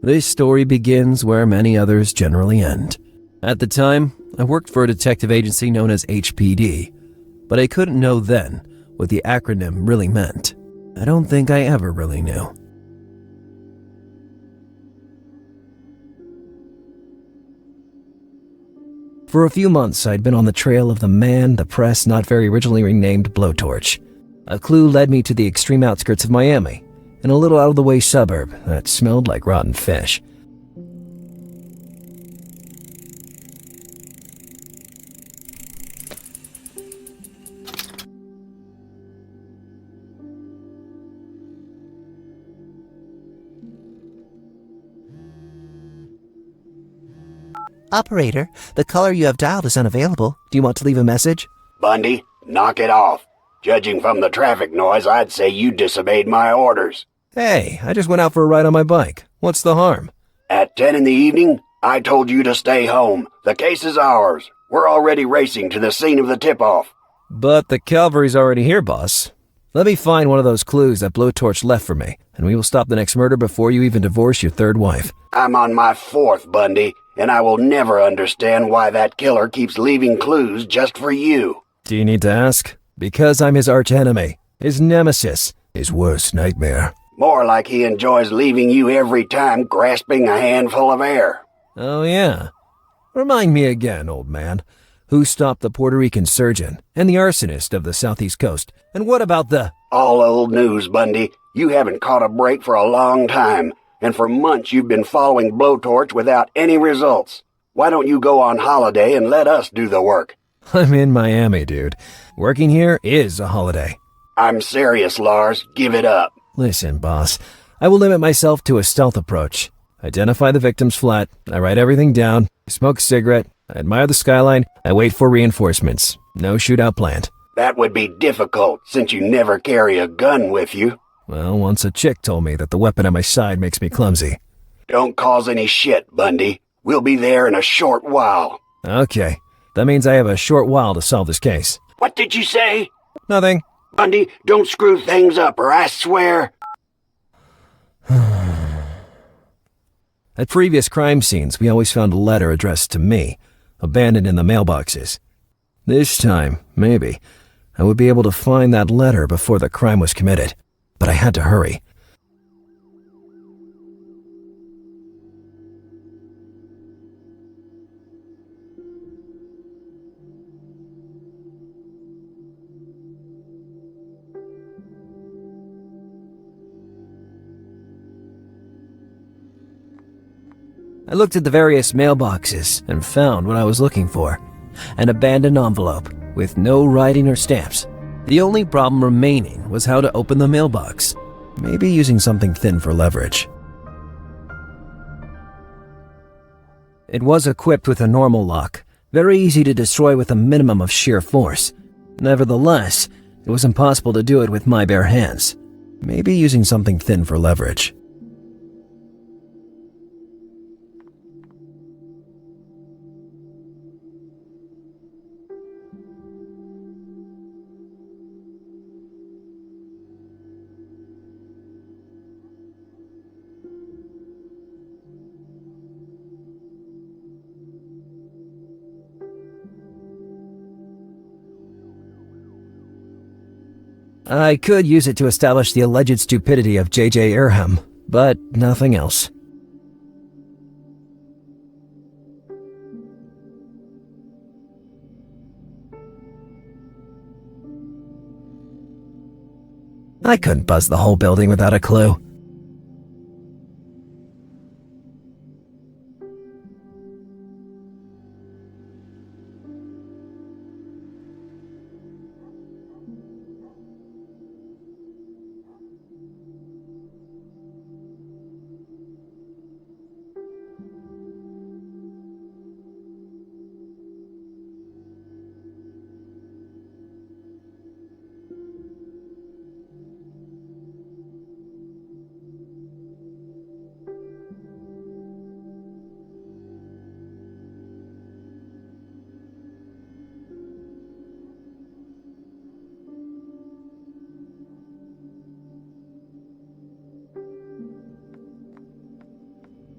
This story begins where many others generally end. At the time, I worked for a detective agency known as HPD, but I couldn't know then what the acronym really meant. I don't think I ever really knew. For a few months, I'd been on the trail of the man the press not very originally renamed Blowtorch. A clue led me to the extreme outskirts of Miami, in a little out-of-the-way suburb that smelled like rotten fish. Operator, the caller you have dialed is unavailable. Do you want to leave a message? Bundy, knock it off. Judging from the traffic noise, I'd say you disobeyed my orders. Hey, I just went out for a ride on my bike. What's the harm? At 10 in the evening, I told you to stay home. The case is ours. We're already racing to the scene of the tip-off. But the cavalry's already here, boss. Let me find one of those clues that Blowtorch left for me, and we will stop the next murder before you even divorce your third wife. I'm on my fourth, Bundy, and I will never understand why that killer keeps leaving clues just for you. Do you need to ask? Because I'm his archenemy, his nemesis, his worst nightmare. More like he enjoys leaving you every time grasping a handful of air. Oh yeah? Remind me again, old man. Who stopped the Puerto Rican surgeon and the arsonist of the southeast coast? And what about the... All old news, Bundy. You haven't caught a break for a long time, and for months you've been following Blowtorch without any results. Why don't you go on holiday and let us do the work? I'm in Miami, dude. Working here is a holiday. I'm serious, Lars. Give it up. Listen, boss. I will limit myself to a stealth approach. Identify the victim's flat. I write everything down. I smoke a cigarette. I admire the skyline. I wait for reinforcements. No shootout planned. That would be difficult, since you never carry a gun with you. Well, once a chick told me that the weapon at my side makes me clumsy. Don't cause any shit, Bundy. We'll be there in a short while. Okay. That means I have a short while to solve this case. What did you say? Nothing. Bundy, don't screw things up, or I swear... At previous crime scenes, we always found a letter addressed to me, abandoned in the mailboxes. This time, maybe, I would be able to find that letter before the crime was committed. But I had to hurry. I looked at the various mailboxes and found what I was looking for. An abandoned envelope with no writing or stamps. The only problem remaining was how to open the mailbox. Maybe using something thin for leverage. It was equipped with a normal lock, very easy to destroy with a minimum of sheer force. Nevertheless, it was impossible to do it with my bare hands. Maybe using something thin for leverage. I could use it to establish the alleged stupidity of J.J. Earham, but nothing else. I couldn't buzz the whole building without a clue.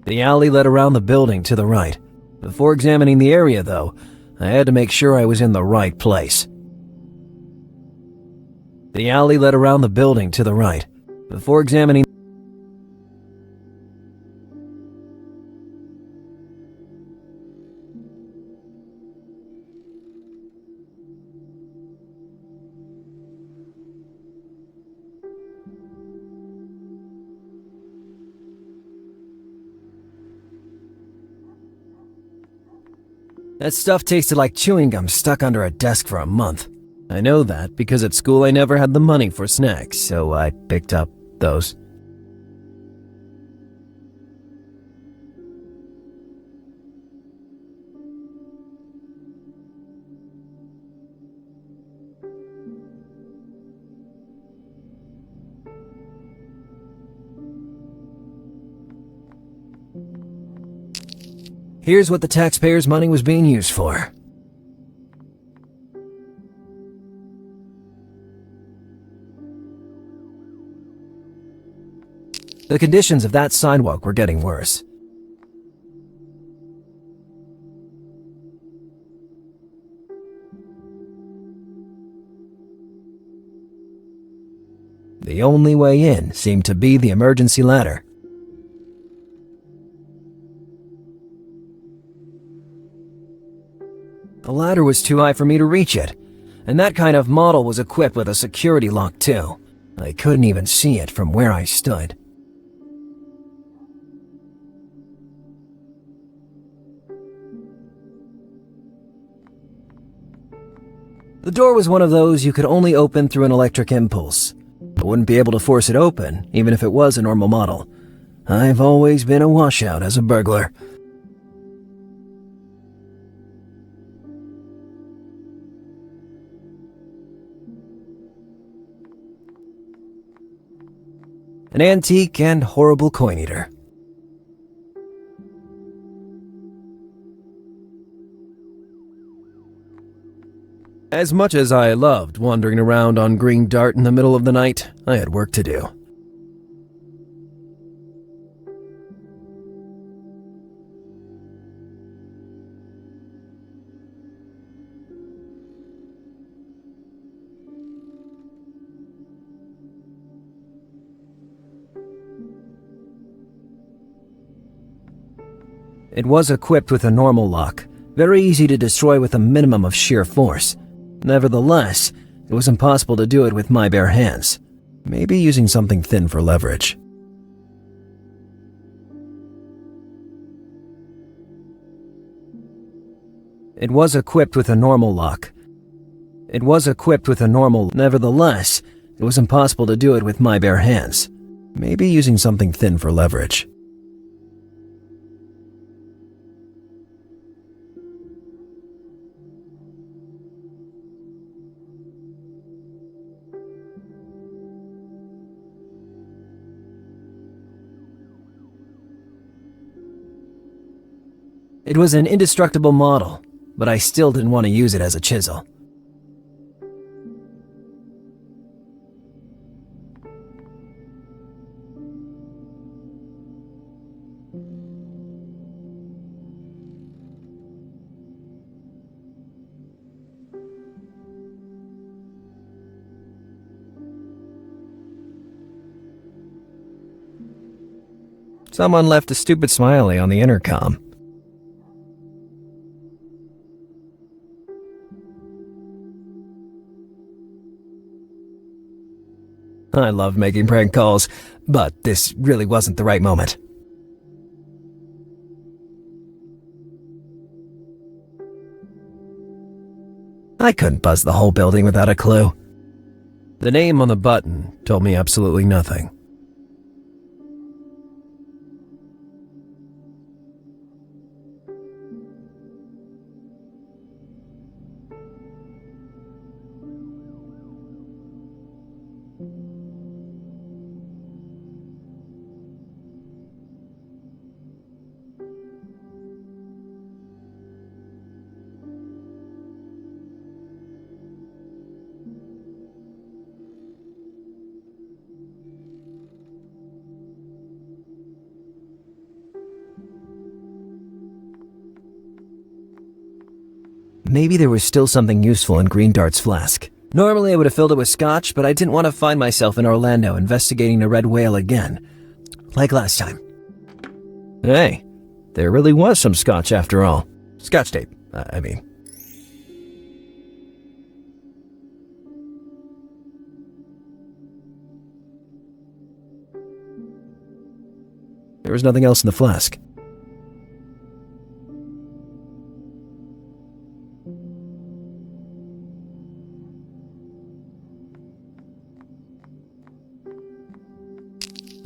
The alley led around the building to the right. Before examining the area, though, I had to make sure I was in the right place. The alley led around the building to the right. Before examining That stuff tasted like chewing gum stuck under a desk for a month. I know that because at school I never had the money for snacks, so I picked up those. Here's what the taxpayers' money was being used for. The conditions of that sidewalk were getting worse. The only way in seemed to be the emergency ladder. The ladder was too high for me to reach it, and that kind of model was equipped with a security lock too. I couldn't even see it from where I stood. The door was one of those you could only open through an electric impulse. I wouldn't be able to force it open, even if it was a normal model. I've always been a washout as a burglar. An antique and horrible coin eater. As much as I loved wandering around on green dart in the middle of the night, I had work to do. It was equipped with a normal lock, very easy to destroy with a minimum of sheer force. Nevertheless, it was impossible to do it with my bare hands. Maybe using something thin for leverage. It was equipped with a normal lock. Nevertheless, it was impossible to do it with my bare hands. Maybe using something thin for leverage. It was an indestructible model, but I still didn't want to use it as a chisel. Someone left a stupid smiley on the intercom. I love making prank calls, but this really wasn't the right moment. I couldn't buzz the whole building without a clue. The name on the button told me absolutely nothing. Maybe there was still something useful in Green Dart's flask. Normally I would have filled it with scotch, but I didn't want to find myself in Orlando investigating a red whale again, like last time. Hey, there really was some scotch after all. Scotch tape, I mean. There was nothing else in the flask.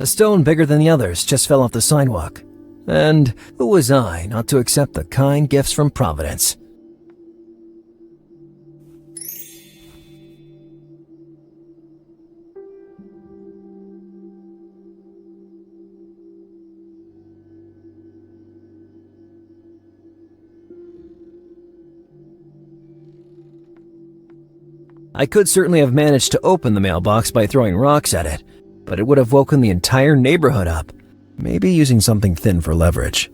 A stone bigger than the others just fell off the sidewalk. And who was I not to accept the kind gifts from Providence? I could certainly have managed to open the mailbox by throwing rocks at it, but it would have woken the entire neighborhood up, maybe using something thin for leverage.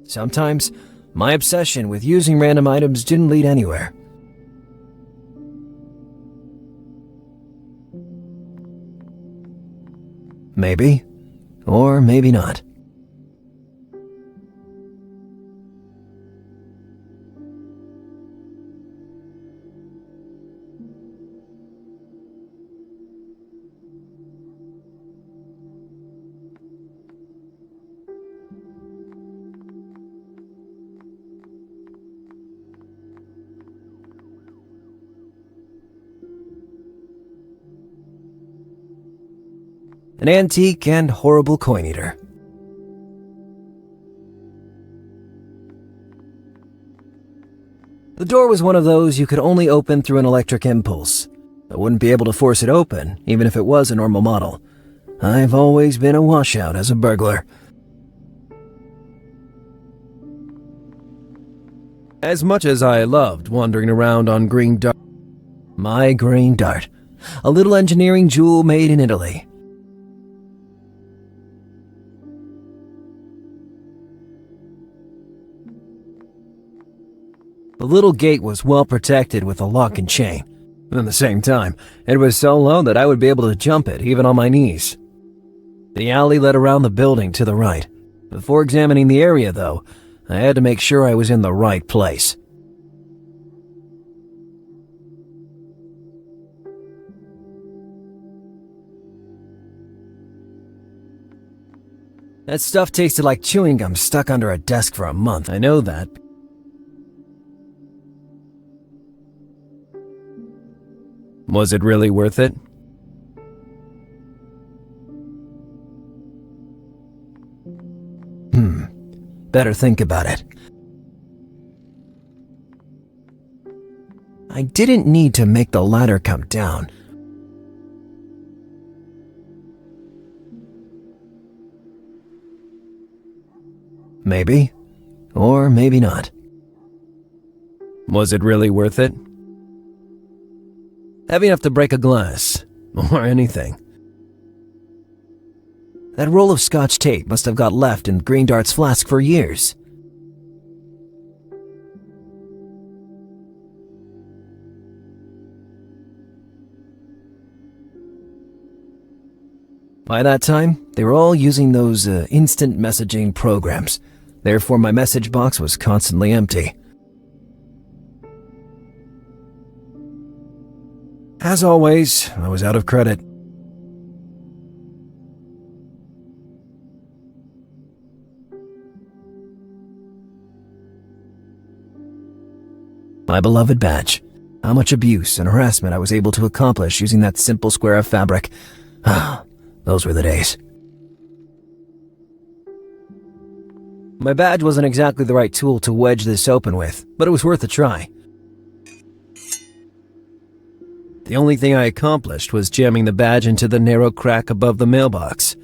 Sometimes, my obsession with using random items didn't lead anywhere. Maybe, or maybe not. An antique and horrible coin-eater. The door was one of those you could only open through an electric impulse. I wouldn't be able to force it open, even if it was a normal model. I've always been a washout as a burglar. As much as I loved wandering around on Green Dart, my Green Dart, a little engineering jewel made in Italy. The little gate was well protected with a lock and chain. At the same time, it was so low that I would be able to jump it even on my knees. The alley led around the building to the right. Before examining the area, though, I had to make sure I was in the right place. That stuff tasted like chewing gum stuck under a desk for a month. I know that. Was it really worth it? Better think about it. I didn't need to make the ladder come down. Maybe, or maybe not. Was it really worth it? Heavy enough to break a glass, or anything. That roll of scotch tape must have got left in Green Dart's flask for years. By that time, they were all using those instant messaging programs. Therefore, my message box was constantly empty. As always, I was out of credit. My beloved badge. How much abuse and harassment I was able to accomplish using that simple square of fabric. Ah, those were the days. My badge wasn't exactly the right tool to wedge this open with, but it was worth a try. The only thing I accomplished was jamming the badge into the narrow crack above the mailbox.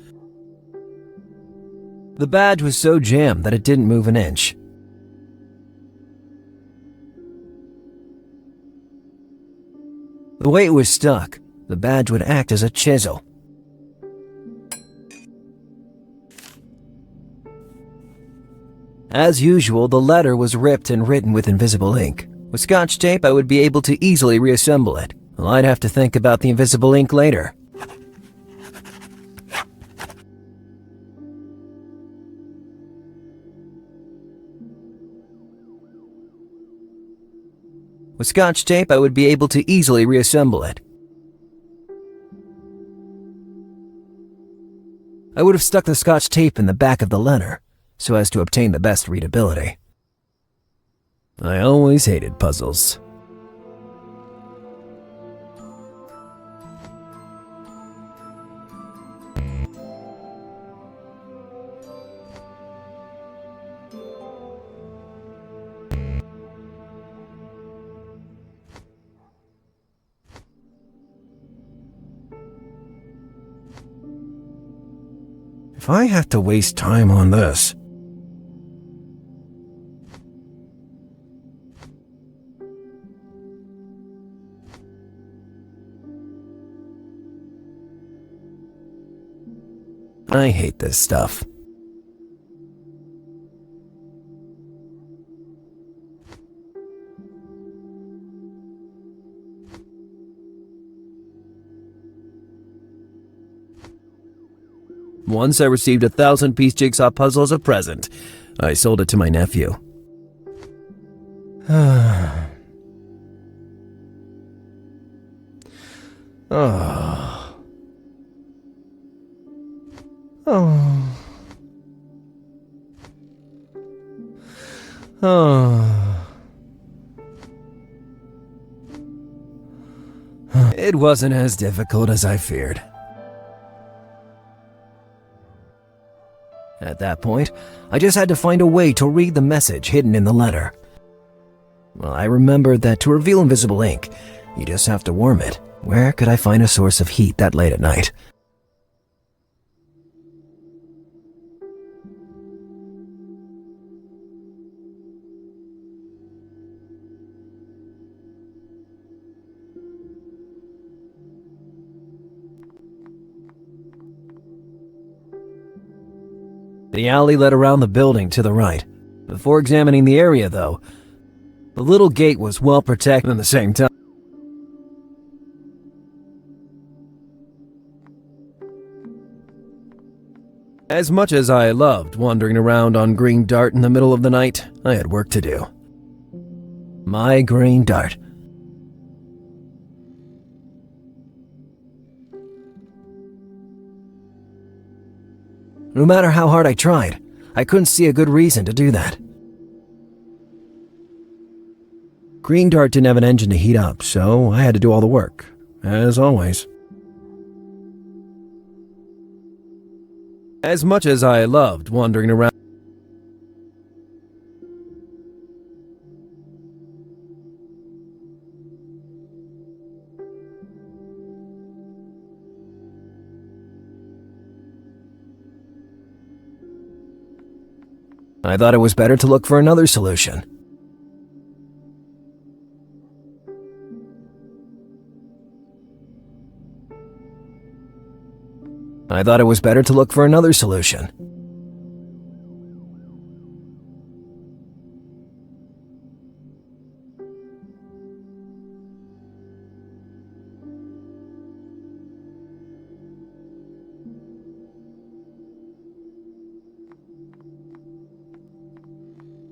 The badge was so jammed that it didn't move an inch. The way it was stuck, the badge would act as a chisel. As usual, the letter was ripped and written with invisible ink. With Scotch tape, I would be able to easily reassemble it. Well, I'd have to think about the invisible ink later. With Scotch tape, I would be able to easily reassemble it. I would have stuck the Scotch tape in the back of the letter, so as to obtain the best readability. I always hated puzzles. If I have to waste time on this... I hate this stuff. Once I received a 1,000-piece jigsaw puzzle as a present. I sold it to my nephew. Oh. Oh. Oh. It wasn't as difficult as I feared. At that point, I just had to find a way to read the message hidden in the letter. Well, I remembered that to reveal invisible ink, you just have to warm it. Where could I find a source of heat that late at night? The alley led around the building to the right. Before examining the area, though, the little gate was well protected at the same time. As much as I loved wandering around on green dart in the middle of the night, I had work to do. My green dart. No matter how hard I tried, I couldn't see a good reason to do that. Green Dart didn't have an engine to heat up, so I had to do all the work, as always. As much as I loved wandering around, I thought it was better to look for another solution. I thought it was better to look for another solution.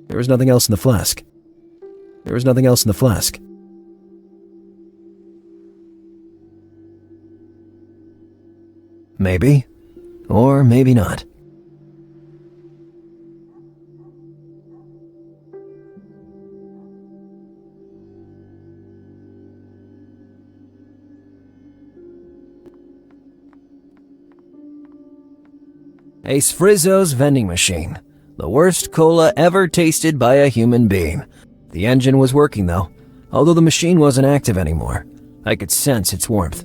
There was nothing else in the flask. There was nothing else in the flask. Maybe, or maybe not. A Sfrizzo's vending machine. The worst cola ever tasted by a human being. The engine was working though, although the machine wasn't active anymore. I could sense its warmth.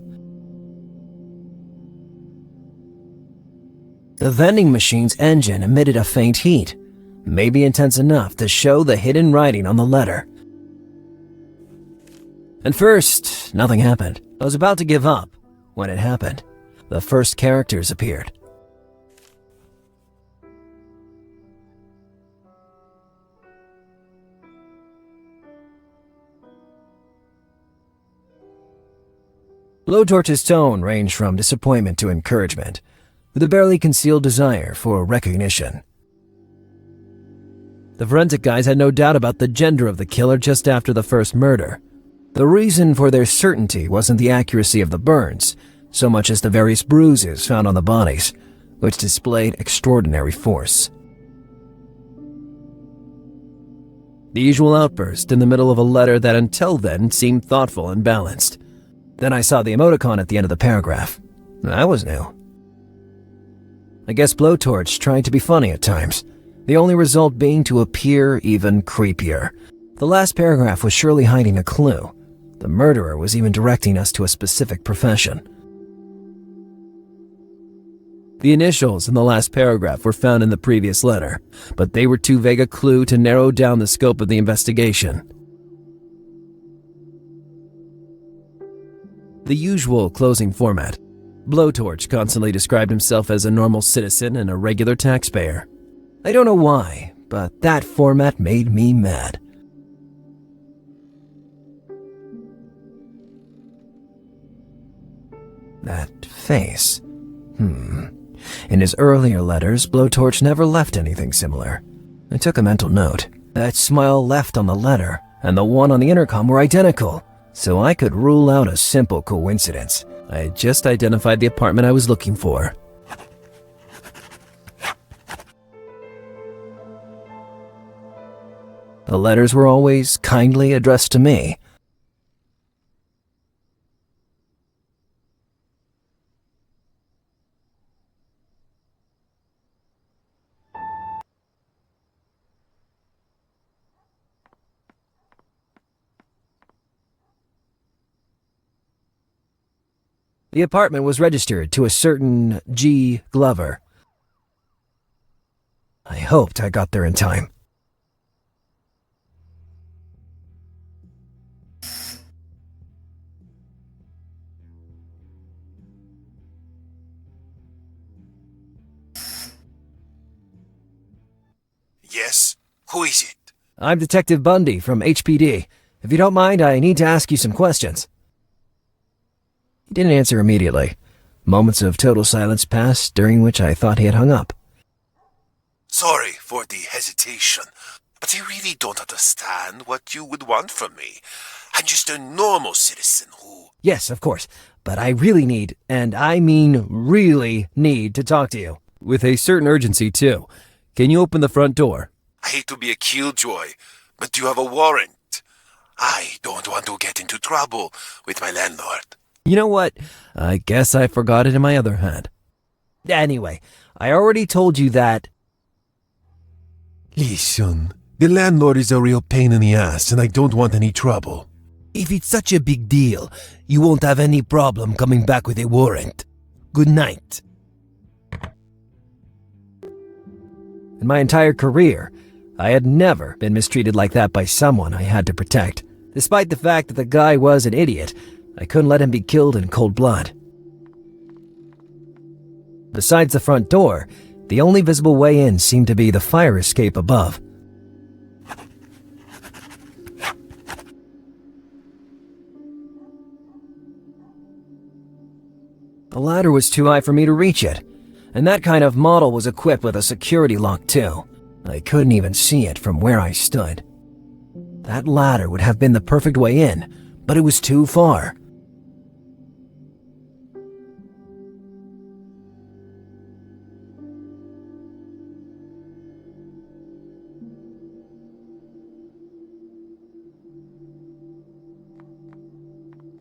The vending machine's engine emitted a faint heat, maybe intense enough to show the hidden writing on the letter. At first, nothing happened. I was about to give up when it happened. The first characters appeared. Blowtorch's tone ranged from disappointment to encouragement, with a barely concealed desire for recognition. The forensic guys had no doubt about the gender of the killer just after the first murder. The reason for their certainty wasn't the accuracy of the burns, so much as the various bruises found on the bodies, which displayed extraordinary force. The usual outburst in the middle of a letter that until then seemed thoughtful and balanced. Then I saw the emoticon at the end of the paragraph. That was new. I guess Blowtorch tried to be funny at times, the only result being to appear even creepier. The last paragraph was surely hiding a clue. The murderer was even directing us to a specific profession. The initials in the last paragraph were found in the previous letter, but they were too vague a clue to narrow down the scope of the investigation. The usual closing format. Blowtorch constantly described himself as a normal citizen and a regular taxpayer. I don't know why, but that format made me mad. That face. In his earlier letters, Blowtorch never left anything similar. I took a mental note. That smile left on the letter and the one on the intercom were identical, so I could rule out a simple coincidence. I had just identified the apartment I was looking for. The letters were always kindly addressed to me. The apartment was registered to a certain G. Glover. I hoped I got there in time. Yes? Who is it? I'm Detective Bundy from HPD. If you don't mind, I need to ask you some questions. He didn't answer immediately. Moments of total silence passed, during which I thought he had hung up. Sorry for the hesitation, but I really don't understand what you would want from me. I'm just a normal citizen who... Yes, of course, but I really need, and I mean really need, to talk to you. With a certain urgency, too. Can you open the front door? I hate to be a killjoy, but you have a warrant. I don't want to get into trouble with my landlord. You know what? I guess I forgot it in my other hand. Anyway, I already told you that... Listen, the landlord is a real pain in the ass and I don't want any trouble. If it's such a big deal, you won't have any problem coming back with a warrant. Good night. In my entire career, I had never been mistreated like that by someone I had to protect. Despite the fact that the guy was an idiot, I couldn't let him be killed in cold blood. Besides the front door, the only visible way in seemed to be the fire escape above. The ladder was too high for me to reach it, and that kind of model was equipped with a security lock too. I couldn't even see it from where I stood. That ladder would have been the perfect way in, but it was too far.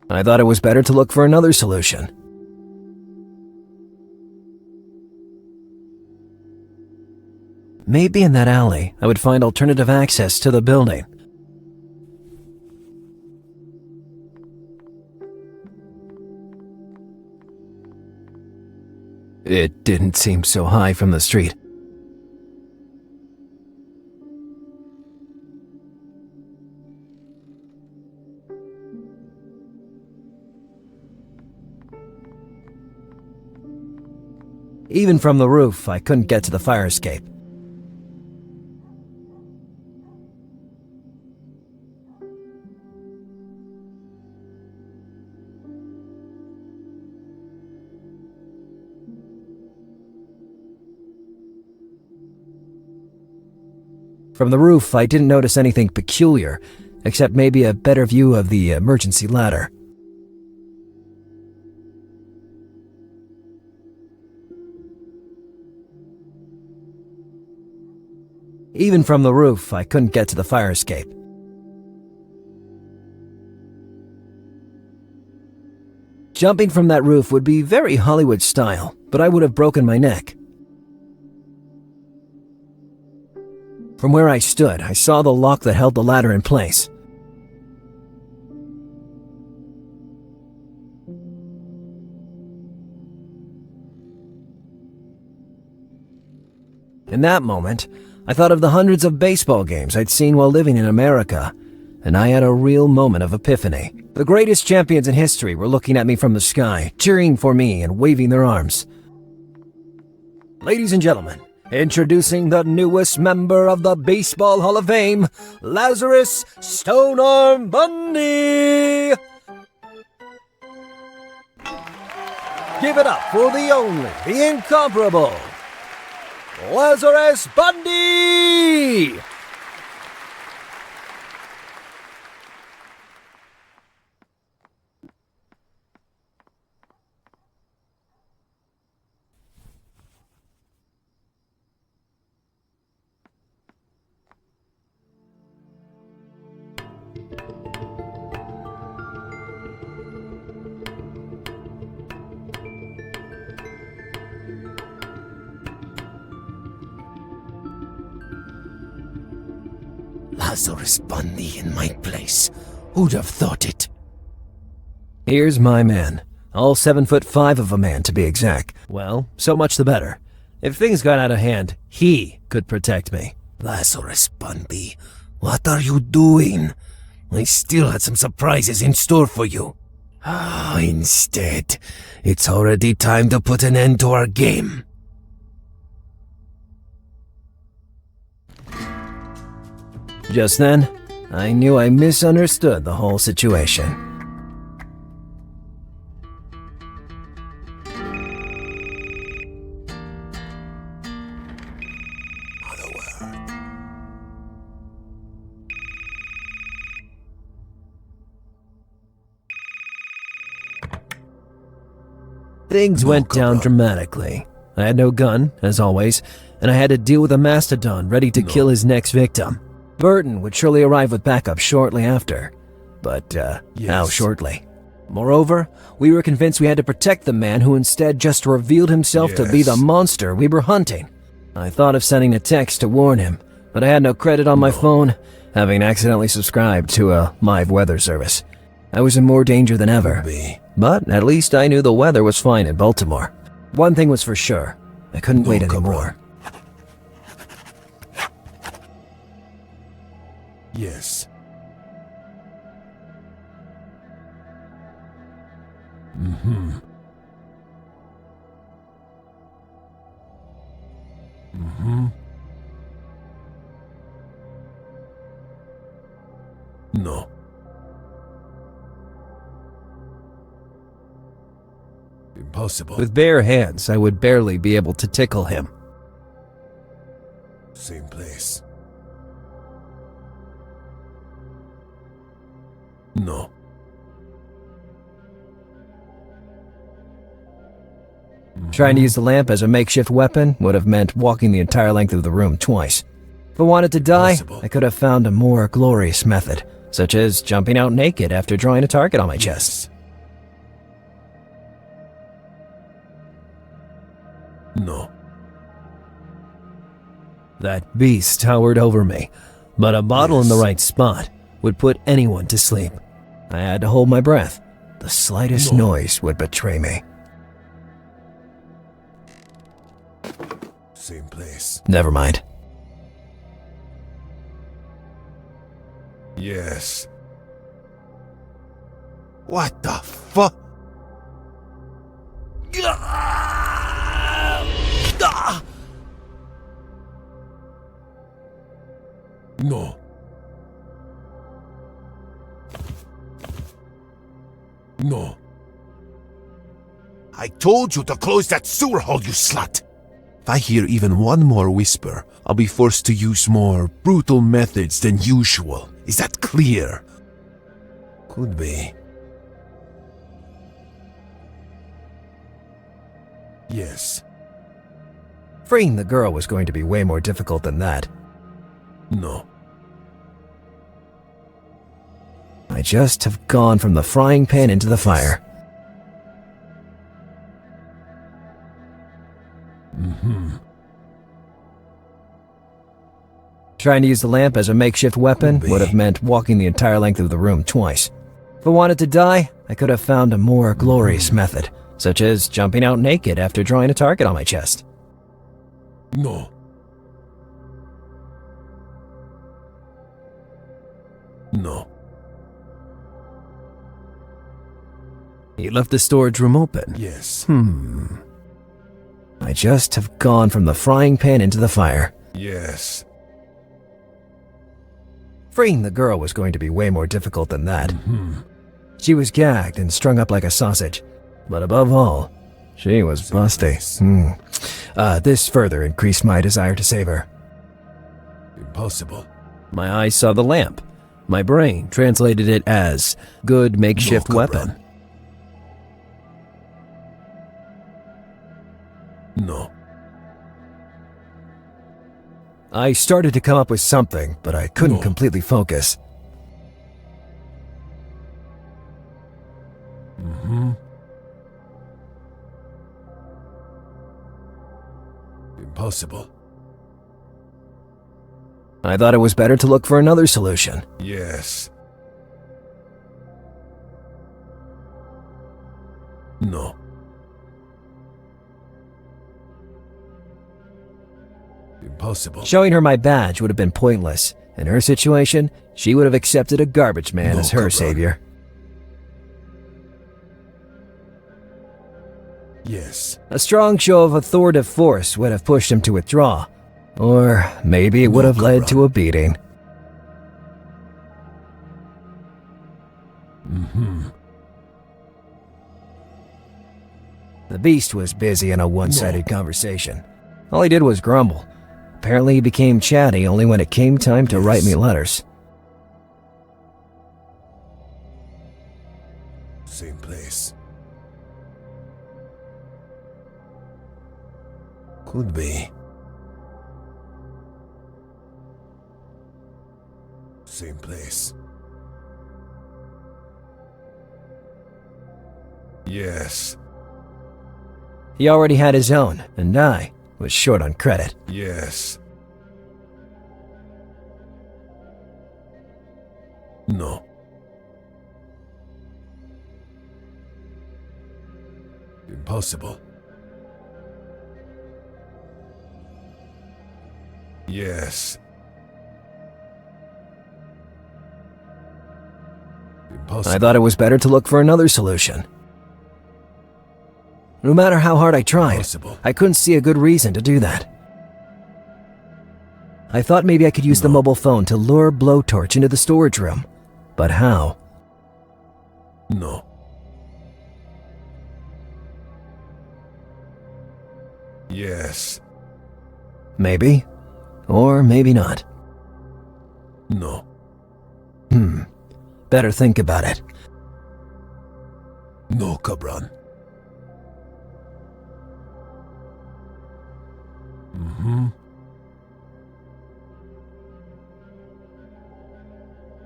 I thought it was better to look for another solution. Maybe in that alley, I would find alternative access to the building. It didn't seem so high from the street. Even from the roof, I couldn't get to the fire escape. From the roof, I didn't notice anything peculiar, except maybe a better view of the emergency ladder. Even from the roof, I couldn't get to the fire escape. Jumping from that roof would be very Hollywood style, but I would have broken my neck. From where I stood, I saw the lock that held the ladder in place. In that moment, I thought of the hundreds of baseball games I'd seen while living in America, and I had a real moment of epiphany. The greatest champions in history were looking at me from the sky, cheering for me and waving their arms. Ladies and gentlemen, introducing the newest member of the Baseball Hall of Fame, Lazarus Stonearm Bundy! Give it up for the only, the incomparable, Lazarus Bundy! Lazarus Bundy in my place. Who'd have thought it? Here's my man. All 7'5" of a man, to be exact. Well, so much the better. If things got out of hand, he could protect me. Lazarus Bundy, what are you doing? I still had some surprises in store for you. Instead, it's already time to put an end to our game. Just then, I knew I misunderstood the whole situation. Things went down dramatically. I had no gun, as always, and I had to deal with a mastodon ready to kill his next victim. Burton would surely arrive with backup shortly after. But, how shortly? Moreover, we were convinced we had to protect the man who instead just revealed himself to be the monster we were hunting. I thought of sending a text to warn him, but I had no credit on my phone, having accidentally subscribed to a live weather service. I was in more danger than ever. But at least I knew the weather was fine in Baltimore. One thing was for sure. I couldn't wait anymore. Yes. No. Impossible. With bare hands, I would barely be able to tickle him. Same place. No. Trying to use the lamp as a makeshift weapon would have meant walking the entire length of the room twice. If I wanted to die, I could have found a more glorious method, such as jumping out naked after drawing a target on my chest. No. That beast towered over me, but a bottle in the right spot would put anyone to sleep. I had to hold my breath. The slightest noise would betray me. Same place. Never mind. Yes. What the fuck? No. No. I told you to close that sewer hole, you slut! If I hear even one more whisper, I'll be forced to use more brutal methods than usual. Is that clear? Could be. Yes. Freeing the girl was going to be way more difficult than that. No. I just have gone from the frying pan into the fire. Trying to use the lamp as a makeshift weapon would have meant walking the entire length of the room twice. If I wanted to die, I could have found a more glorious method, such as jumping out naked after drawing a target on my chest. No. No. He left the storage room open. Yes. I just have gone from the frying pan into the fire. Yes. Freeing the girl was going to be way more difficult than that. She was gagged and strung up like a sausage. But above all, she was busty. This further increased my desire to save her. Impossible. My eyes saw the lamp. My brain translated it as good makeshift weapon. No. I started to come up with something, but I couldn't completely focus. Impossible. I thought it was better to look for another solution. Yes. No. Impossible. Showing her my badge would have been pointless. In her situation, she would have accepted a garbage man as her savior. Yes. A strong show of authoritative force would have pushed him to withdraw. Or maybe it would have led to a beating. The beast was busy in a one-sided conversation. All he did was grumble. Apparently he became chatty only when it came time to write me letters. Same place. Could be. Same place. Yes. He already had his own, and I was short on credit. Yes. No. Impossible. Yes. Impossible. I thought it was better to look for another solution. No matter how hard I tried, I couldn't see a good reason to do that. I thought maybe I could use the mobile phone to lure Blowtorch into the storage room. But how? No. Yes. Maybe. Or maybe not. No. Better think about it. No, Cabron.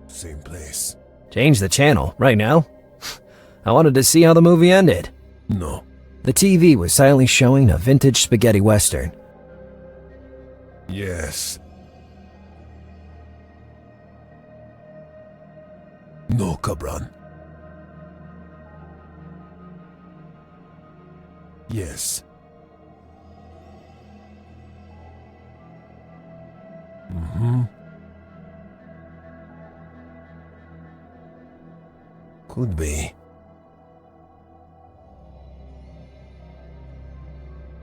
Same place. Change the channel, right now? I wanted to see how the movie ended. No. The TV was silently showing a vintage spaghetti western. Yes. No, Cabron. Yes. Could be.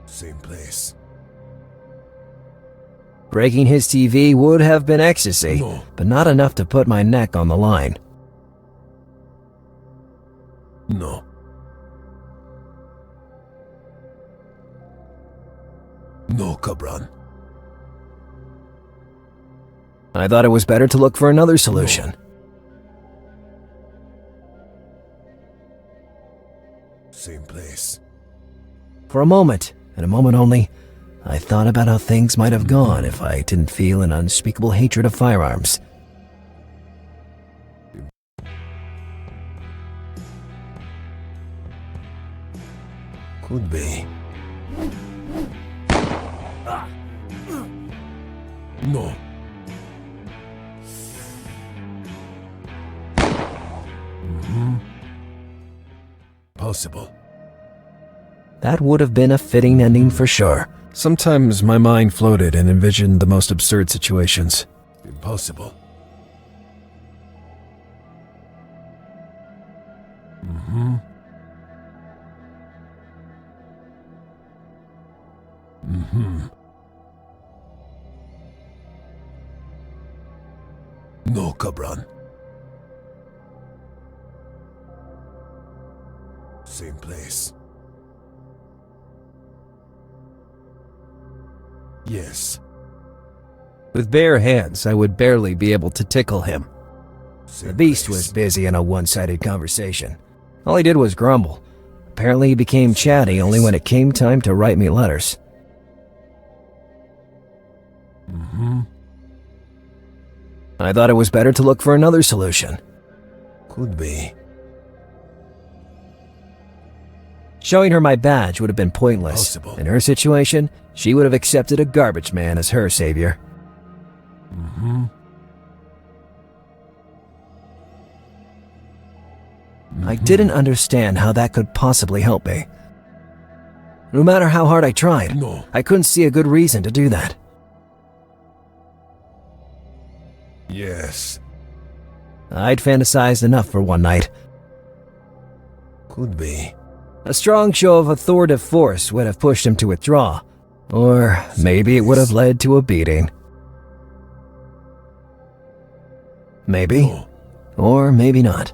Same place. Breaking his TV would have been ecstasy, No. but not enough to put my neck on the line. No. No, Cabron. I thought it was better to look for another solution. Same place. For a moment, and a moment only, I thought about how things might have gone if I didn't feel an unspeakable hatred of firearms. Could be. No. Possible. That would have been a fitting ending for sure. Sometimes my mind floated and envisioned the most absurd situations. Impossible. No, Cabron. Same place. Yes. With bare hands, I would barely be able to tickle him. Same The beast place. was busy in a one-sided conversation. All he did was grumble. Apparently he became chatty only when it came time to write me letters. I thought it was better to look for another solution. Could be. Showing her my badge would have been pointless. Possible. In her situation, she would have accepted a garbage man as her savior. I didn't understand how that could possibly help me. No matter how hard I tried, No. I couldn't see a good reason to do that. Yes. I'd fantasized enough for one night. Could be. A strong show of authoritative force would have pushed him to withdraw, or maybe it would have led to a beating. Maybe, No. or maybe not.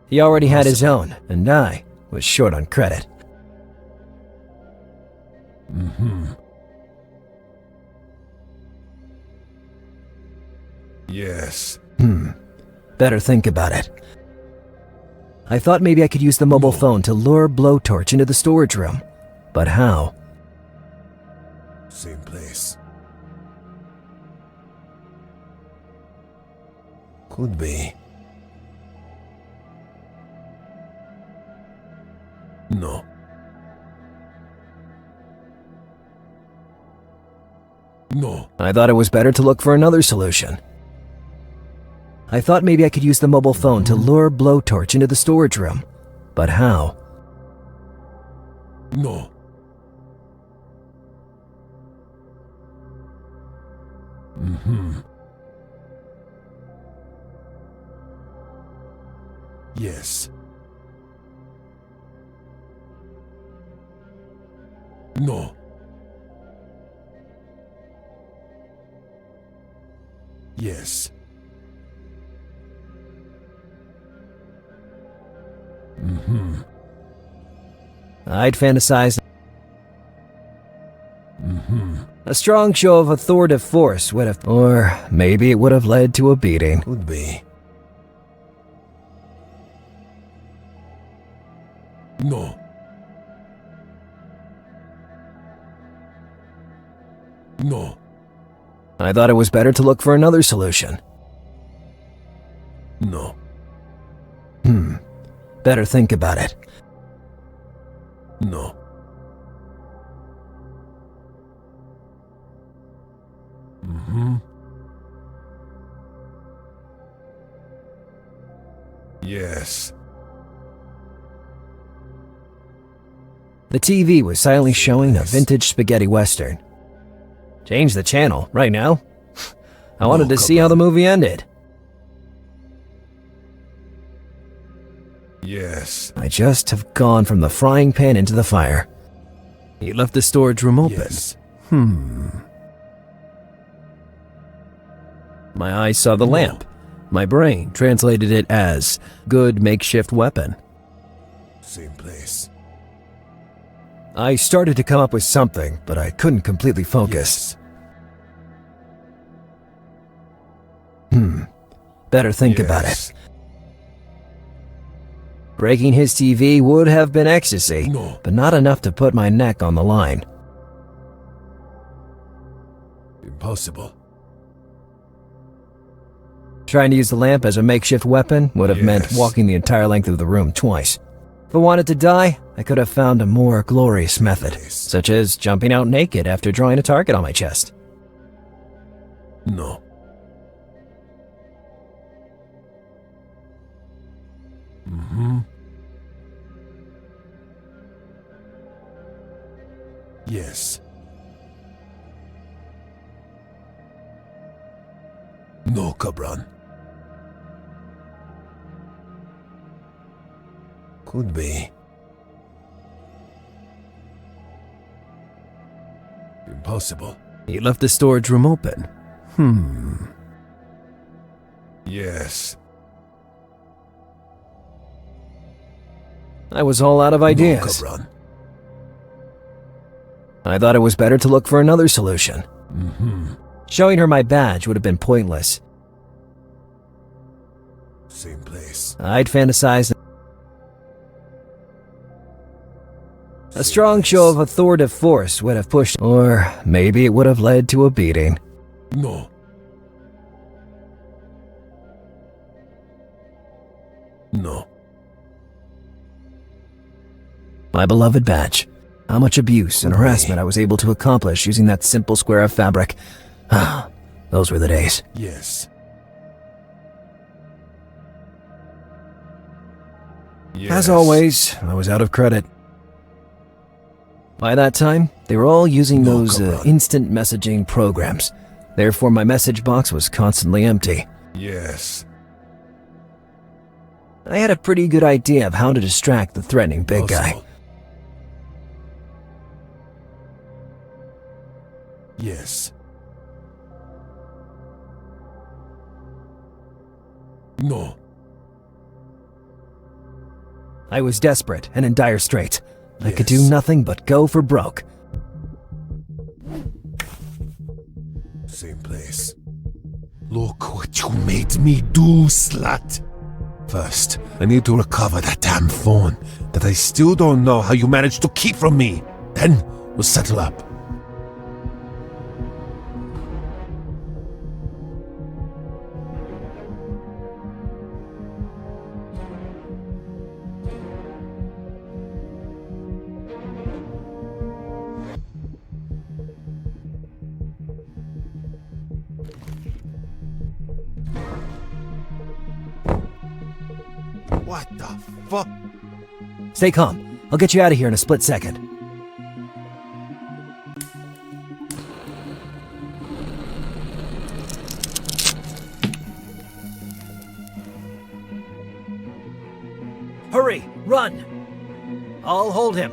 He already had his own, and I was short on credit. Yes. Better think about it. I thought maybe I could use the mobile phone to lure Blowtorch into the storage room. But how? Same place. Could be. No. No. I thought it was better to look for another solution. I thought maybe I could use the mobile phone to lure Blowtorch into the storage room. But how? No. Yes. No. Yes. I'd fantasized. A strong show of authoritative force would have, or maybe it would have led to a beating. Could be. No. No. I thought it was better to look for another solution. No. Better think about it. No. Yes. The TV was silently showing a vintage spaghetti western. Change the channel, right now? I wanted to see how the movie ended. Yes. I just have gone from the frying pan into the fire. He left the storage room open. Yes. My eyes saw the lamp. My brain translated it as good makeshift weapon. Same place. I started to come up with something, but I couldn't completely focus. Better think about it. Breaking his TV would have been ecstasy, but not enough to put my neck on the line. Impossible. Trying to use the lamp as a makeshift weapon would have meant walking the entire length of the room twice. If I wanted to die, I could have found a more glorious method, such as jumping out naked after drawing a target on my chest. No. Yes. No, Cabran. Could be. Impossible. He left the storage room open. Yes. I was all out of ideas. No, Cabran. I thought it was better to look for another solution. Showing her my badge would have been pointless. Same place. I'd fantasized. A strong show of authoritative force would have pushed, or maybe it would have led to a beating. No. No. My beloved badge. How much abuse and harassment I was able to accomplish using that simple square of fabric. Ah, those were the days. Yes. As always, I was out of credit. By that time, they were all using those instant messaging programs. Therefore, my message box was constantly empty. Yes. I had a pretty good idea of how to distract the threatening big guy. Yes. No. I was desperate and in dire straits. I could do nothing but go for broke. Same place. Look what you made me do, slut. First, I need to recover that damn phone that I still don't know how you managed to keep from me. Then we'll settle up. What the fuck? Stay calm. I'll get you out of here in a split second. Hurry! Run! I'll hold him.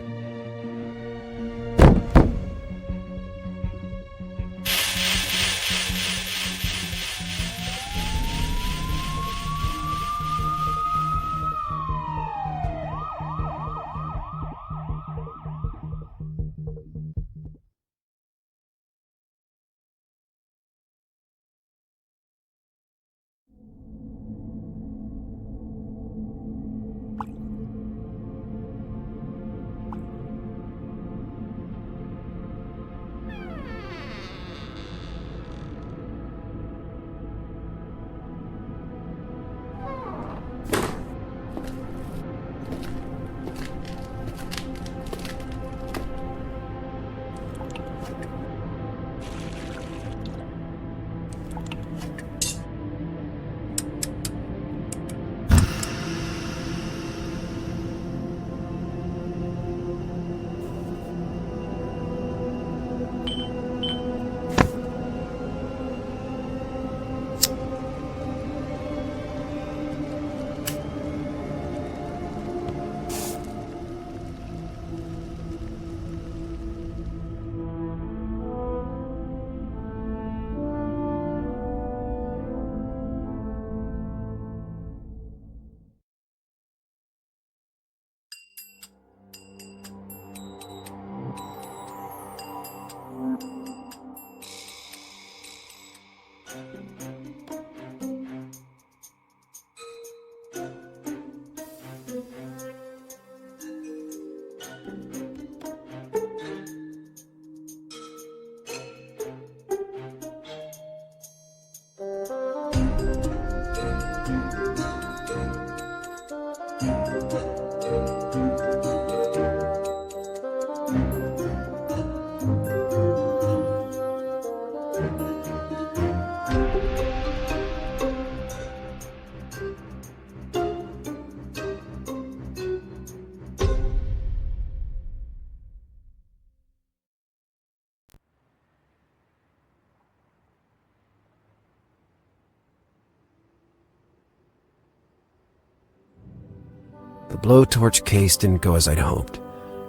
The blowtorch case didn't go as I'd hoped.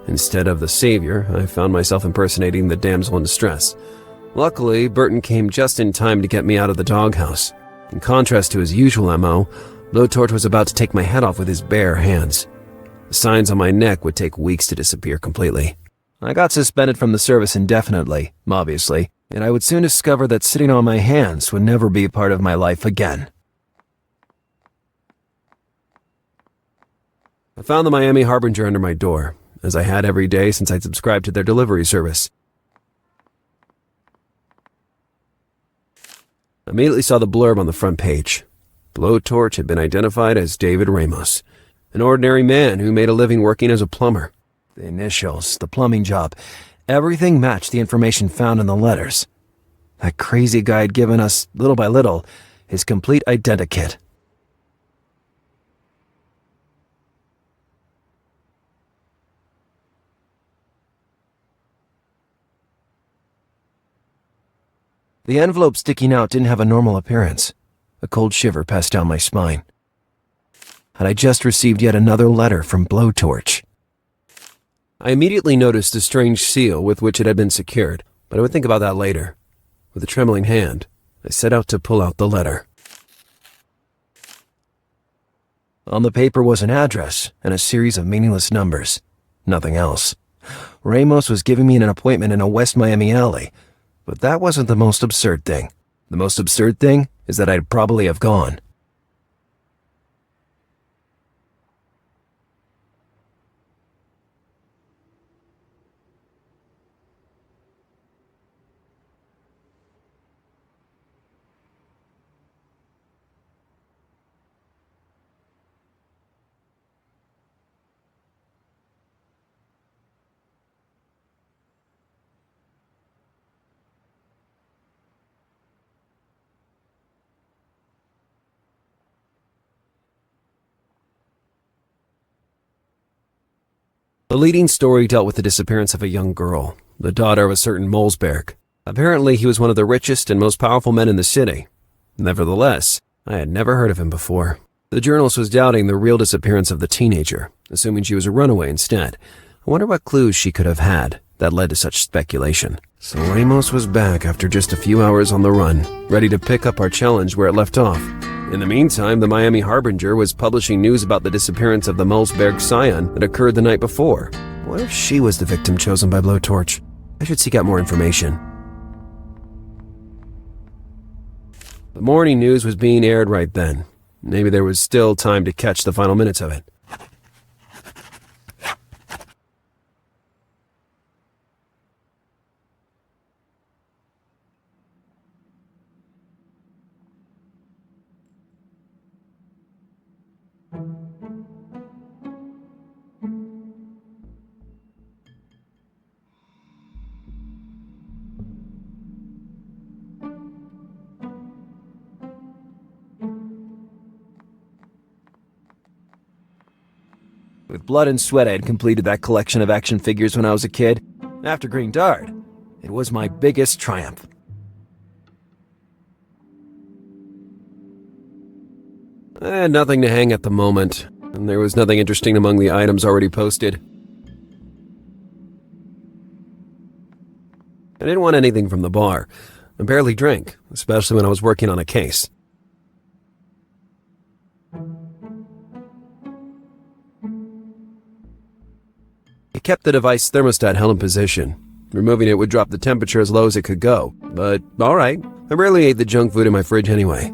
Instead of the savior, I found myself impersonating the damsel in distress. Luckily, Burton came just in time to get me out of the doghouse. In contrast to his usual MO, Blowtorch was about to take my head off with his bare hands. The signs on my neck would take weeks to disappear completely. I got suspended from the service indefinitely, obviously, and I would soon discover that sitting on my hands would never be a part of my life again. I found the Miami Harbinger under my door, as I had every day since I'd subscribed to their delivery service. I immediately saw the blurb on the front page. Blowtorch had been identified as David Ramos, an ordinary man who made a living working as a plumber. The initials, the plumbing job, everything matched the information found in the letters. That crazy guy had given us, little by little, his complete identikit. The envelope sticking out didn't have a normal appearance. A cold shiver passed down my spine. Had I just received yet another letter from Blowtorch? I immediately noticed a strange seal with which it had been secured, but I would think about that later. With a trembling hand, I set out to pull out the letter. On the paper was an address and a series of meaningless numbers. Nothing else. Ramos was giving me an appointment in a West Miami alley, but that wasn't the most absurd thing. The most absurd thing is that I'd probably have gone. The leading story dealt with the disappearance of a young girl, the daughter of a certain Mulzberg. Apparently, he was one of the richest and most powerful men in the city. Nevertheless, I had never heard of him before. The journalist was doubting the real disappearance of the teenager, assuming she was a runaway instead. I wonder what clues she could have had that led to such speculation. So Ramos was back after just a few hours on the run, ready to pick up our challenge where it left off. In the meantime, the Miami Harbinger was publishing news about the disappearance of the Mulzberg scion that occurred the night before. What if she was the victim chosen by Blowtorch? I should seek out more information. The morning news was being aired right then. Maybe there was still time to catch the final minutes of it. With blood and sweat, I had completed that collection of action figures when I was a kid. After Green Dart, it was my biggest triumph. I had nothing to hang at the moment, and there was nothing interesting among the items already posted. I didn't want anything from the bar. I barely drank, especially when I was working on a case. I kept the device thermostat held in position. Removing it would drop the temperature as low as it could go, but alright, I rarely ate the junk food in my fridge anyway.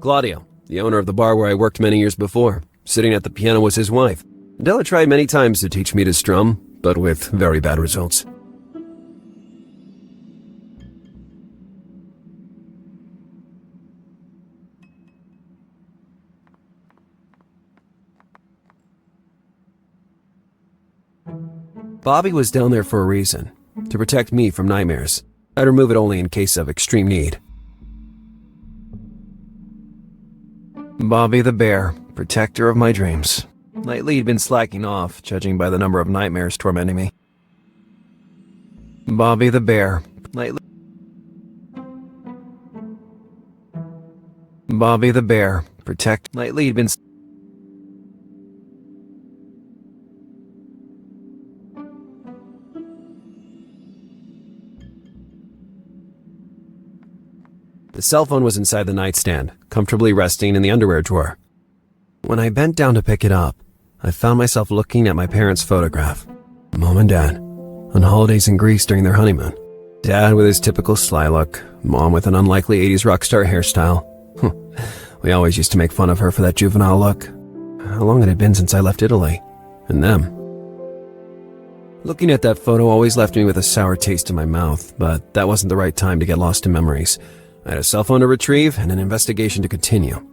Claudio, the owner of the bar where I worked many years before, sitting at the piano was his wife. Adela tried many times to teach me to strum, but with very bad results. Bobby was down there for a reason, to protect me from nightmares. I'd remove it only in case of extreme need. Bobby the bear, protector of my dreams. Lately he'd been slacking off, judging by the number of nightmares tormenting me. Bobby the Bear. Lately, Bobby the Bear. Protect. Lately, he'd been. The cell phone was inside the nightstand, comfortably resting in the underwear drawer. When I bent down to pick it up, I found myself looking at my parents' photograph. Mom and Dad, on holidays in Greece during their honeymoon. Dad with his typical sly look, Mom with an unlikely 80s rock star hairstyle. We always used to make fun of her for that juvenile look. How long had it been since I left Italy? And them. Looking at that photo always left me with a sour taste in my mouth, but that wasn't the right time to get lost in memories. I had a cell phone to retrieve and an investigation to continue.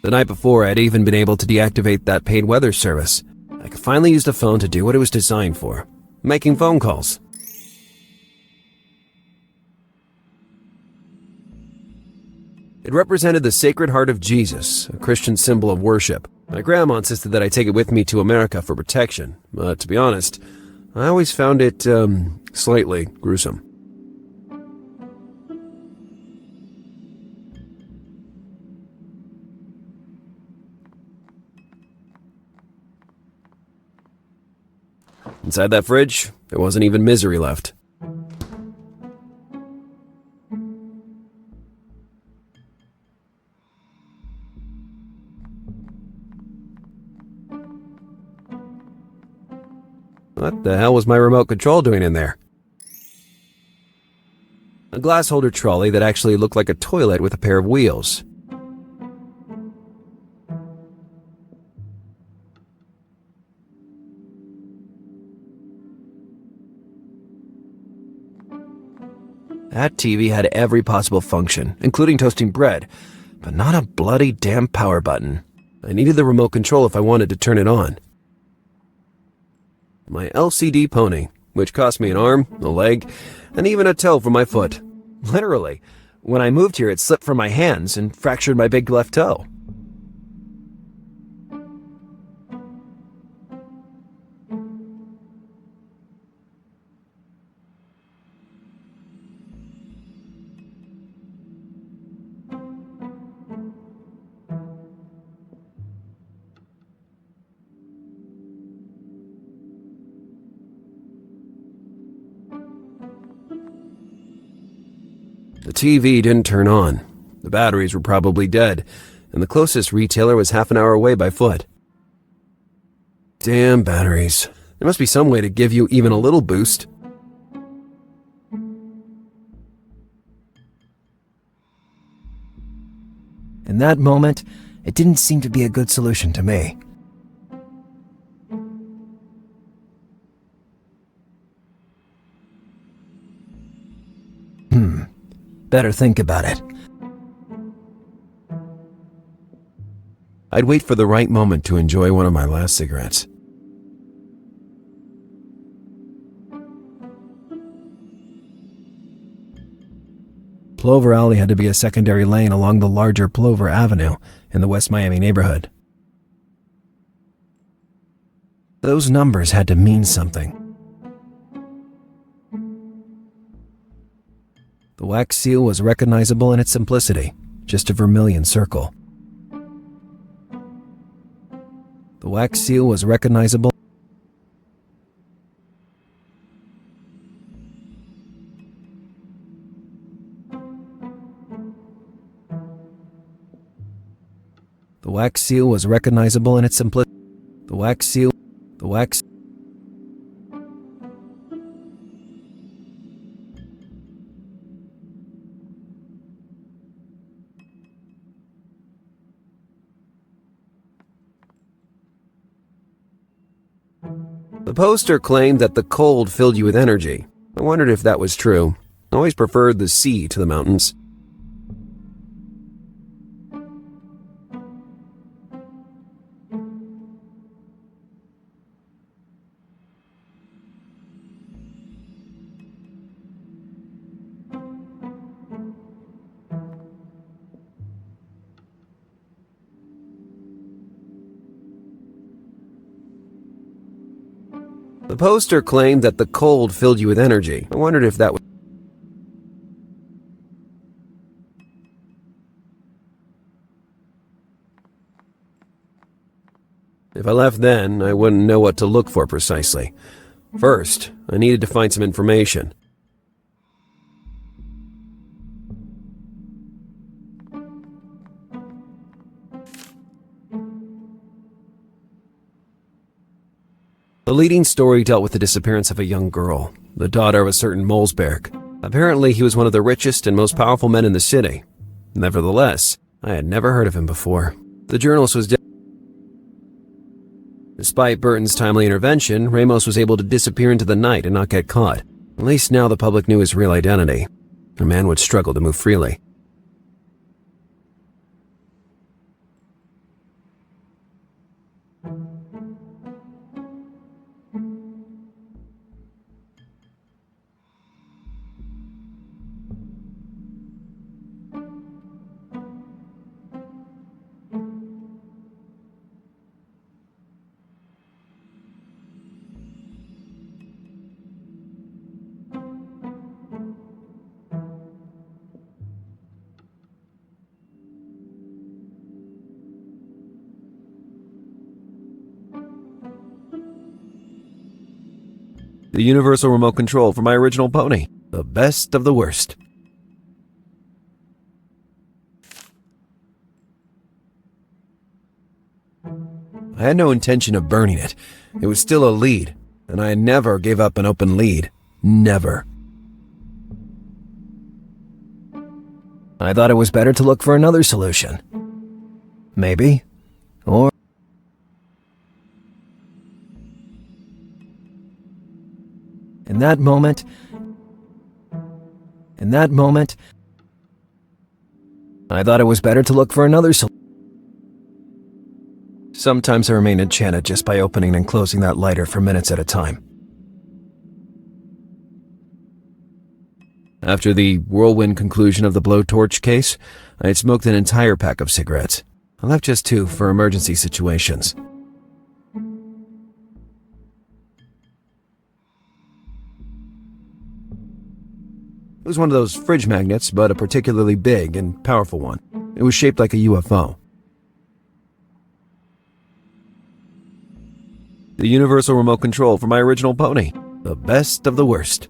The night before, I'd even been able to deactivate that paid weather service. I could finally use the phone to do what it was designed for, making phone calls. It represented the Sacred Heart of Jesus, a Christian symbol of worship. My grandma insisted that I take it with me to America for protection, but to be honest, I always found it, slightly gruesome. Inside that fridge, there wasn't even misery left. What the hell was my remote control doing in there? A glass holder trolley that actually looked like a toilet with a pair of wheels. That TV had every possible function, including toasting bread, but not a bloody damn power button. I needed the remote control if I wanted to turn it on. My LCD pony, which cost me an arm, a leg, and even a toe for my foot. Literally, when I moved here, it slipped from my hands and fractured my big left toe. The TV didn't turn on. The batteries were probably dead, and the closest retailer was half an hour away by foot. Damn batteries. There must be some way to give you even a little boost. In that moment, it didn't seem to be a good solution to me. Better think about it. I'd wait for the right moment to enjoy one of my last cigarettes. Plover Alley had to be a secondary lane along the larger Plover Avenue in the West Miami neighborhood. Those numbers had to mean something. The wax seal was recognizable in its simplicity, just a vermilion circle. The wax seal was recognizable. The wax seal was recognizable in its simplicity. The wax. The poster claimed that the cold filled you with energy. I wondered if that was true. I always preferred the sea to the mountains. The poster claimed that the cold filled you with energy. I wondered if that was... If I left then, I wouldn't know what to look for precisely. First, I needed to find some information. The leading story dealt with the disappearance of a young girl, the daughter of a certain Mulzberg. Apparently, he was one of the richest and most powerful men in the city. Nevertheless, I had never heard of him before. The journalist was dead. Despite Burton's timely intervention, Ramos was able to disappear into the night and not get caught. At least now the public knew his real identity. A man would struggle to move freely. The universal remote control for my original pony. The best of the worst. I had no intention of burning it. It was still a lead, and I never gave up an open lead. Never. I thought it was better to look for another solution. Maybe. Or... In that moment, I thought it was better to look for another solution. Sometimes I remain enchanted just by opening and closing that lighter for minutes at a time. After the whirlwind conclusion of the blowtorch case, I had smoked an entire pack of cigarettes. I left just 2 for emergency situations. It was one of those fridge magnets, but a particularly big and powerful one. It was shaped like a UFO. The universal remote control for my original pony. The best of the worst.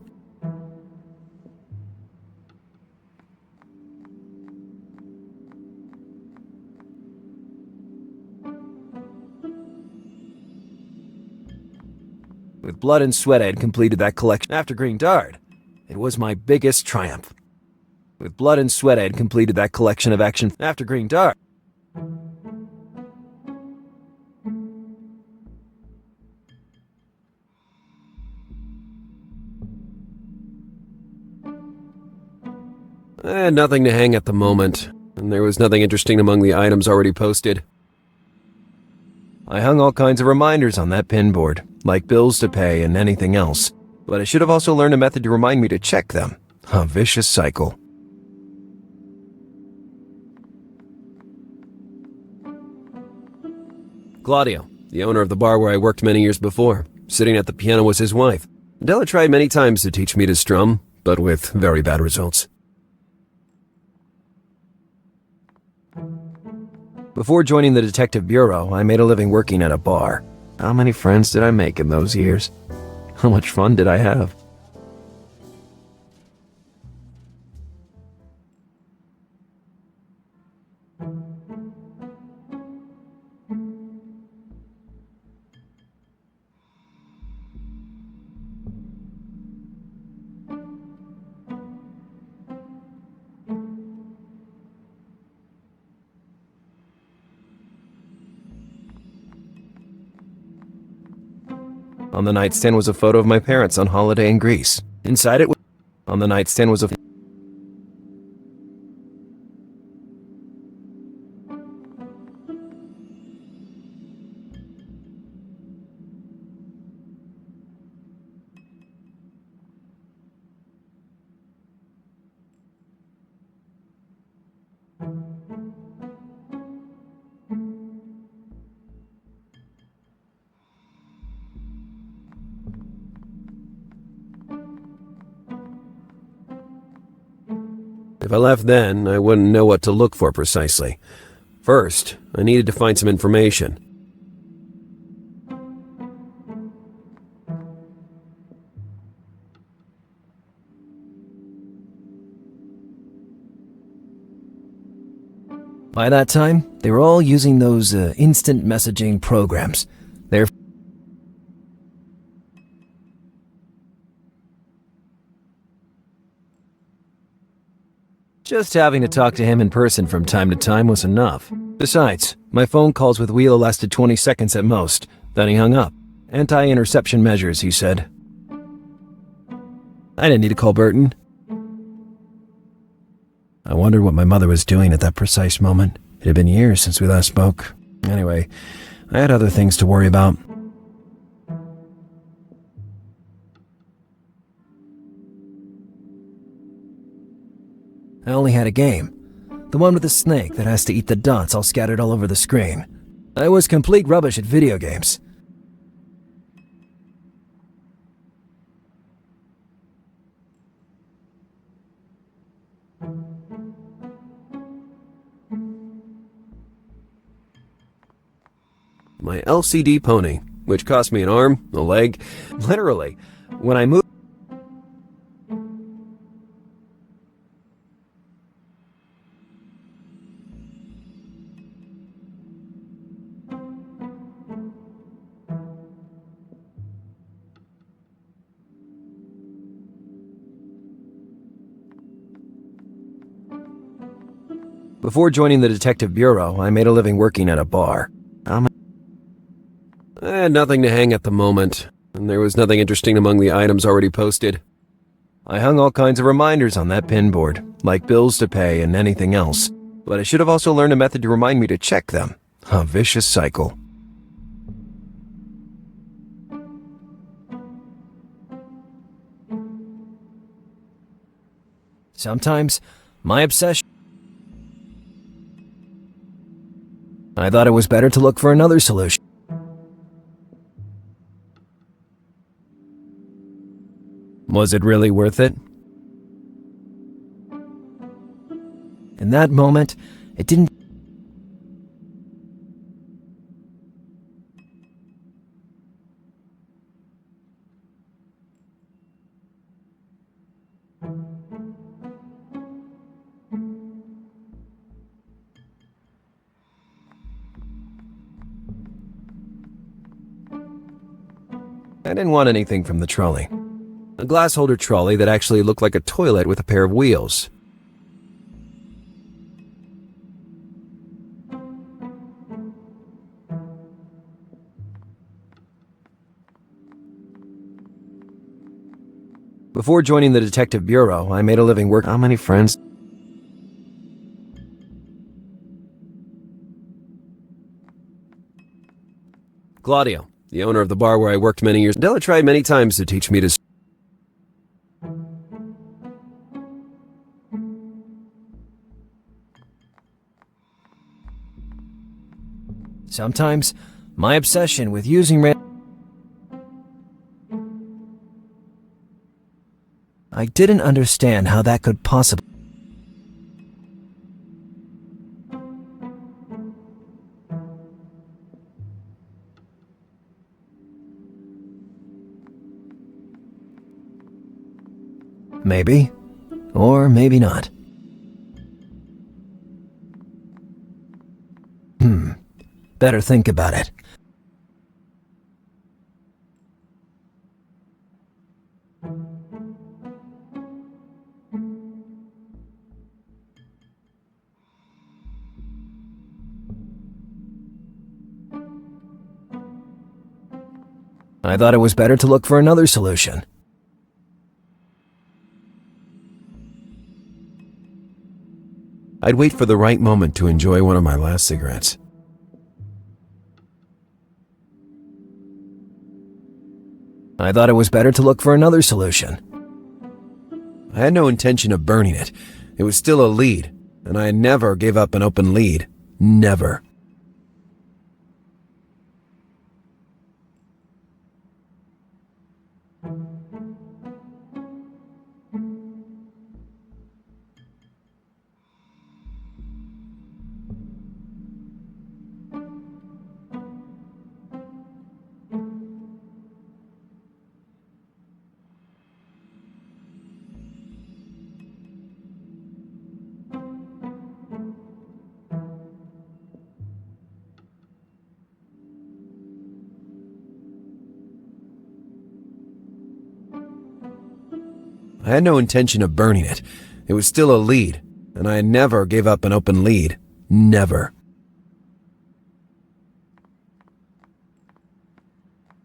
With blood and sweat I had completed that collection after Green Dart. It was my biggest triumph. With blood and sweat I had completed that collection of action after Green Dart. I had nothing to hang at the moment, and there was nothing interesting among the items already posted. I hung all kinds of reminders on that pinboard, like bills to pay and anything else, but I should have also learned a method to remind me to check them. A vicious cycle. Claudio, the owner of the bar where I worked many years before, sitting at the piano was his wife. Della tried many times to teach me to strum, but with very bad results. Before joining the detective bureau, I made a living working at a bar. How many friends did I make in those years? How much fun did I have? On the nightstand was a photo of my parents on holiday in Greece. Inside it, on the nightstand was a... If I left then, I wouldn't know what to look for precisely. First, I needed to find some information. By that time, they were all using those instant messaging programs. They're just having to talk to him in person from time to time was enough. Besides, my phone calls with Wheeler lasted 20 seconds at most. Then he hung up. Anti-interception measures, he said. I didn't need to call Burton. I wondered what my mother was doing at that precise moment. It had been years since we last spoke. Anyway, I had other things to worry about. I only had a game. The one with the snake that has to eat the dots all scattered all over the screen. I was complete rubbish at video games. My LCD pony, which cost me an arm, a leg, literally, when I moved. Before joining the detective bureau, I made a living working at a bar. I had nothing to hang at the moment, and there was nothing interesting among the items already posted. I hung all kinds of reminders on that pinboard, like bills to pay and anything else, but I should have also learned a method to remind me to check them. A vicious cycle. Sometimes, my obsession... I thought it was better to look for another solution. Was it really worth it? In that moment, it didn't... I didn't want anything from the trolley. A glass holder trolley that actually looked like a toilet with a pair of wheels. Before joining the detective bureau, I made a living work. How many friends? Claudio, the owner of the bar where I worked many years. Della tried many times to teach me to... Sometimes, my obsession with using I didn't understand how that could possibly... Maybe, or maybe not. Better think about it. I thought it was better to look for another solution. I'd wait for the right moment to enjoy one of my last cigarettes. I thought it was better to look for another solution. I had no intention of burning it. It was still a lead, and I never gave up an open lead. Never. I had no intention of burning it. It was still a lead, and I never gave up an open lead. Never.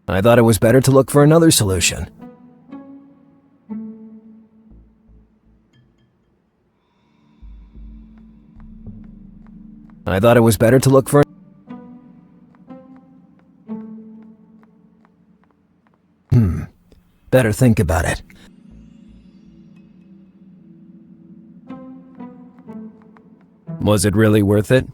I thought it was better to look for another solution. I thought it was better to look for... Better think about it. Was it really worth it?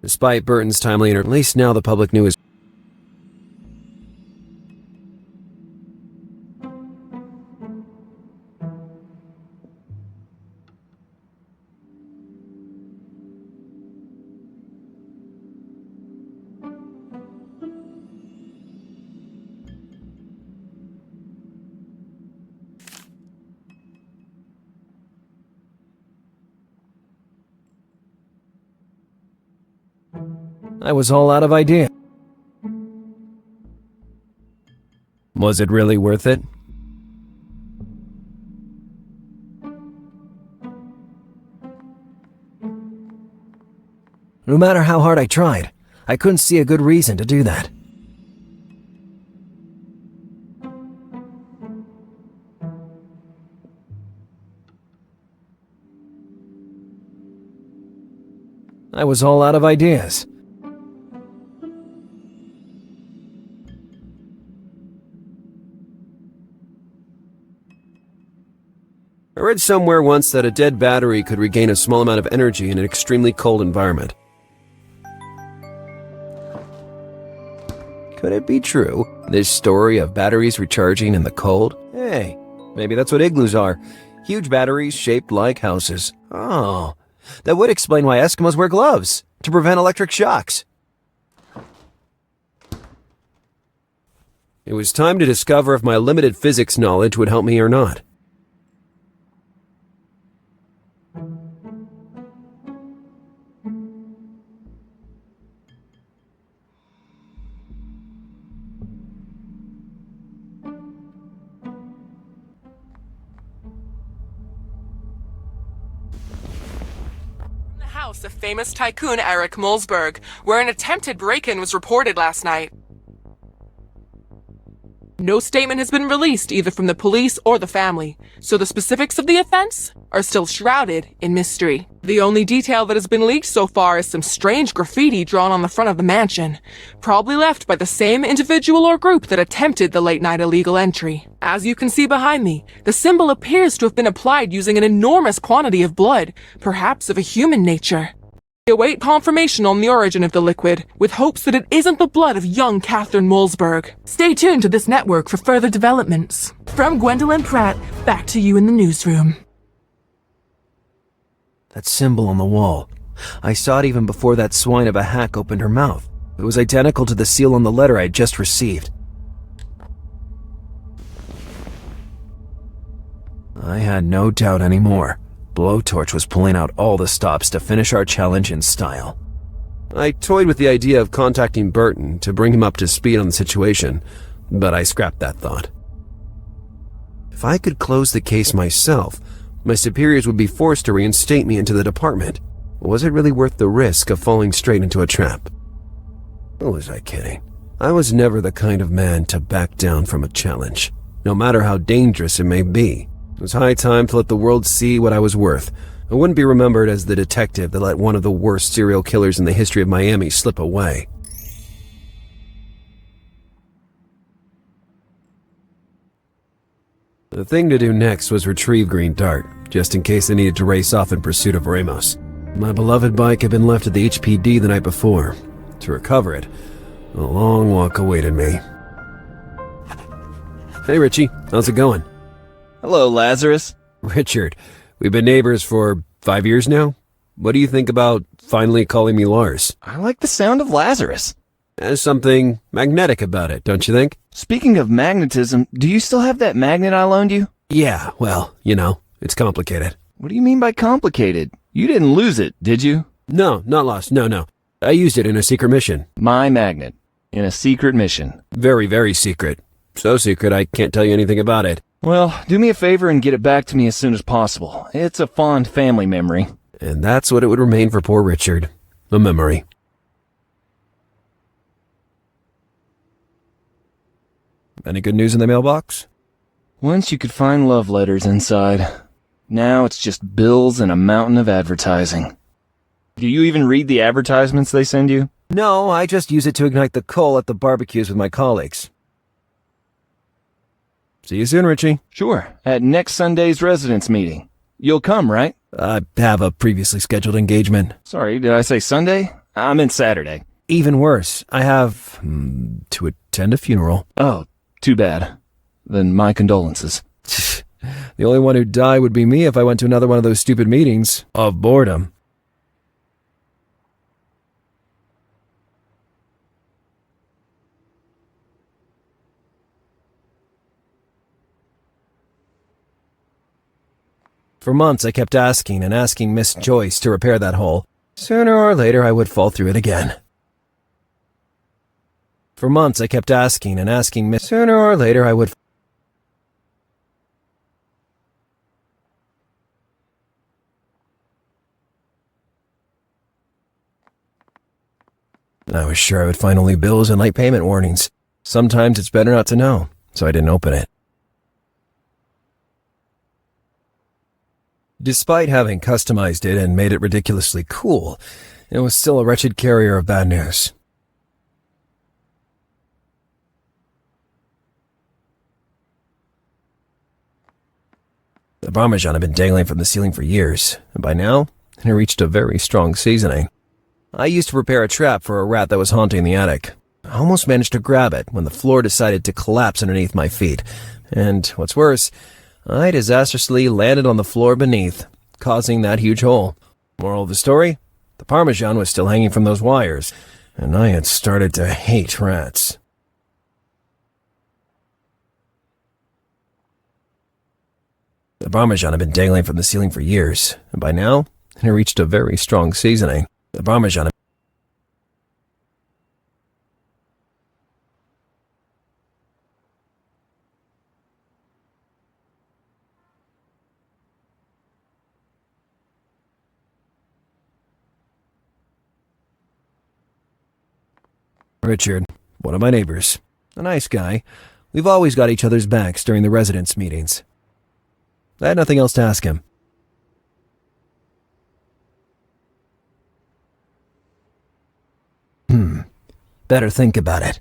Despite Burton's timely at least now the public knew his... I was all out of idea. Was it really worth it? No matter how hard I tried, I couldn't see a good reason to do that. I was all out of ideas. I read somewhere once that a dead battery could regain a small amount of energy in an extremely cold environment. Could it be true, this story of batteries recharging in the cold? Hey, maybe that's what igloos are. Huge batteries shaped like houses. Oh, that would explain why Eskimos wear gloves, to prevent electric shocks. It was time to discover if my limited physics knowledge would help me or not. House of famous tycoon Kathrin Mulzberg, where an attempted break-in was reported last night. No statement has been released either from the police or the family, so the specifics of the offense are still shrouded in mystery. The only detail that has been leaked so far is some strange graffiti drawn on the front of the mansion, probably left by the same individual or group that attempted the late-night illegal entry. As you can see behind me, the symbol appears to have been applied using an enormous quantity of blood, perhaps of a human nature. We await confirmation on the origin of the liquid, with hopes that it isn't the blood of young Kathrin Mulzberg. Stay tuned to this network for further developments. From Gwendolyn Pratt, back to you in the newsroom. That symbol on the wall. I saw it even before that swine of a hack opened her mouth. It was identical to the seal on the letter I had just received. I had no doubt anymore. Blowtorch was pulling out all the stops to finish our challenge in style. I toyed with the idea of contacting Burton to bring him up to speed on the situation, but I scrapped that thought. If I could close the case myself, my superiors would be forced to reinstate me into the department. Was it really worth the risk of falling straight into a trap? Or was I kidding? I was never the kind of man to back down from a challenge, no matter how dangerous it may be. It was high time to let the world see what I was worth. I wouldn't be remembered as the detective that let one of the worst serial killers in the history of Miami slip away. The thing to do next was retrieve Green Dart, just in case I needed to race off in pursuit of Ramos. My beloved bike had been left at the HPD the night before. To recover it, a long walk awaited me. Hey, Richie. How's it going? Hello, Lazarus. Richard, we've been neighbors for 5 years now. What do you think about finally calling me Lars? I like the sound of Lazarus. There's something magnetic about it, don't you think? Speaking of magnetism, do you still have that magnet I loaned you? Yeah, well, you know, it's complicated. What do you mean by complicated? You didn't lose it, did you? No, not lost. No. I used it in a secret mission. My magnet. In a secret mission. Very, very secret. So secret I can't tell you anything about it. Well, do me a favor and get it back to me as soon as possible. It's a fond family memory. And that's what it would remain for poor Richard. A memory. Any good news in the mailbox? Once you could find love letters inside. Now it's just bills and a mountain of advertising. Do you even read the advertisements they send you? No, I just use it to ignite the coal at the barbecues with my colleagues. See you soon, Richie. Sure, at next Sunday's residence meeting. You'll come, right? I have a previously scheduled engagement. Sorry, did I say Sunday? I meant Saturday. Even worse, I have to attend a funeral. Oh, too bad. Then my condolences. The only one who'd die would be me if I went to another one of those stupid meetings of boredom. For months, I kept asking and asking Miss Joyce to repair that hole. Sooner or later, I would fall through it again. For months, I kept asking and asking Miss... Sooner or later, I would... I was sure I would find only bills and late payment warnings. Sometimes it's better not to know, so I didn't open it. Despite having customized it and made it ridiculously cool, it was still a wretched carrier of bad news. The Parmesan had been dangling from the ceiling for years, and by now, it had reached a very strong seasoning. I used to prepare a trap for a rat that was haunting the attic. I almost managed to grab it when the floor decided to collapse underneath my feet, and what's worse, I disastrously landed on the floor beneath, causing that huge hole. Moral of the story? The Parmesan was still hanging from those wires, and I had started to hate rats. The Parmesan had been dangling from the ceiling for years, and by now, it had reached a very strong seasoning. The Parmesan had... Richard, one of my neighbors. A nice guy. We've always got each other's backs during the residence meetings. I had nothing else to ask him. Better think about it.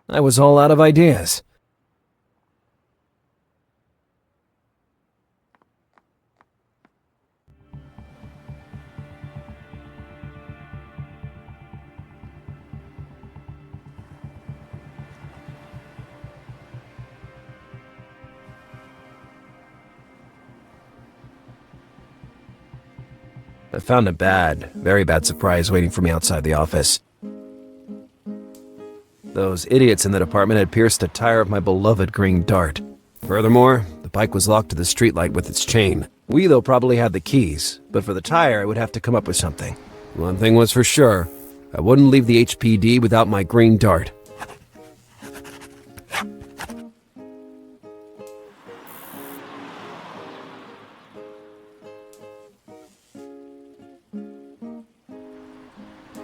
I was all out of ideas. I found a very bad surprise waiting for me outside the office. Those idiots in the department had pierced the tire of my beloved green Dart. Furthermore, the bike was locked to the streetlight with its chain. We, though, probably had the keys, but for the tire, I would have to come up with something. One thing was for sure, I wouldn't leave the HPD without my green Dart.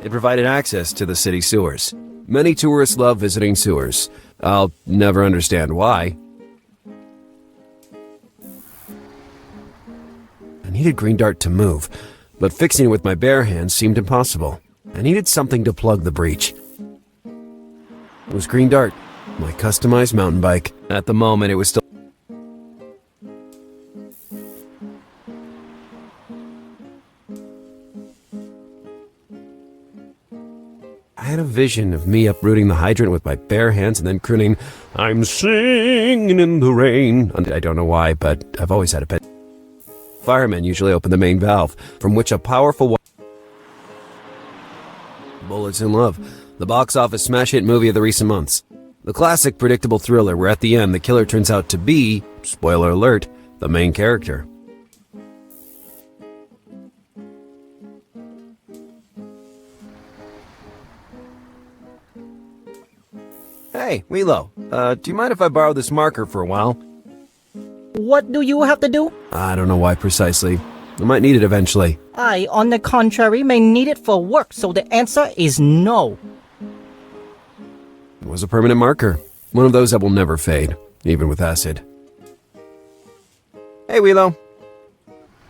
It provided access to the city sewers. Many tourists love visiting sewers. I'll never understand why. I needed Green Dart to move, but fixing it with my bare hands seemed impossible. I needed something to plug the breach. It was Green Dart. My customized mountain bike. At the moment, it was still... I had a vision of me uprooting the hydrant with my bare hands and then crooning, "I'm singing in the rain." I don't know why, but I've always had a pet. Firemen usually open the main valve, from which a powerful... Bullets in Love, the box office smash hit movie of the recent months. The classic predictable thriller where at the end the killer turns out to be, spoiler alert, the main character. Hey, Wheelo, do you mind if I borrow this marker for a while? What do you have to do? I don't know why precisely. I might need it eventually. I, on the contrary, may need it for work, so the answer is no. It was a permanent marker. One of those that will never fade, even with acid. Hey, Wheelo.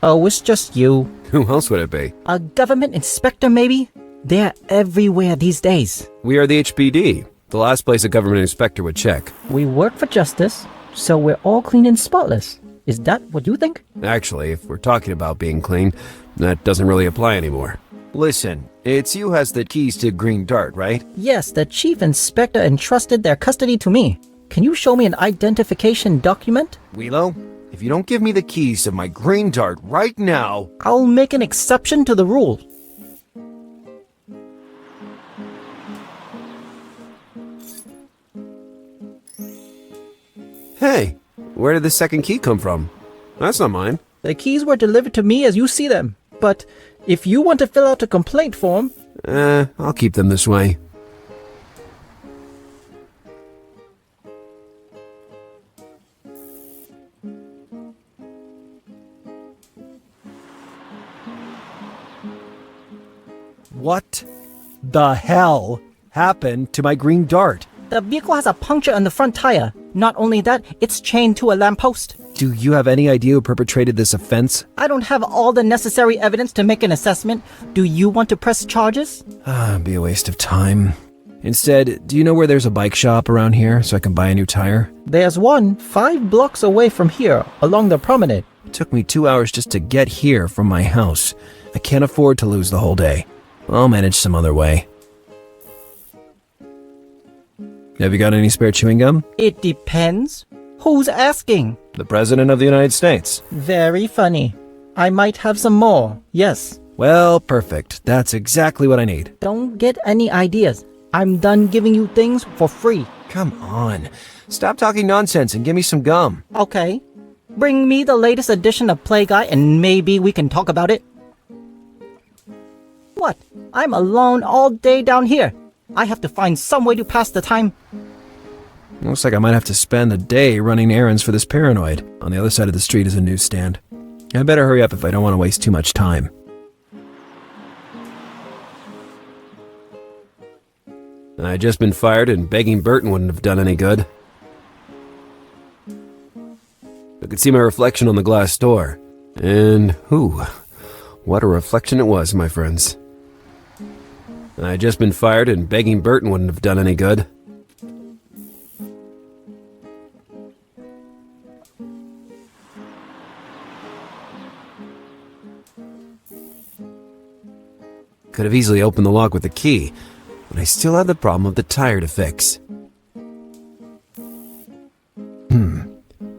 Oh, it's just you. Who else would it be? A government inspector, maybe? They're everywhere these days. We are the HPD, the last place a government inspector would check. We work for justice, so we're all clean and spotless. Is that what you think? Actually, if we're talking about being clean, that doesn't really apply anymore. Listen, it's you has the keys to Green Dart, right? Yes, the chief inspector entrusted their custody to me. Can you show me an identification document? Wheelo, if you don't give me the keys to my Green Dart right now... I'll make an exception to the rule. Hey, where did the second key come from? That's not mine. The keys were delivered to me as you see them, but if you want to fill out a complaint form... I'll keep them this way. What the hell happened to my Green Dart? The vehicle has a puncture on the front tire. Not only that, it's chained to a lamppost. Do you have any idea who perpetrated this offense? I don't have all the necessary evidence to make an assessment. Do you want to press charges? It'd be a waste of time. Instead, do you know where there's a bike shop around here so I can buy a new tire? There's one 5 blocks away from here, along the promenade. It took me 2 hours just to get here from my house. I can't afford to lose the whole day. I'll manage some other way. Have you got any spare chewing gum? It depends. Who's asking? The President of the United States. Very funny. I might have some more, yes. Well, perfect. That's exactly what I need. Don't get any ideas. I'm done giving you things for free. Come on. Stop talking nonsense and give me some gum. Okay. Bring me the latest edition of Play Guy and maybe we can talk about it. What? I'm alone all day down here. I have to find some way to pass the time. Looks like I might have to spend the day running errands for this paranoid. On the other side of the street is a newsstand. I better hurry up if I don't want to waste too much time. I'd just been fired and begging Burton wouldn't have done any good. I could see my reflection on the glass door. And, what a reflection it was, my friends. I'd just been fired and begging Burton wouldn't have done any good. Could have easily opened the lock with the key, but I still had the problem of the tire to fix.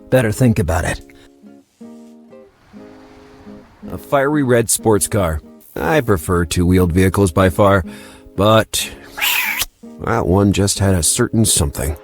Better think about it. A fiery red sports car. I prefer two-wheeled vehicles by far, but that one just had a certain something.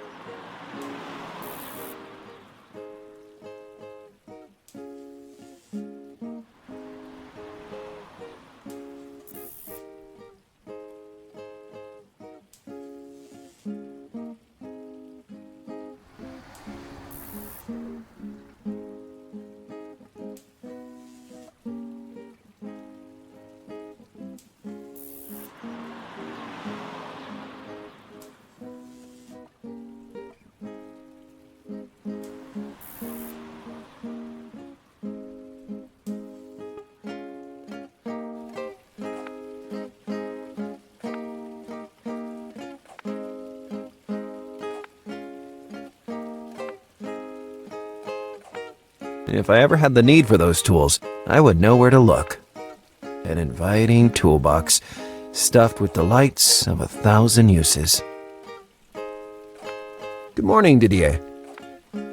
If I ever had the need for those tools, I would know where to look. An inviting toolbox, stuffed with the lights of 1,000 uses. Good morning, Didier.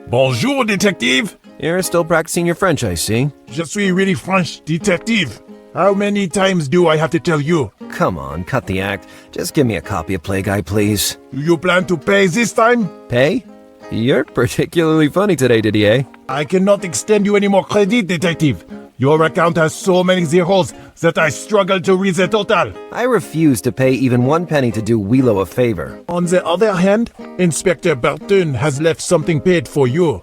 Bonjour, détective. You're still practicing your French, I see. Je suis really French, détective. How many times do I have to tell you? Come on, cut the act. Just give me a copy of Play Guy, please. Do you plan to pay this time? Pay? You're particularly funny today, Didier. I cannot extend you any more credit, detective. Your account has so many zeros that I struggle to read the total. I refuse to pay even 1 penny to do Willow a favor. On the other hand, Inspector Burton has left something paid for you.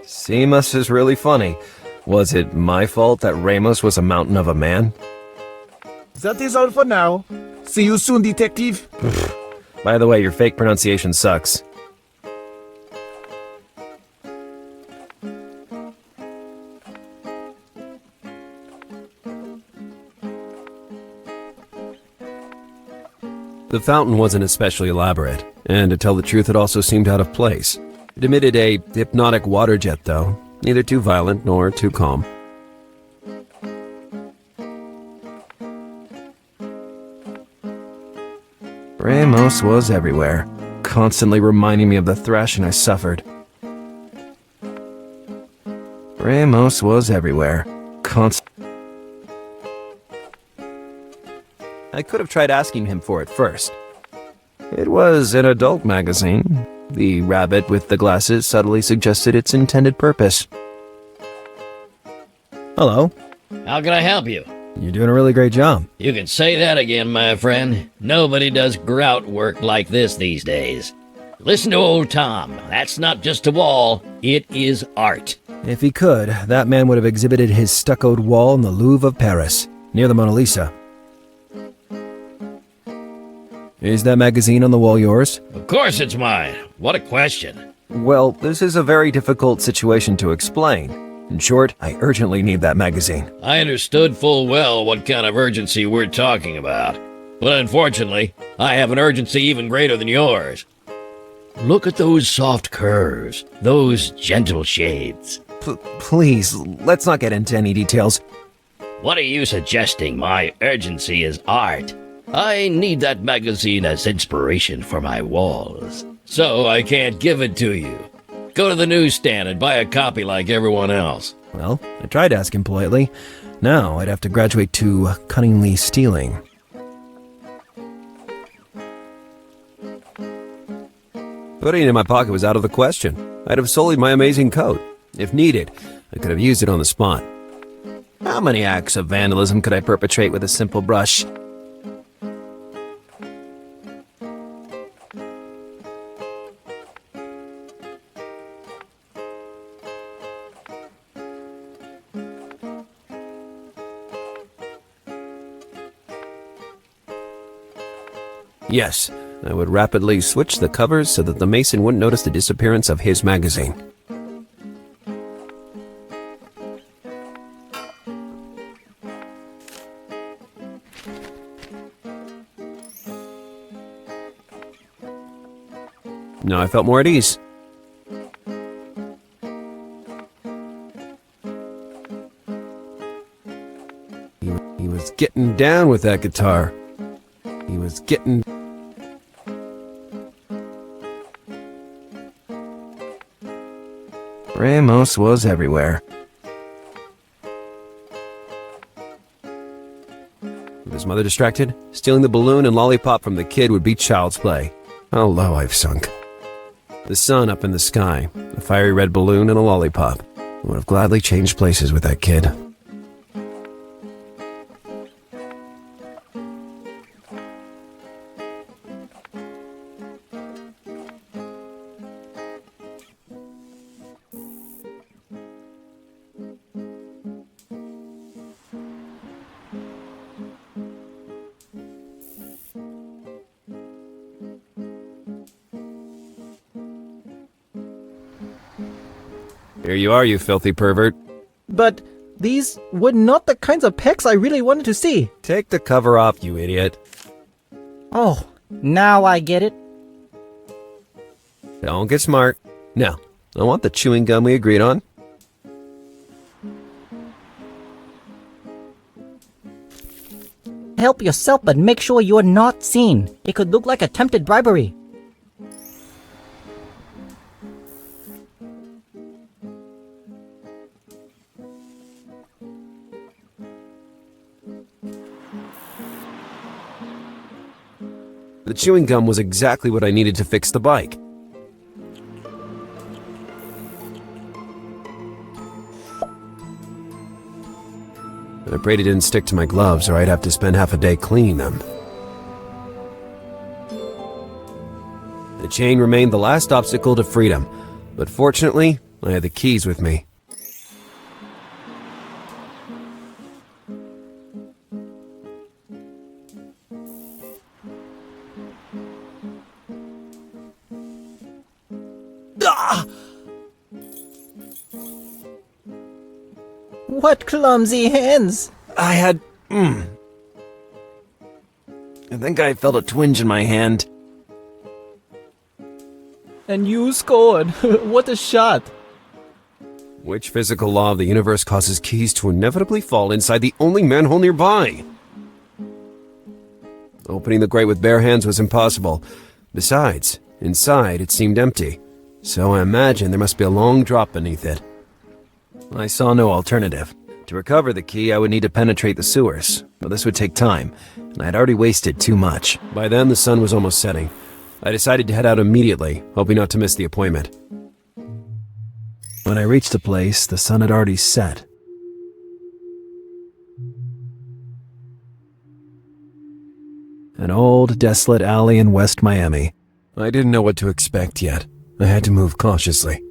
Seamus is really funny. Was it my fault that Ramos was a mountain of a man? That is all for now. See you soon, detective. By the way, your fake pronunciation sucks. The fountain wasn't especially elaborate, and to tell the truth, it also seemed out of place. It emitted a hypnotic water jet, though, neither too violent nor too calm. Ramos was everywhere, constantly reminding me of the thrashing I suffered. Ramos was everywhere, I could have tried asking him for it first. It was an adult magazine. The rabbit with the glasses subtly suggested its intended purpose. Hello. How can I help you? You're doing a really great job. You can say that again, my friend. Nobody does grout work like this these days. Listen to old Tom. That's not just a wall, it is art. If he could, that man would have exhibited his stuccoed wall in the Louvre of Paris, near the Mona Lisa. Is that magazine on the wall yours? Of course it's mine. What a question. Well, this is a very difficult situation to explain. In short, I urgently need that magazine. I understood full well what kind of urgency we're talking about. But unfortunately, I have an urgency even greater than yours. Look at those soft curves, those gentle shades. Please, let's not get into any details. What are you suggesting? My urgency is art. I need that magazine as inspiration for my walls. So I can't give it to you. Go to the newsstand and buy a copy like everyone else. Well, I tried to ask him politely. Now I'd have to graduate to cunningly stealing. Putting it in my pocket was out of the question. I'd have sullied my amazing coat. If needed, I could have used it on the spot. How many acts of vandalism could I perpetrate with a simple brush? Yes, I would rapidly switch the covers so that the Mason wouldn't notice the disappearance of his magazine. Now I felt more at ease. He was getting down with that guitar. He was getting... Ramos was everywhere. With his mother distracted, stealing the balloon and lollipop from the kid would be child's play. How low I've sunk. The sun up in the sky, a fiery red balloon and a lollipop. I would have gladly changed places with that kid. Here you are, you filthy pervert. But these were not the kinds of pecs I really wanted to see. Take the cover off, you idiot. Oh, now I get it. Don't get smart. Now, I want the chewing gum we agreed on. Help yourself, but make sure you're not seen. It could look like attempted bribery. The chewing gum was exactly what I needed to fix the bike. I prayed it didn't stick to my gloves or I'd have to spend half a day cleaning them. The chain remained the last obstacle to freedom, but fortunately, I had the keys with me. What clumsy hands! I think I felt a twinge in my hand. And you scored! What a shot! Which physical law of the universe causes keys to inevitably fall inside the only manhole nearby? Opening the grate with bare hands was impossible. Besides, inside it seemed empty, so I imagined there must be a long drop beneath it. I saw no alternative. To recover the key, I would need to penetrate the sewers, but this would take time, and I had already wasted too much. By then, the sun was almost setting. I decided to head out immediately, hoping not to miss the appointment. When I reached the place, the sun had already set. An old, desolate alley in West Miami. I didn't know what to expect yet. I had to move cautiously.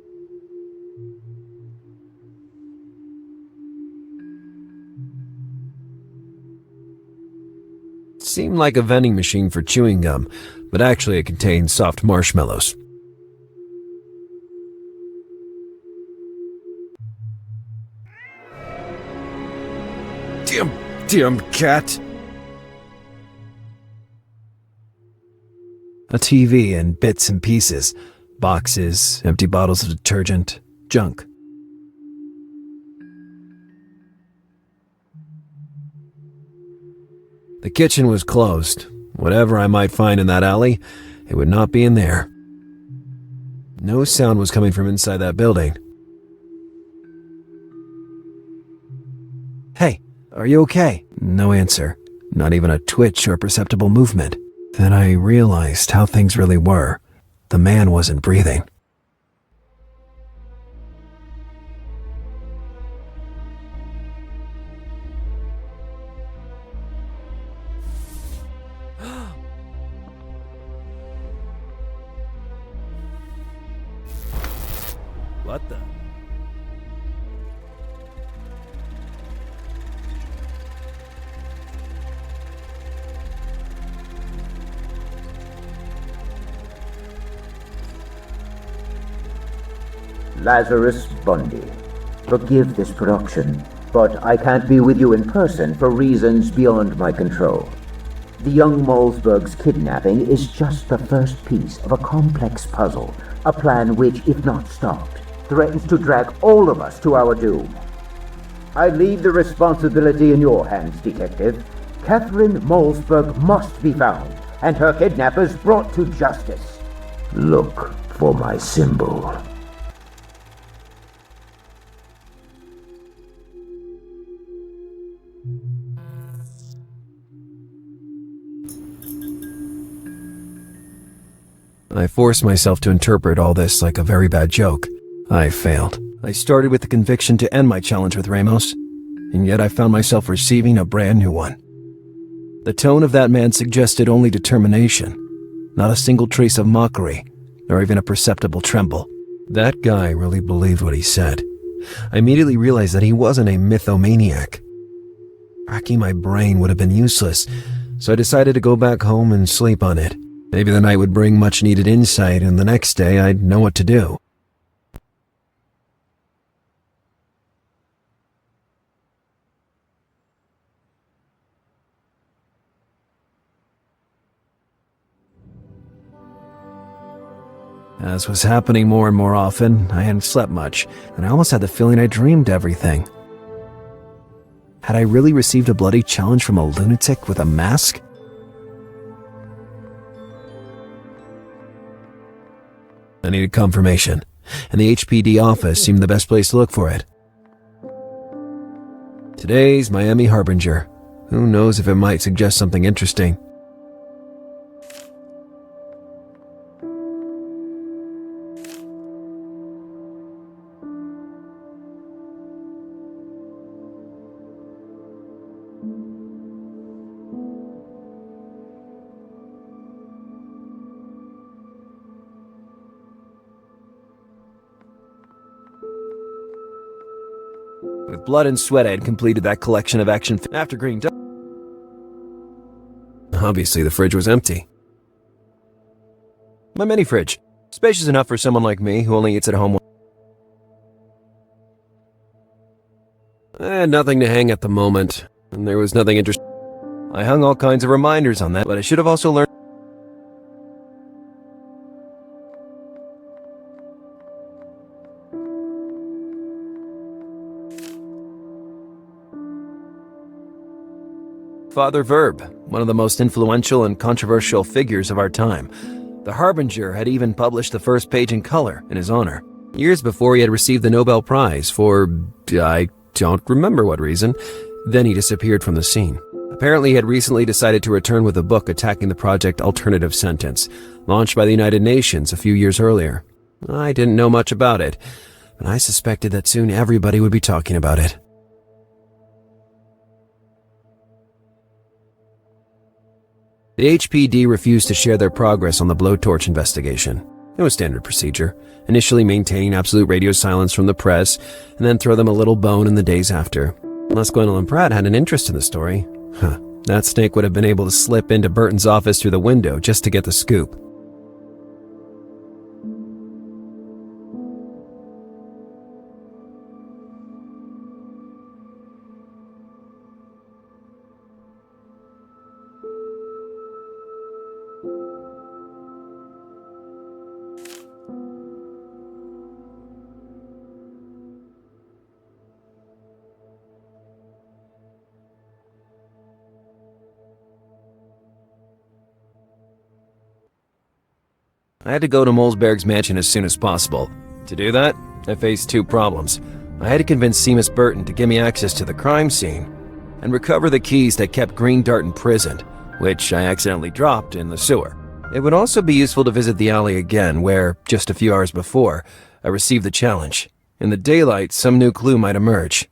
It seemed like a vending machine for chewing gum, but actually it contained soft marshmallows. Damn cat! A TV in bits and pieces. Boxes, empty bottles of detergent, junk. The kitchen was closed. Whatever I might find in that alley, it would not be in there. No sound was coming from inside that building. Hey, are you okay? No answer. Not even a twitch or perceptible movement. Then I realized how things really were. The man wasn't breathing. What the? Lazarus Bundy. Forgive this production, but I can't be with you in person for reasons beyond my control. The young Mulzberg's kidnapping is just the first piece of a complex puzzle, a plan which, if not stopped, threatens to drag all of us to our doom. I leave the responsibility in your hands, Detective. Kathrin Mulzberg must be found, and her kidnappers brought to justice. Look for my symbol. I forced myself to interpret all this like a very bad joke. I failed. I started with the conviction to end my challenge with Ramos, and yet I found myself receiving a brand new one. The tone of that man suggested only determination, not a single trace of mockery, nor even a perceptible tremble. That guy really believed what he said. I immediately realized that he wasn't a mythomaniac. Racking my brain would have been useless, so I decided to go back home and sleep on it. Maybe the night would bring much-needed insight, and the next day I'd know what to do. As was happening more and more often, I hadn't slept much, and I almost had the feeling I dreamed everything. Had I really received a bloody challenge from a lunatic with a mask? I needed confirmation, and the HPD office seemed the best place to look for it. Today's Miami Harbinger. Who knows if it might suggest something interesting. With blood and sweat, I had completed that collection of action after green dot. Obviously, the fridge was empty. My mini fridge, spacious enough for someone like me who only eats at home. I had nothing to hang at the moment, and there was nothing interesting. I hung all kinds of reminders on that, but I should have also learned. Father Verb, one of the most influential and controversial figures of our time. The Harbinger had even published the first page in color in his honor, years before he had received the Nobel Prize for, I don't remember what reason. Then he disappeared from the scene. Apparently he had recently decided to return with a book attacking the project Alternative Sentence, launched by the United Nations a few years earlier. I didn't know much about it, but I suspected that soon everybody would be talking about it. The HPD refused to share their progress on the blowtorch investigation. It was standard procedure, initially maintaining absolute radio silence from the press, and then throw them a little bone in the days after. Unless Gwendolyn Pratt had an interest in the story, that snake would have been able to slip into Burton's office through the window just to get the scoop. I had to go to Mulzberg's mansion as soon as possible. To do that, I faced two problems. I had to convince Seamus Burton to give me access to the crime scene, and recover the keys that kept Green Dart imprisoned, which I accidentally dropped in the sewer. It would also be useful to visit the alley again, where, just a few hours before, I received the challenge. In the daylight, some new clue might emerge.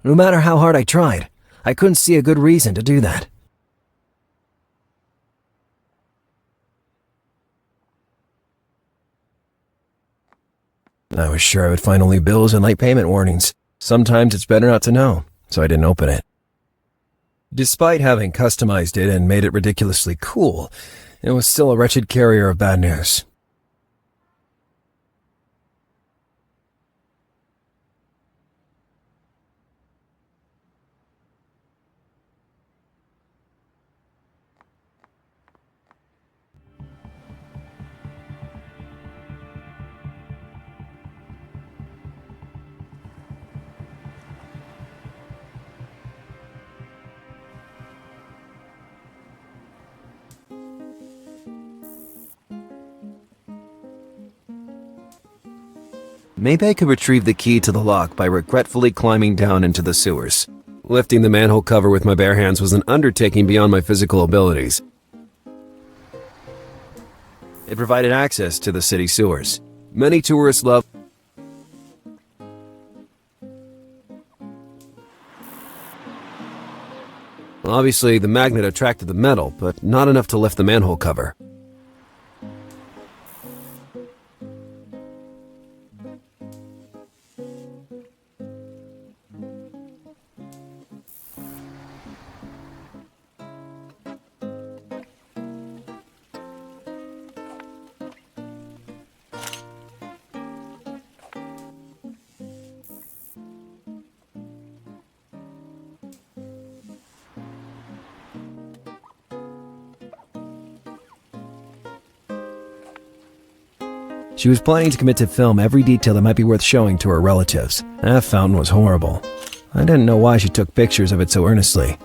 No matter how hard I tried, I couldn't see a good reason to do that. I was sure I would find only bills and late payment warnings. Sometimes it's better not to know, so I didn't open it. Despite having customized it and made it ridiculously cool, it was still a wretched carrier of bad news. Maybe I could retrieve the key to the lock by regretfully climbing down into the sewers. Lifting the manhole cover with my bare hands was an undertaking beyond my physical abilities. It provided access to the city sewers. Many tourists love. Obviously, the magnet attracted the metal, but not enough to lift the manhole cover. She was planning to commit to film every detail that might be worth showing to her relatives. That fountain was horrible. I didn't know why she took pictures of it so earnestly.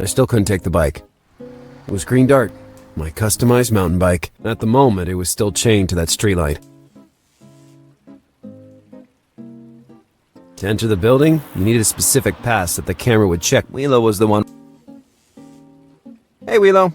I still couldn't take the bike. It was green dart, my customized mountain bike. At the moment, it was still chained to that streetlight. To enter the building, you needed a specific pass that the camera would check. Wheelo was the one. Hey, Wheelo.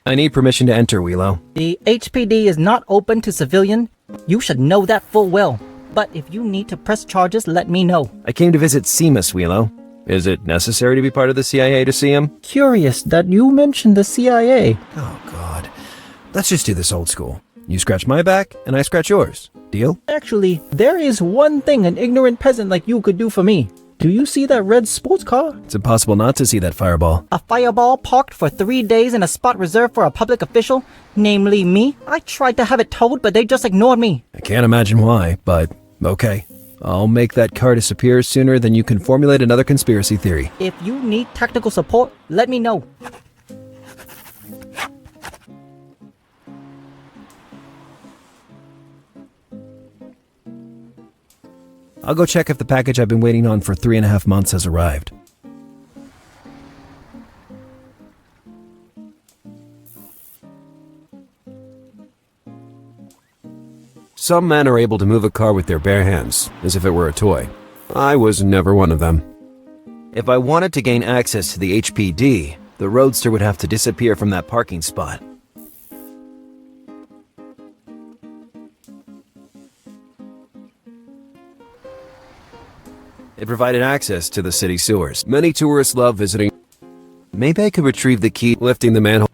I need permission to enter, Wheelo. The HPD is not open to civilian. You should know that full well. But if you need to press charges, let me know. I came to visit Seamus, Wheelo. Is it necessary to be part of the CIA to see him? Curious that you mentioned the CIA. Oh, God. Let's just do this old school. You scratch my back, and I scratch yours. Deal? Actually, there is one thing an ignorant peasant like you could do for me. Do you see that red sports car? It's impossible not to see that fireball. A fireball parked for 3 days in a spot reserved for a public official, namely me. I tried to have it towed, but they just ignored me. I can't imagine why, but okay. I'll make that car disappear sooner than you can formulate another conspiracy theory. If you need tactical support, let me know. I'll go check if the package I've been waiting on for 3.5 months has arrived. Some men are able to move a car with their bare hands, as if it were a toy. I was never one of them. If I wanted to gain access to the HPD, the roadster would have to disappear from that parking spot. It provided access to the city sewers. Many tourists love visiting. Maybe I could retrieve the key, lifting the manhole.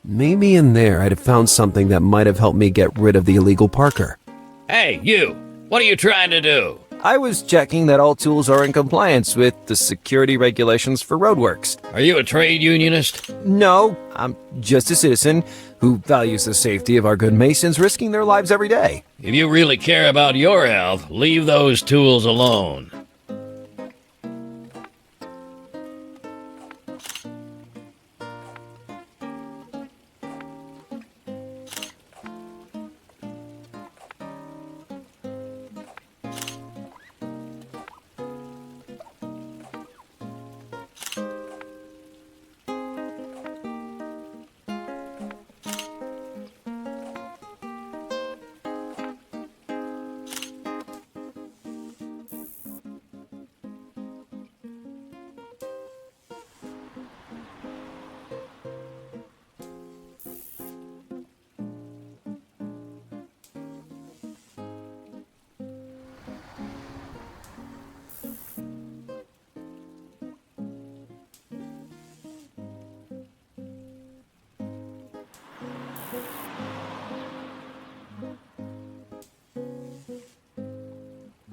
Maybe in there I'd have found something that might have helped me get rid of the illegal Parker. Hey, you! What are you trying to do? I was checking that all tools are in compliance with the security regulations for roadworks. Are you a trade unionist? No, I'm just a citizen who values the safety of our good masons risking their lives every day. If you really care about your health, leave those tools alone.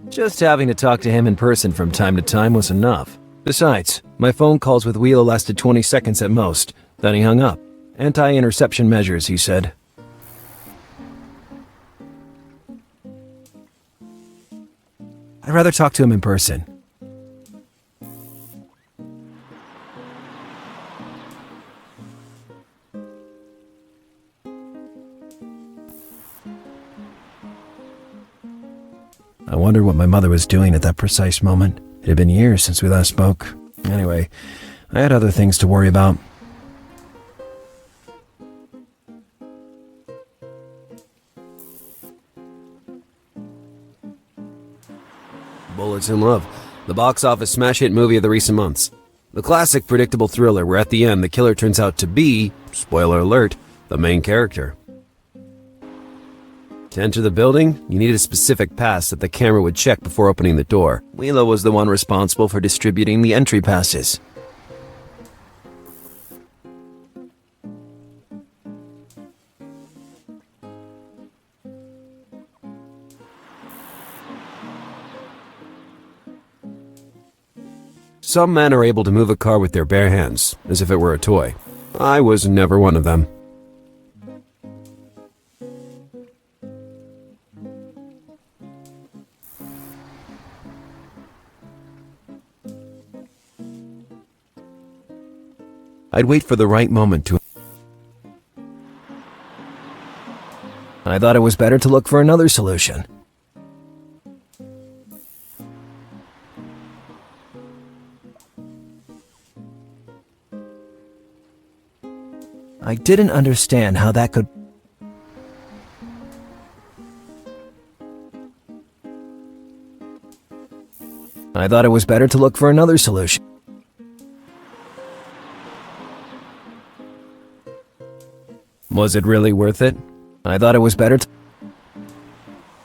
Just having to talk to him in person from time to time was enough. Besides, my phone calls with Wheeler lasted 20 seconds at most. Then he hung up. Anti-interception measures, he said. I'd rather talk to him in person. I wondered what my mother was doing at that precise moment. It had been years since we last spoke. Anyway, I had other things to worry about. Bullets in Love, the box office smash hit movie of the recent months. The classic predictable thriller where at the end the killer turns out to be, spoiler alert, the main character. To enter the building, you needed a specific pass that the camera would check before opening the door. Wheeler was the one responsible for distributing the entry passes. Some men are able to move a car with their bare hands, as if it were a toy. I was never one of them. I'd wait for the right moment to... I thought it was better to look for another solution. I didn't understand how that could... I thought it was better to look for another solution. Was it really worth it? I thought it was better to...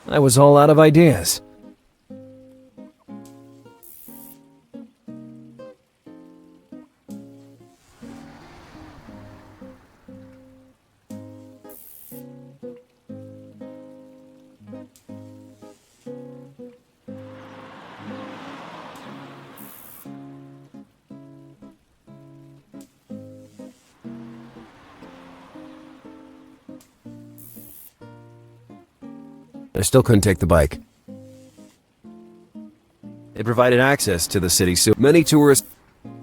I was all out of ideas. I still couldn't take the bike. It provided access to the city, so many tourists...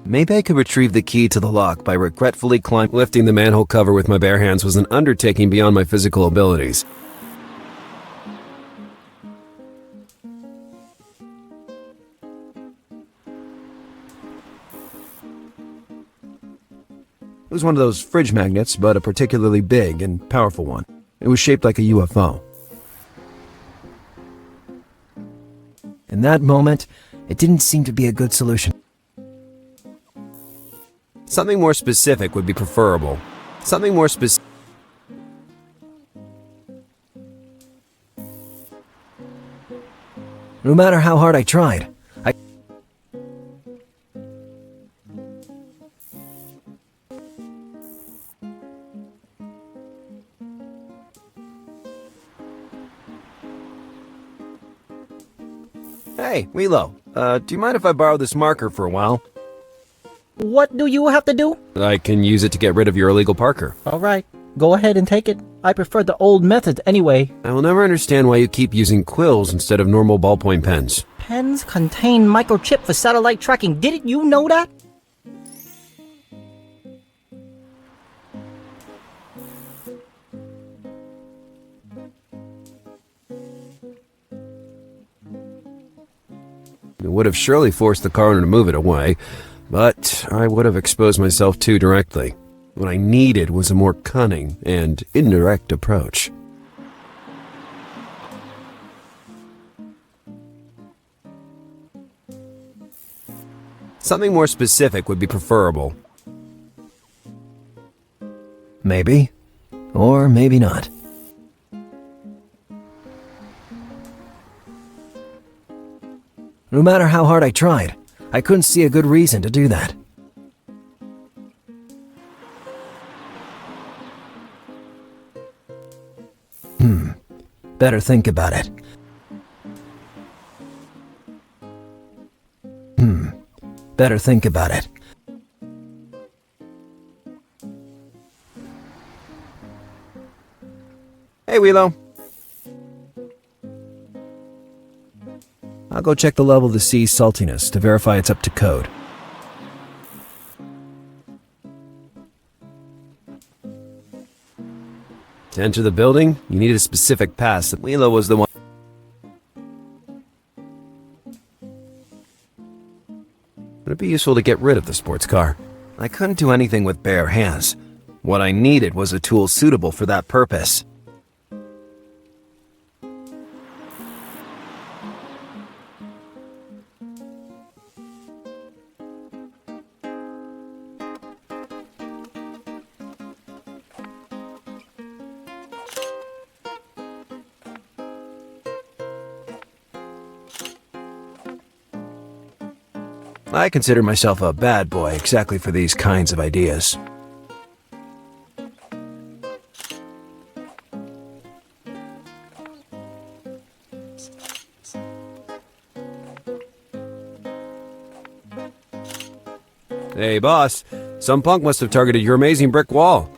Maybe I could retrieve the key to the lock by regretfully lifting the manhole cover with my bare hands was an undertaking beyond my physical abilities. It was one of those fridge magnets, but a particularly big and powerful one. It was shaped like a UFO. In that moment, it didn't seem to be a good solution. Something more specific would be preferable. Something more specific. No matter how hard I tried, Hey, Wheelo, do you mind if I borrow this marker for a while? What do you have to do? I can use it to get rid of your illegal Parker. Alright, go ahead and take it. I prefer the old methods anyway. I will never understand why you keep using quills instead of normal ballpoint pens. Pens contain microchip for satellite tracking. Didn't you know that? It would have surely forced the coroner to move it away, but I would have exposed myself too directly. What I needed was a more cunning and indirect approach. Something more specific would be preferable. Maybe, or maybe not. No matter how hard I tried, I couldn't see a good reason to do that. Better think about it. Better think about it. Hey, Wheelo. I'll go check the level of the sea's saltiness to verify it's up to code. To enter the building, you need a specific pass. Wheelo was the one. Would it be useful to get rid of the sports car? I couldn't do anything with bare hands. What I needed was a tool suitable for that purpose. I consider myself a bad boy exactly for these kinds of ideas. Hey, boss. Some punk must have targeted your amazing brick wall.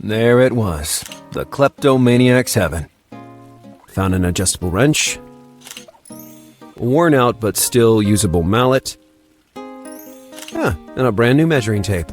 There it was, the kleptomaniac's heaven. Found an adjustable wrench, a worn out but still usable mallet, and a brand new measuring tape.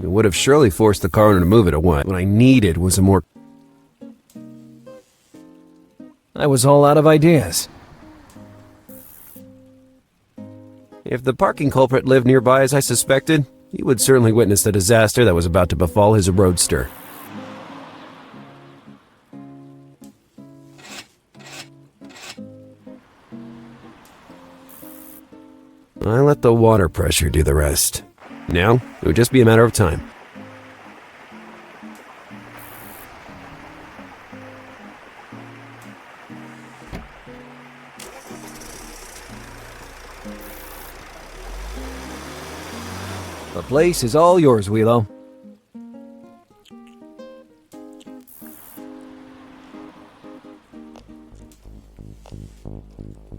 It would have surely forced the coroner to move it away. What I needed was a more... I was all out of ideas. If the parking culprit lived nearby as I suspected, he would certainly witness the disaster that was about to befall his roadster. I let the water pressure do the rest. Now, it would just be a matter of time. The place is all yours, Wheelo.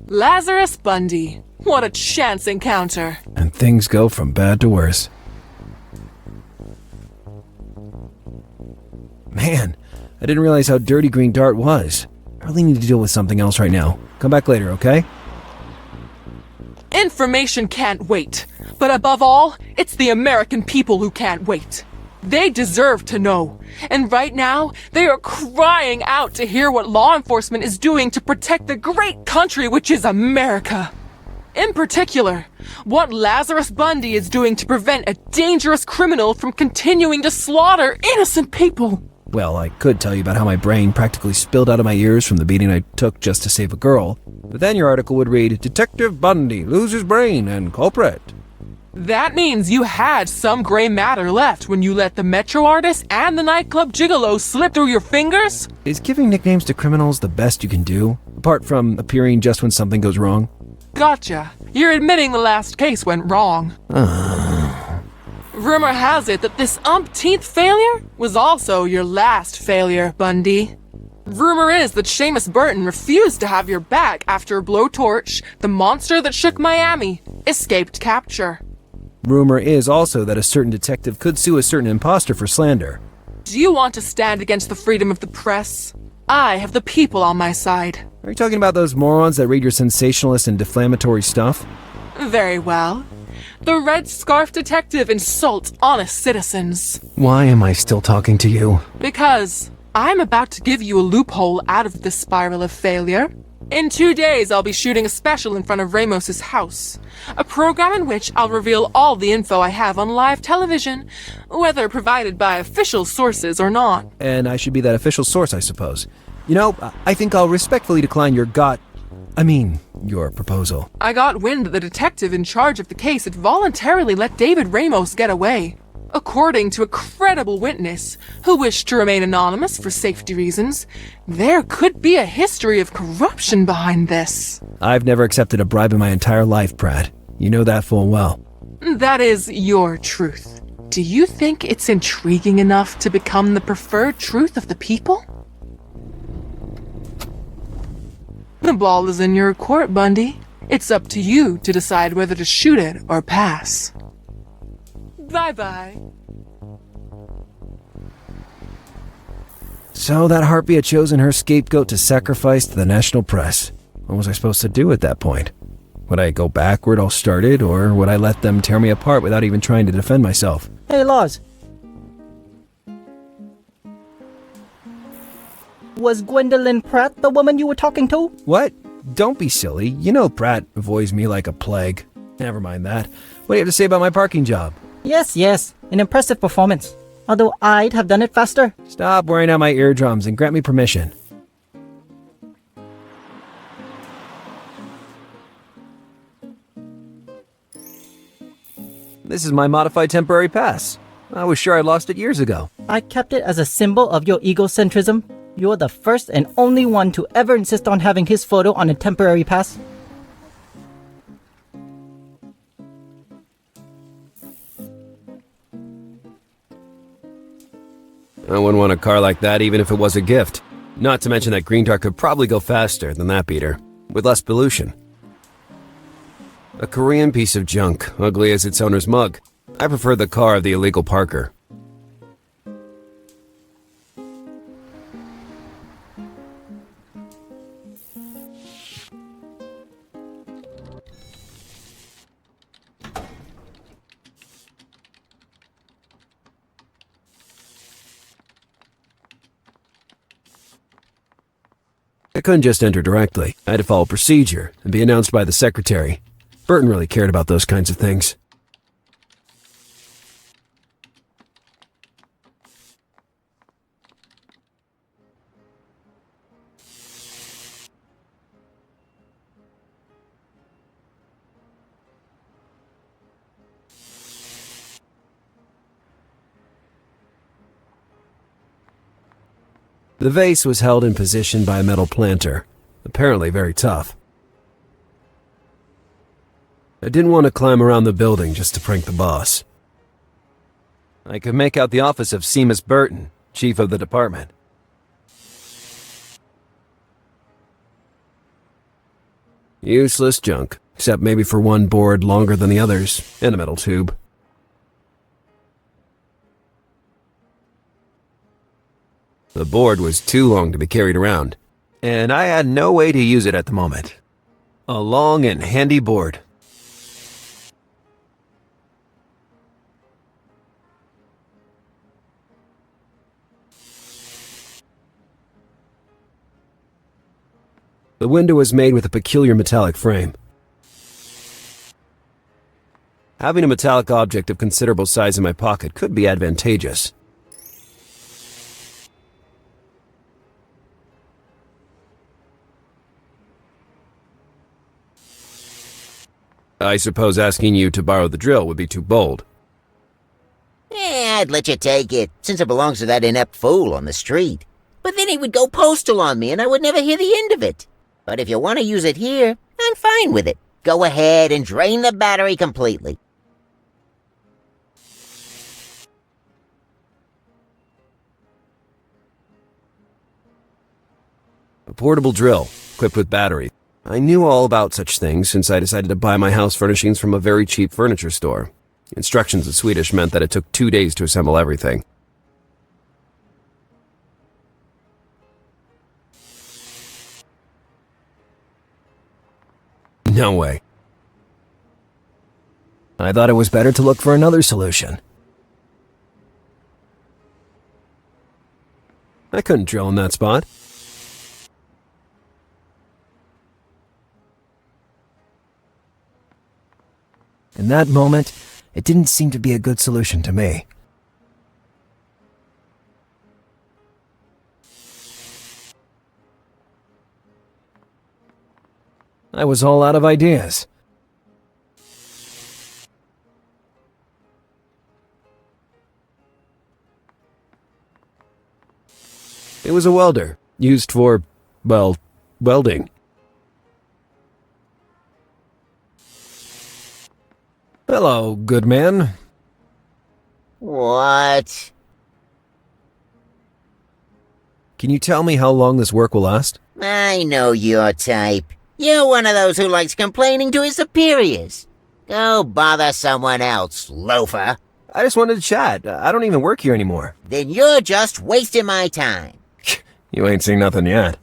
Lazarus Bundy. What a chance encounter. And things go from bad to worse. Man, I didn't realize how dirty Green Dart was. I really need to deal with something else right now. Come back later, okay? Information can't wait. But above all, it's the American people who can't wait. They deserve to know. And right now, they are crying out to hear what law enforcement is doing to protect the great country which is America. In particular, what Lazarus Bundy is doing to prevent a dangerous criminal from continuing to slaughter innocent people. Well, I could tell you about how my brain practically spilled out of my ears from the beating I took just to save a girl, but then your article would read, Detective Bundy loses brain and culprit. That means you had some gray matter left when you let the metro artist and the nightclub gigolo slip through your fingers? Is giving nicknames to criminals the best you can do, apart from appearing just when something goes wrong? Gotcha. You're admitting the last case went wrong. Rumor has it that this umpteenth failure was also your last failure, Bundy. Rumor is that Seamus Burton refused to have your back after Blowtorch, the monster that shook Miami, escaped capture. Rumor is also that a certain detective could sue a certain imposter for slander. Do you want to stand against the freedom of the press? I have the people on my side. Are you talking about those morons that read your sensationalist and defamatory stuff? Very well. The Red Scarf Detective insults honest citizens. Why am I still talking to you? Because I'm about to give you a loophole out of this spiral of failure. In 2 days, I'll be shooting a special in front of Ramos's house. A program in which I'll reveal all the info I have on live television, whether provided by official sources or not. And I should be that official source, I suppose. You know, I think I'll respectfully decline your proposal. I got wind that the detective in charge of the case had voluntarily let David Ramos get away. According to a credible witness who wished to remain anonymous for safety reasons, there could be a history of corruption behind this. I've never accepted a bribe in my entire life, Pratt. You know that full well. That is your truth. Do you think it's intriguing enough to become the preferred truth of the people? The ball is in your court, Bundy. It's up to you to decide whether to shoot it or pass. Bye-bye. So that harpy had chosen her scapegoat to sacrifice to the national press. What was I supposed to do at that point? Would I go back where it all started, or would I let them tear me apart without even trying to defend myself? Hey, Lars. Was Gwendolyn Pratt the woman you were talking to? What? Don't be silly. You know Pratt avoids me like a plague. Never mind that. What do you have to say about my parking job? Yes. An impressive performance. Although I'd have done it faster. Stop wearing out my eardrums and grant me permission. This is my modified temporary pass. I was sure I lost it years ago. I kept it as a symbol of your egocentrism. You're the first and only one to ever insist on having his photo on a temporary pass. I wouldn't want a car like that even if it was a gift. Not to mention that green tar could probably go faster than that beater, with less pollution. A Korean piece of junk, ugly as its owner's mug. I prefer the car of the illegal parker. I couldn't just enter directly. I had to follow procedure and be announced by the secretary. Burton really cared about those kinds of things. The vase was held in position by a metal planter, apparently very tough. I didn't want to climb around the building just to prank the boss. I could make out the office of Seamus Burton, chief of the department. Useless junk, except maybe for one board longer than the others, and a metal tube. The board was too long to be carried around, and I had no way to use it at the moment. A long and handy board. The window was made with a peculiar metallic frame. Having a metallic object of considerable size in my pocket could be advantageous. I suppose asking you to borrow the drill would be too bold. I'd let you take it, since it belongs to that inept fool on the street. But then he would go postal on me, and I would never hear the end of it. But if you want to use it here, I'm fine with it. Go ahead and drain the battery completely. A portable drill, equipped with battery. I knew all about such things since I decided to buy my house furnishings from a very cheap furniture store. Instructions in Swedish meant that it took 2 days to assemble everything. No way. I thought it was better to look for another solution. I couldn't drill in that spot. In that moment, it didn't seem to be a good solution to me. I was all out of ideas. It was a welder, used for, well, welding. Hello, good man. What? Can you tell me how long this work will last? I know your type. You're one of those who likes complaining to his superiors. Go bother someone else, loafer. I just wanted to chat. I don't even work here anymore. Then you're just wasting my time. You ain't seen nothing yet.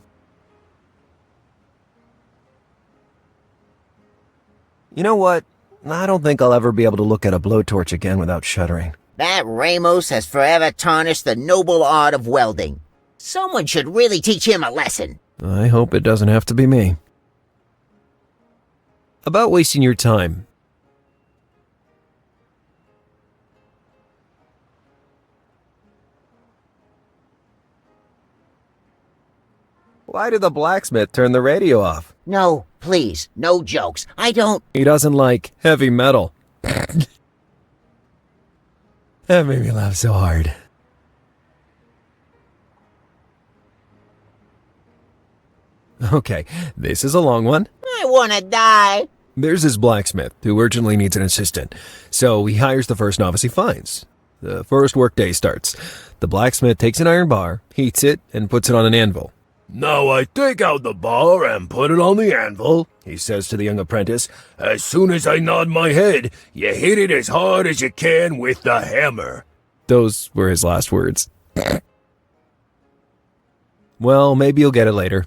You know what? I don't think I'll ever be able to look at a blowtorch again without shuddering. That Ramos has forever tarnished the noble art of welding. Someone should really teach him a lesson. I hope it doesn't have to be me. About wasting your time. Why did the blacksmith turn the radio off? No, please, no jokes. I don't... He doesn't like heavy metal. That made me laugh so hard. Okay, this is a long one. I wanna die. There's his blacksmith, who urgently needs an assistant. So he hires the first novice he finds. The first workday starts. The blacksmith takes an iron bar, heats it, and puts it on an anvil. Now I take out the bar and put it on the anvil, he says to the young apprentice. As soon as I nod my head, you hit it as hard as you can with the hammer. Those were his last words. Well, maybe you'll get it later.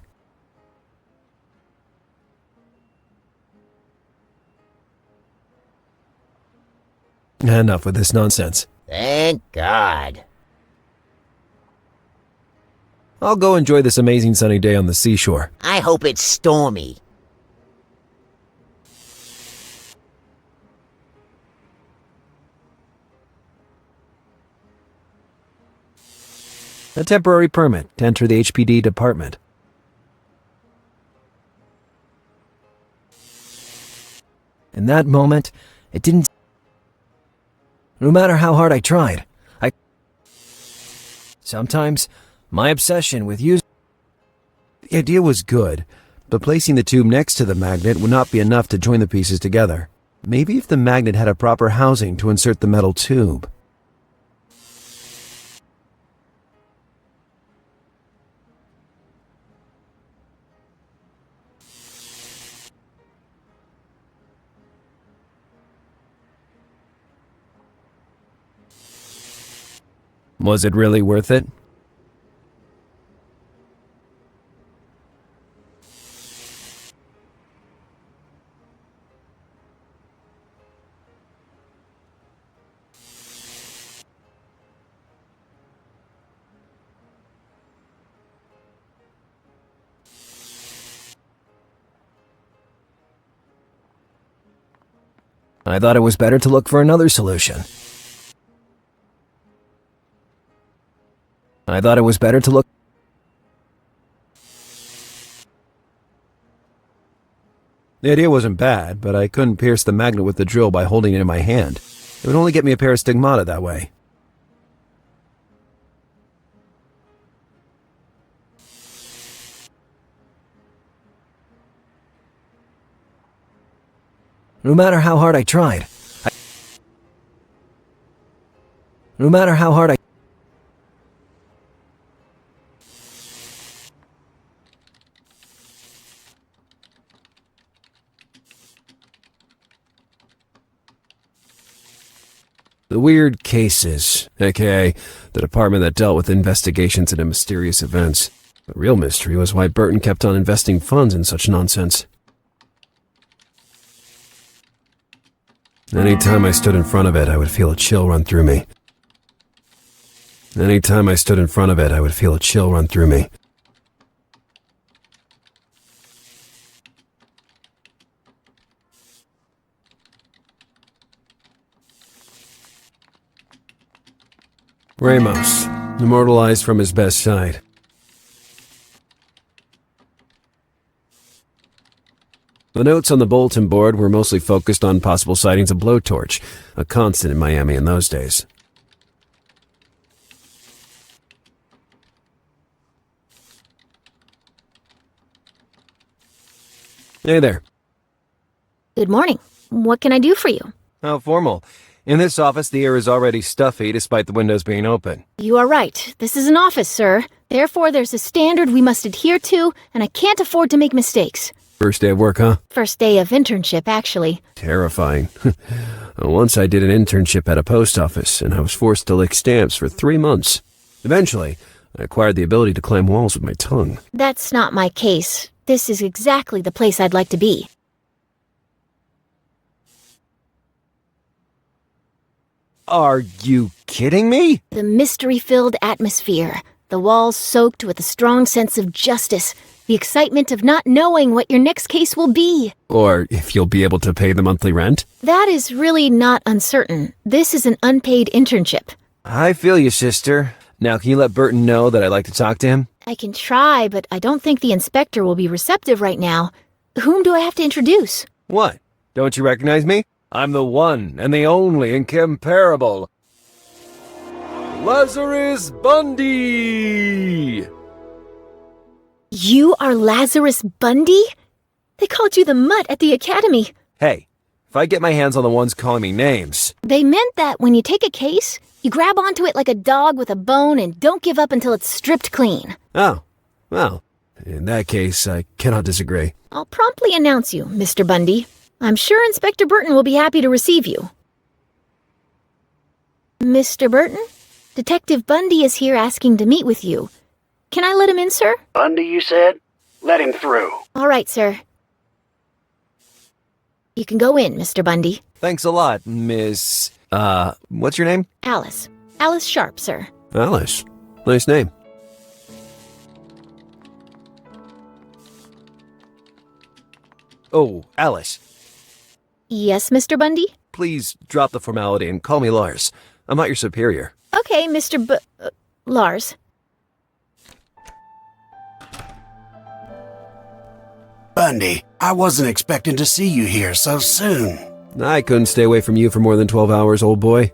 Enough with this nonsense. Thank God. I'll go enjoy this amazing sunny day on the seashore. I hope it's stormy. A temporary permit to enter the HPD department. In that moment, it didn't... No matter how hard I tried, Sometimes, my obsession with using... The idea was good, but placing the tube next to the magnet would not be enough to join the pieces together. Maybe if the magnet had a proper housing to insert the metal tube. Was it really worth it? I thought it was better to look for another solution. I thought it was better to look... The idea wasn't bad, but I couldn't pierce the magnet with the drill by holding it in my hand. It would only get me a pair of stigmata that way. No matter how hard I tried, the weird cases, aka the department that dealt with investigations into mysterious events. The real mystery was why Burton kept on investing funds in such nonsense. Anytime I stood in front of it, I would feel a chill run through me. Ramos, immortalized from his best side. The notes on the bulletin board were mostly focused on possible sightings of blowtorch, a constant in Miami in those days. Hey there. Good morning. What can I do for you? How formal. In this office, the air is already stuffy despite the windows being open. You are right. This is an office, sir. Therefore, there's a standard we must adhere to, and I can't afford to make mistakes. First day of work, huh? First day of internship, actually. Terrifying. Once I did an internship at a post office, and I was forced to lick stamps for 3 months. Eventually, I acquired the ability to climb walls with my tongue. That's not my case. This is exactly the place I'd like to be. Are you kidding me? The mystery-filled atmosphere. The walls soaked with a strong sense of justice. The excitement of not knowing what your next case will be. Or if you'll be able to pay the monthly rent? That is really not uncertain. This is an unpaid internship. I feel you, sister. Now, can you let Burton know that I'd like to talk to him? I can try, but I don't think the inspector will be receptive right now. Whom do I have to introduce? What? Don't you recognize me? I'm the one and the only incomparable Lazarus Bundy! You are Lazarus Bundy? They called you the mutt at the academy. Hey, if I get my hands on the ones calling me names... They meant that when you take a case, you grab onto it like a dog with a bone and don't give up until it's stripped clean. Oh, well, in that case, I cannot disagree. I'll promptly announce you, Mr. Bundy. I'm sure Inspector Burton will be happy to receive you. Mr. Burton? Detective Bundy is here asking to meet with you. Can I let him in, sir? Bundy, you said? Let him through. All right, sir. You can go in, Mr. Bundy. Thanks a lot, Miss... what's your name? Alice. Alice Sharp, sir. Alice. Nice name. Oh, Alice. Yes, Mr. Bundy? Please drop the formality and call me Lars. I'm not your superior. Okay, Mr. Lars. Bundy, I wasn't expecting to see you here so soon. I couldn't stay away from you for more than 12 hours, old boy.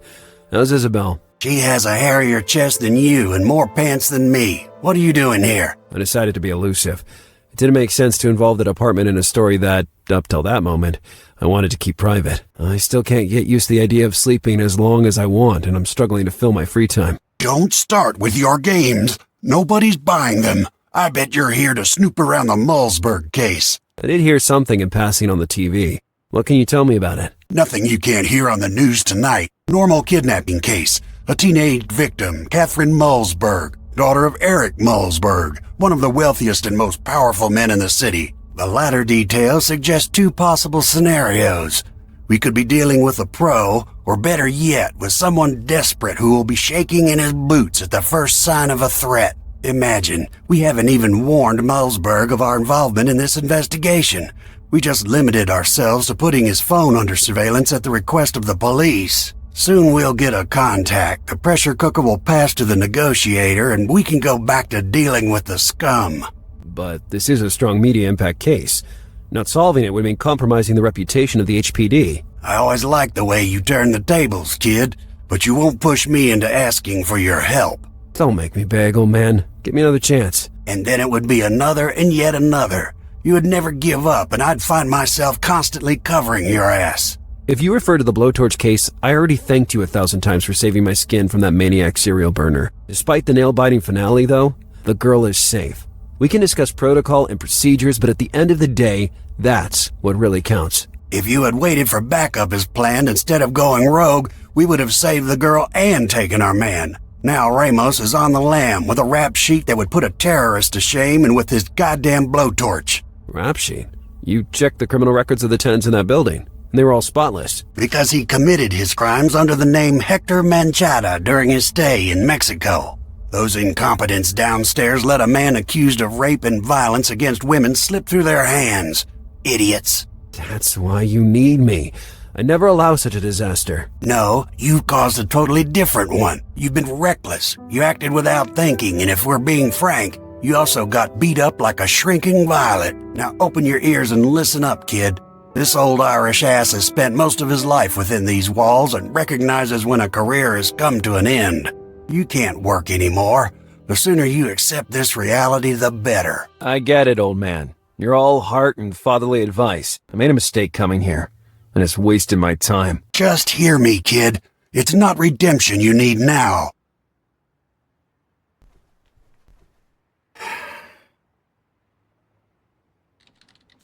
How's Isabel? She has a hairier chest than you and more pants than me. What are you doing here? I decided to be elusive. It didn't make sense to involve the department in a story that, up till that moment, I wanted to keep private. I still can't get used to the idea of sleeping as long as I want, and I'm struggling to fill my free time. Don't start with your games. Nobody's buying them. I bet you're here to snoop around the Mulzberg case. I did hear something in passing on the TV. What can you tell me about it? Nothing you can't hear on the news tonight. Normal kidnapping case. A teenage victim, Kathrin Mulzberg, daughter of Eric Mulzberg, one of the wealthiest and most powerful men in the city. The latter detail suggests two possible scenarios. We could be dealing with a pro, or better yet, with someone desperate who will be shaking in his boots at the first sign of a threat. Imagine, we haven't even warned Mulzberg of our involvement in this investigation. We just limited ourselves to putting his phone under surveillance at the request of the police. Soon we'll get a contact, the pressure cooker will pass to the negotiator, and we can go back to dealing with the scum. But this is a strong media impact case. Not solving it would mean compromising the reputation of the HPD. I always liked the way you turn the tables, kid, but you won't push me into asking for your help. Don't make me beg, old man. Give me another chance. And then it would be another and yet another. You would never give up, and I'd find myself constantly covering your ass. If you refer to the blowtorch case, I already thanked you 1,000 times for saving my skin from that maniac serial burner. Despite the nail-biting finale, though, the girl is safe. We can discuss protocol and procedures, but at the end of the day, that's what really counts. If you had waited for backup as planned instead of going rogue, we would have saved the girl and taken our man. Now Ramos is on the lam with a rap sheet that would put a terrorist to shame and with his goddamn blowtorch. Rap sheet? You checked the criminal records of the tenants in that building, and they were all spotless. Because he committed his crimes under the name Hector Manchada during his stay in Mexico. Those incompetents downstairs let a man accused of rape and violence against women slip through their hands. Idiots. That's why you need me. I never allow such a disaster. No, you caused a totally different one. You've been reckless. You acted without thinking, and if we're being frank, you also got beat up like a shrinking violet. Now open your ears and listen up, kid. This old Irish ass has spent most of his life within these walls and recognizes when a career has come to an end. You can't work anymore. The sooner you accept this reality, the better. I get it, old man. You're all heart and fatherly advice. I made a mistake coming here, and it's wasted my time. Just hear me, kid. It's not redemption you need now.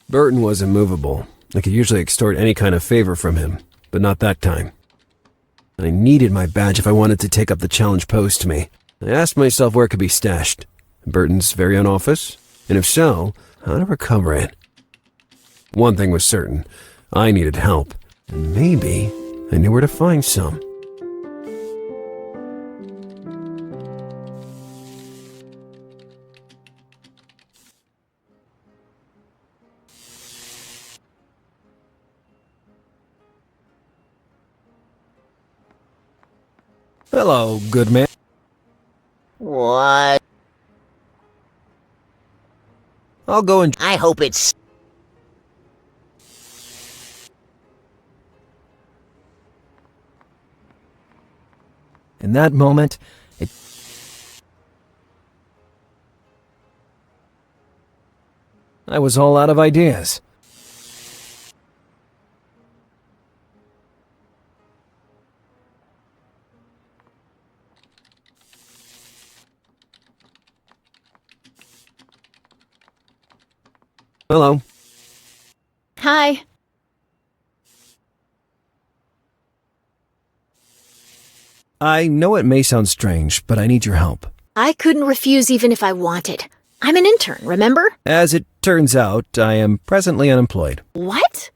Burton was immovable. I could usually extort any kind of favor from him, but not that time. I needed my badge if I wanted to take up the challenge posed to me. I asked myself where it could be stashed. In Burton's very own office? And if so, how to recover it? One thing was certain. I needed help. And maybe I knew where to find some. Hello, good man. What? I'll go and... I hope it's... In that moment, I was all out of ideas. Hello. Hi. I know it may sound strange, but I need your help. I couldn't refuse even if I wanted. I'm an intern, remember? As it turns out, I am presently unemployed. What?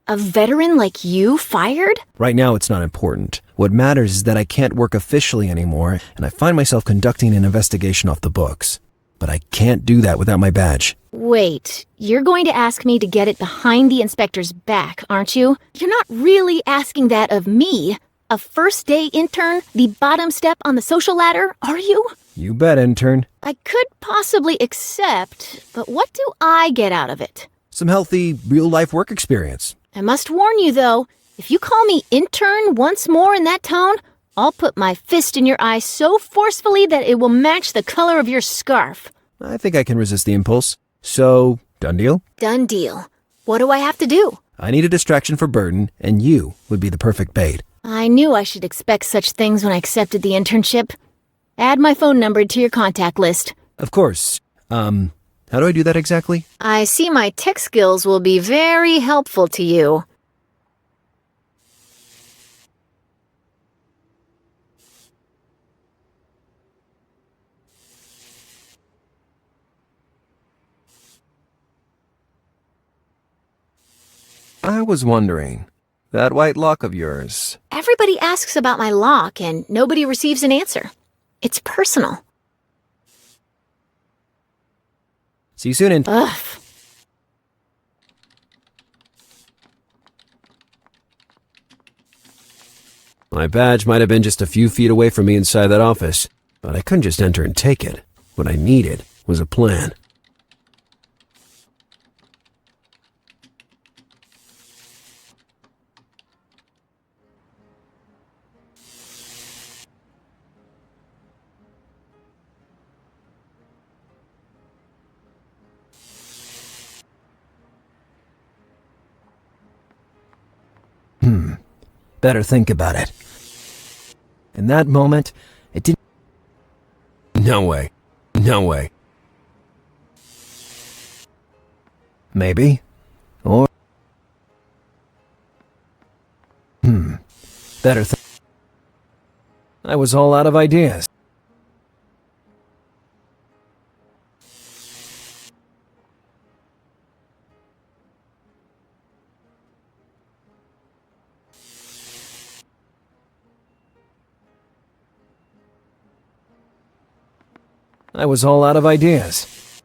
A veteran like you fired? Right now, it's not important. What matters is that I can't work officially anymore, and I find myself conducting an investigation off the books. But I can't do that without my badge. Wait, you're going to ask me to get it behind the inspector's back, aren't you? You're not really asking that of me, a first-day intern, the bottom step on the social ladder, are you? You bet, intern. I could possibly accept, but what do I get out of it? Some healthy, real-life work experience. I must warn you, though, if you call me intern once more in that tone, I'll put my fist in your eye so forcefully that it will match the color of your scarf. I think I can resist the impulse. So, done deal? Done deal. What do I have to do? I need a distraction for Burton, and you would be the perfect bait. I knew I should expect such things when I accepted the internship. Add my phone number to your contact list. Of course. How do I do that exactly? I see my tech skills will be very helpful to you. I was wondering, that white lock of yours. Everybody asks about my lock and nobody receives an answer. It's personal. See you soon, Ugh. My badge might have been just a few feet away from me inside that office, but I couldn't just enter and take it. What I needed was a plan. better think about it. In that moment, it didn't... No way. No way. Maybe. Or... Better think... I was all out of ideas. I was all out of ideas.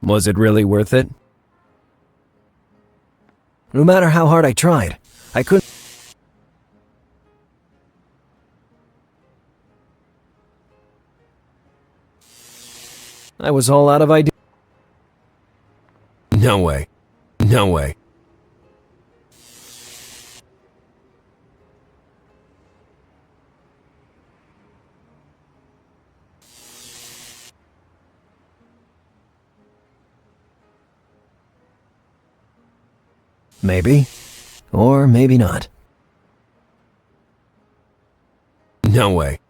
Was it really worth it? No matter how hard I tried, I couldn't... I was all out of ideas. No way. No way. Maybe. Or maybe not. No way.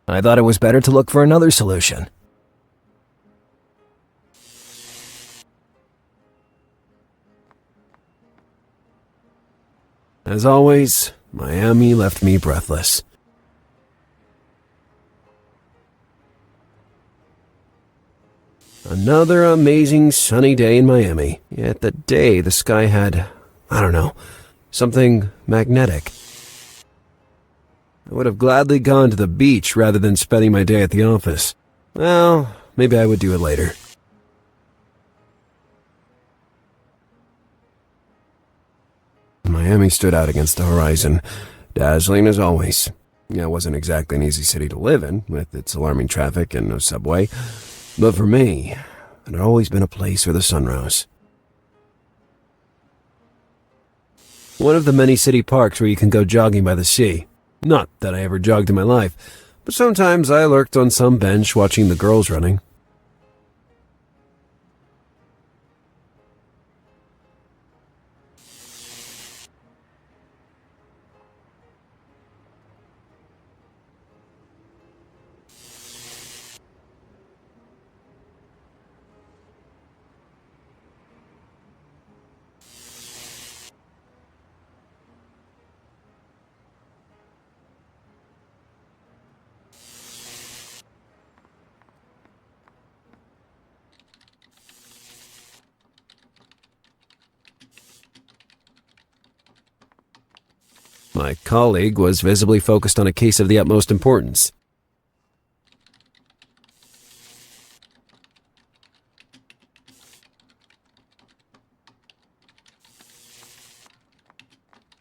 I thought it was better to look for another solution. As always, Miami left me breathless. Another amazing sunny day in Miami, yet the sky had, I don't know, something magnetic. I would have gladly gone to the beach rather than spending my day at the office. Well, maybe I would do it later. Miami stood out against the horizon, dazzling as always. It wasn't exactly an easy city to live in, with its alarming traffic and no subway. But for me, it had always been a place where the sun rose. One of the many city parks where you can go jogging by the sea. Not that I ever jogged in my life, but sometimes I lurked on some bench watching the girls running. My colleague was visibly focused on a case of the utmost importance.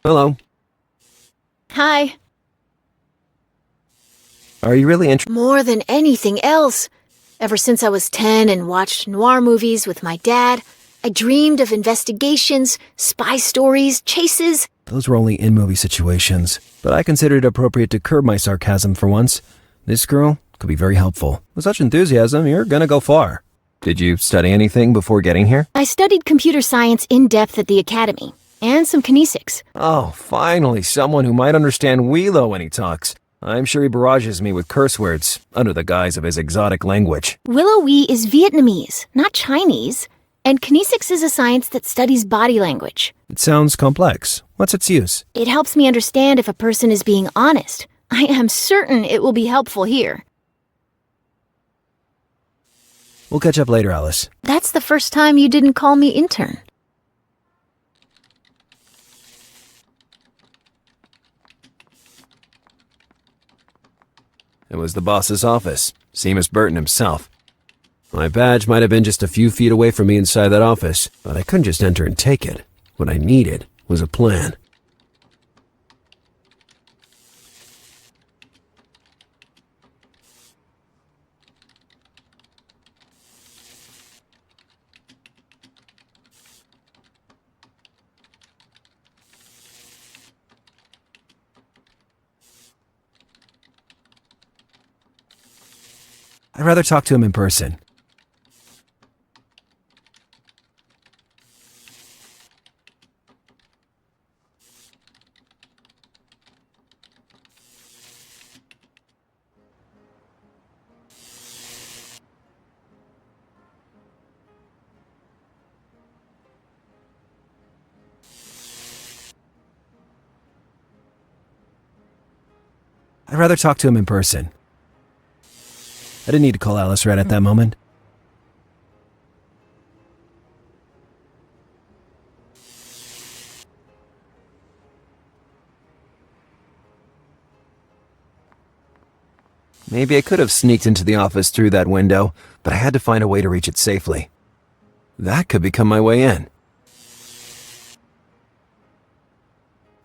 Hello. Hi. Are you really interested? More than anything else. Ever since I was 10 and watched noir movies with my dad, I dreamed of investigations, spy stories, chases. Those were only in-movie situations, but I considered it appropriate to curb my sarcasm for once. This girl could be very helpful. With such enthusiasm, you're gonna go far. Did you study anything before getting here? I studied computer science in depth at the academy, and some kinesics. Oh, finally, someone who might understand Wheelo when he talks. I'm sure he barrages me with curse words, under the guise of his exotic language. Willow Wee is Vietnamese, not Chinese. And kinesics is a science that studies body language. It sounds complex. What's its use? It helps me understand if a person is being honest. I am certain it will be helpful here. We'll catch up later, Alice. That's the first time you didn't call me intern. It was the boss's office, Seamus Burton himself. My badge might have been just a few feet away from me inside that office, but I couldn't just enter and take it. What I needed was a plan. I'd rather talk to him in person. I'd rather talk to him in person. I didn't need to call Alice right at that moment. Maybe I could have sneaked into the office through that window, but I had to find a way to reach it safely. That could become my way in.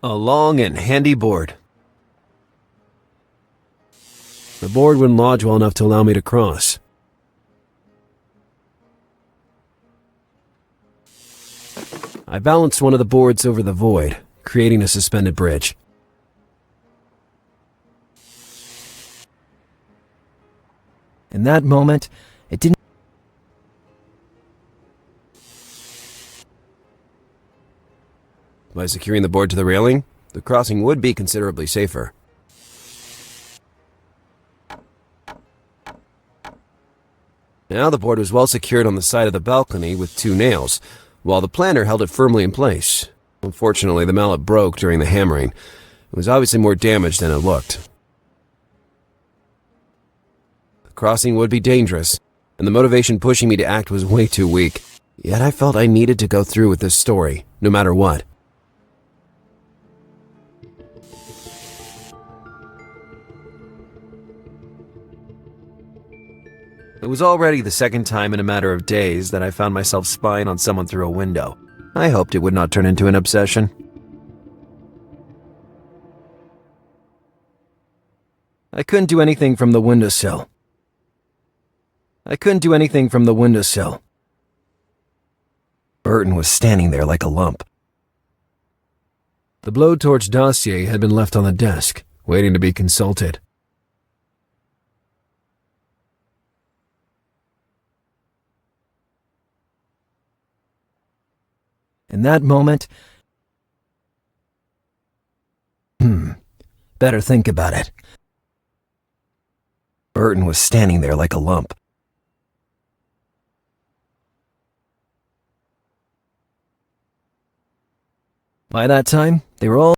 A long and handy board. The board wouldn't lodge well enough to allow me to cross. I balanced one of the boards over the void, creating a suspended bridge. In that moment, it didn't... By securing the board to the railing, the crossing would be considerably safer. Now the board was well secured on the side of the balcony with 2 nails, while the planter held it firmly in place. Unfortunately, the mallet broke during the hammering. It was obviously more damaged than it looked. The crossing would be dangerous, and the motivation pushing me to act was way too weak. Yet I felt I needed to go through with this story, no matter what. It was already the second time in a matter of days that I found myself spying on someone through a window. I hoped it would not turn into an obsession. I couldn't do anything from the windowsill. Burton was standing there like a lump. The blowtorch dossier had been left on the desk, waiting to be consulted. In that moment, better think about it. Burton was standing there like a lump. By that time, they were all...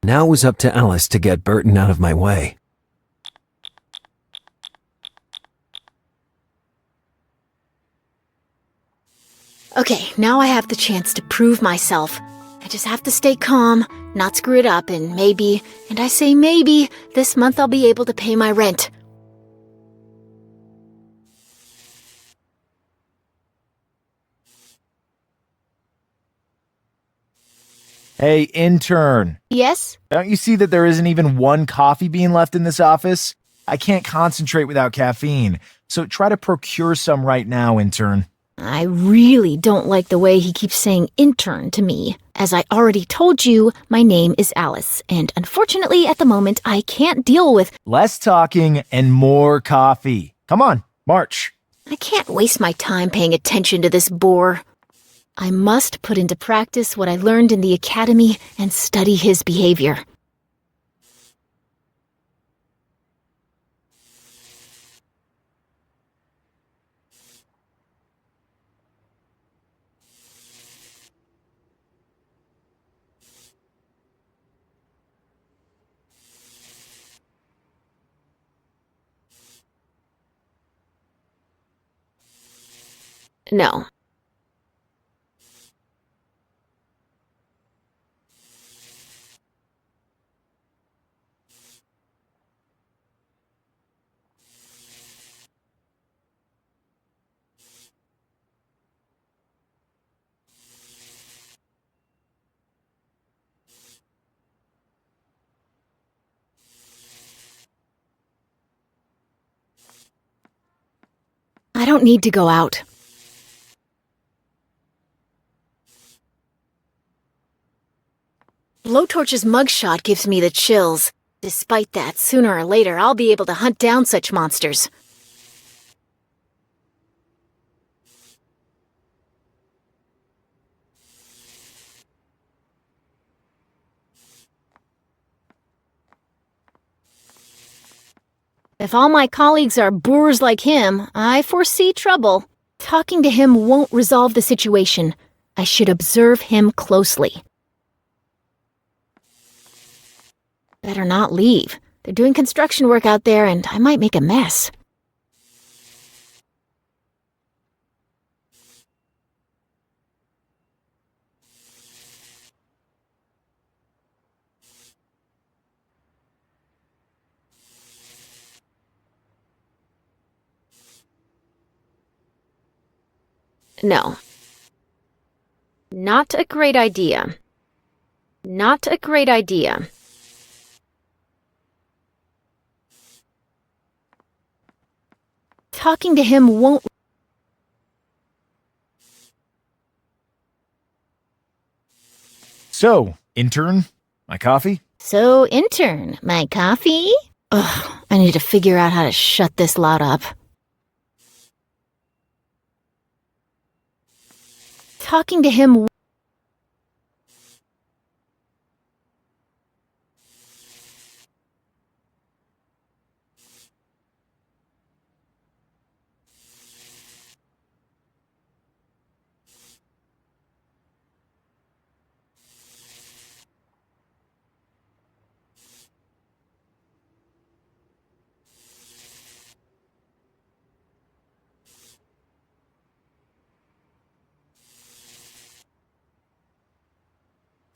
Now it was up to Alice to get Burton out of my way. Okay, now I have the chance to prove myself. I just have to stay calm, not screw it up, and maybe, and I say maybe, this month I'll be able to pay my rent. Hey, intern. Yes? Don't you see that there isn't even one coffee bean left in this office? I can't concentrate without caffeine, so try to procure some right now, intern. I really don't like the way he keeps saying intern to me. As I already told you, my name is Alice, and unfortunately at the moment I can't deal with... Less talking and more coffee. Come on, march. I can't waste my time paying attention to this bore. I must put into practice what I learned in the academy and study his behavior. No. I don't need to go out. Blowtorch's mugshot gives me the chills. Despite that, sooner or later I'll be able to hunt down such monsters. If all my colleagues are boors like him, I foresee trouble. Talking to him won't resolve the situation. I should observe him closely. Better not leave. They're doing construction work out there, and I might make a mess. No. Not a great idea. Not a great idea. Talking to him won't... So, intern, my coffee? So, intern, my coffee? Ugh, I need to figure out how to shut this lot up. Talking to him...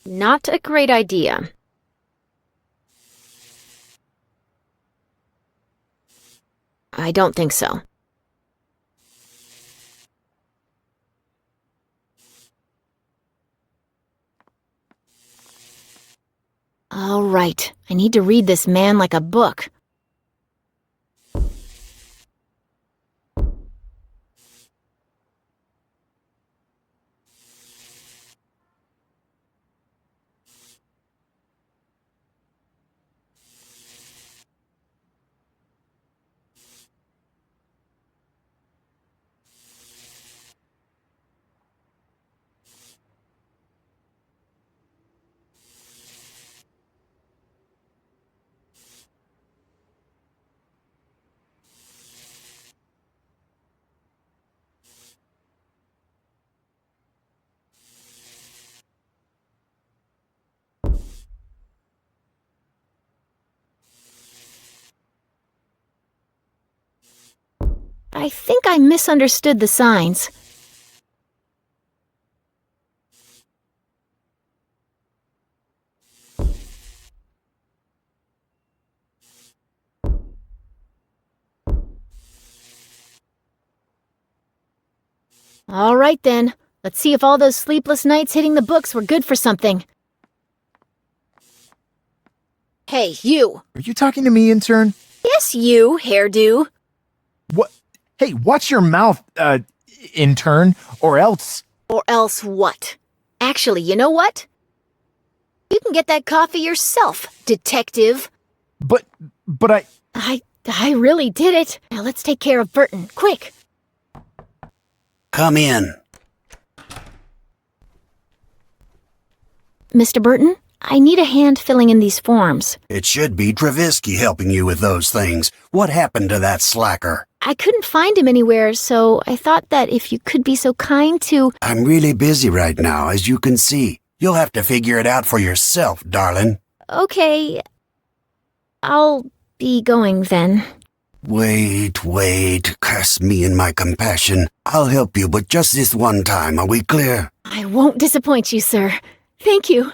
Not a great idea. I don't think so. All right, I need to read this man like a book. I think I misunderstood the signs. All right then, let's see if all those sleepless nights hitting the books were good for something. Hey, you! Are you talking to me, intern? Yes, you, hairdo. What? Hey, watch your mouth, intern, or else... Or else what? Actually, you know what? You can get that coffee yourself, detective. But I really did it. Now let's take care of Burton, quick. Come in. Mr. Burton, I need a hand filling in these forms. It should be Travisky helping you with those things. What happened to that slacker? I couldn't find him anywhere, so I thought that if you could be so kind to... I'm really busy right now, as you can see. You'll have to figure it out for yourself, darling. Okay. I'll be going then. Wait. Curse me and my compassion. I'll help you, but just this one time, are we clear? I won't disappoint you, sir. Thank you.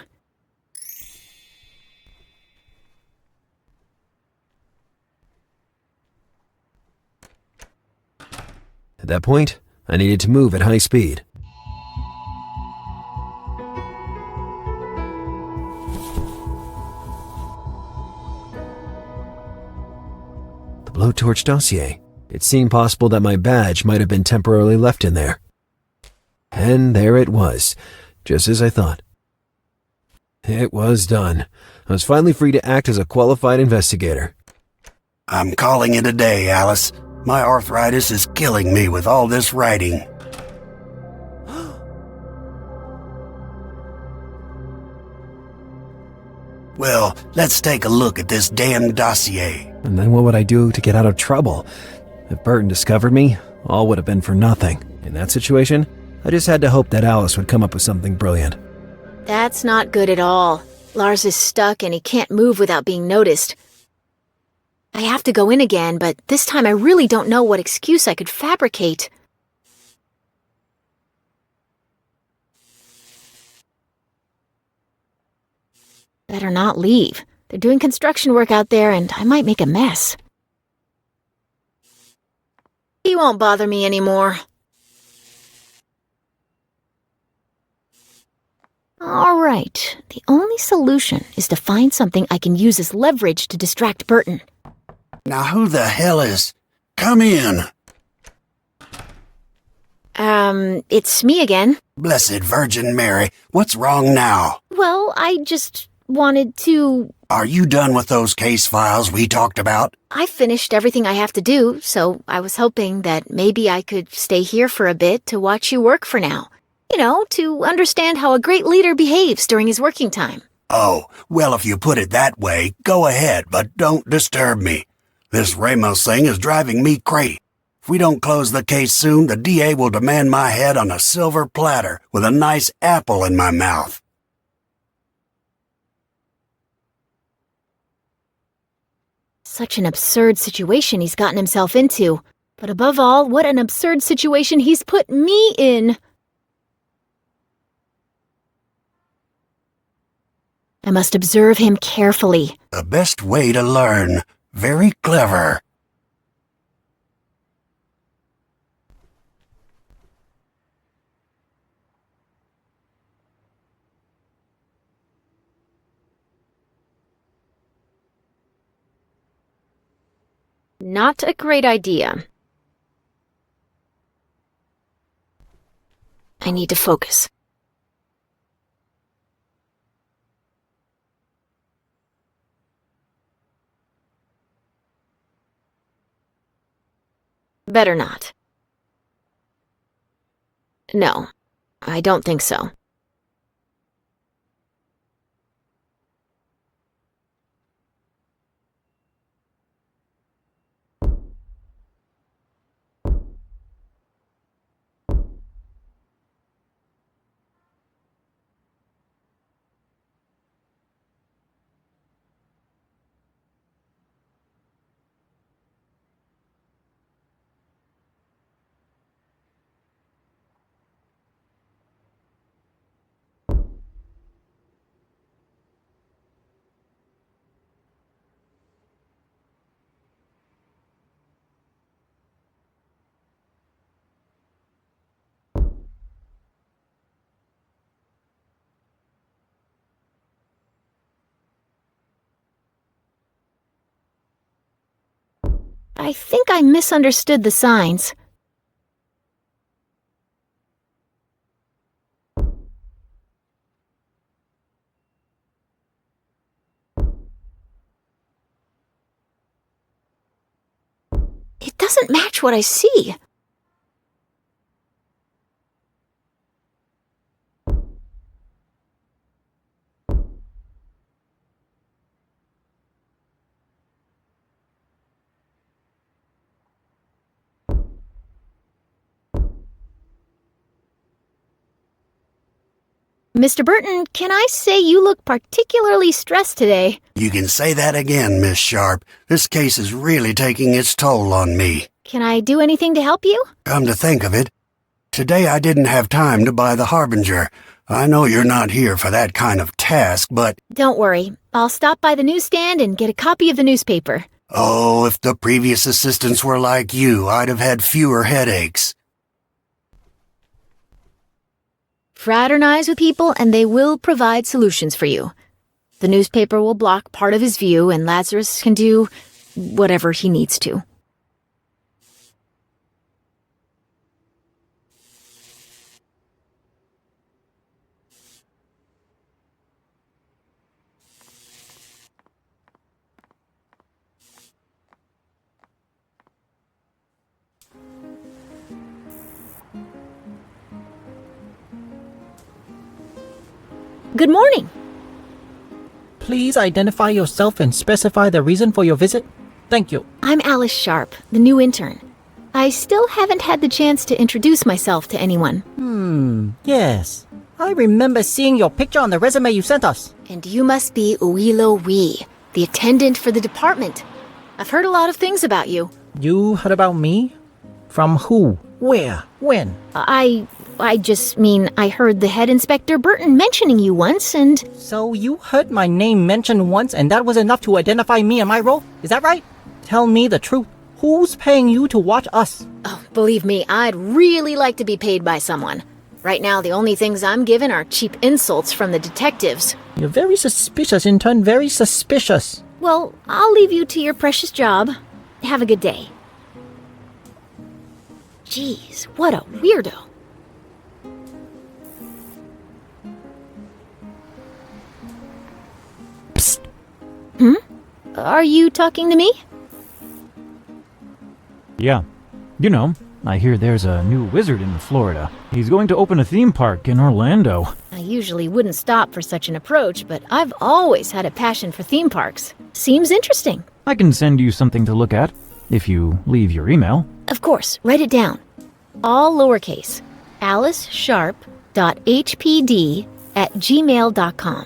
At that point, I needed to move at high speed. The blowtorch dossier. It seemed possible that my badge might have been temporarily left in there. And there it was, just as I thought. It was done. I was finally free to act as a qualified investigator. I'm calling it a day, Alice. My arthritis is killing me with all this writing. Well, let's take a look at this damn dossier. And then what would I do to get out of trouble? If Burton discovered me, all would have been for nothing. In that situation, I just had to hope that Alice would come up with something brilliant. That's not good at all. Lars is stuck and he can't move without being noticed. I have to go in again, but this time I really don't know what excuse I could fabricate. Better not leave. They're doing construction work out there and I might make a mess. He won't bother me anymore. All right, the only solution is to find something I can use as leverage to distract Burton. Now who the hell is... Come in. It's me again. Blessed Virgin Mary, what's wrong now? Well, I just wanted to... Are you done with those case files we talked about? I finished everything I have to do, so I was hoping that maybe I could stay here for a bit to watch you work for now. You know, to understand how a great leader behaves during his working time. Oh, well, if you put it that way, go ahead, but don't disturb me. This Ramos thing is driving me crazy. If we don't close the case soon, the DA will demand my head on a silver platter with a nice apple in my mouth. Such an absurd situation he's gotten himself into. But above all, what an absurd situation he's put me in. I must observe him carefully. The best way to learn. Very clever. Not a great idea. I need to focus. Better not. No, I don't think so. I think I misunderstood the signs. It doesn't match what I see. Mr. Burton, can I say you look particularly stressed today? You can say that again, Miss Sharp. This case is really taking its toll on me. Can I do anything to help you? Come to think of it, today I didn't have time to buy the Harbinger. I know you're not here for that kind of task, but... Don't worry. I'll stop by the newsstand and get a copy of the newspaper. Oh, if the previous assistants were like you, I'd have had fewer headaches. Fraternize with people and they will provide solutions for you. The newspaper will block part of his view and Lazarus can do whatever he needs to. Good morning. Please identify yourself and specify the reason for your visit. Thank you. I'm Alice Sharp, the new intern. I still haven't had the chance to introduce myself to anyone. Yes. I remember seeing your picture on the resume you sent us. And you must be Uilo Wee, the attendant for the department. I've heard a lot of things about you. You heard about me? From who? Where? When? I just mean I heard the head inspector Burton mentioning you once and... So you heard my name mentioned once and that was enough to identify me and my role? Is that right? Tell me the truth. Who's paying you to watch us? Oh, believe me, I'd really like to be paid by someone. Right now, the only things I'm given are cheap insults from the detectives. You're very suspicious, intern, very suspicious. Well, I'll leave you to your precious job. Have a good day. Jeez, what a weirdo. Psst. Are you talking to me? Yeah. You know, I hear there's a new wizard in Florida. He's going to open a theme park in Orlando. I usually wouldn't stop for such an approach, but I've always had a passion for theme parks. Seems interesting. I can send you something to look at, if you leave your email. Of course, write it down. All lowercase. alicesharp.hpd@gmail.com.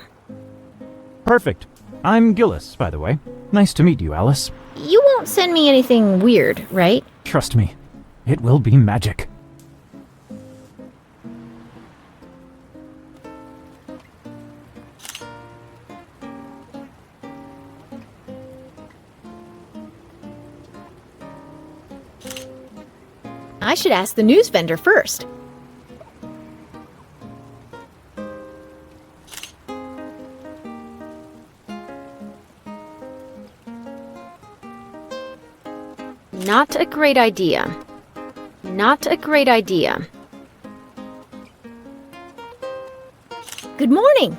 Perfect. I'm Gillis, by the way. Nice to meet you, Alice. You won't send me anything weird, right? Trust me, it will be magic. I should ask the news vendor first. Not a great idea. Not a great idea. Good morning.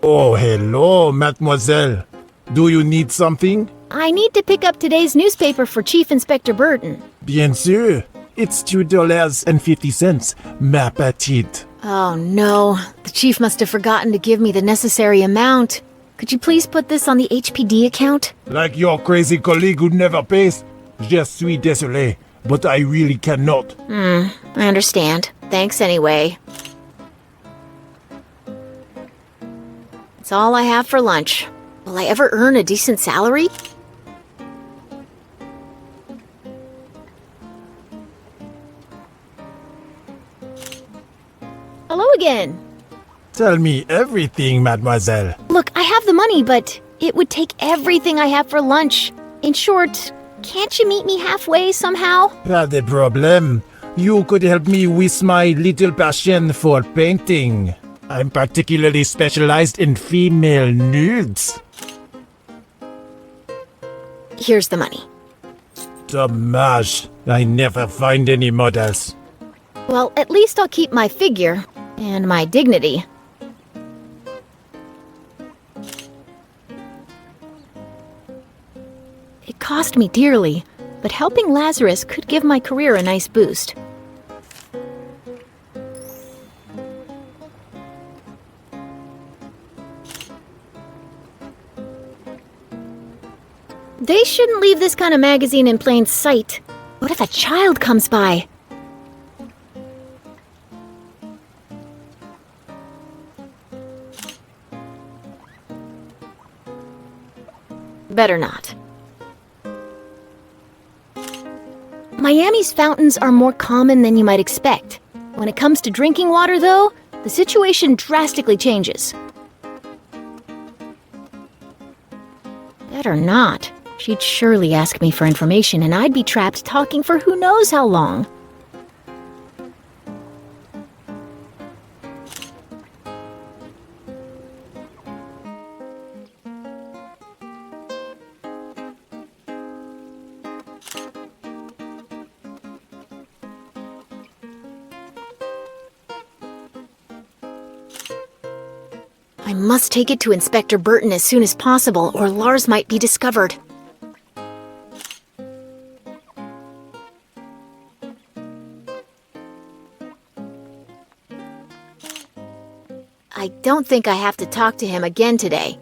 Oh, hello, mademoiselle. Do you need something? I need to pick up today's newspaper for Chief Inspector Burton. Bien sûr. It's $2.50, ma petite. Oh no, the chief must have forgotten to give me the necessary amount. Could you please put this on the HPD account? Like your crazy colleague who never pays? Je suis désolé, but I really cannot. I understand. Thanks anyway. It's all I have for lunch. Will I ever earn a decent salary? Hello again. Tell me everything, mademoiselle. Look, I have the money, but it would take everything I have for lunch. In short, can't you meet me halfway somehow? Pas de problème. You could help me with my little passion for painting. I'm particularly specialized in female nudes. Here's the money. Dommage. I never find any models. Well, at least I'll keep my figure and my dignity. It cost me dearly, but helping Lazarus could give my career a nice boost. They shouldn't leave this kind of magazine in plain sight. What if a child comes by? Better not. Miami's fountains are more common than you might expect. When it comes to drinking water, though, the situation drastically changes. Better not. She'd surely ask me for information, and I'd be trapped talking for who knows how long. I must take it to Inspector Burton as soon as possible, or Lars might be discovered. I don't think I have to talk to him again today.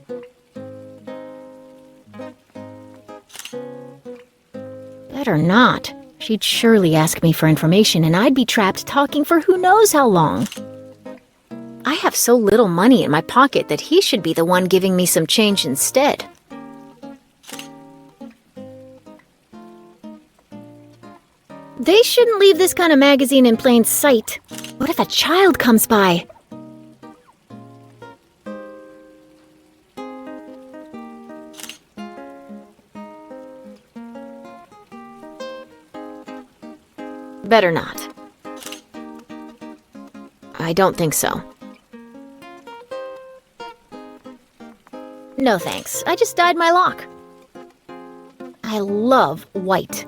Better not. She'd surely ask me for information, and I'd be trapped talking for who knows how long. I have so little money in my pocket that he should be the one giving me some change instead. They shouldn't leave this kind of magazine in plain sight. What if a child comes by? Better not. I don't think so. No thanks. I just dyed my lock. I love white.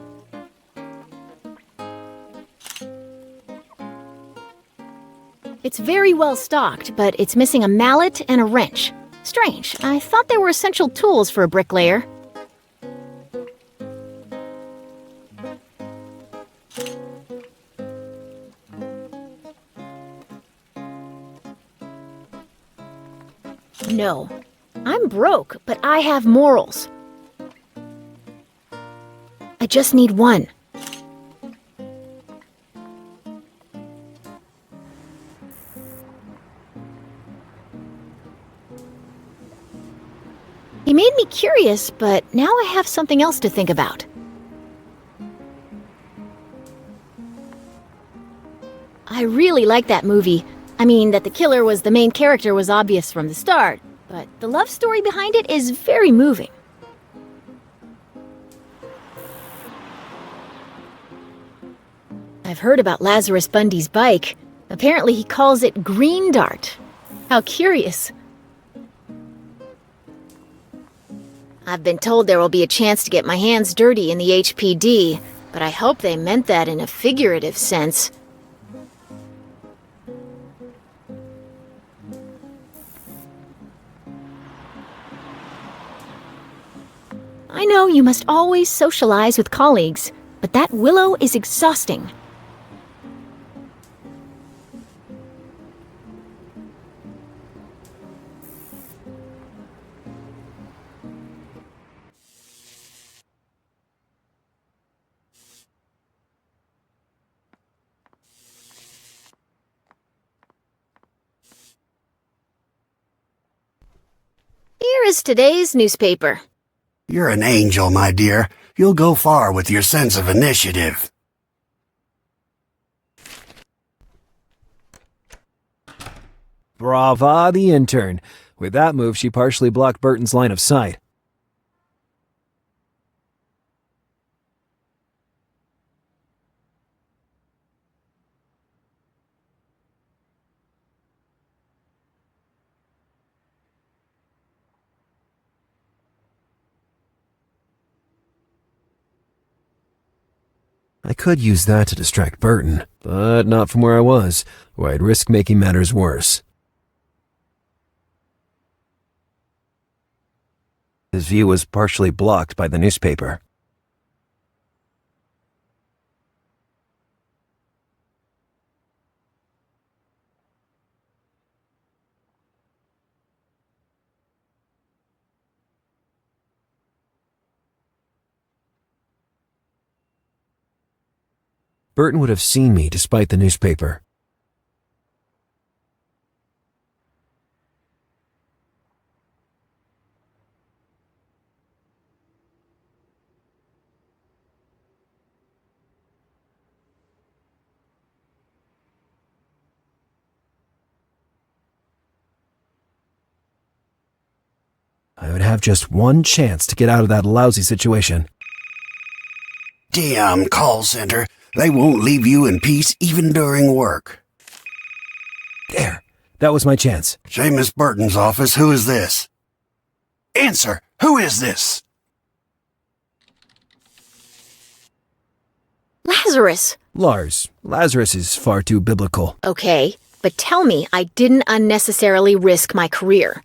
It's very well stocked, but it's missing a mallet and a wrench. Strange. I thought they were essential tools for a bricklayer. No. I'm broke, but I have morals. I just need one. He made me curious, but now I have something else to think about. I really like that movie. I mean, that the killer was the main character was obvious from the start, but the love story behind it is very moving. I've heard about Lazarus Bundy's bike. Apparently he calls it Green Dart. How curious. I've been told there will be a chance to get my hands dirty in the HPD, but I hope they meant that in a figurative sense. I know you must always socialize with colleagues, but that willow is exhausting. Here is today's newspaper. You're an angel, my dear. You'll go far with your sense of initiative. Brava, the intern. With that move, she partially blocked Burton's line of sight. I could use that to distract Burton, but not from where I was, where I'd risk making matters worse. His view was partially blocked by the newspaper. Burton would have seen me despite the newspaper. I would have just one chance to get out of that lousy situation. Damn call center. They won't leave you in peace even during work. There. That was my chance. Seamus Burton's office. Who is this? Answer. Who is this? Lazarus. Lars. Lazarus is far too biblical. Okay, but tell me I didn't unnecessarily risk my career.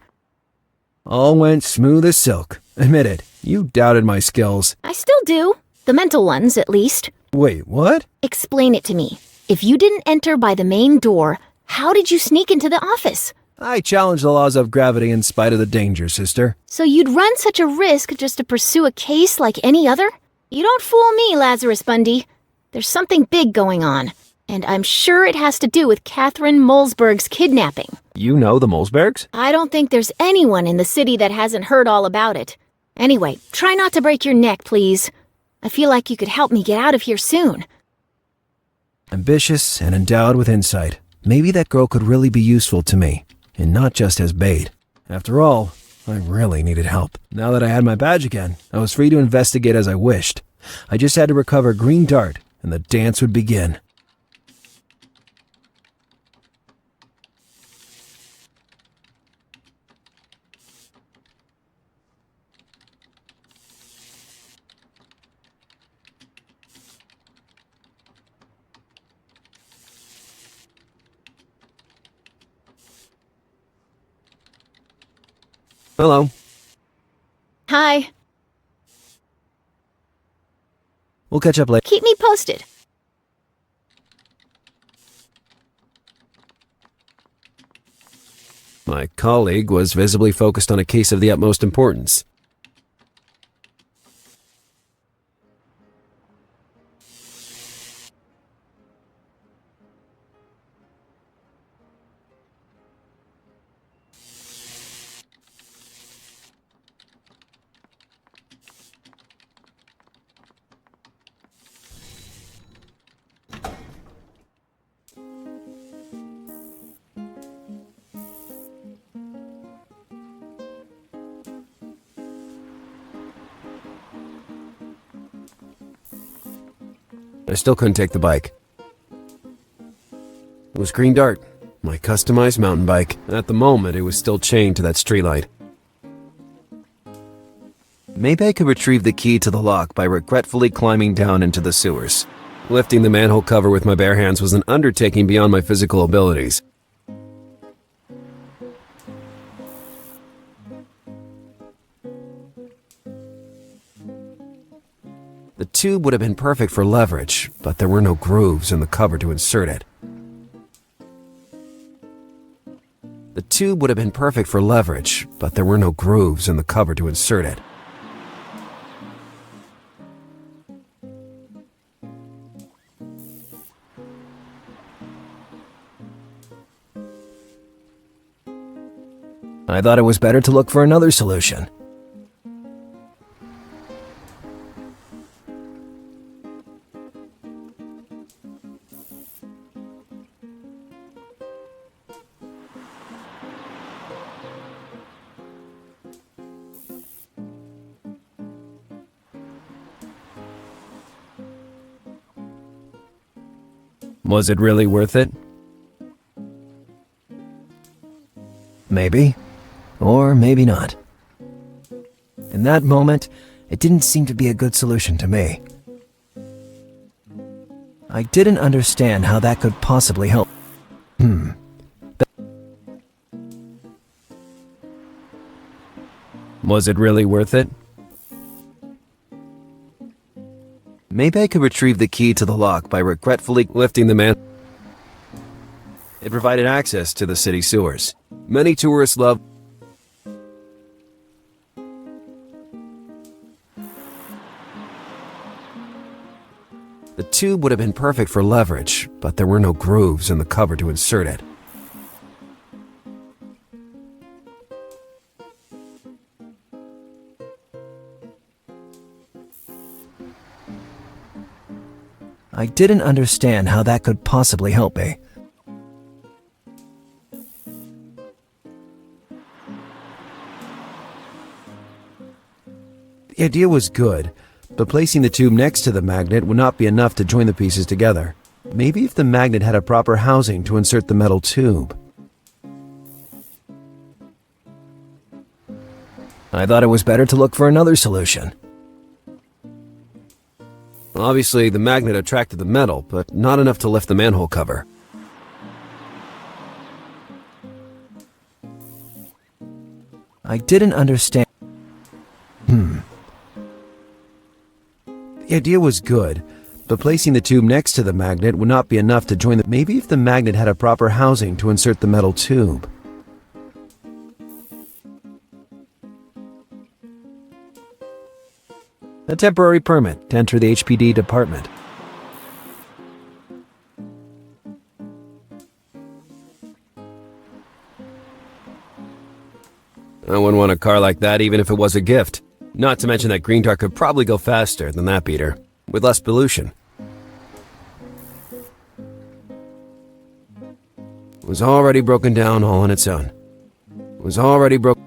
All went smooth as silk. Admit it. You doubted my skills. I still do. The mental ones, at least. Wait, what? Explain it to me. If you didn't enter by the main door, how did you sneak into the office? I challenge the laws of gravity in spite of the danger, sister. So you'd run such a risk just to pursue a case like any other? You don't fool me, Lazarus Bundy. There's something big going on. And I'm sure it has to do with Kathrin Mulzberg's kidnapping. You know the Mulzbergs? I don't think there's anyone in the city that hasn't heard all about it. Anyway, try not to break your neck, please. I feel like you could help me get out of here soon. Ambitious and endowed with insight. Maybe that girl could really be useful to me, and not just as bait. After all, I really needed help. Now that I had my badge again, I was free to investigate as I wished. I just had to recover Green Dart, and the dance would begin. Hello. Hi. We'll catch up later. Keep me posted. My colleague was visibly focused on a case of the utmost importance. I still couldn't take the bike. It was Green Dart, my customized mountain bike. At the moment, it was still chained to that streetlight. Maybe I could retrieve the key to the lock by regretfully climbing down into the sewers. Lifting the manhole cover with my bare hands was an undertaking beyond my physical abilities. The tube would have been perfect for leverage, but there were no grooves in the cover to insert it. The tube would have been perfect for leverage, but there were no grooves in the cover to insert it. I thought it was better to look for another solution. Was it really worth it? Maybe. Or maybe not. In that moment, it didn't seem to be a good solution to me. I didn't understand how that could possibly help. Was it really worth it? Maybe I could retrieve the key to the lock by regretfully lifting the man. It provided access to the city sewers. Many tourists love. The tube would have been perfect for leverage, but there were no grooves in the cover to insert it. I didn't understand how that could possibly help me. The idea was good, but placing the tube next to the magnet would not be enough to join the pieces together. Maybe if the magnet had a proper housing to insert the metal tube. I thought it was better to look for another solution. Obviously, the magnet attracted the metal, but not enough to lift the manhole cover. I didn't understand. The idea was good, but placing the tube next to the magnet would not be enough to join the. Maybe if the magnet had a proper housing to insert the metal tube. A temporary permit to enter the HPD department. I wouldn't want a car like that even if it was a gift. Not to mention that green tar could probably go faster than that beater, with less pollution. It was already broken down all on its own. It was already broken.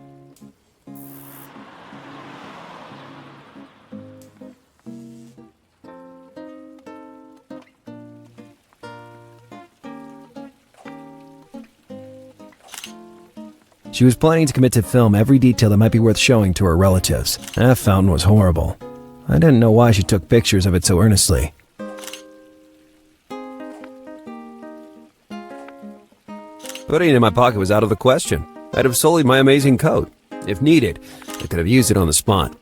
She was planning to commit to film every detail that might be worth showing to her relatives. That fountain was horrible. I didn't know why she took pictures of it so earnestly. Putting it in my pocket was out of the question. I'd have sold my amazing coat. If needed, I could have used it on the spot.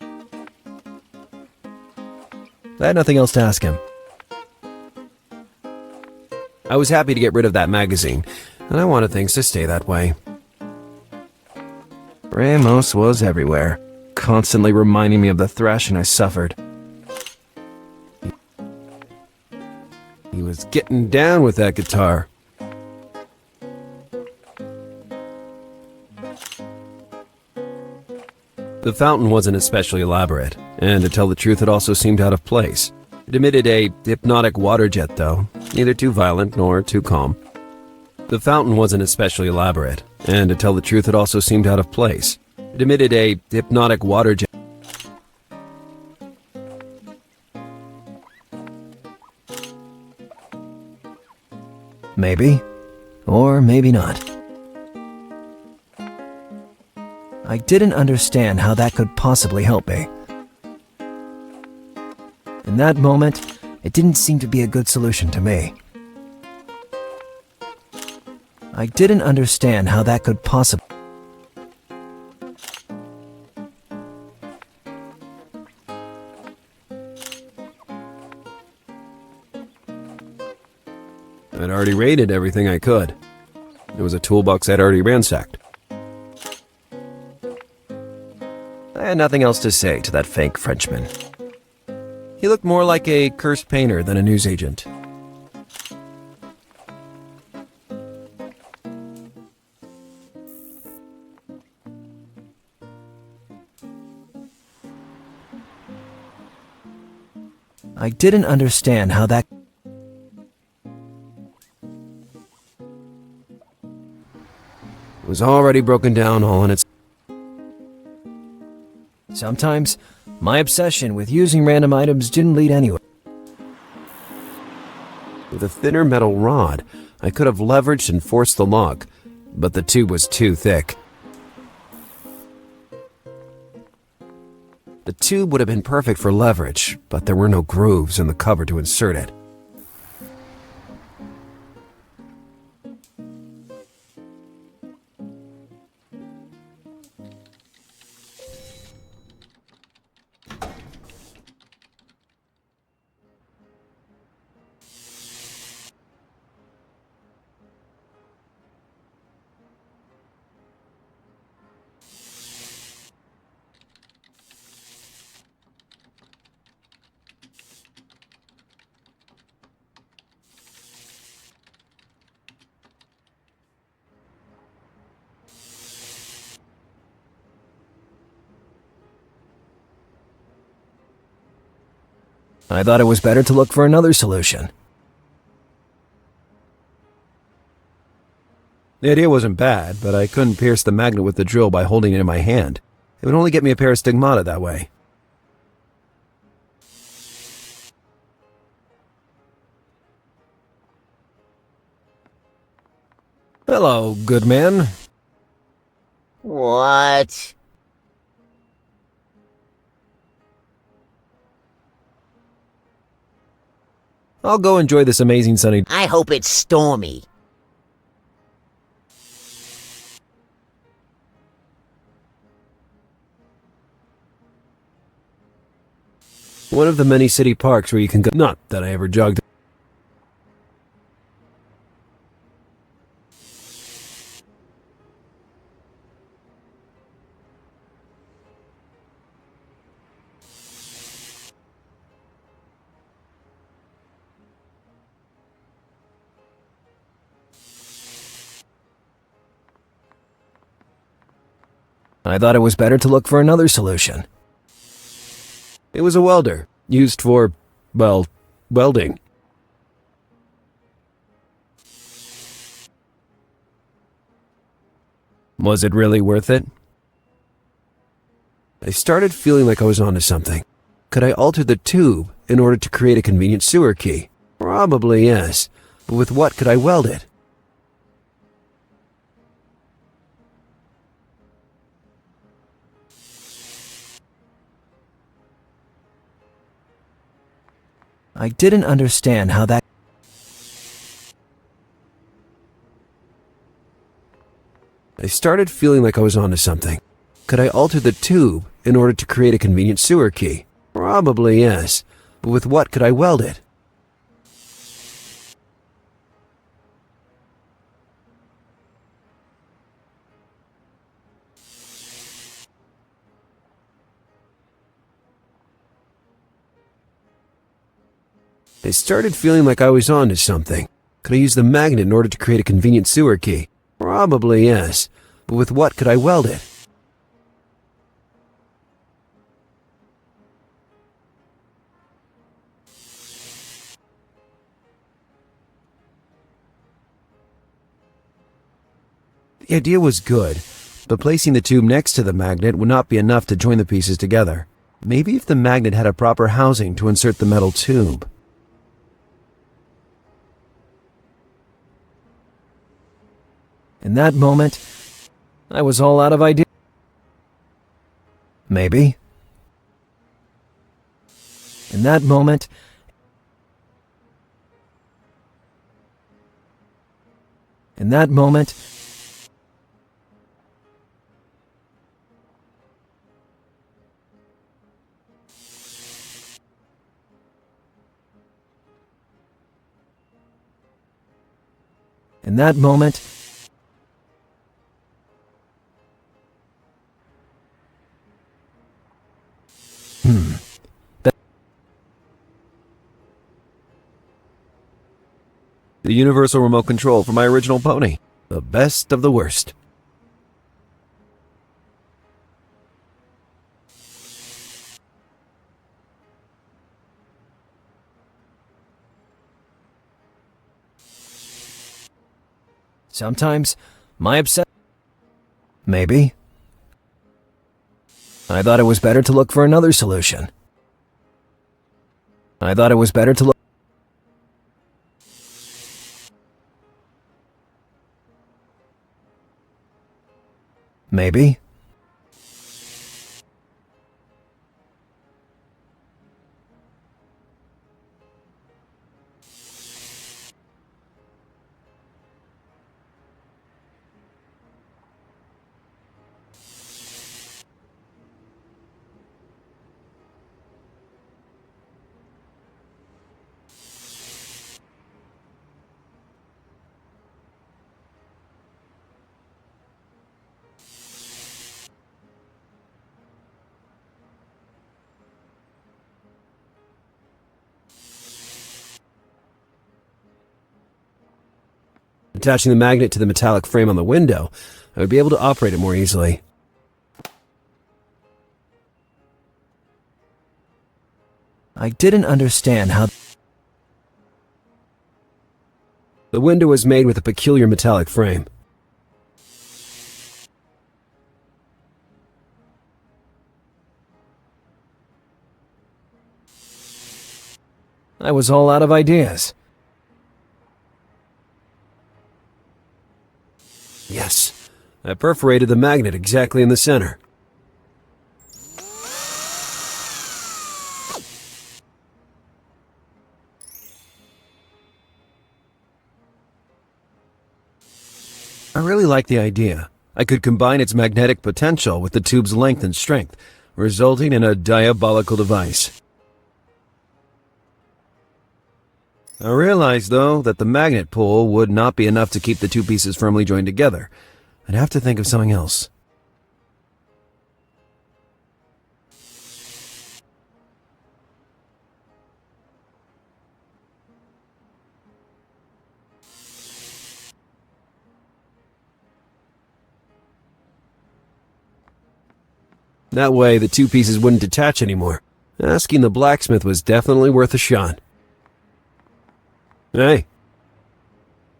I had nothing else to ask him. I was happy to get rid of that magazine, and I wanted things to stay that way. Ramos was everywhere, constantly reminding me of the thrashing I suffered. He was getting down with that guitar. The fountain wasn't especially elaborate, and to tell the truth, it also seemed out of place. It emitted a hypnotic water jet, though, neither too violent nor too calm. The fountain wasn't especially elaborate, and to tell the truth, it also seemed out of place. It emitted a hypnotic water jet. Maybe, or maybe not. I didn't understand how that could possibly help me. In that moment, it didn't seem to be a good solution to me. I didn't understand how that could possibly... I'd already raided everything I could. There was a toolbox I'd already ransacked. I had nothing else to say to that fake Frenchman. He looked more like a cursed painter than a newsagent. I didn't understand how that... It was already broken down all on its... Sometimes, my obsession with using random items didn't lead anywhere. With a thinner metal rod, I could have leveraged and forced the lock, but the tube was too thick. The tube would have been perfect for leverage, but there were no grooves in the cover to insert it. I thought it was better to look for another solution. The idea wasn't bad, but I couldn't pierce the magnet with the drill by holding it in my hand. It would only get me a pair of stigmata that way. Hello, good man. What? I'll go enjoy this amazing sunny... I hope it's stormy. One of the many city parks where you can go... Not that I ever jogged... I thought it was better to look for another solution. It was a welder, used for, well, welding. Was it really worth it? I started feeling like I was onto something. Could I alter the tube in order to create a convenient sewer key? Probably yes, but with what could I weld it? I didn't understand how that... I started feeling like I was onto something. Could I alter the tube in order to create a convenient sewer key? Probably yes, but with what could I weld it? I started feeling like I was onto something. Could I use the magnet in order to create a convenient sewer key? Probably yes, but with what could I weld it? The idea was good, but placing the tube next to the magnet would not be enough to join the pieces together. Maybe if the magnet had a proper housing to insert the metal tube. In that moment, I was all out of ideas. Maybe. In that moment, in that moment, in that moment, the universal remote control for my original pony. The best of the worst. Sometimes, my obsession... Maybe. I thought it was better to look for another solution. I thought it was better to look... Maybe. Attaching the magnet to the metallic frame on the window, I would be able to operate it more easily. I didn't understand how... The window was made with a peculiar metallic frame. I was all out of ideas. Yes, I perforated the magnet exactly in the center. I really like the idea. I could combine its magnetic potential with the tube's length and strength, resulting in a diabolical device. I realized, though, that the magnet pull would not be enough to keep the two pieces firmly joined together. I'd have to think of something else. That way, the two pieces wouldn't detach anymore. Asking the blacksmith was definitely worth a shot. Hey.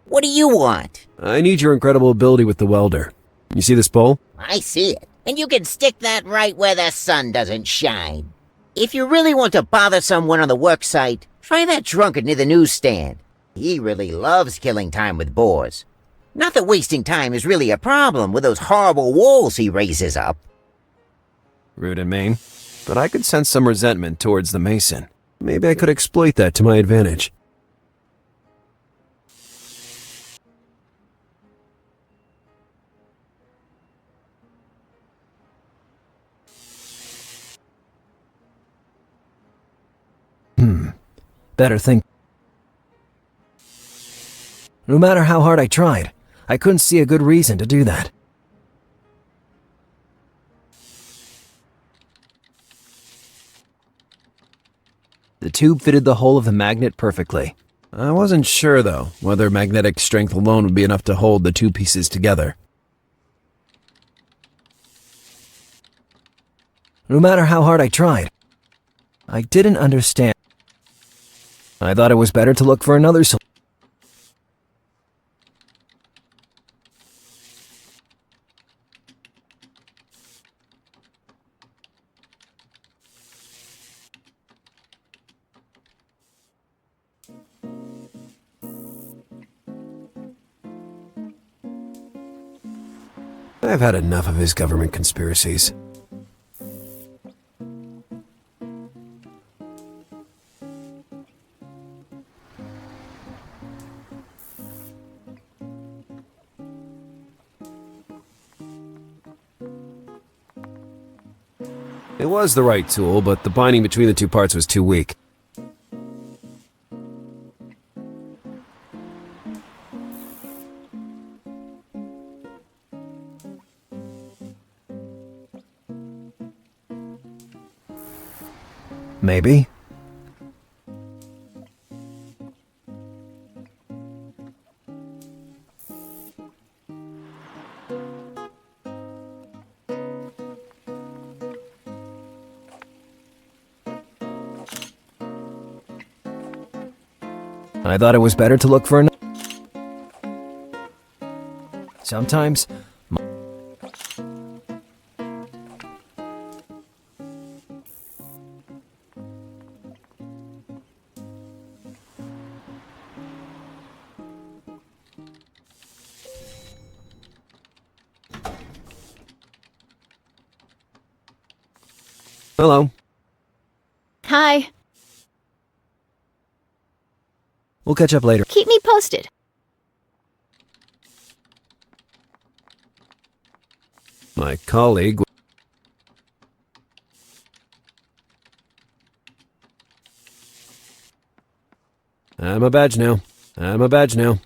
What do you want? I need your incredible ability with the welder. You see this pole? I see it. And you can stick that right where the sun doesn't shine. If you really want to bother someone on the work site, try that drunkard near the newsstand. He really loves killing time with bores. Not that wasting time is really a problem with those horrible walls he raises up. Rude and mean. But I could sense some resentment towards the mason. Maybe I could exploit that to my advantage. Better think. No matter how hard I tried, I couldn't see a good reason to do that. The tube fitted the hole of the magnet perfectly. I wasn't sure, though, whether magnetic strength alone would be enough to hold the two pieces together. No matter how hard I tried, I didn't understand. I thought it was better to look for another solution. I've had enough of his government conspiracies. It was the right tool, but the binding between the two parts was too weak. Maybe. I thought it was better to look for Sometimes... Hello. Hi. We'll catch up later. Keep me posted. My colleague... I'm a badge now. I'm a badge now.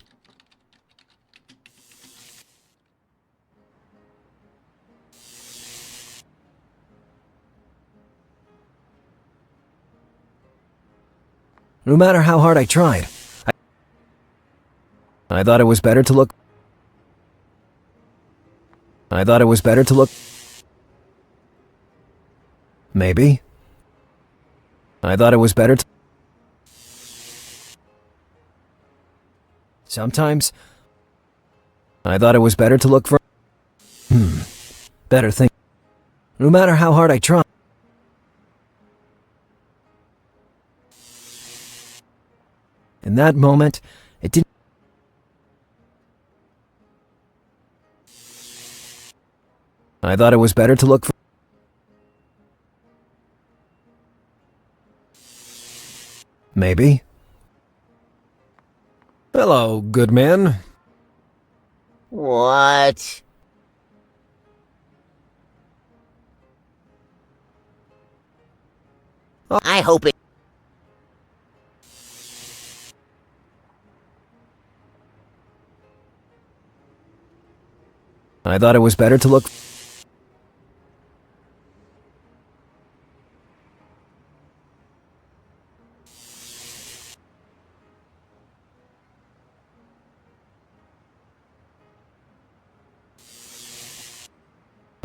No matter how hard I tried, I thought it was better to look... I thought it was better to look... Maybe. I thought it was better to... Sometimes... I thought it was better to look for... Better think... No matter how hard I try... In that moment, it didn't... I thought it was better to look for... Maybe. Hello, good man. What? I hope it... I thought it was better to look...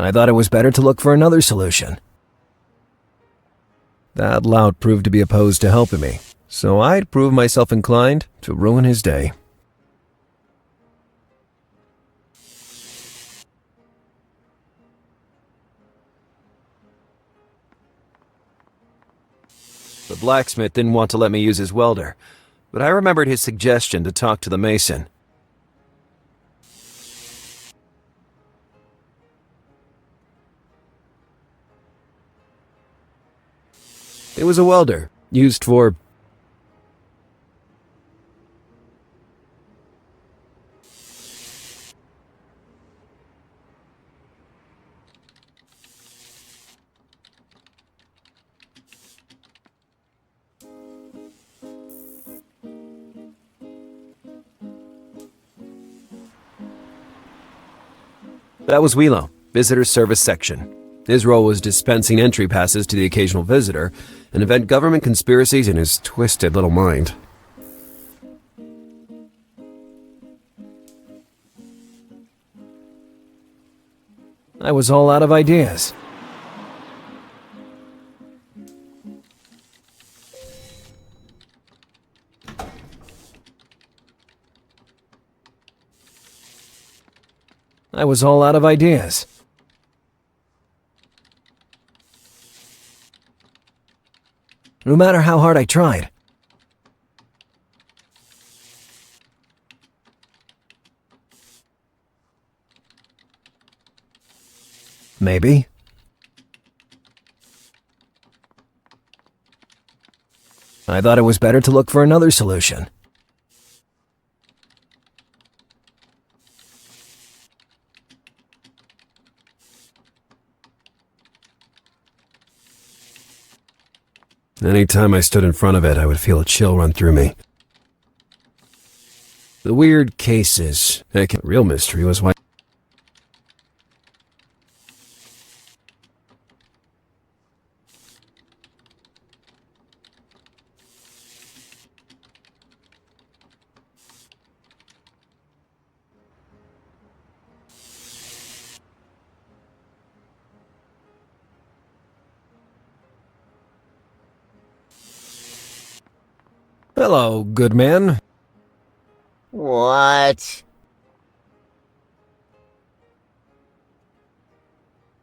I thought it was better to look for another solution. That lout proved to be opposed to helping me, so I'd prove myself inclined to ruin his day. The blacksmith didn't want to let me use his welder, but I remembered his suggestion to talk to the mason. It was a welder, used for... That was Wheelo, Visitor Service Section. His role was dispensing entry passes to the occasional visitor and invent government conspiracies in his twisted little mind. I was all out of ideas. I was all out of ideas. No matter how hard I tried. Maybe. I thought it was better to look for another solution. Anytime I stood in front of it, I would feel a chill run through me. The weird cases, heck, the real mystery was why... Hello, good man. What?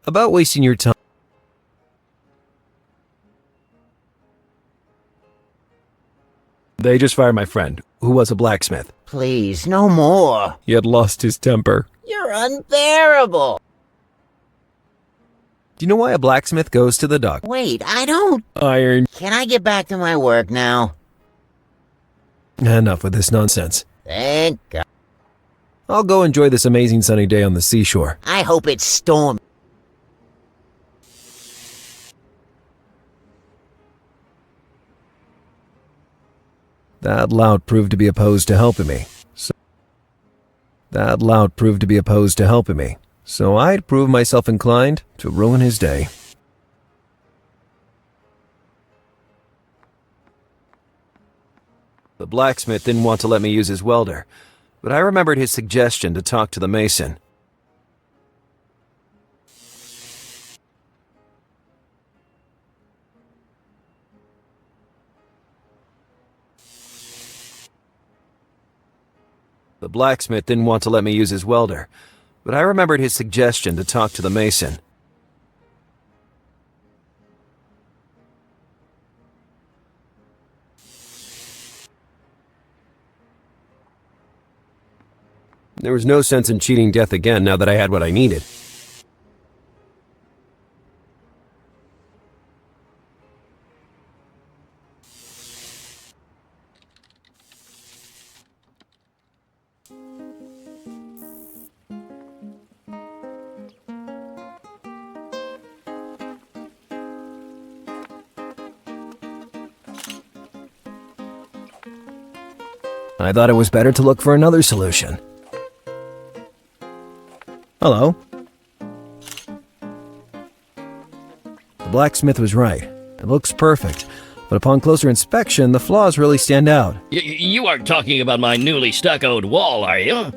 About wasting your time. They just fired my friend, who was a blacksmith. Please, no more. He had lost his temper. You're unbearable. Do you know why a blacksmith goes to the dock? Wait, I don't... Iron. Can I get back to my work now? Enough with this nonsense. Thank God. I'll go enjoy this amazing sunny day on the seashore. I hope it's stormy. That lout proved to be opposed to helping me. So I'd prove myself inclined to ruin his day. The blacksmith didn't want to let me use his welder, but I remembered his suggestion to talk to the mason. The blacksmith didn't want to let me use his welder, but I remembered his suggestion to talk to the mason. There was no sense in cheating death again now that I had what I needed. I thought it was better to look for another solution. Hello. The blacksmith was right. It looks perfect, but upon closer inspection, the flaws really stand out. You aren't talking about my newly stuccoed wall, are you?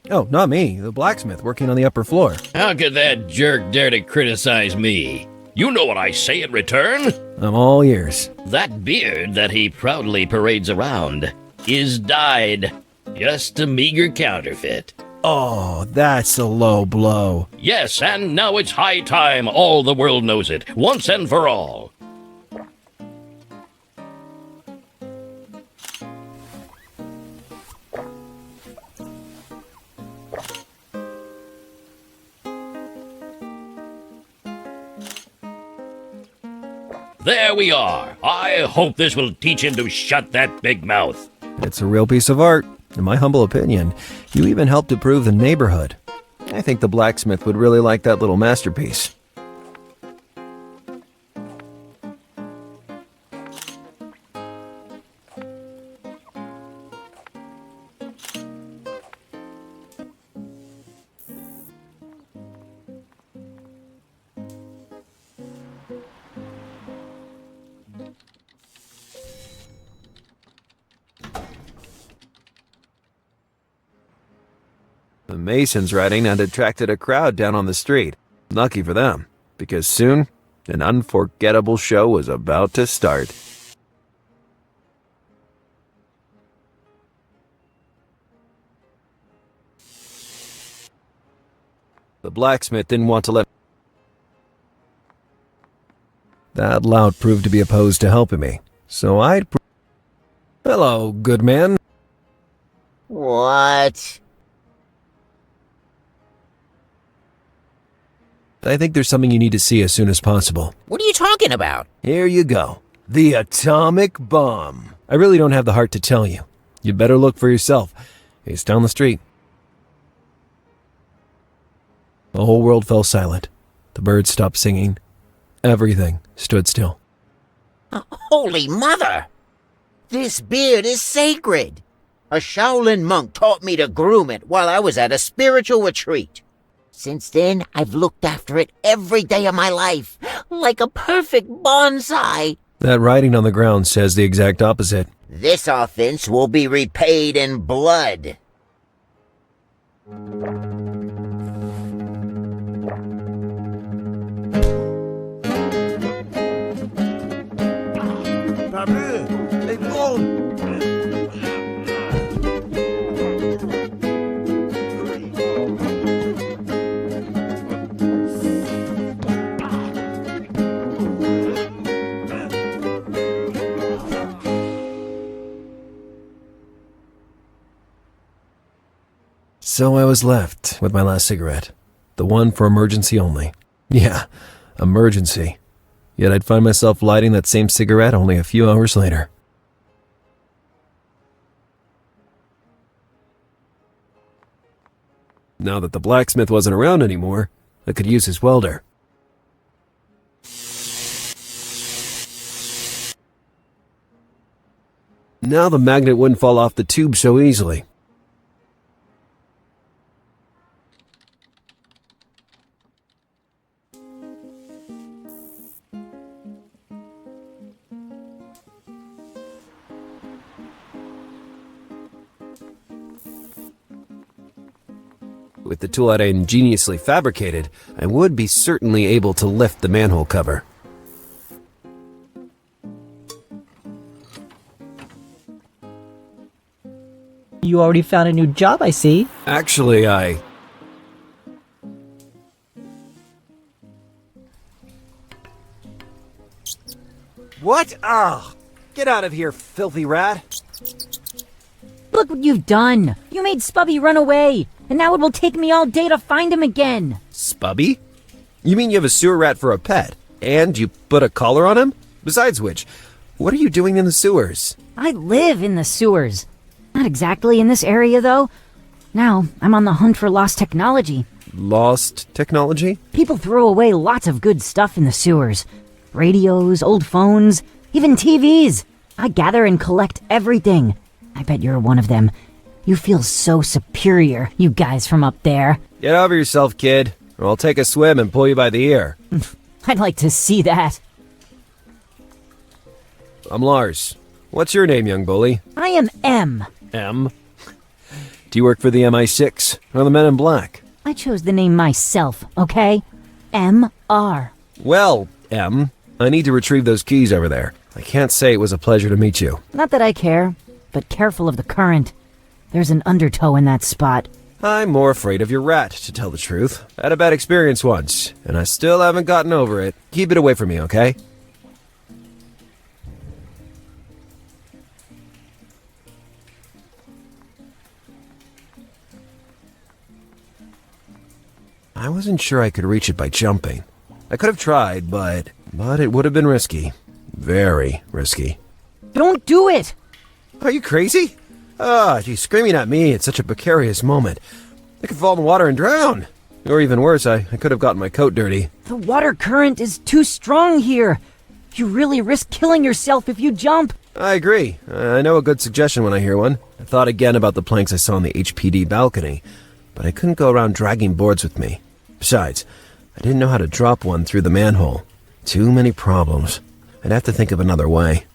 Oh, not me. The blacksmith working on the upper floor. How could that jerk dare to criticize me? You know what I say in return? I'm all ears. That beard that he proudly parades around is dyed. Just a meager counterfeit. Oh, that's a low blow. Yes, and now it's high time all the world knows it, once and for all. There we are. I hope this will teach him to shut that big mouth. It's a real piece of art. In my humble opinion, you even helped improve the neighborhood. I think the blacksmith would really like that little masterpiece. The Masons' writing had attracted a crowd down on the street. Lucky for them, because soon, an unforgettable show was about to start. The blacksmith didn't want to let... That lout proved to be opposed to helping me, so I'd... Hello, good man. What? I think there's something you need to see as soon as possible. What are you talking about? Here you go. The atomic bomb. I really don't have the heart to tell you. You'd better look for yourself. It's down the street. The whole world fell silent. The birds stopped singing. Everything stood still. Holy mother! This beard is sacred. A Shaolin monk taught me to groom it while I was at a spiritual retreat. Since then, I've looked after it every day of my life, like a perfect bonsai. That writing on the ground says the exact opposite. This offense will be repaid in blood. So I was left with my last cigarette. The one for emergency only. Yeah, emergency. Yet I'd find myself lighting that same cigarette only a few hours later. Now that the blacksmith wasn't around anymore, I could use his welder. Now the magnet wouldn't fall off the tube so easily. With the tool I'd ingeniously fabricated, I would be certainly able to lift the manhole cover. You already found a new job, I see. Actually, What? Ah! Get out of here, filthy rat! Look what you've done! You made Spubby run away, and now it will take me all day to find him again! Spubby? You mean you have a sewer rat for a pet, and you put a collar on him? Besides which, what are you doing in the sewers? I live in the sewers. Not exactly in this area, though. Now, I'm on the hunt for lost technology. Lost technology? People throw away lots of good stuff in the sewers. Radios, old phones, even TVs. I gather and collect everything. I bet you're one of them. You feel so superior, you guys from up there. Get over yourself, kid, or I'll take a swim and pull you by the ear. I'd like to see that. I'm Lars. What's your name, young bully? I am M. M? Do you work for the MI6 or the Men in Black? I chose the name myself, okay? M.R. Well, M, I need to retrieve those keys over there. I can't say it was a pleasure to meet you. Not that I care, but careful of the current. There's an undertow in that spot. I'm more afraid of your rat, to tell the truth. I had a bad experience once, and I still haven't gotten over it. Keep it away from me, okay? I wasn't sure I could reach it by jumping. I could have tried, but it would have been risky. Very risky. Don't do it! Are you crazy? She's screaming at me at such a precarious moment. I could fall in the water and drown. Or even worse, I could have gotten my coat dirty. The water current is too strong here. You really risk killing yourself if you jump. I agree. I know a good suggestion when I hear one. I thought again about the planks I saw on the HPD balcony, but I couldn't go around dragging boards with me. Besides, I didn't know how to drop one through the manhole. Too many problems. I'd have to think of another way.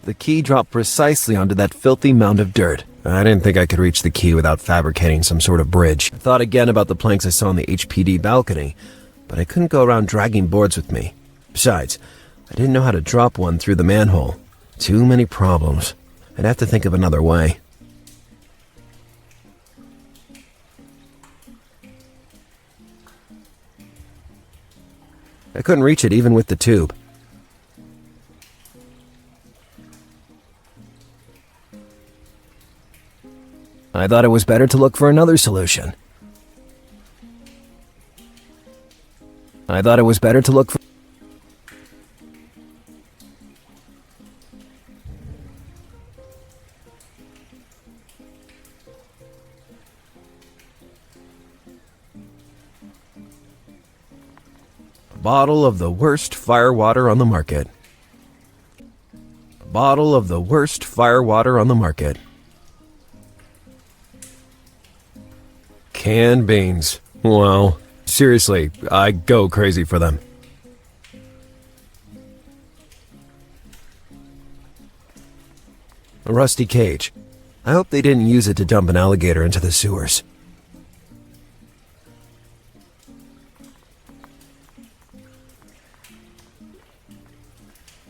The key dropped precisely onto that filthy mound of dirt. I didn't think I could reach the key without fabricating some sort of bridge. I thought again about the planks I saw on the HPD balcony, but I couldn't go around dragging boards with me. Besides, I didn't know how to drop one through the manhole. Too many problems. I'd have to think of another way. I couldn't reach it even with the tube. I thought it was better to look for another solution. I thought it was better to look for... A bottle of the worst firewater on the market. A bottle of the worst firewater on the market. Canned beans. Wow. Seriously, I go crazy for them. A rusty cage. I hope they didn't use it to dump an alligator into the sewers.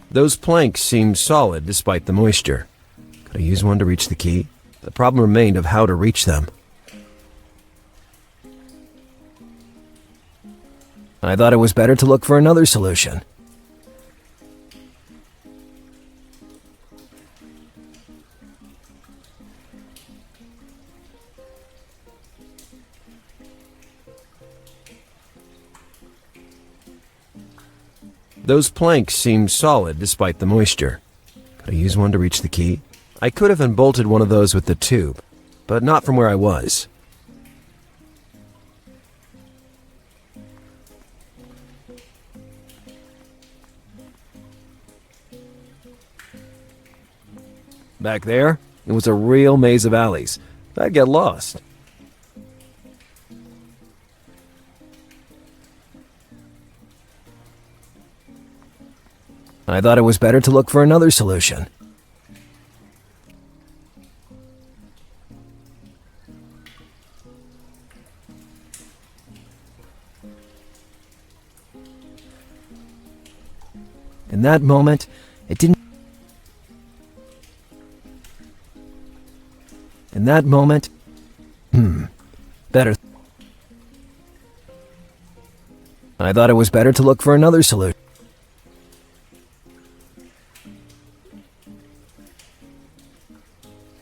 Those planks seemed solid despite the moisture. Could I use one to reach the key? The problem remained of how to reach them. I thought it was better to look for another solution. Those planks seemed solid despite the moisture. Could I use one to reach the key? I could have unbolted one of those with the tube, but not from where I was. Back there, it was a real maze of alleys. I'd get lost. I thought it was better to look for another solution. In that moment, it didn't... In that moment, better. I thought it was better to look for another solution.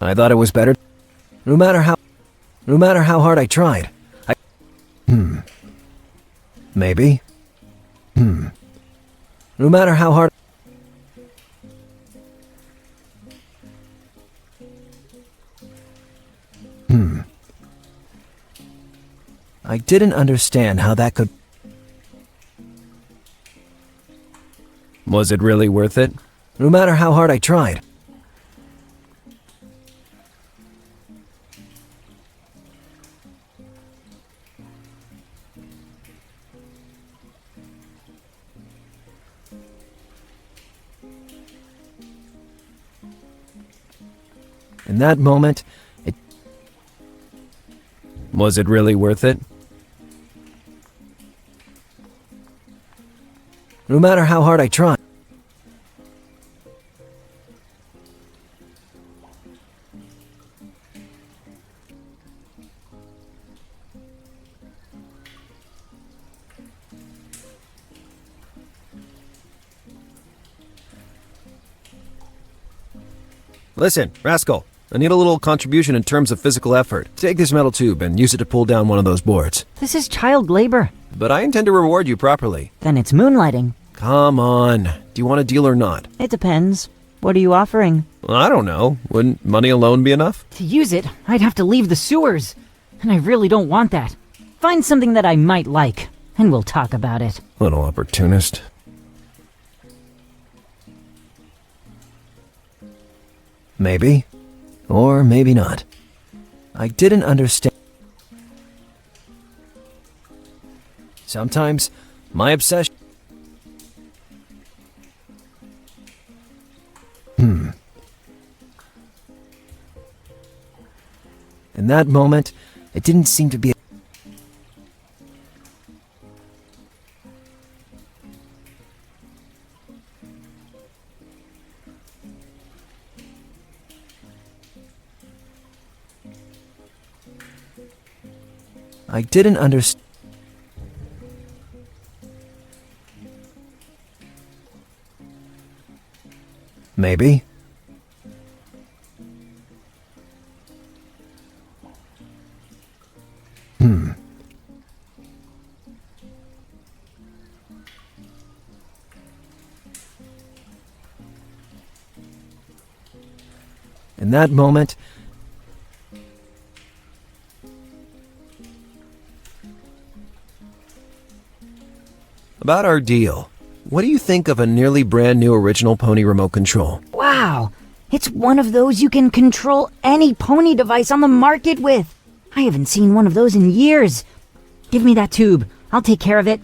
I thought it was better. No matter how hard I tried, maybe. No matter how hard. I didn't understand how that could... Was it really worth it? No matter how hard I tried. In that moment, was it really worth it? No matter how hard I tried. Listen, Rascal, I need a little contribution in terms of physical effort. Take this metal tube and use it to pull down one of those boards. This is child labor. But I intend to reward you properly. Then it's moonlighting. Come on. Do you want a deal or not? It depends. What are you offering? Well, I don't know. Wouldn't money alone be enough? To use it, I'd have to leave the sewers. And I really don't want that. Find something that I might like, and we'll talk about it. Little opportunist. Maybe. Or maybe not. I didn't understand. Sometimes, my obsession... In that moment, it didn't seem to be... I didn't understand. Maybe. In that moment, about our deal. What do you think of a nearly brand new original pony remote control? Wow! It's one of those you can control any pony device on the market with. I haven't seen one of those in years. Give me that tube. I'll take care of it.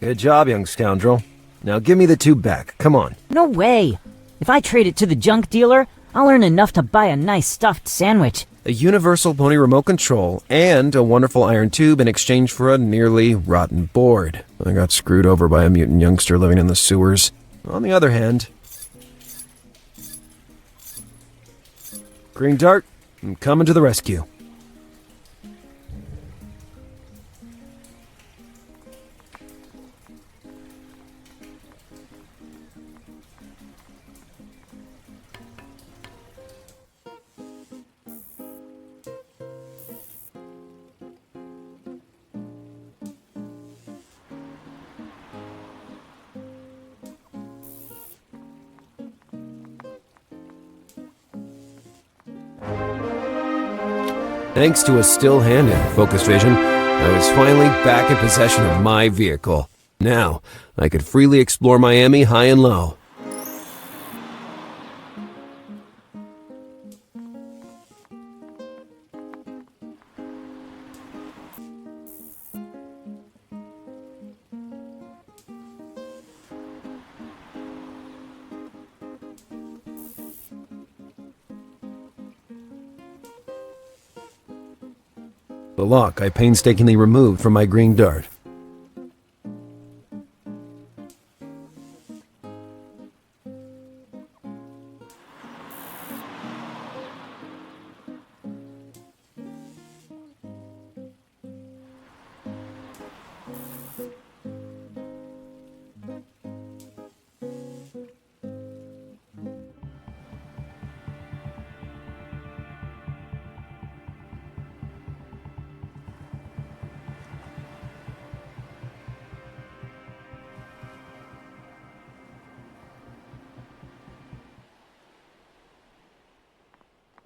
Good job, young scoundrel. Now give me the tube back. Come on. No way. If I trade it to the junk dealer, I'll earn enough to buy a nice stuffed sandwich. A universal pony remote control and a wonderful iron tube in exchange for a nearly rotten board. I got screwed over by a mutant youngster living in the sewers. On the other hand... Green Dart, I'm coming to the rescue. Thanks to a still hand and focused vision, I was finally back in possession of my vehicle. Now, I could freely explore Miami high and low. The lock I painstakingly removed from my green dart.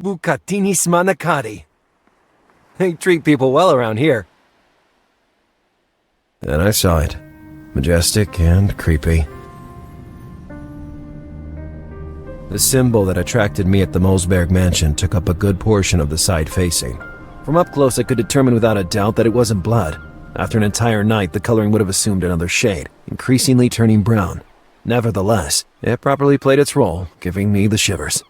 Bucatinis Manacati. They treat people well around here. Then I saw it. Majestic and creepy. The symbol that attracted me at the Mulzberg mansion took up a good portion of the side facing. From up close, I could determine without a doubt that it wasn't blood. After an entire night, the coloring would have assumed another shade, increasingly turning brown. Nevertheless, it properly played its role, giving me the shivers.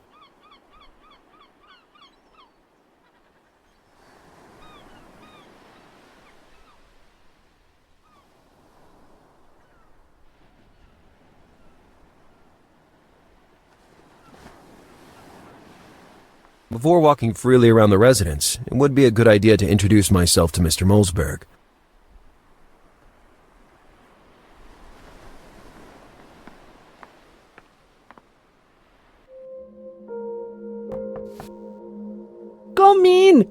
Before walking freely around the residence, it would be a good idea to introduce myself to Mr. Mulzberg. Come in!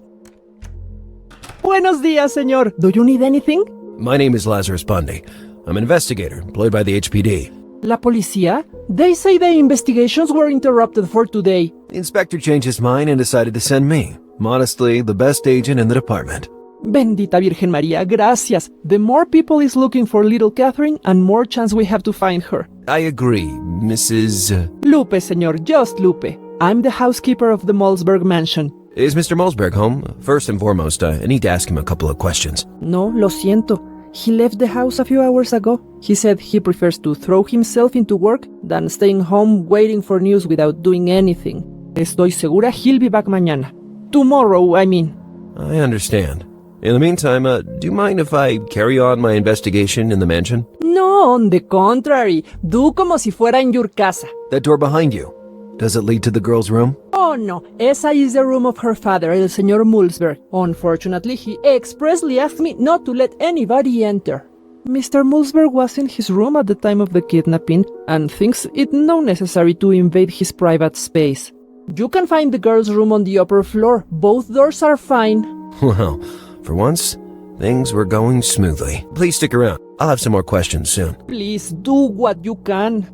Buenos días, señor. Do you need anything? My name is Lazarus Bundy. I'm an investigator employed by the HPD. La policía? They say the investigations were interrupted for today. The inspector changed his mind and decided to send me. Modestly, the best agent in the department. Bendita Virgen María, gracias. The more people is looking for little Kathrin, and more chance we have to find her. I agree, Mrs. Lupe, señor, just Lupe. I'm the housekeeper of the Mulzberg mansion. Is Mr. Mulzberg home? First and foremost, I need to ask him a couple of questions. No, lo siento. He left the house a few hours ago. He said he prefers to throw himself into work than staying home waiting for news without doing anything. Estoy segura he'll be back mañana. Tomorrow, I mean. I understand. In the meantime, do you mind if I carry on my investigation in the mansion? No, on the contrary. Do como si fuera en your casa. That door behind you. Does it lead to the girl's room? Oh no, esa is the room of her father, el señor Mulzberg. Unfortunately, he expressly asked me not to let anybody enter. Mr. Mulzberg was in his room at the time of the kidnapping and thinks it no necessary to invade his private space. You can find the girl's room on the upper floor. Both doors are fine. Well, for once, things were going smoothly. Please stick around. I'll have some more questions soon. Please do what you can.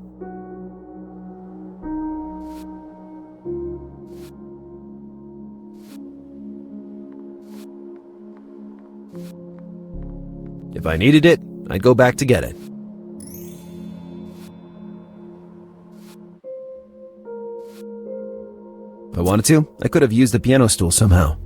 If I needed it, I'd go back to get it. If I wanted to, I could have used the piano stool somehow.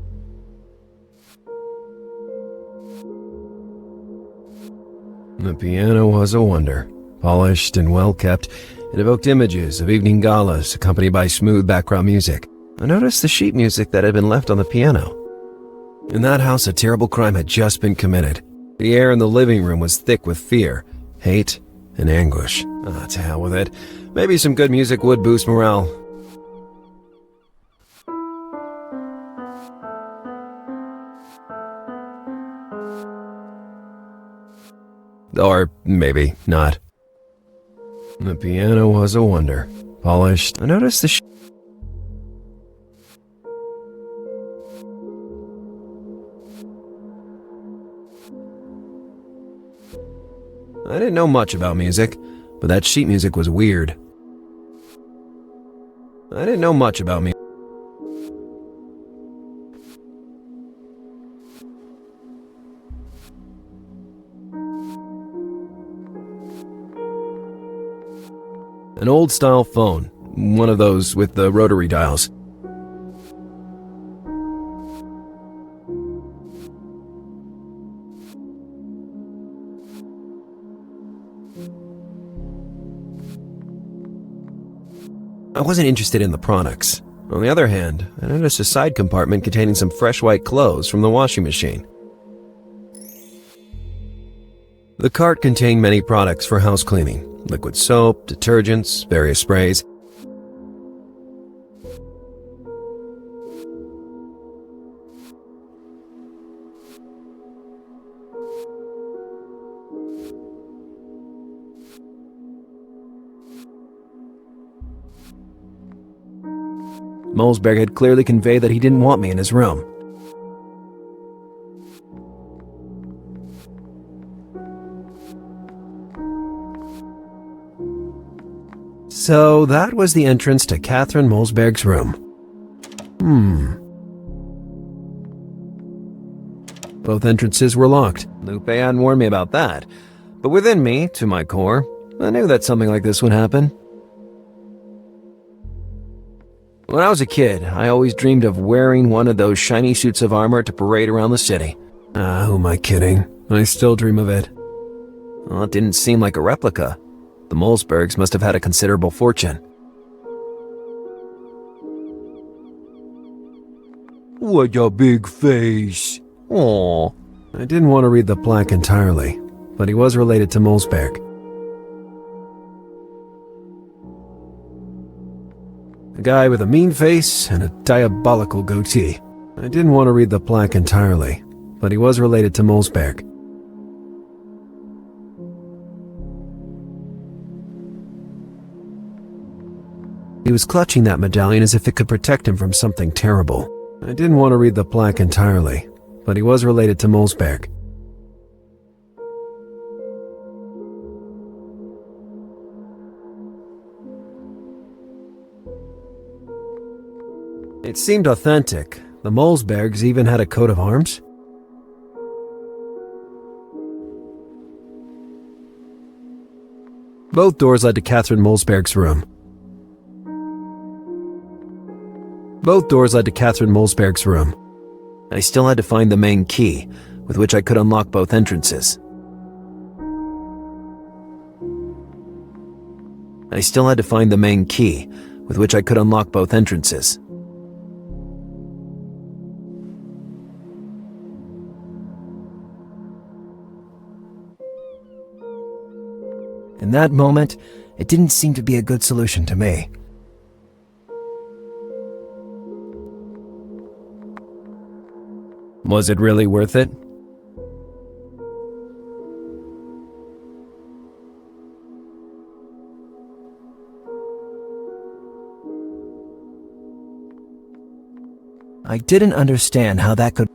The piano was a wonder. Polished and well kept, it evoked images of evening galas accompanied by smooth background music. I noticed the sheet music that had been left on the piano. In that house, a terrible crime had just been committed. The air in the living room was thick with fear, hate, and anguish. To hell with it. Maybe some good music would boost morale. Or maybe not. The piano was a wonder. Polished. I noticed the I didn't know much about music, but that sheet music was weird. I didn't know much about music. An old-style phone, one of those with the rotary dials. I wasn't interested in the products. On the other hand, I noticed a side compartment containing some fresh white clothes from the washing machine. The cart contained many products for house cleaning. Liquid soap, detergents, various sprays. Mulzberg had clearly conveyed that he didn't want me in his room. So that was the entrance to Kathrin Mulzberg's room. Both entrances were locked. Lupe hadn't warned me about that. But within me, to my core, I knew that something like this would happen. When I was a kid, I always dreamed of wearing one of those shiny suits of armor to parade around the city. Who am I kidding? I still dream of it. Well, it didn't seem like a replica. The Mulzbergs must have had a considerable fortune. What a big face. Aw. I didn't want to read the plaque entirely, but he was related to Mulzberg. A guy with a mean face and a diabolical goatee. I didn't want to read the plaque entirely, but he was related to Mulzberg. He was clutching that medallion as if it could protect him from something terrible. I didn't want to read the plaque entirely, but he was related to Mulzberg. It seemed authentic. The Mulzbergs even had a coat of arms. Both doors led to Kathrin Mulzberg's room. Both doors led to Kathrin Mulzberg's room. I still had to find the main key, with which I could unlock both entrances. I still had to find the main key, with which I could unlock both entrances. In that moment, it didn't seem to be a good solution to me. Was it really worth it? I didn't understand how that could...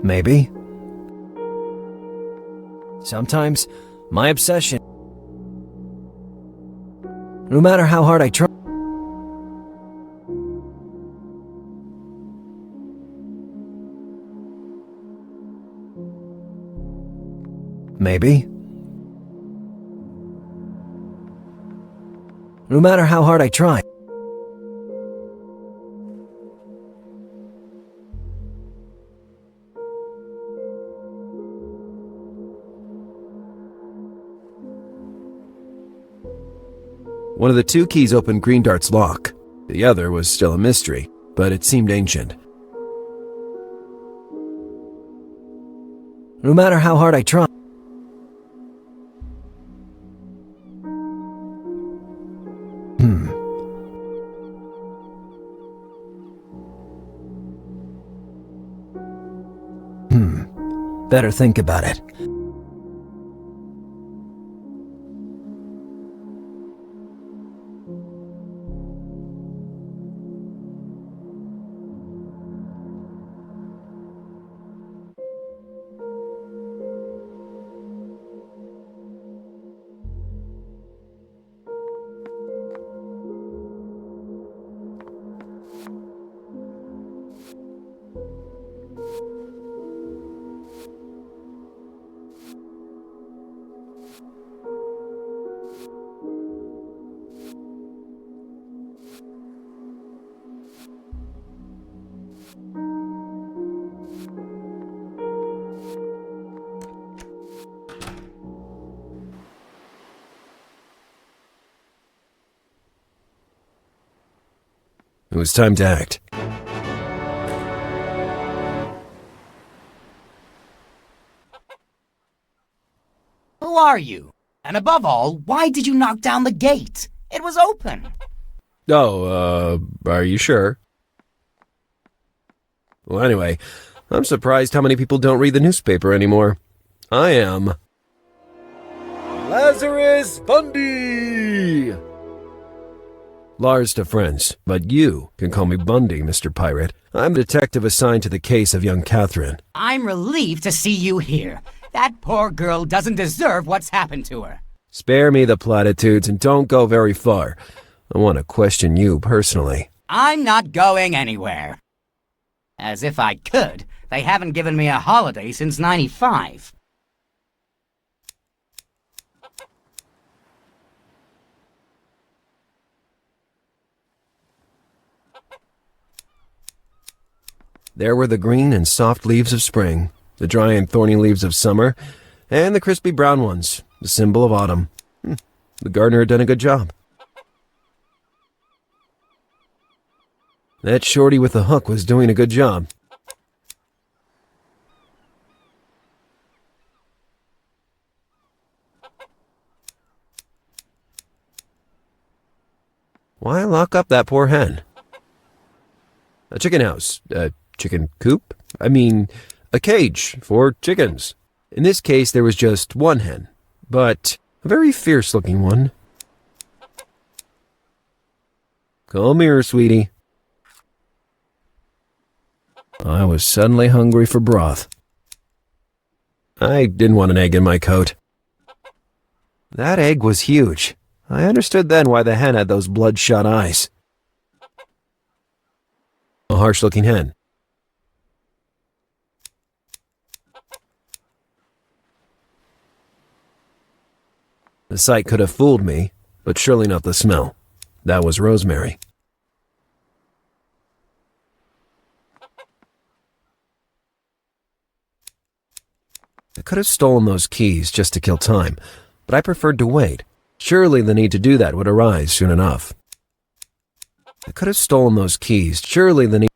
Maybe. Sometimes, my obsession... No matter how hard I try... Maybe. No matter how hard I try. One of the two keys opened Greendart's lock. The other was still a mystery, but it seemed ancient. No matter how hard I try. Better think about it. It was time to act. Who are you? And above all, why did you knock down the gate? It was open. Oh, are you sure? Well, anyway, I'm surprised how many people don't read the newspaper anymore. I am. Lazarus Bundy! Lars to friends, but you can call me Bundy, Mr. Pirate. I'm the detective assigned to the case of young Kathrin. I'm relieved to see you here. That poor girl doesn't deserve what's happened to her. Spare me the platitudes and don't go very far. I want to question you personally. I'm not going anywhere. As if I could. They haven't given me a holiday since '95. There were the green and soft leaves of spring, the dry and thorny leaves of summer, and the crispy brown ones, the symbol of autumn. The gardener had done a good job. That shorty with the hook was doing a good job. Why lock up that poor hen? A chicken house. A chicken coop? I mean, a cage for chickens. In this case, there was just one hen, but a very fierce-looking one. Come here, sweetie. I was suddenly hungry for broth. I didn't want an egg in my coat. That egg was huge. I understood then why the hen had those bloodshot eyes. A harsh-looking hen. The sight could have fooled me, but surely not the smell. That was rosemary. I could have stolen those keys just to kill time, but I preferred to wait. Surely the need to do that would arise soon enough. I could have stolen those keys. Surely the need...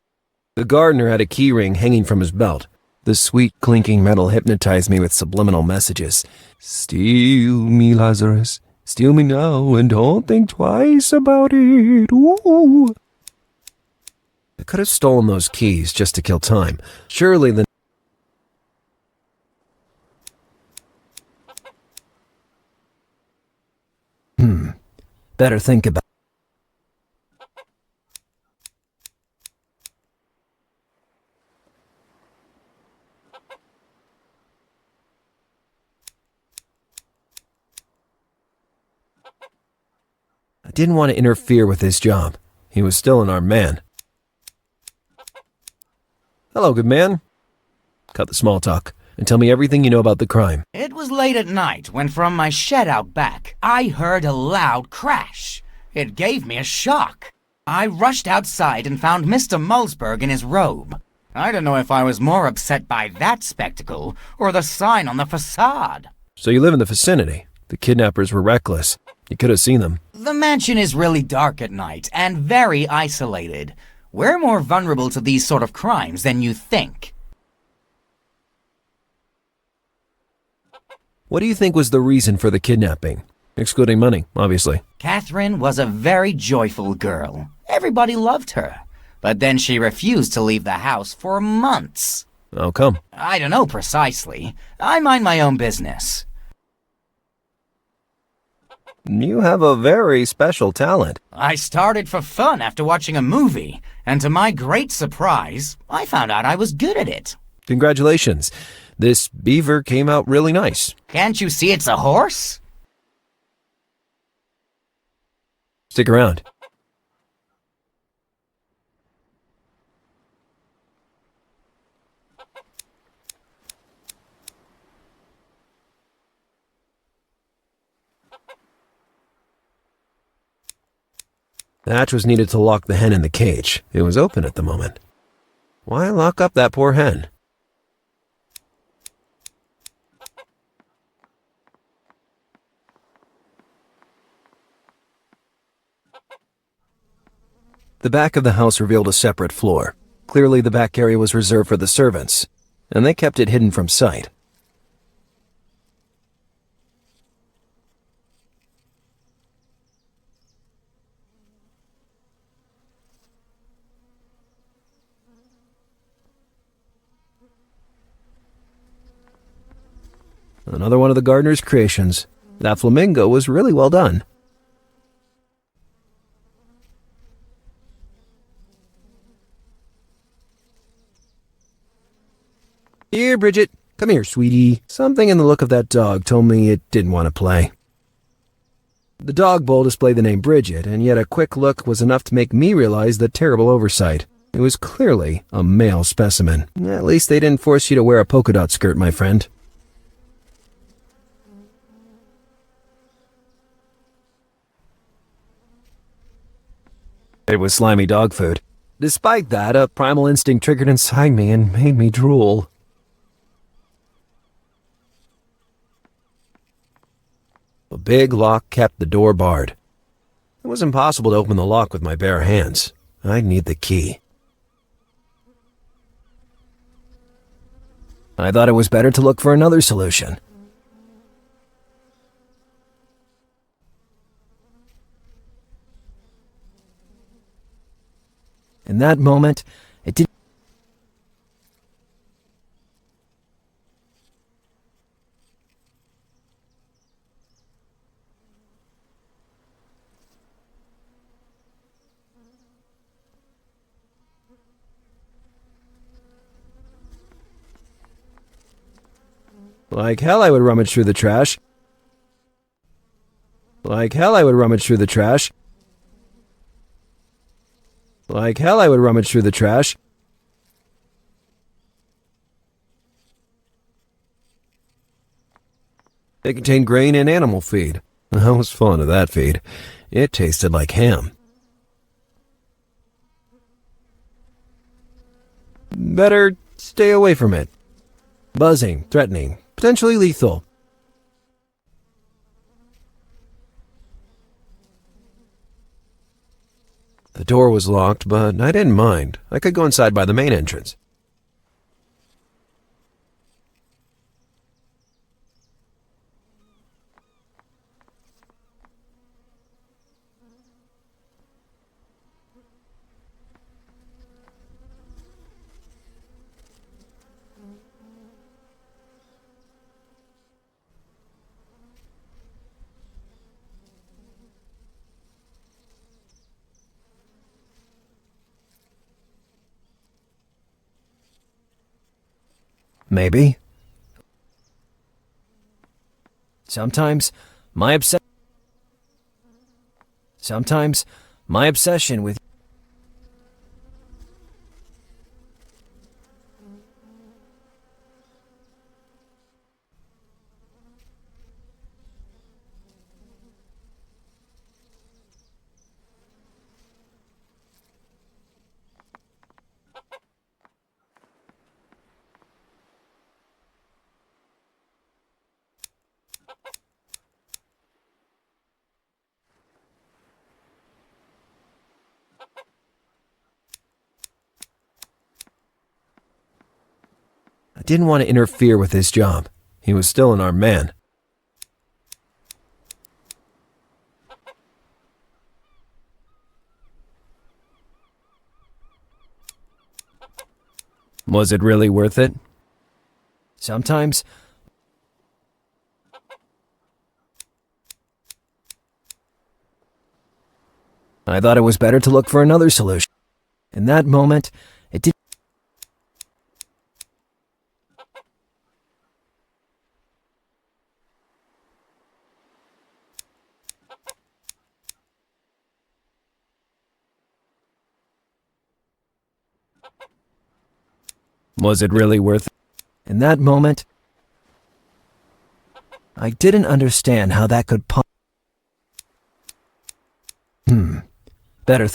The gardener had a key ring hanging from his belt. The sweet clinking metal hypnotized me with subliminal messages. Steal me, Lazarus. Steal me now and don't think twice about it. Ooh. I could have stolen those keys just to kill time. Surely the... Better think about... I didn't want to interfere with his job. He was still an armed man. Hello, good man. Cut the small talk and tell me everything you know about the crime. It was late at night when from my shed out back, I heard a loud crash. It gave me a shock. I rushed outside and found Mr. Mulzberg in his robe. I don't know if I was more upset by that spectacle or the sign on the facade. So you live in the vicinity. The kidnappers were reckless. You could have seen them. The mansion is really dark at night and very isolated. We're more vulnerable to these sort of crimes than you think. What do you think was the reason for the kidnapping? Excluding money, obviously. Kathrin was a very joyful girl. Everybody loved her. But then she refused to leave the house for months. How come? I don't know precisely. I mind my own business. You have a very special talent. I started for fun after watching a movie, and to my great surprise, I found out I was good at it. Congratulations. This beaver came out really nice. Can't you see it's a horse? Stick around. The hatch was needed to lock the hen in the cage. It was open at the moment. Why lock up that poor hen? The back of the house revealed a separate floor. Clearly the back area was reserved for the servants, and they kept it hidden from sight. Another one of the gardener's creations. That flamingo was really well done. Here, Bridget. Come here, sweetie. Something in the look of that dog told me it didn't want to play. The dog bowl displayed the name Bridget, and yet a quick look was enough to make me realize the terrible oversight. It was clearly a male specimen. At least they didn't force you to wear a polka dot skirt, my friend. It was slimy dog food. Despite that, a primal instinct triggered inside me and made me drool. A big lock kept the door barred. It was impossible to open the lock with my bare hands. I'd need the key. I thought it was better to look for another solution. In that moment, it didn't. Like hell I would rummage through the trash. Like hell I would rummage through the trash. Like hell I would rummage through the trash. It contained grain and animal feed. I was fond of that feed. It tasted like ham. Better stay away from it. Buzzing, threatening, potentially lethal. The door was locked, but I didn't mind. I could go inside by the main entrance. Maybe. Sometimes my obsession with I didn't want to interfere with his job. He was still an armed man. Was it really worth it? Sometimes I thought it was better to look for another solution. In that moment, it didn't. Was it really worth it? In that moment, I didn't understand how that could better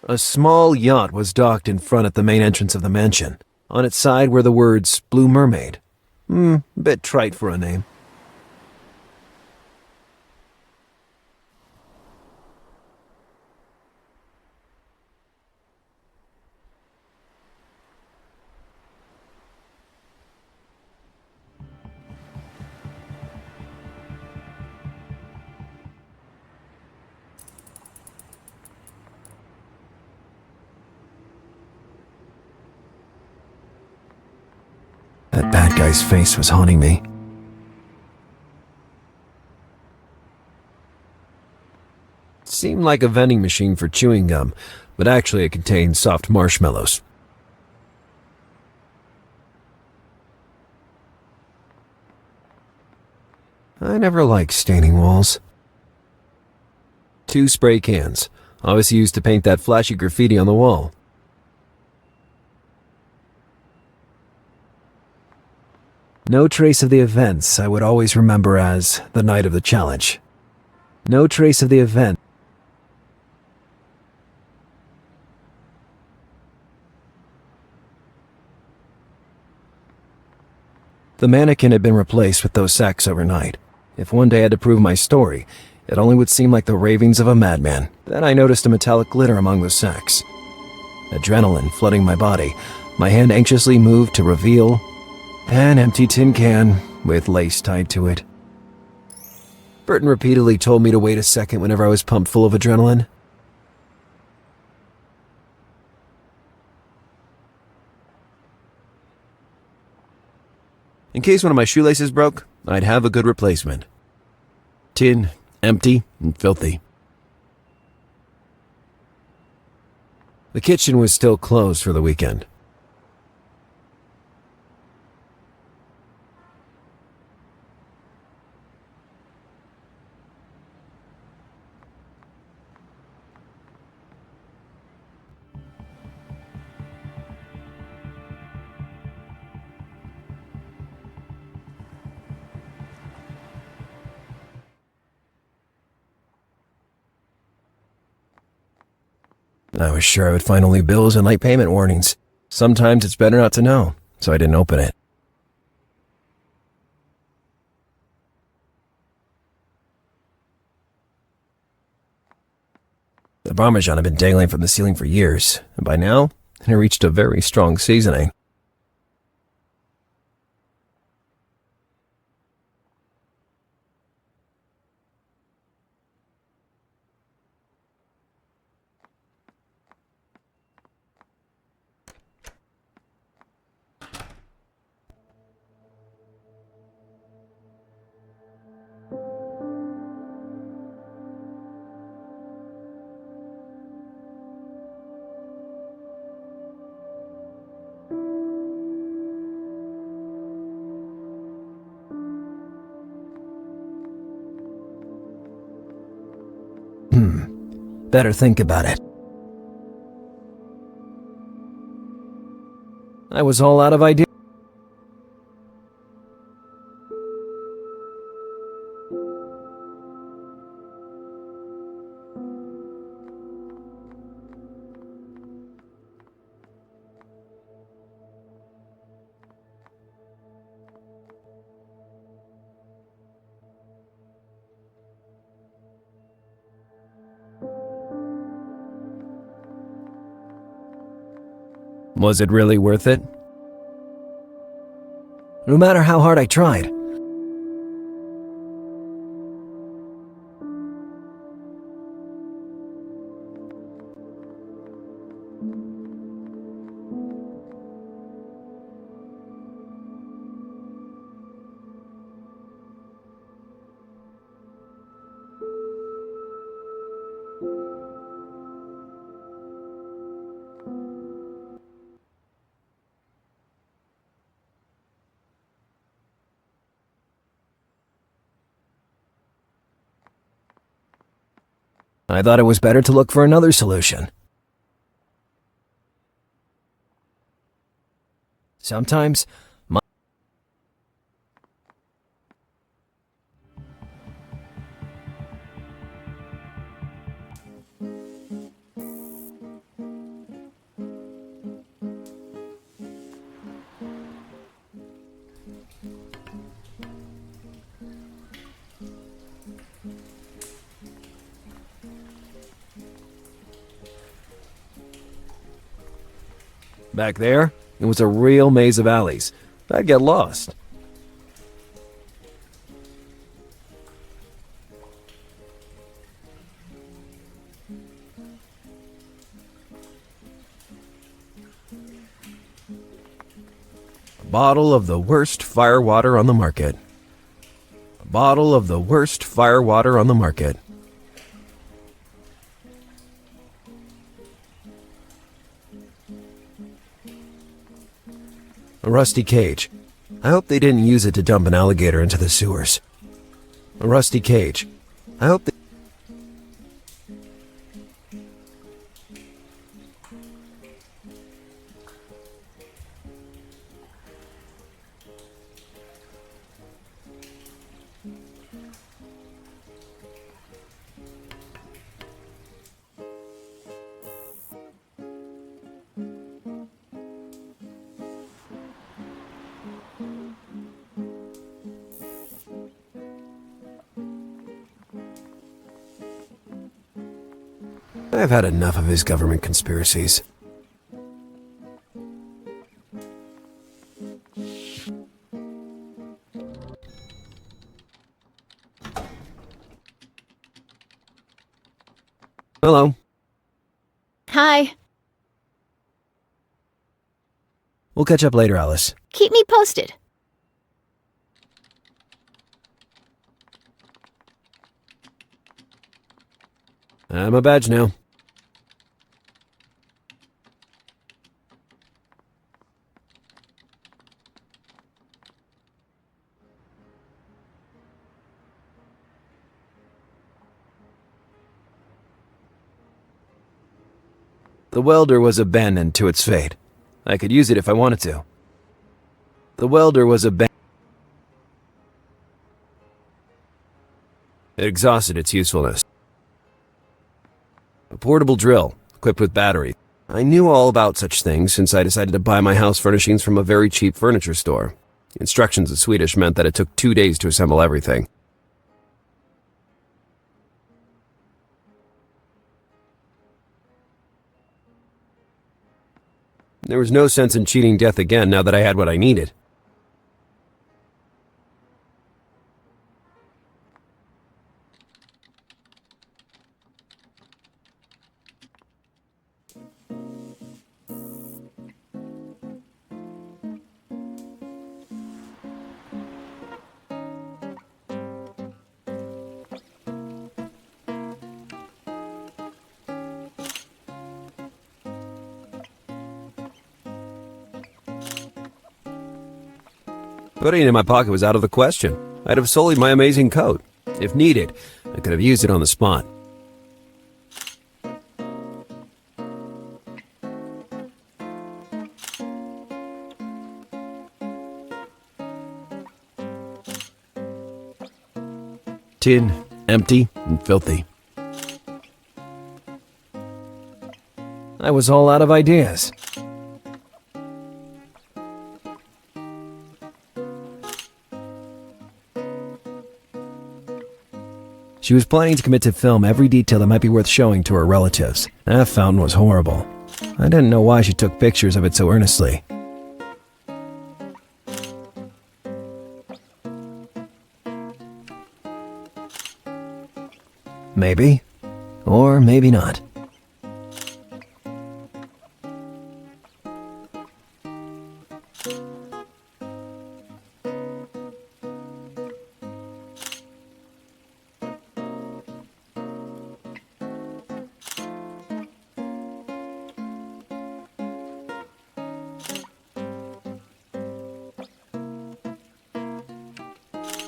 A small yacht was docked in front at the main entrance of the mansion. On its side were the words, Blue Mermaid. Bit trite for a name. That bad guy's face was haunting me. It seemed like a vending machine for chewing gum, but actually it contained soft marshmallows. I never liked staining walls. 2 spray cans, always used to paint that flashy graffiti on the wall. No trace of the events I would always remember as the night of the challenge. No trace of the event. The mannequin had been replaced with those sacks overnight. If one day I had to prove my story, it only would seem like the ravings of a madman. Then I noticed a metallic glitter among the sacks. Adrenaline flooding my body, my hand anxiously moved to reveal an empty tin can with lace tied to it. Burton repeatedly told me to wait a second whenever I was pumped full of adrenaline. In case one of my shoelaces broke, I'd have a good replacement. Tin, empty, and filthy. The kitchen was still closed for the weekend. I was sure I would find only bills and late payment warnings. Sometimes it's better not to know, so I didn't open it. The Parmesan had been dangling from the ceiling for years, and by now, it had reached a very strong seasoning. Better think about it. I was all out of ideas. Was it really worth it? No matter how hard I tried. I thought it was better to look for another solution. Sometimes, back there, it was a real maze of alleys. I'd get lost. A bottle of the worst firewater on the market. A bottle of the worst firewater on the market. A rusty cage. I hope they didn't use it to dump an alligator into the sewers. A rusty cage. I hope they... I've had enough of his government conspiracies. Hello. Hi. We'll catch up later, Alice. Keep me posted. I'm a badge now. The welder was abandoned to its fate. I could use it if I wanted to. The welder was abandoned. It exhausted its usefulness. A portable drill, equipped with batteries. I knew all about such things since I decided to buy my house furnishings from a very cheap furniture store. Instructions in Swedish meant that it took 2 days to assemble everything. There was no sense in cheating death again now that I had what I needed. Putting it in my pocket was out of the question. I'd have sullied my amazing coat. If needed, I could have used it on the spot. Tin, empty, and filthy. I was all out of ideas. She was planning to commit to film every detail that might be worth showing to her relatives. That fountain was horrible. I didn't know why she took pictures of it so earnestly. Maybe, or maybe not.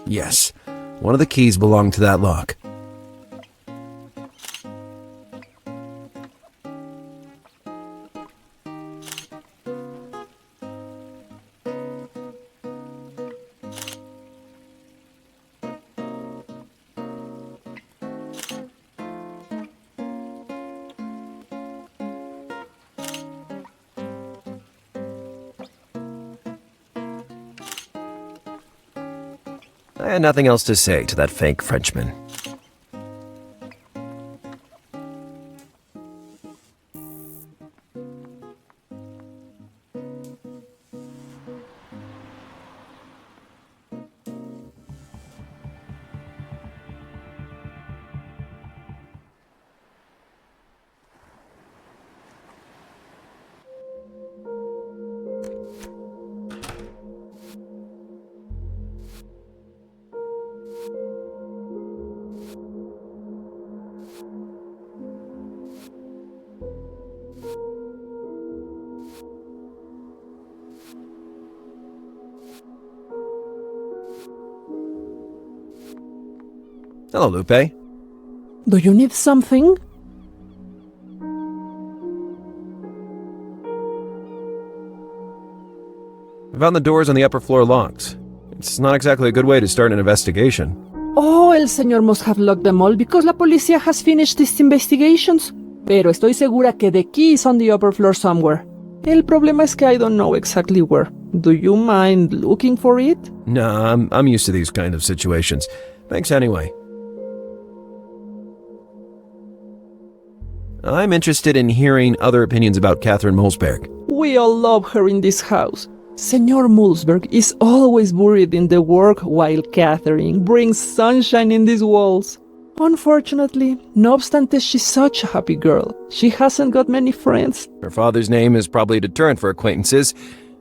Yes, one of the keys belonged to that lock. I had nothing else to say to that fake Frenchman. Hello, Lupe. Do you need something? I found the doors on the upper floor locked. It's not exactly a good way to start an investigation. Oh, el señor must have locked them all because la policía has finished its investigations. Pero estoy segura que the key is on the upper floor somewhere. El problema es que I don't know exactly where. Do you mind looking for it? Nah, I'm used to these kind of situations. Thanks anyway. I'm interested in hearing other opinions about Kathrin Mulzberg. We all love her in this house. Senor Mulzberg is always buried in the work while Kathrin brings sunshine in these walls. Unfortunately, no obstante she's such a happy girl, she hasn't got many friends. Her father's name is probably a deterrent for acquaintances,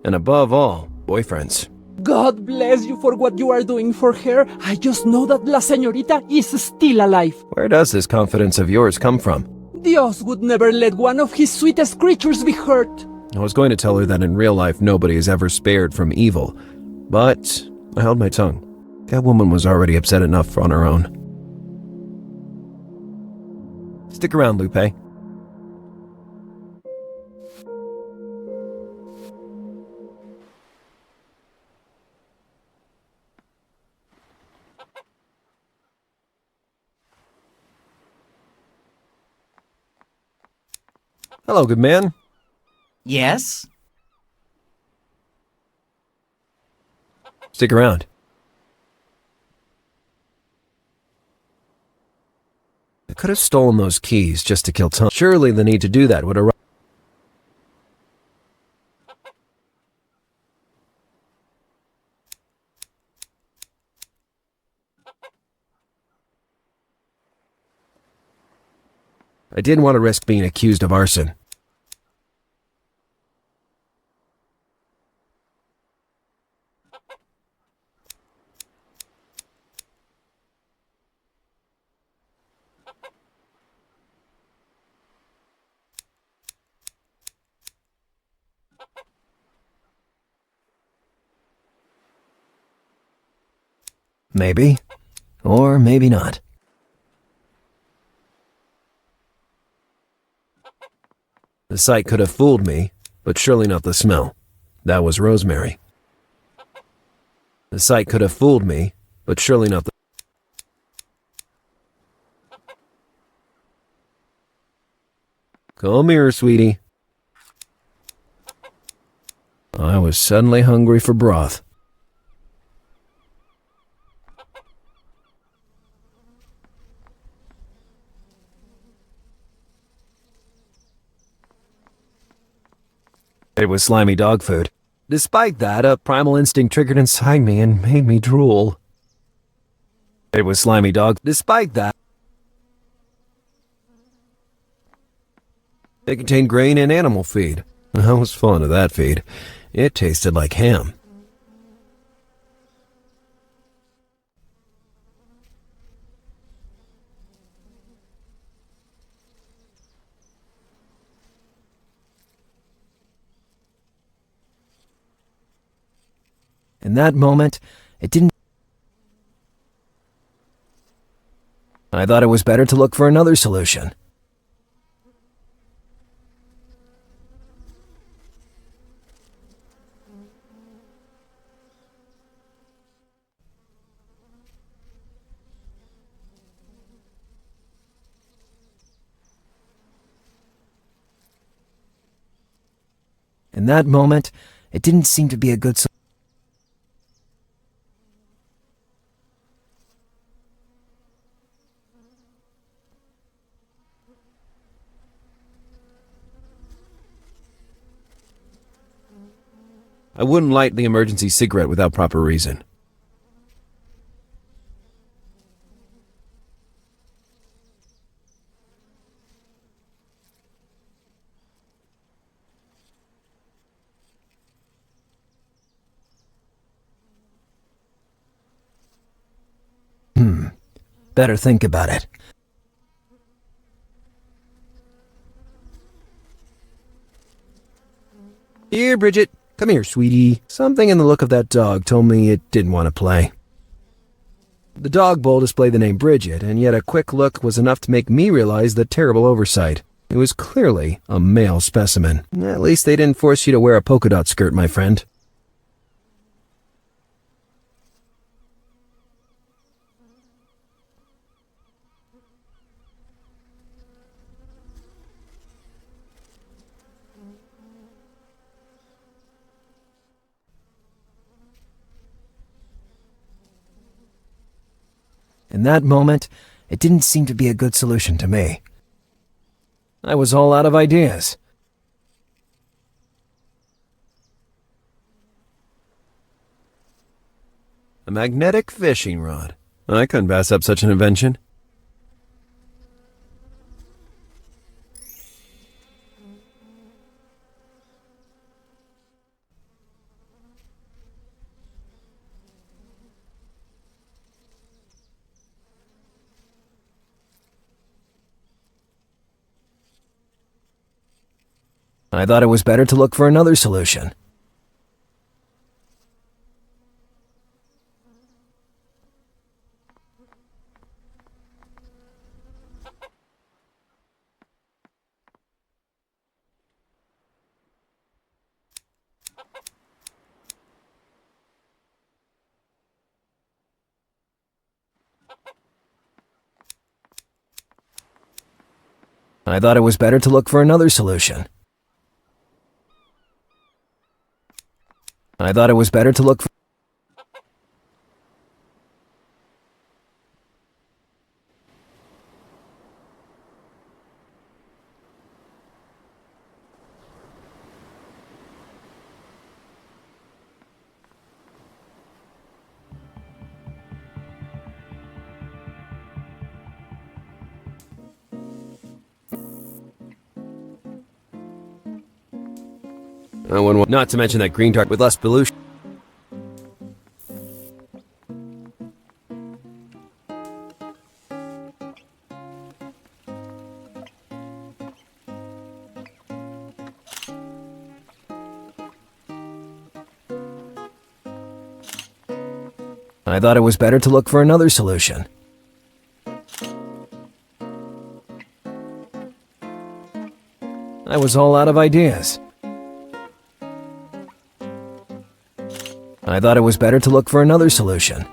and above all, boyfriends. God bless you for what you are doing for her. I just know that La Señorita is still alive. Where does this confidence of yours come from? Dios would never let one of his sweetest creatures be hurt. I was going to tell her that in real life nobody is ever spared from evil, but I held my tongue. That woman was already upset enough on her own. Stick around, Lupe. Hello, good man. Yes? Stick around. I could have stolen those keys just to kill time. Surely the need to do that would arise. I didn't want to risk being accused of arson. Maybe. Or maybe not. The sight could have fooled me, but surely not the smell. That was rosemary. The sight could have fooled me, but surely not the... Come here, sweetie. I was suddenly hungry for broth. It was slimy dog food. Despite that, a primal instinct triggered inside me and made me drool. It was slimy dog. Despite that, it contained grain and animal feed. I was fond of that feed. It tasted like ham. In that moment, it didn't... I thought it was better to look for another solution. In that moment, it didn't seem to be a good solution. I wouldn't light the emergency cigarette without proper reason. Better think about it. Here, Bridget. Come here, sweetie. Something in the look of that dog told me it didn't want to play. The dog bowl displayed the name Bridget, and yet a quick look was enough to make me realize the terrible oversight. It was clearly a male specimen. At least they didn't force you to wear a polka dot skirt, my friend. In that moment, it didn't seem to be a good solution to me. I was all out of ideas. A magnetic fishing rod. I couldn't pass up such an invention. I thought it was better to look for another solution. I thought it was better to look for another solution. I thought it was better to look for... Not to mention that green dart with less pollution. I thought it was better to look for another solution. I was all out of ideas. I thought it was better to look for another solution.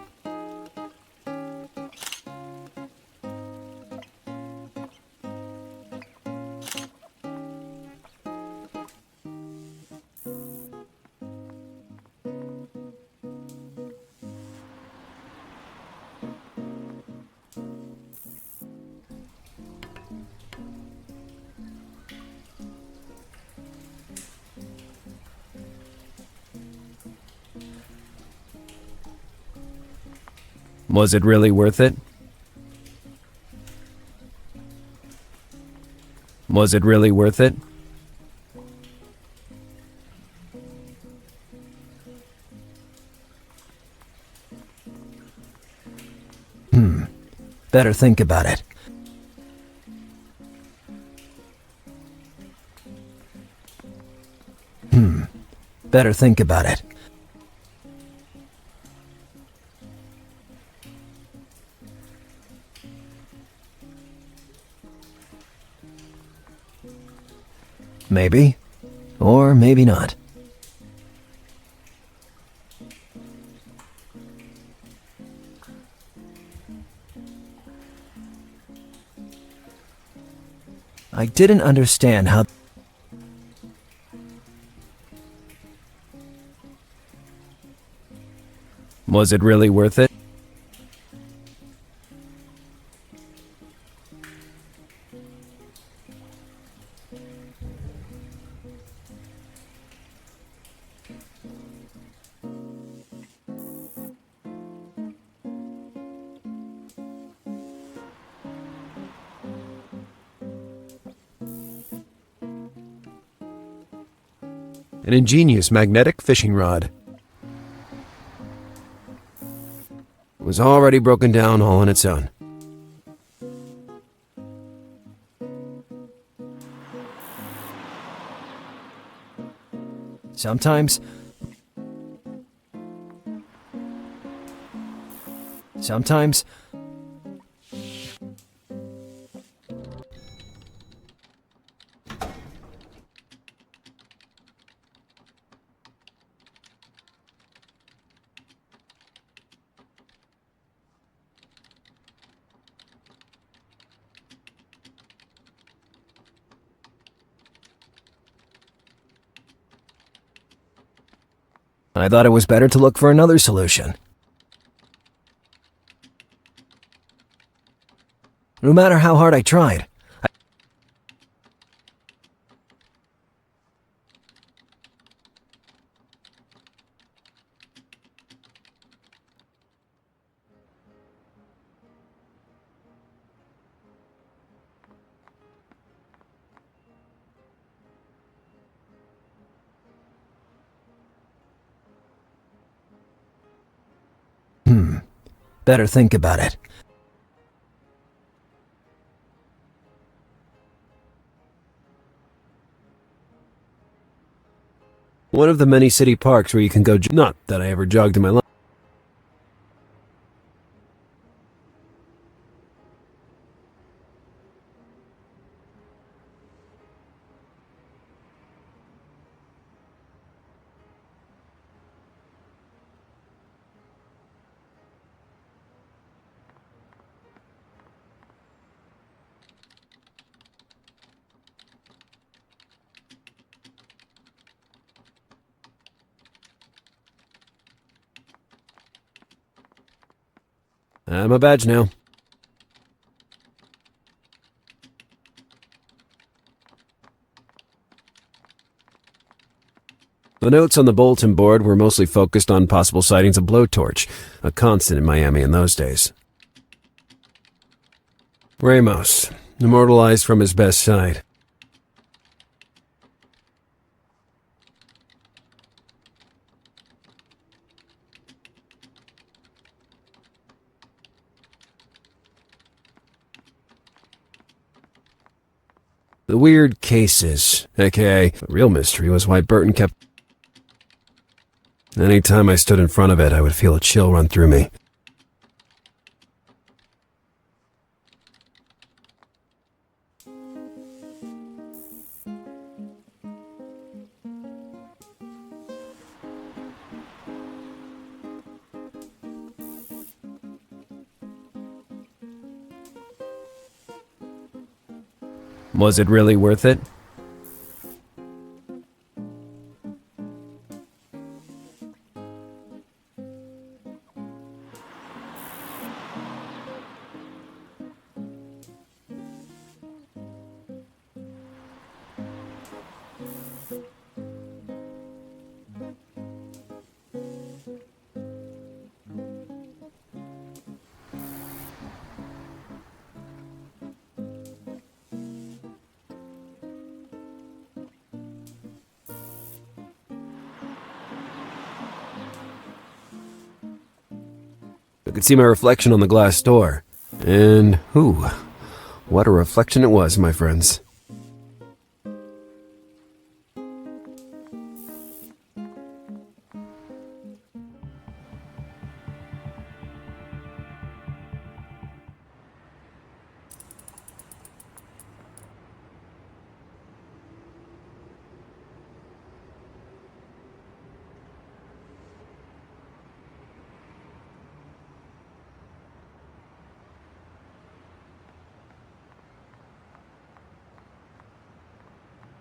Was it really worth it? Was it really worth it? Better think about it. Better think about it. Maybe, or maybe not. I didn't understand how... Was it really worth it? An ingenious magnetic fishing rod. It was already broken down all on its own. Sometimes I thought it was better to look for another solution. No matter how hard I tried, Better think about it. One of the many city parks where you can go not that I ever jogged in my life. I'm a badge now. The notes on the bulletin board were mostly focused on possible sightings of blowtorch, a constant in Miami in those days. Ramos, immortalized from his best side. The weird cases, aka the real mystery, was why Burton kept... Anytime I stood in front of it, I would feel a chill run through me. Was it really worth it? I could see my reflection on the glass door. And, what a reflection it was, my friends.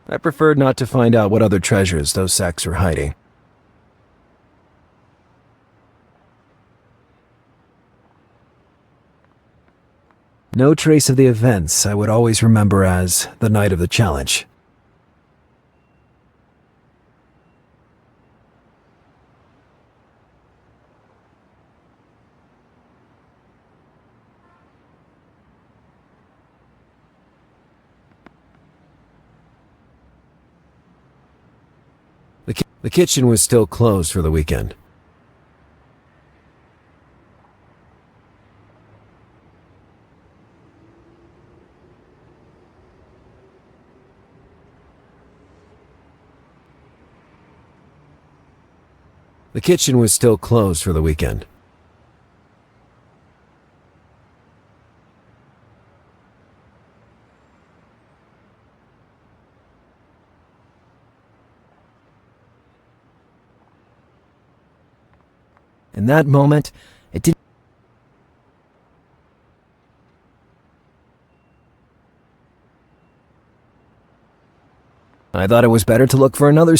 I preferred not to find out what other treasures those sacks were hiding. No trace of the events I would always remember as the night of the challenge. The kitchen was still closed for the weekend. The kitchen was still closed for the weekend. In that moment, it didn't... I thought it was better to look for another...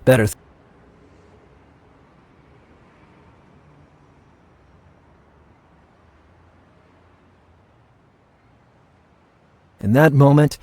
Better... In that moment...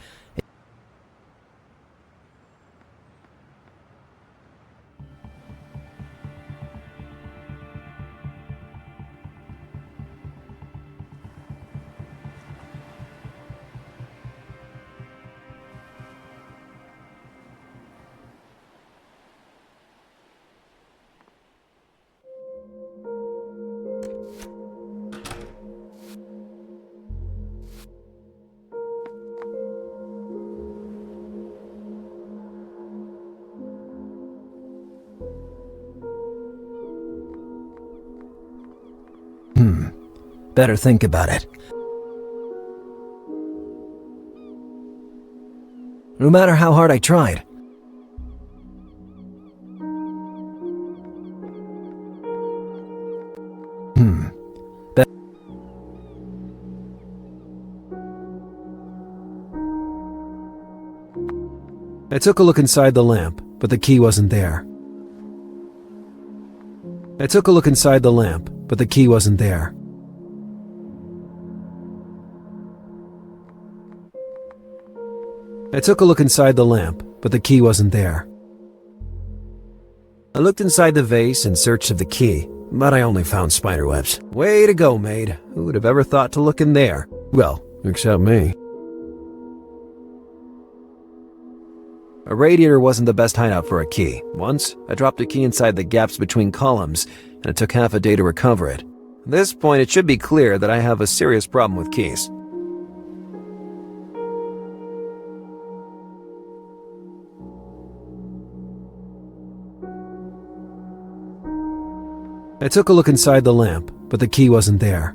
Better think about it. No matter how hard I tried. I took a look inside the lamp, but the key wasn't there. I took a look inside the lamp, but the key wasn't there. I took a look inside the lamp, but the key wasn't there. I looked inside the vase in search of the key, but I only found spiderwebs. Way to go, maid. Who would have ever thought to look in there? Well, except me. A radiator wasn't the best hideout for a key. Once, I dropped a key inside the gaps between columns, and it took half a day to recover it. At this point, it should be clear that I have a serious problem with keys. I took a look inside the lamp, but the key wasn't there.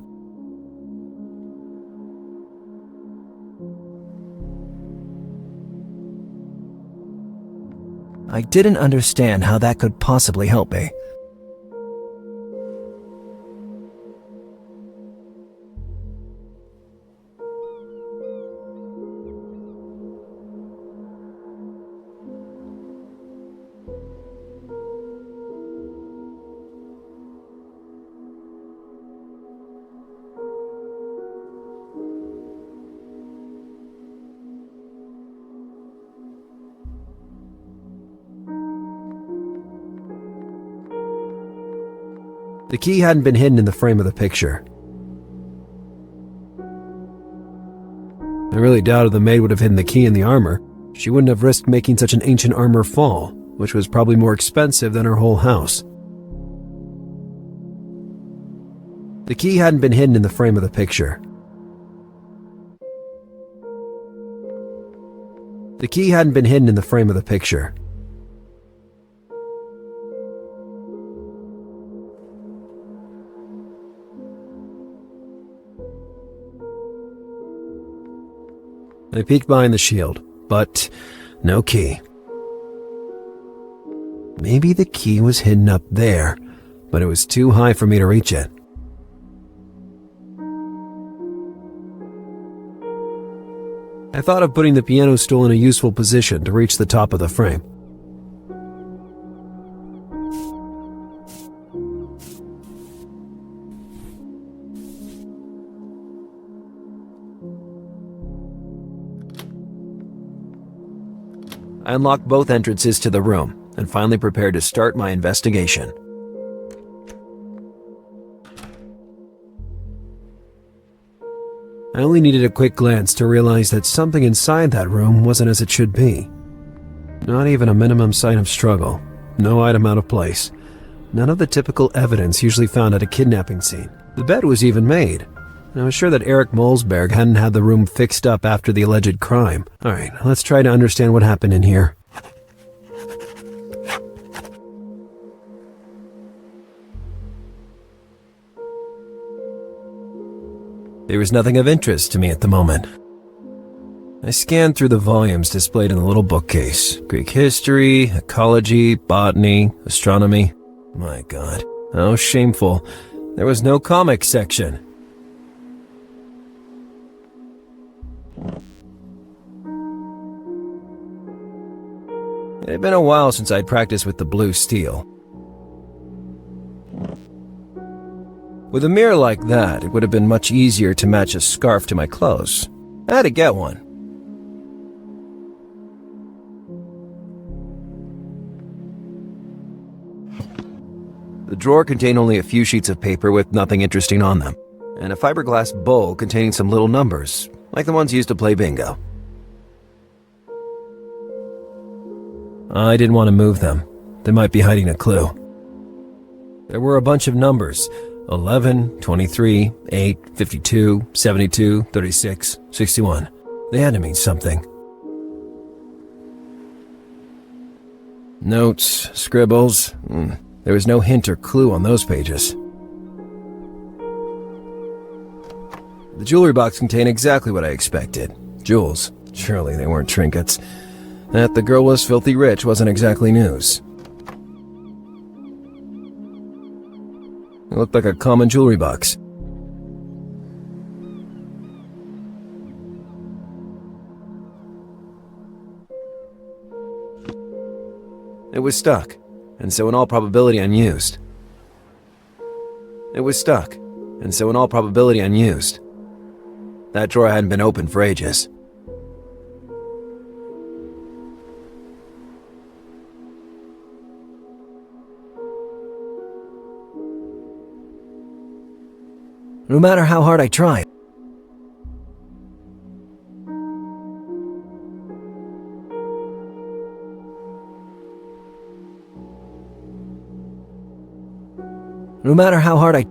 I didn't understand how that could possibly help me. The key hadn't been hidden in the frame of the picture. I really doubted the maid would have hidden the key in the armor. She wouldn't have risked making such an ancient armor fall, which was probably more expensive than her whole house. The key hadn't been hidden in the frame of the picture. The key hadn't been hidden in the frame of the picture. I peeked behind the shield, but no key. Maybe the key was hidden up there, but it was too high for me to reach it. I thought of putting the piano stool in a useful position to reach the top of the frame. I unlocked both entrances to the room and finally prepared to start my investigation. I only needed a quick glance to realize that something inside that room wasn't as it should be. Not even a minimum sign of struggle, no item out of place, none of the typical evidence usually found at a kidnapping scene. The bed was even made. I was sure that Kathrin Mulzberg hadn't had the room fixed up after the alleged crime. Alright, let's try to understand what happened in here. There was nothing of interest to me at the moment. I scanned through the volumes displayed in the little bookcase. Greek history, ecology, botany, astronomy. My God, how shameful. There was no comics section. It had been a while since I'd practiced with the blue steel. With a mirror like that, it would have been much easier to match a scarf to my clothes. I had to get one. The drawer contained only a few sheets of paper with nothing interesting on them, and a fiberglass bowl containing some little numbers, like the ones used to play bingo. I didn't want to move them. They might be hiding a clue. There were a bunch of numbers: 11, 23, 8, 52, 72, 36, 61. They had to mean something. Notes, scribbles. There was no hint or clue on those pages. The jewelry box contained exactly what I expected. Jewels. Surely they weren't trinkets. That the girl was filthy rich wasn't exactly news. It looked like a common jewelry box. It was stuck, and so in all probability unused. It was stuck, and so in all probability unused. That drawer hadn't been opened for ages. No matter how hard I tried, no matter how hard I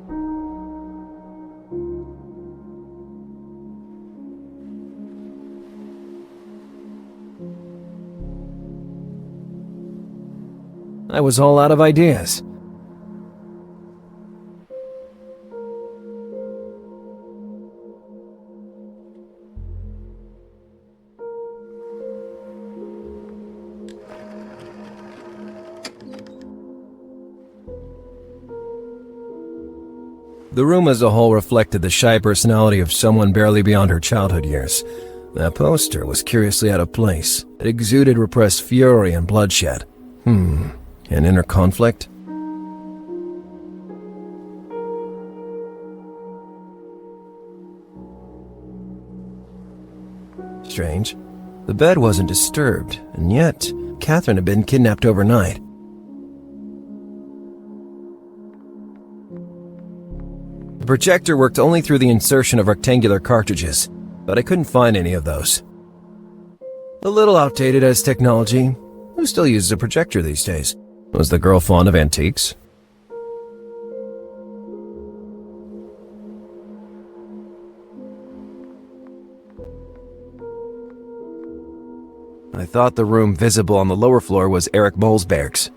was all out of ideas. The room as a whole reflected the shy personality of someone barely beyond her childhood years. That poster was curiously out of place. It exuded repressed fury and bloodshed. An inner conflict? Strange. The bed wasn't disturbed, and yet Kathrin had been kidnapped overnight. The projector worked only through the insertion of rectangular cartridges, but I couldn't find any of those. A little outdated as technology. Who still uses a projector these days? Was the girl fond of antiques? I thought the room visible on the lower floor was Kathrin Mulzberg's.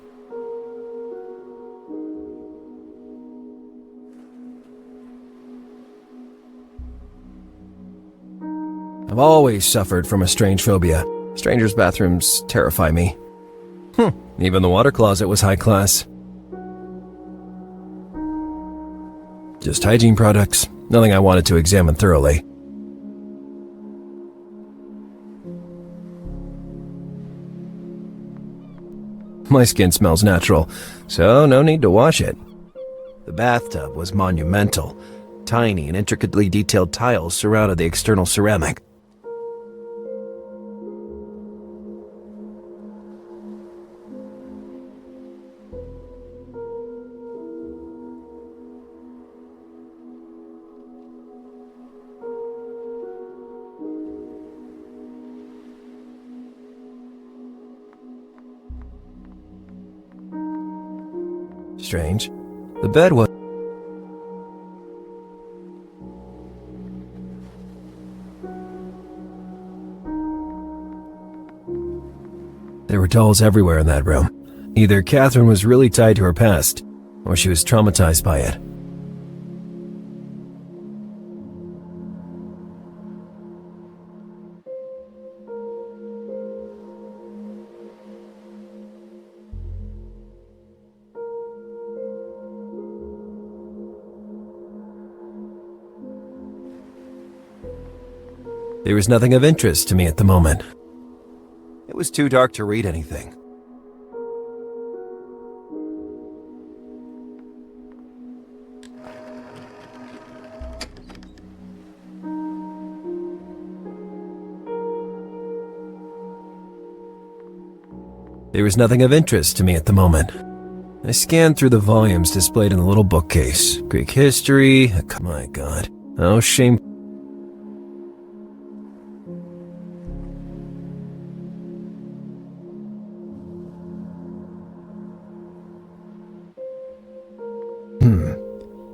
I've always suffered from a strange phobia. Strangers' bathrooms terrify me. Even the water closet was high class. Just hygiene products, nothing I wanted to examine thoroughly. My skin smells natural, so no need to wash it. The bathtub was monumental. Tiny and intricately detailed tiles surrounded the external ceramic. Strange. The bed was... There were dolls everywhere in that room. Either Kathrin was really tied to her past, or she was traumatized by it. There was nothing of interest to me at the moment. It was too dark to read anything. There was nothing of interest to me at the moment. I scanned through the volumes displayed in the little bookcase. Greek history, my God, how shameful.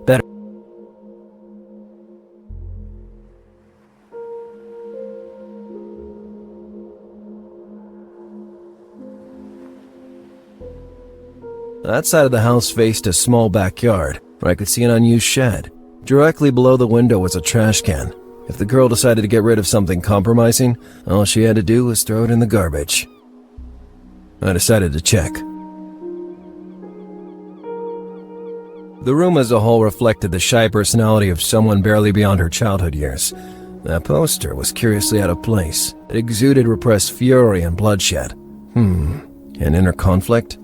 Better. That side of the house faced a small backyard, where I could see an unused shed. Directly below the window was a trash can. If the girl decided to get rid of something compromising, all she had to do was throw it in the garbage. I decided to check. The room as a whole reflected the shy personality of someone barely beyond her childhood years. That poster was curiously out of place. It exuded repressed fury and bloodshed. An inner conflict?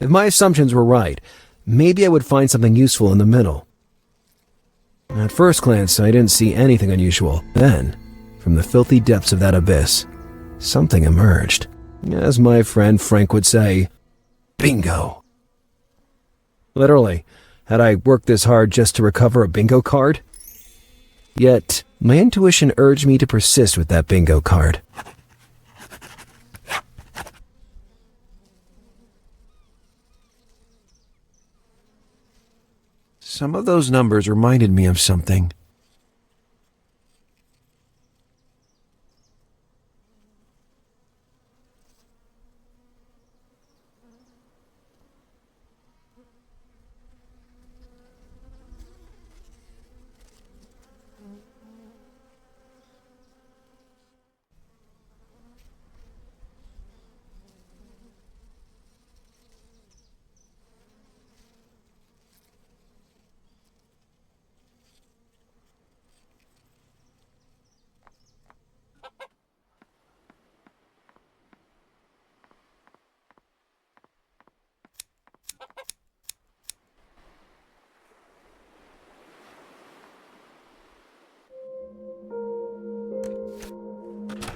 If my assumptions were right, maybe I would find something useful in the middle. At first glance, I didn't see anything unusual. Then, from the filthy depths of that abyss, something emerged. As my friend Frank would say, bingo. Literally, had I worked this hard just to recover a bingo card? Yet, my intuition urged me to persist with that bingo card. Some of those numbers reminded me of something.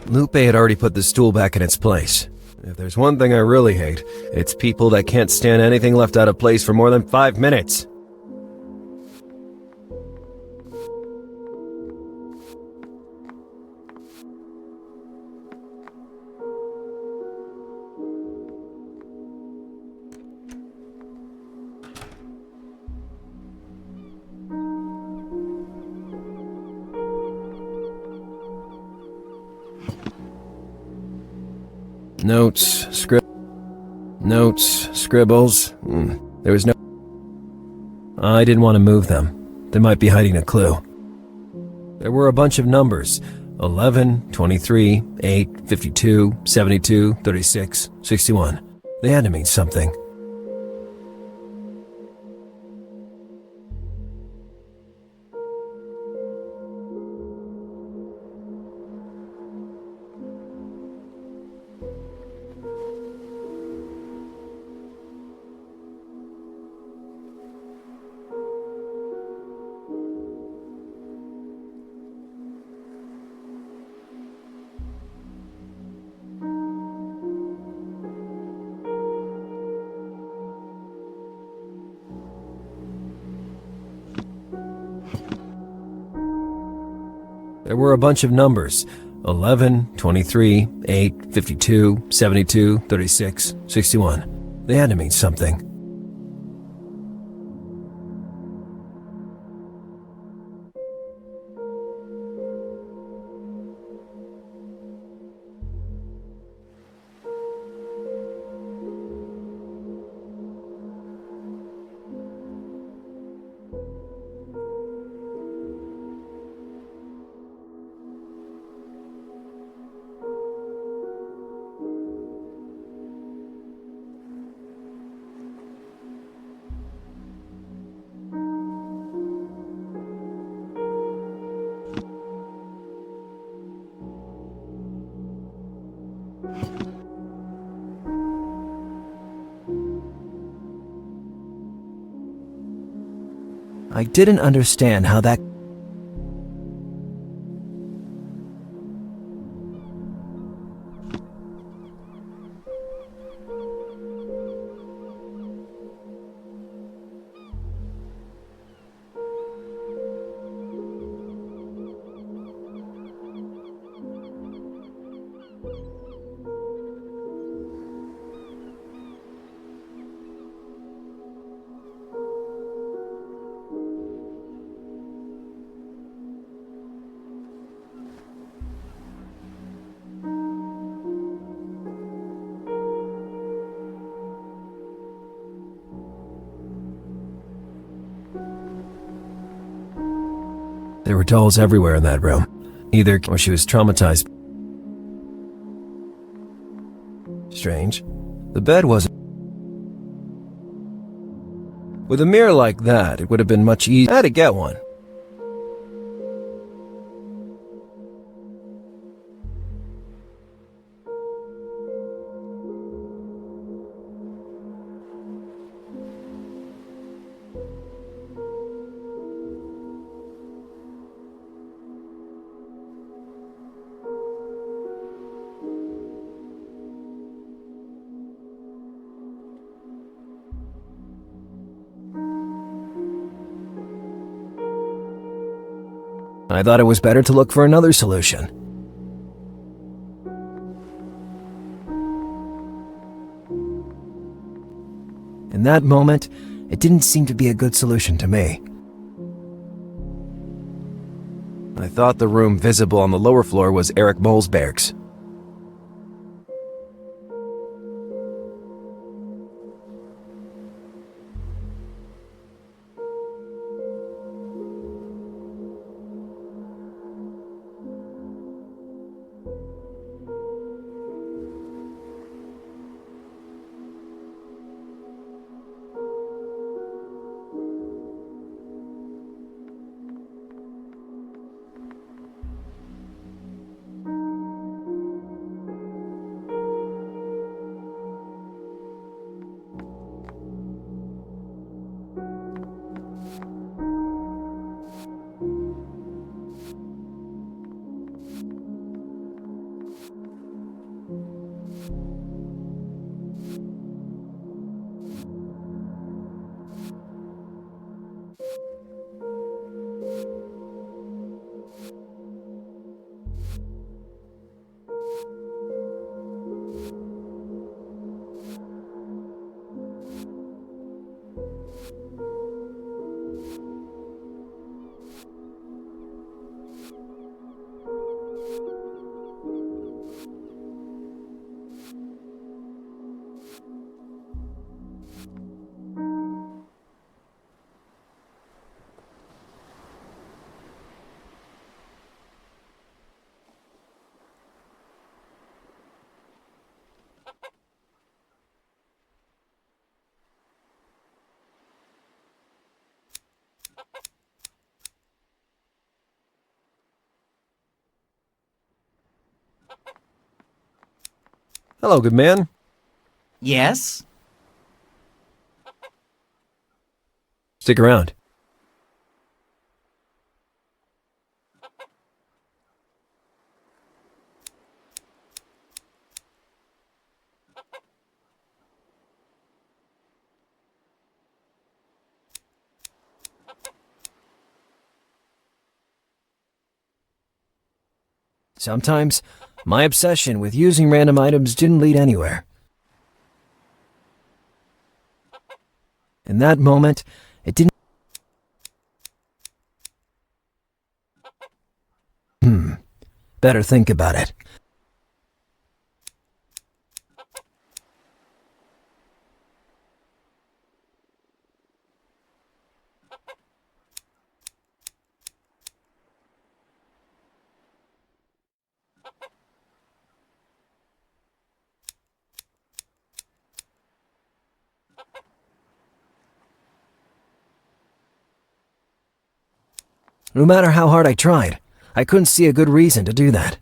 Lupe had already put the stool back in its place. If there's one thing I really hate, it's people that can't stand anything left out of place for more than 5 minutes. Notes, scribbles. There was no... I didn't want to move them. They might be hiding a clue. There were a bunch of numbers. 11, 23, 8, 52, 72, 36, 61. They had to mean something. There were a bunch of numbers. 11, 23, 8, 52, 72, 36, 61. They had to mean something. I didn't understand how that... There were dolls everywhere in that room. Either or she was traumatized. Strange. The bed wasn't. With a mirror like that, it would have been much easier. I had to get one. I thought it was better to look for another solution. In that moment, it didn't seem to be a good solution to me. I thought the room visible on the lower floor was Eric Mulzberg's. Hello, good man. Yes? Stick around. Sometimes, my obsession with using random items didn't lead anywhere. In that moment, it didn't. Better think about it. No matter how hard I tried, I couldn't see a good reason to do that.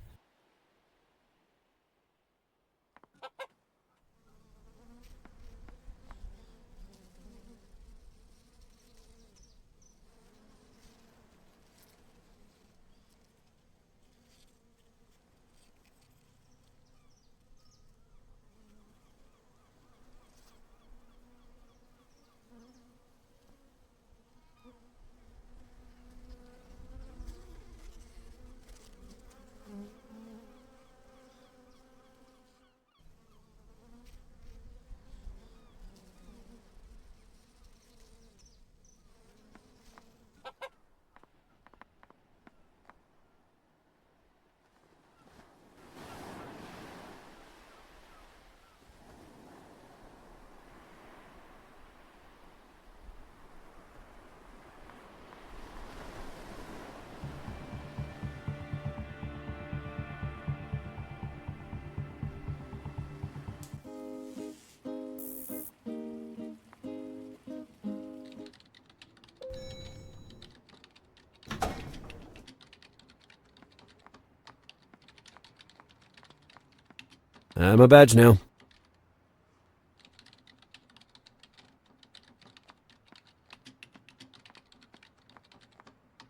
I'm a badge now.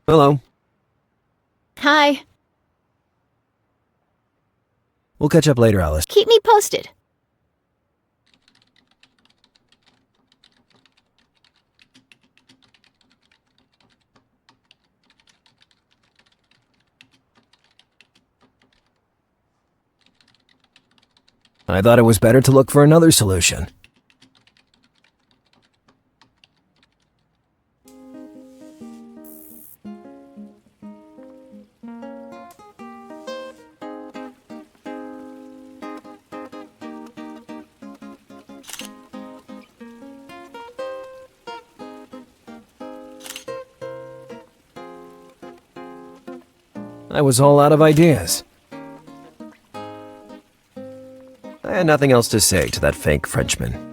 Hello. Hi. We'll catch up later, Alice. Keep me posted. I thought it was better to look for another solution. I was all out of ideas. I had nothing else to say to that fake Frenchman.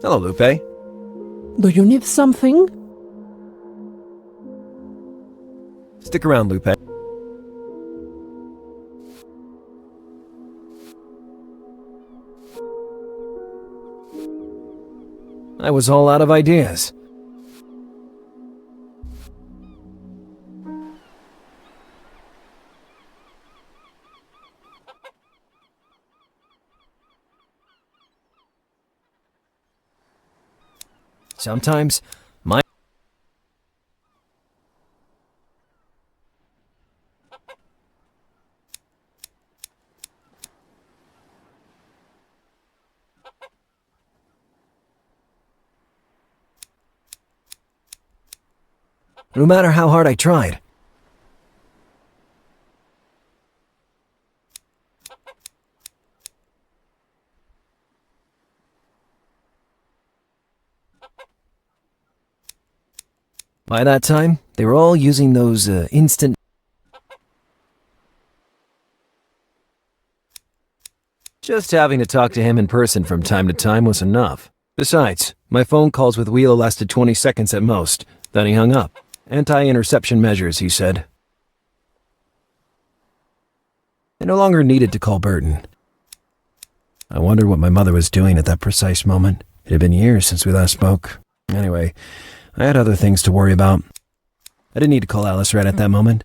Hello, Lupe. Do you need something? Stick around, Lupe. I was all out of ideas. Sometimes, my... No matter how hard I tried. By that time, they were all using those instant... Just having to talk to him in person from time to time was enough. Besides, my phone calls with Wheeler lasted 20 seconds at most. Then he hung up. Anti-interception measures, he said. I no longer needed to call Burton. I wondered what my mother was doing at that precise moment. It had been years since we last spoke. Anyway, I had other things to worry about. I didn't need to call Alice right at that moment.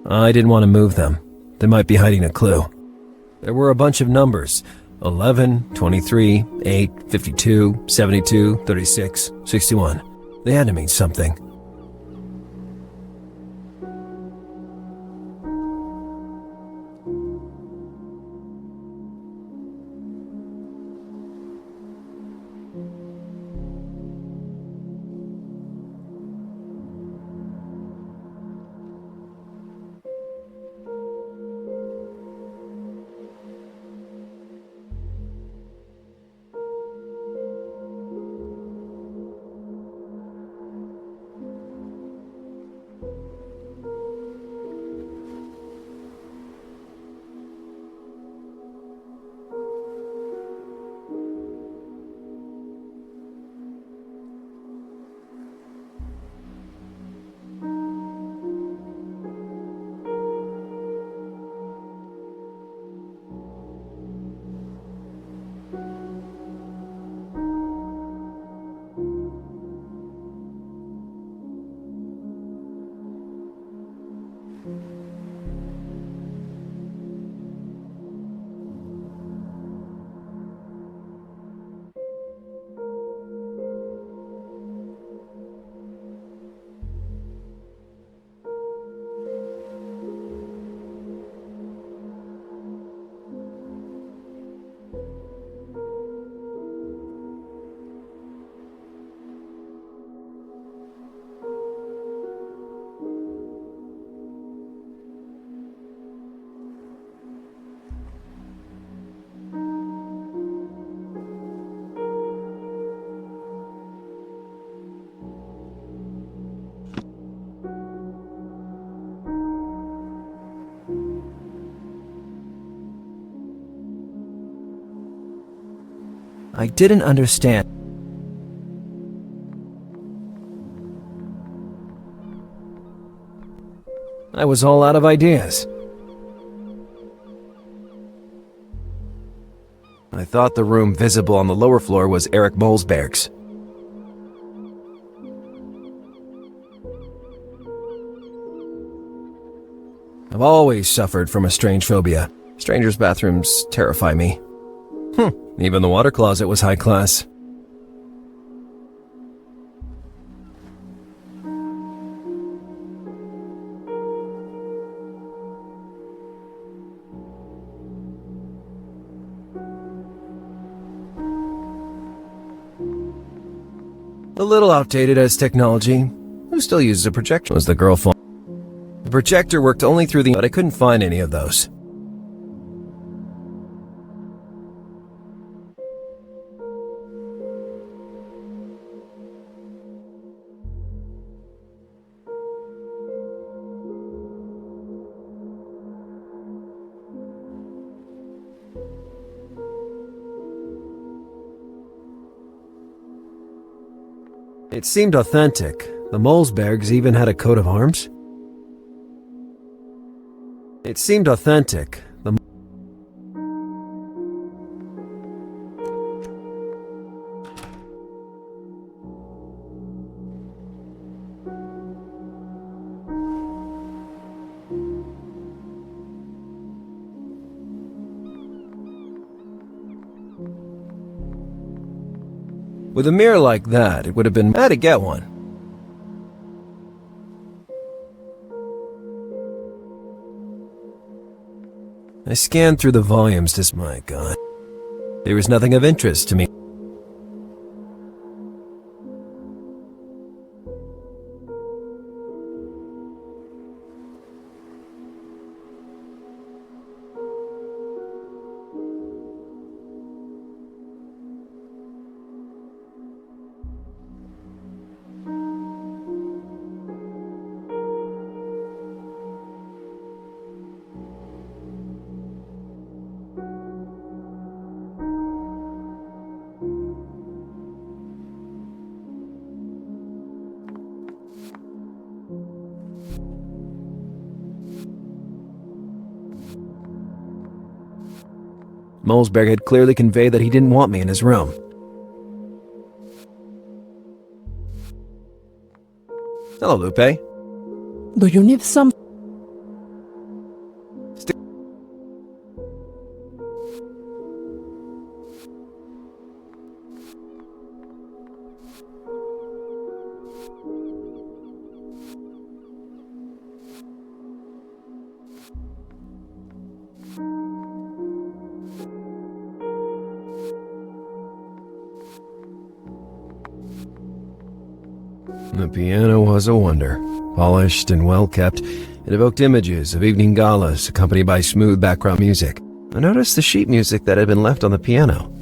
I didn't want to move them. They might be hiding a clue. There were a bunch of numbers. 11, 23, 8, 52, 72, 36, 61. They had to mean something. I didn't understand. I was all out of ideas. I thought the room visible on the lower floor was Eric Mulzberg's. I've always suffered from a strange phobia. Strangers' bathrooms terrify me. Even the water closet was high class. A little outdated as technology. Who still uses a projector? Was the girl phone? The projector worked only through the... but I couldn't find any of those. It seemed authentic. The Mulzbergs even had a coat of arms. It seemed authentic. With a mirror like that, it would have been bad to get one. I scanned through the volumes to... my God. There was nothing of interest to me. Mulzberg had clearly conveyed that he didn't want me in his room. Hello, Lupe. Do you need some? The piano was a wonder. Polished and well-kept, it evoked images of evening galas accompanied by smooth background music. I noticed the sheet music that had been left on the piano.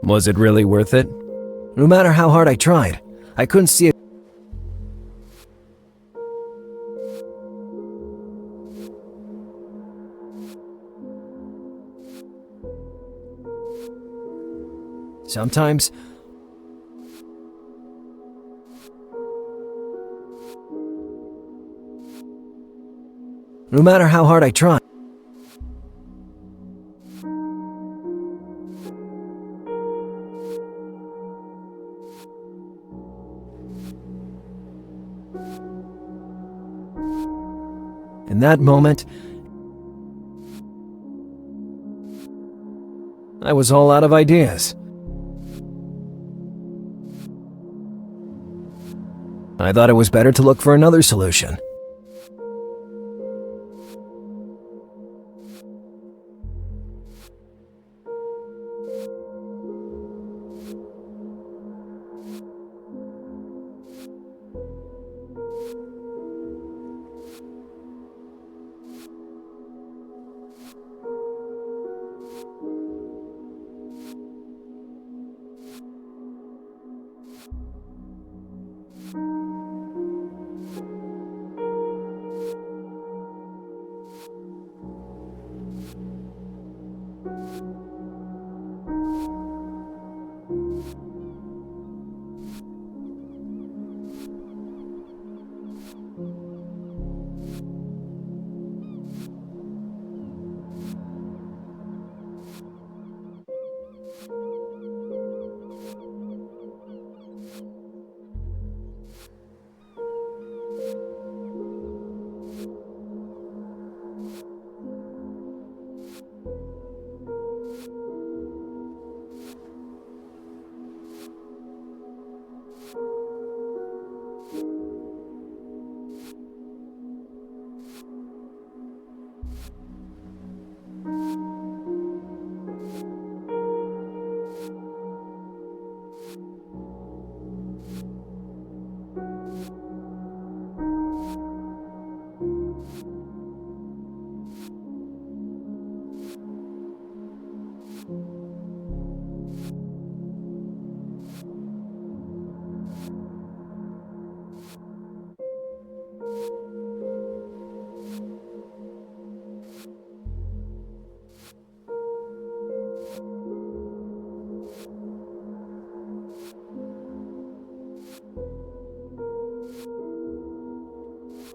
Was it really worth it? No matter how hard I tried, I couldn't see it. Sometimes, no matter how hard I try, in that moment, I was all out of ideas. I thought it was better to look for another solution.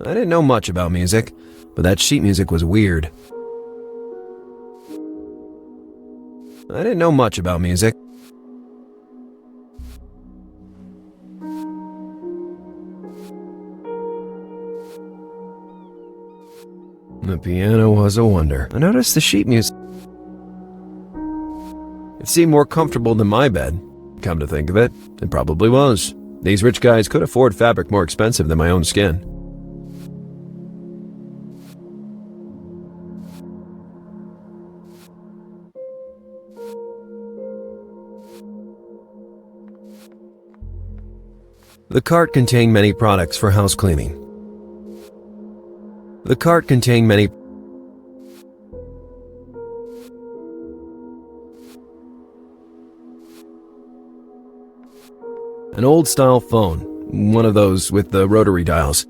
I didn't know much about music, but that sheet music was weird. I didn't know much about music. The piano was a wonder. I noticed the sheet music. It seemed more comfortable than my bed. Come to think of it, it probably was. These rich guys could afford fabric more expensive than my own skin. The cart contained many products for house cleaning. The cart contained many. An old-style phone, one of those with the rotary dials.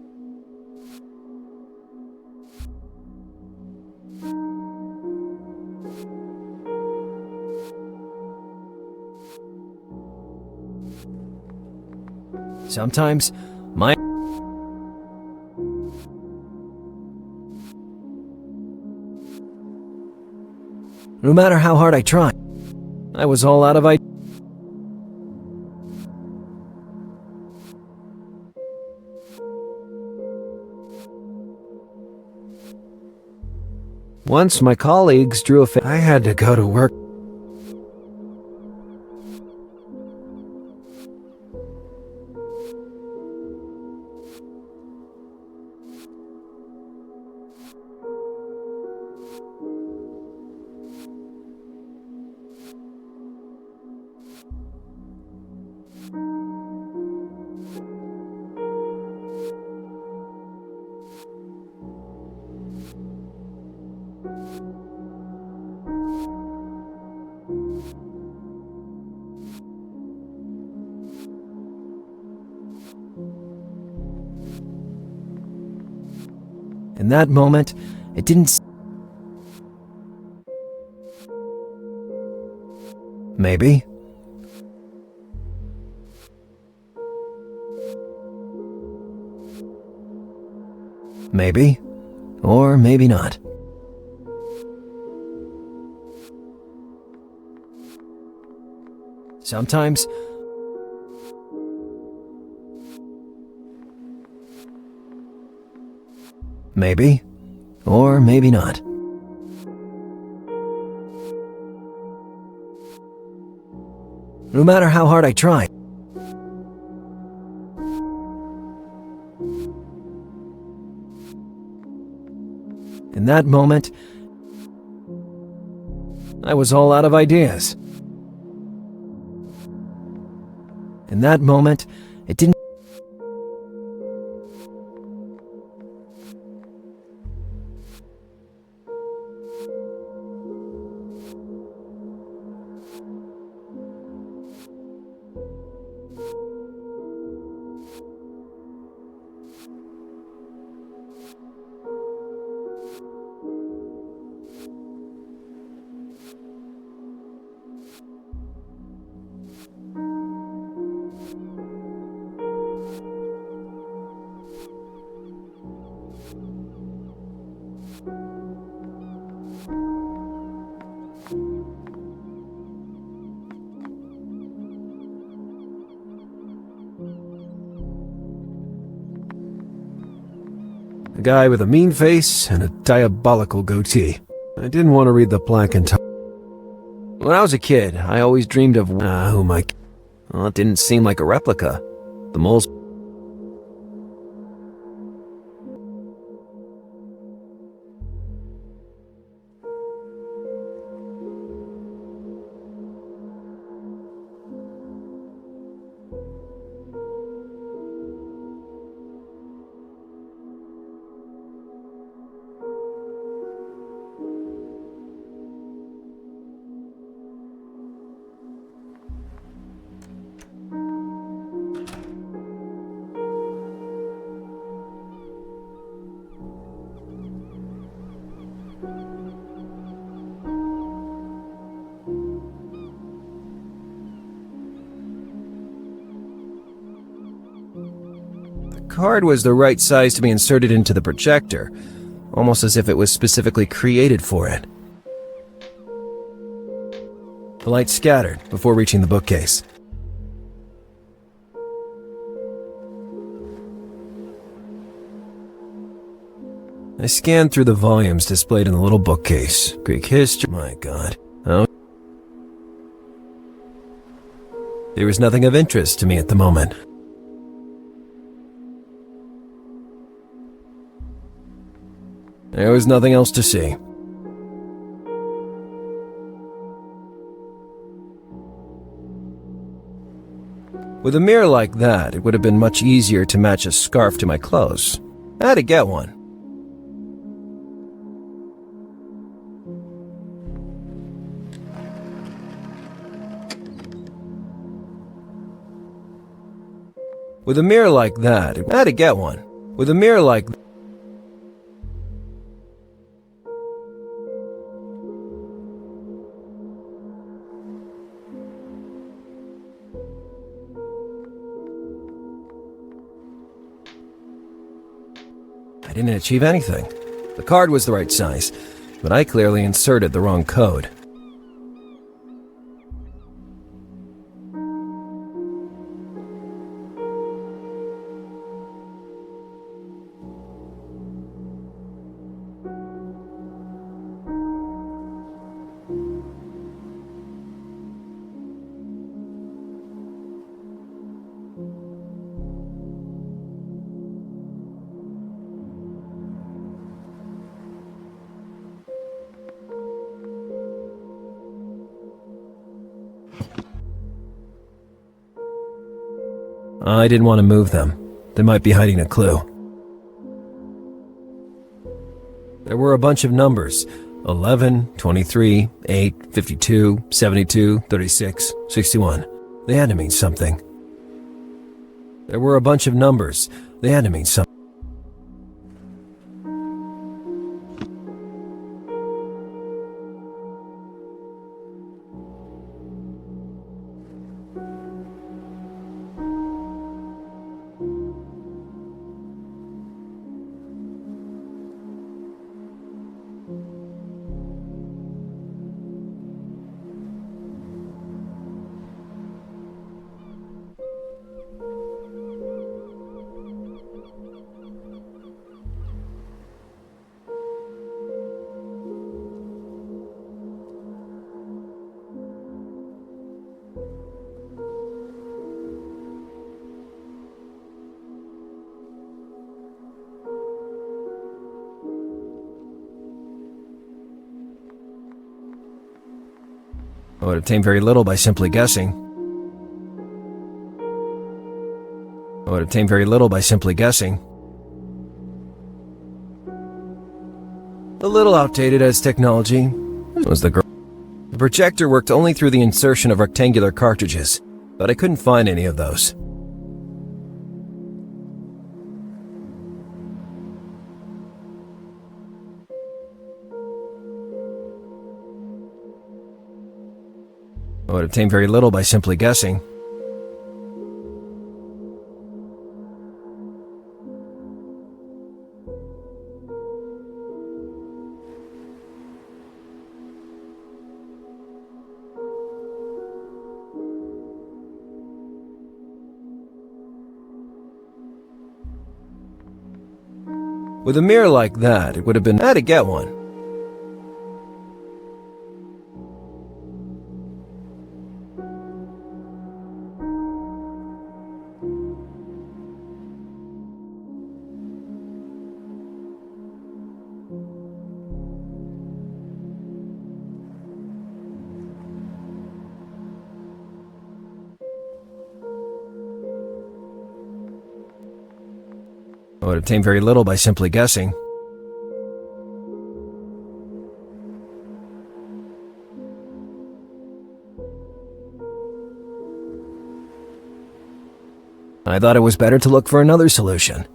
Sometimes, no matter how hard I tried, I was all out of ideas. Once my colleagues drew a I had to go to work. In that moment, it didn't. Maybe. Maybe. Or maybe not. Sometimes. Maybe. Or maybe not. No matter how hard I tried. In that moment, I was all out of ideas. In that moment, it didn't. A guy with a mean face and a diabolical goatee. I didn't want to read the plaque in time. When I was a kid, I always dreamed of who my. Well, it didn't seem like a replica. The moles. card was the right size to be inserted into the projector, almost as if it was specifically created for it. The light scattered before reaching the bookcase. I scanned through the volumes displayed in the little bookcase. Greek history, my god. Oh. There was nothing of interest to me at the moment. There was nothing else to see. With a mirror like that, it would have been much easier to match a scarf to my clothes. I had to get one. With a mirror like that, I had to get one. With a mirror like I didn't achieve anything. The card was the right size, but I clearly inserted the wrong code. I didn't want to move them. They might be hiding a clue. There were a bunch of numbers: 11, 23, 8, 52, 72, 36, 61. They had to mean something. There were a bunch of numbers. They had to mean something. I would obtain very little by simply guessing. I would obtain very little by simply guessing. A little outdated as technology was the girl. The projector worked only through the insertion of rectangular cartridges, but I couldn't find any of those. I would obtain very little by simply guessing. With a mirror like that, it would have been I had to get one. I would obtain very little by simply guessing. I thought it was better to look for another solution.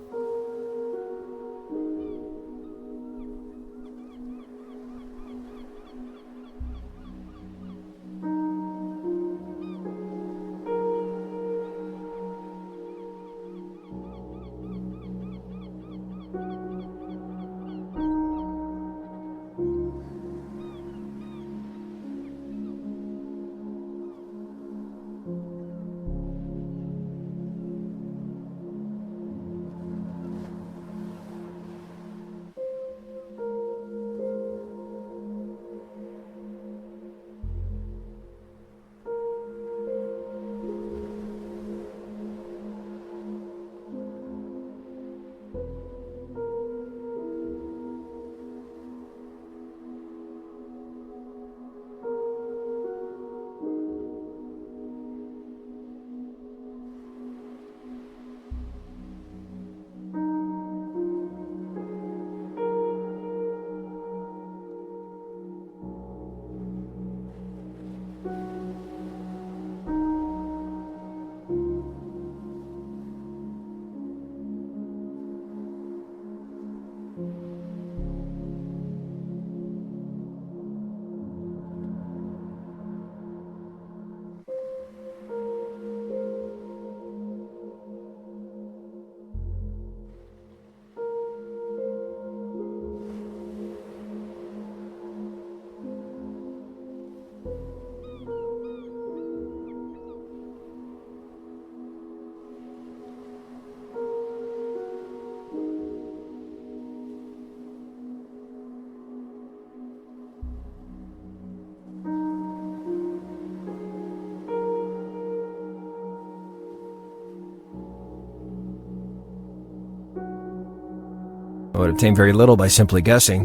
would obtain very little by simply guessing.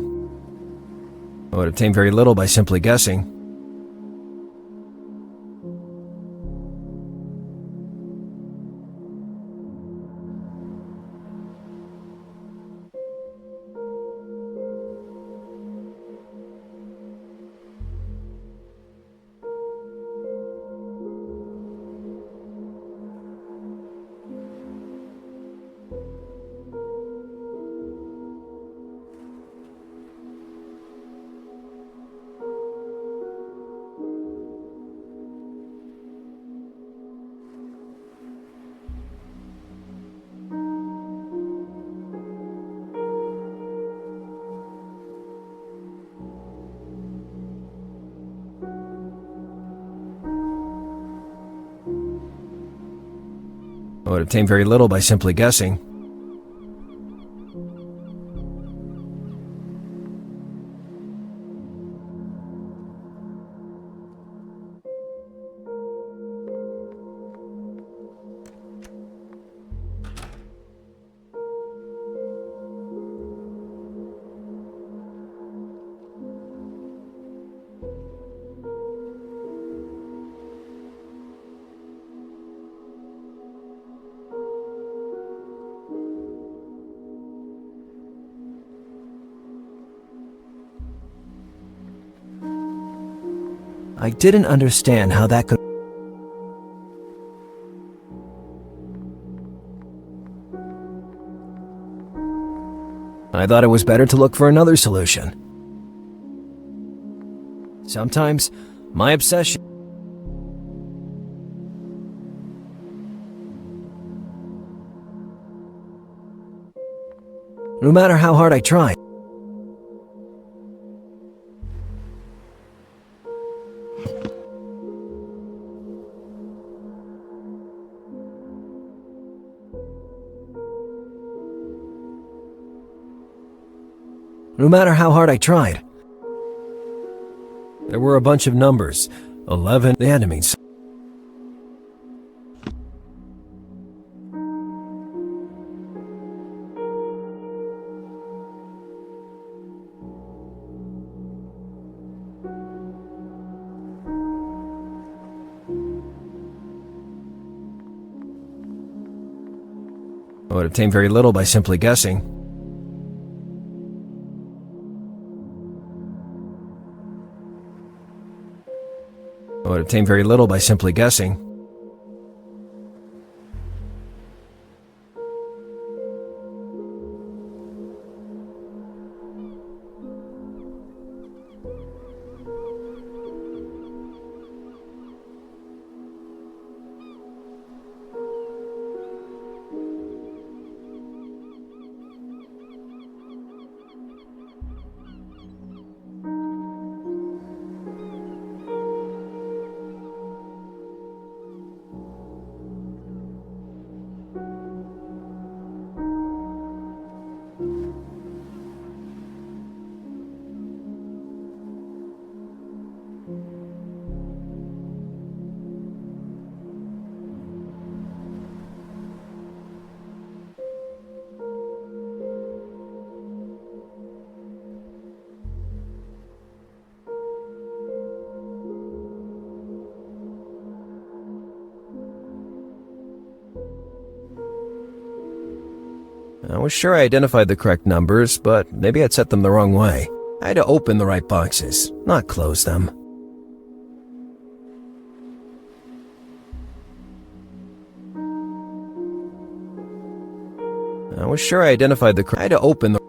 I would obtain very little by simply guessing. I would obtain very little by simply guessing. I didn't understand how that could... I thought it was better to look for another solution. Sometimes, my obsession... No matter how hard I tried, there were a bunch of numbers. 11, the enemies. I would obtain very little by simply guessing. I would obtain very little by simply guessing. I was sure I identified the correct numbers, but maybe I'd set them the wrong way. I had to open the right boxes, not close them. I was sure I identified the correct... I had to open the...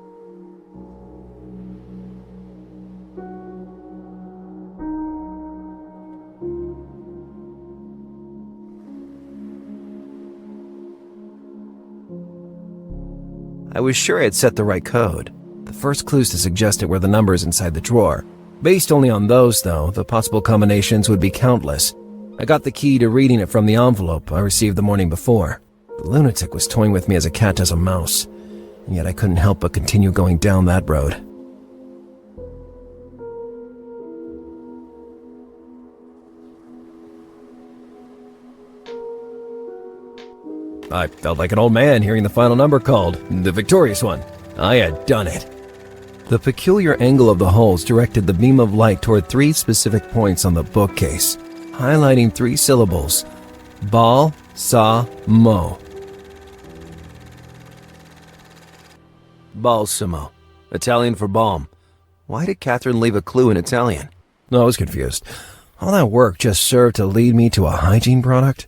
I was sure I had set the right code. The first clues to suggest it were the numbers inside the drawer. Based only on those, though, the possible combinations would be countless. I got the key to reading it from the envelope I received the morning before. The lunatic was toying with me as a cat does a mouse, and yet I couldn't help but continue going down that road. I felt like an old man hearing the final number called, the victorious one. I had done it. The peculiar angle of the holes directed the beam of light toward 3 specific points on the bookcase, highlighting 3 syllables: Balsamo. Balsamo, Italian for balm. Why did Kathrin leave a clue in Italian? No, I was confused. All that work just served to lead me to a hygiene product?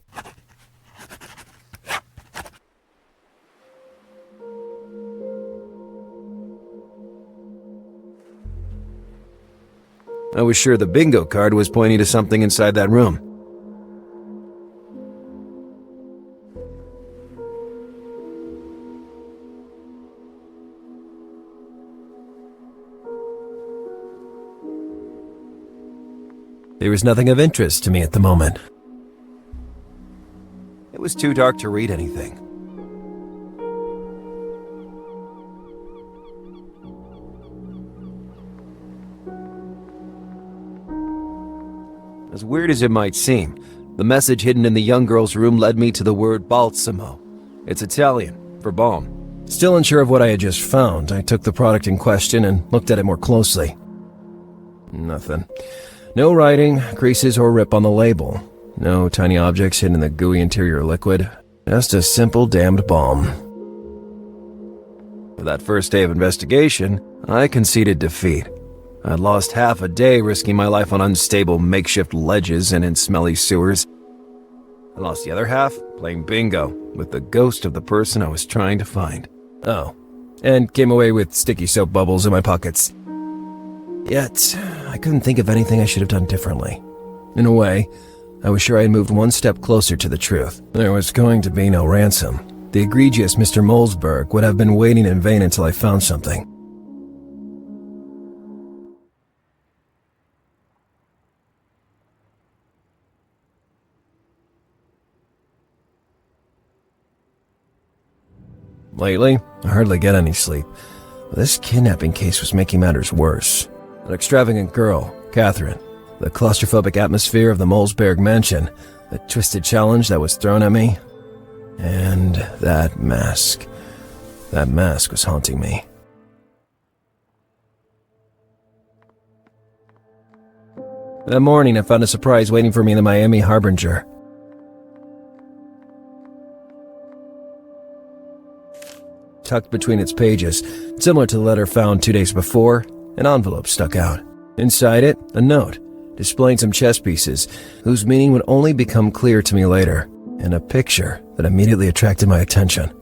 I was sure the bingo card was pointing to something inside that room. There was nothing of interest to me at the moment. It was too dark to read anything. As weird as it might seem, the message hidden in the young girl's room led me to the word balsamo. It's Italian for balm. Still unsure of what I had just found, I took the product in question and looked at it more closely. Nothing. No writing, creases, or rip on the label. No tiny objects hidden in the gooey interior liquid. Just a simple damned balm. For that first day of investigation, I conceded defeat. I'd lost half a day risking my life on unstable makeshift ledges and in smelly sewers. I lost the other half playing bingo with the ghost of the person I was trying to find. Oh, and came away with sticky soap bubbles in my pockets. Yet, I couldn't think of anything I should have done differently. In a way, I was sure I had moved one step closer to the truth. There was going to be no ransom. The egregious Mr. Mulzberg would have been waiting in vain until I found something. Lately, I hardly get any sleep. This kidnapping case was making matters worse. An extravagant girl, Kathrin, the claustrophobic atmosphere of the Mulzberg mansion, the twisted challenge that was thrown at me, and that mask. That mask was haunting me. That morning, I found a surprise waiting for me in the Miami Harbinger. Tucked between its pages, similar to the letter found 2 days before, an envelope stuck out. Inside it, a note, displaying some chess pieces, whose meaning would only become clear to me later, and a picture that immediately attracted my attention.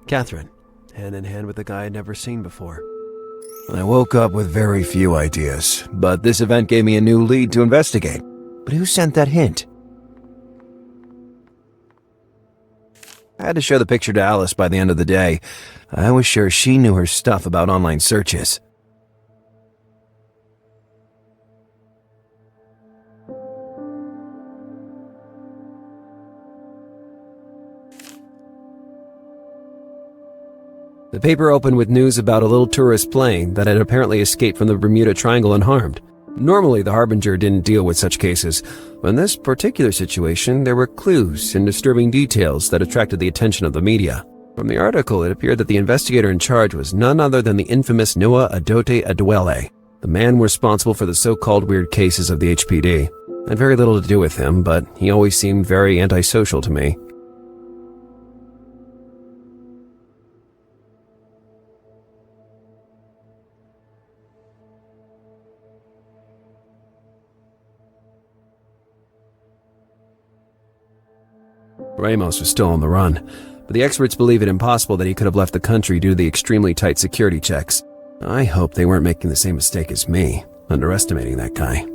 Kathrin, hand in hand with a guy I'd never seen before. I woke up with very few ideas, but this event gave me a new lead to investigate. But who sent that hint? I had to show the picture to Alice by the end of the day. I was sure she knew her stuff about online searches. The paper opened with news about a little tourist plane that had apparently escaped from the Bermuda Triangle unharmed. Normally, the Harbinger didn't deal with such cases, but in this particular situation, there were clues and disturbing details that attracted the attention of the media. From the article, it appeared that the investigator in charge was none other than the infamous Noah Adote Adwele, the man responsible for the so-called weird cases of the HPD. I had very little to do with him, but he always seemed very antisocial to me. Ramos was still on the run, but the experts believe it impossible that he could have left the country due to the extremely tight security checks. I hope they weren't making the same mistake as me, underestimating that guy.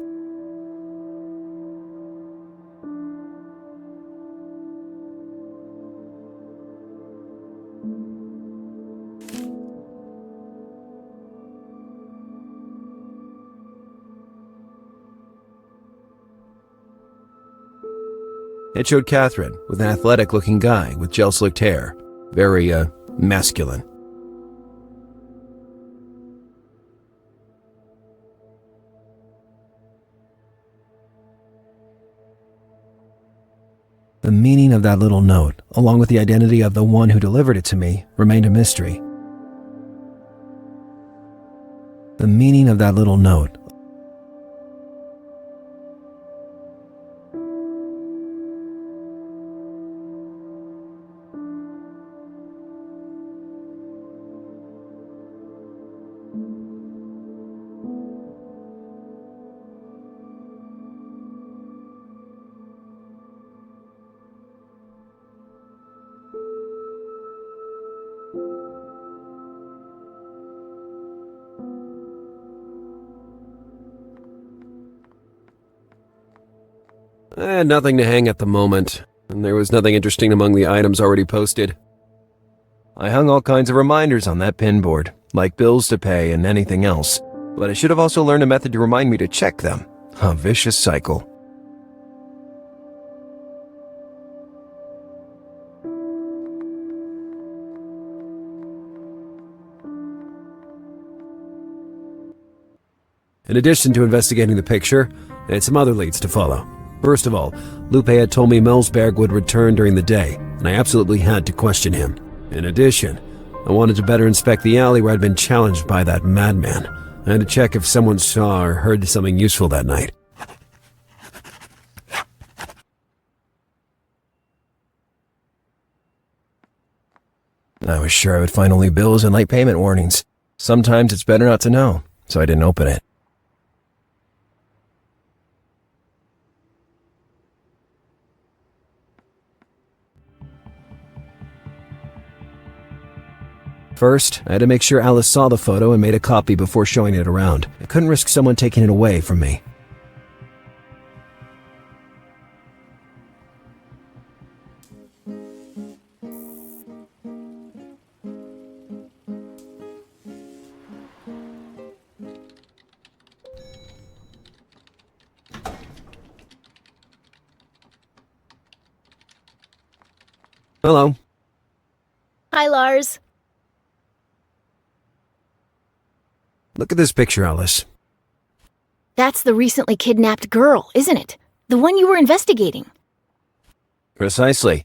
It showed Kathrin with an athletic-looking guy with gel-slicked hair. Very, masculine. The meaning of that little note, along with the identity of the one who delivered it to me, remained a mystery. The meaning of that little note. I had nothing to hang at the moment, and there was nothing interesting among the items already posted. I hung all kinds of reminders on that pinboard, like bills to pay and anything else, but I should have also learned a method to remind me to check them. A vicious cycle. In addition to investigating the picture, I had some other leads to follow. First of all, Lupe had told me Mulzberg would return during the day, and I absolutely had to question him. In addition, I wanted to better inspect the alley where I'd been challenged by that madman. I had to check if someone saw or heard something useful that night. I was sure I would find only bills and late payment warnings. Sometimes it's better not to know, so I didn't open it. First, I had to make sure Alice saw the photo and made a copy before showing it around. I couldn't risk someone taking it away from me. Hello. Hi, Lars. Look at this picture, Alice. That's the recently kidnapped girl, isn't it? The one you were investigating. Precisely.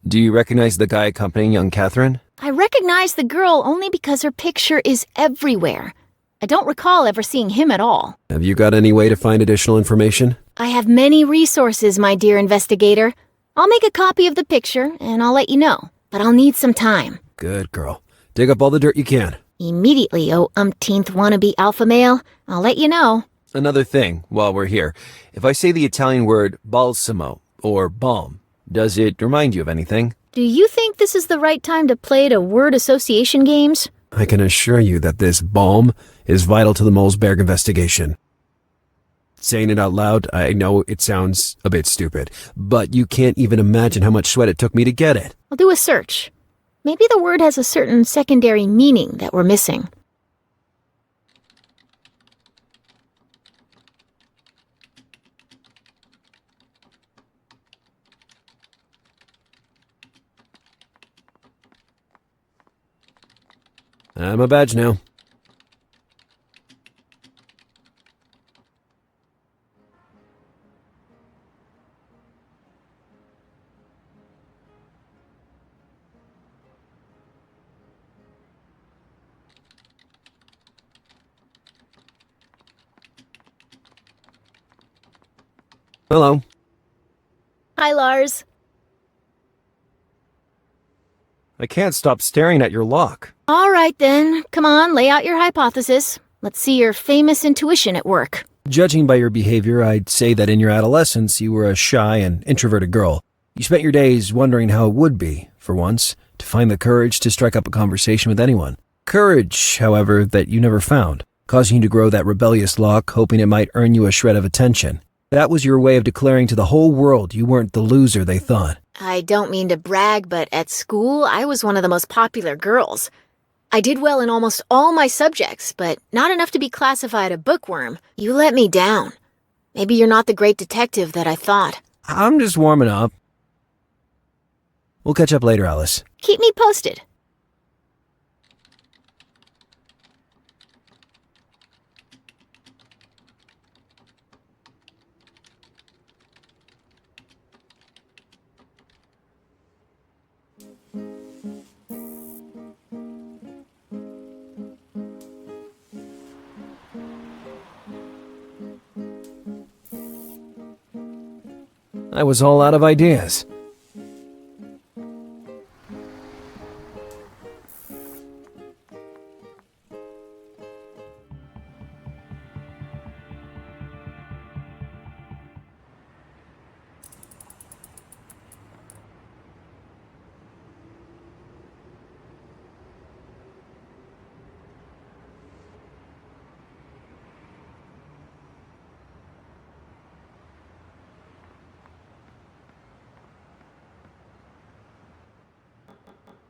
Do you recognize the guy accompanying young Kathrin? I recognize the girl only because her picture is everywhere. I don't recall ever seeing him at all. Have you got any way to find additional information? I have many resources, my dear investigator. I'll make a copy of the picture, and I'll let you know. But I'll need some time. Good girl. Dig up all the dirt you can. Immediately, oh umpteenth wannabe alpha male. I'll let you know. Another thing, while we're here. If I say the Italian word balsamo, or balm, does it remind you of anything? Do you think this is the right time to play to word association games? I can assure you that this balm is vital to the Mulzberg investigation. Saying it out loud, I know it sounds a bit stupid, but you can't even imagine how much sweat it took me to get it. I'll do a search. Maybe the word has a certain secondary meaning that we're missing. I'm a badge now. Hello. Hi, Lars. I can't stop staring at your lock. All right, then. Come on, lay out your hypothesis. Let's see your famous intuition at work. Judging by your behavior, I'd say that in your adolescence, you were a shy and introverted girl. You spent your days wondering how it would be, for once, to find the courage to strike up a conversation with anyone. Courage, however, that you never found, causing you to grow that rebellious lock, hoping it might earn you a shred of attention. That was your way of declaring to the whole world you weren't the loser they thought. I don't mean to brag, but at school, I was one of the most popular girls. I did well in almost all my subjects, but not enough to be classified a bookworm. You let me down. Maybe you're not the great detective that I thought. I'm just warming up. We'll catch up later, Alice. Keep me posted. I was all out of ideas.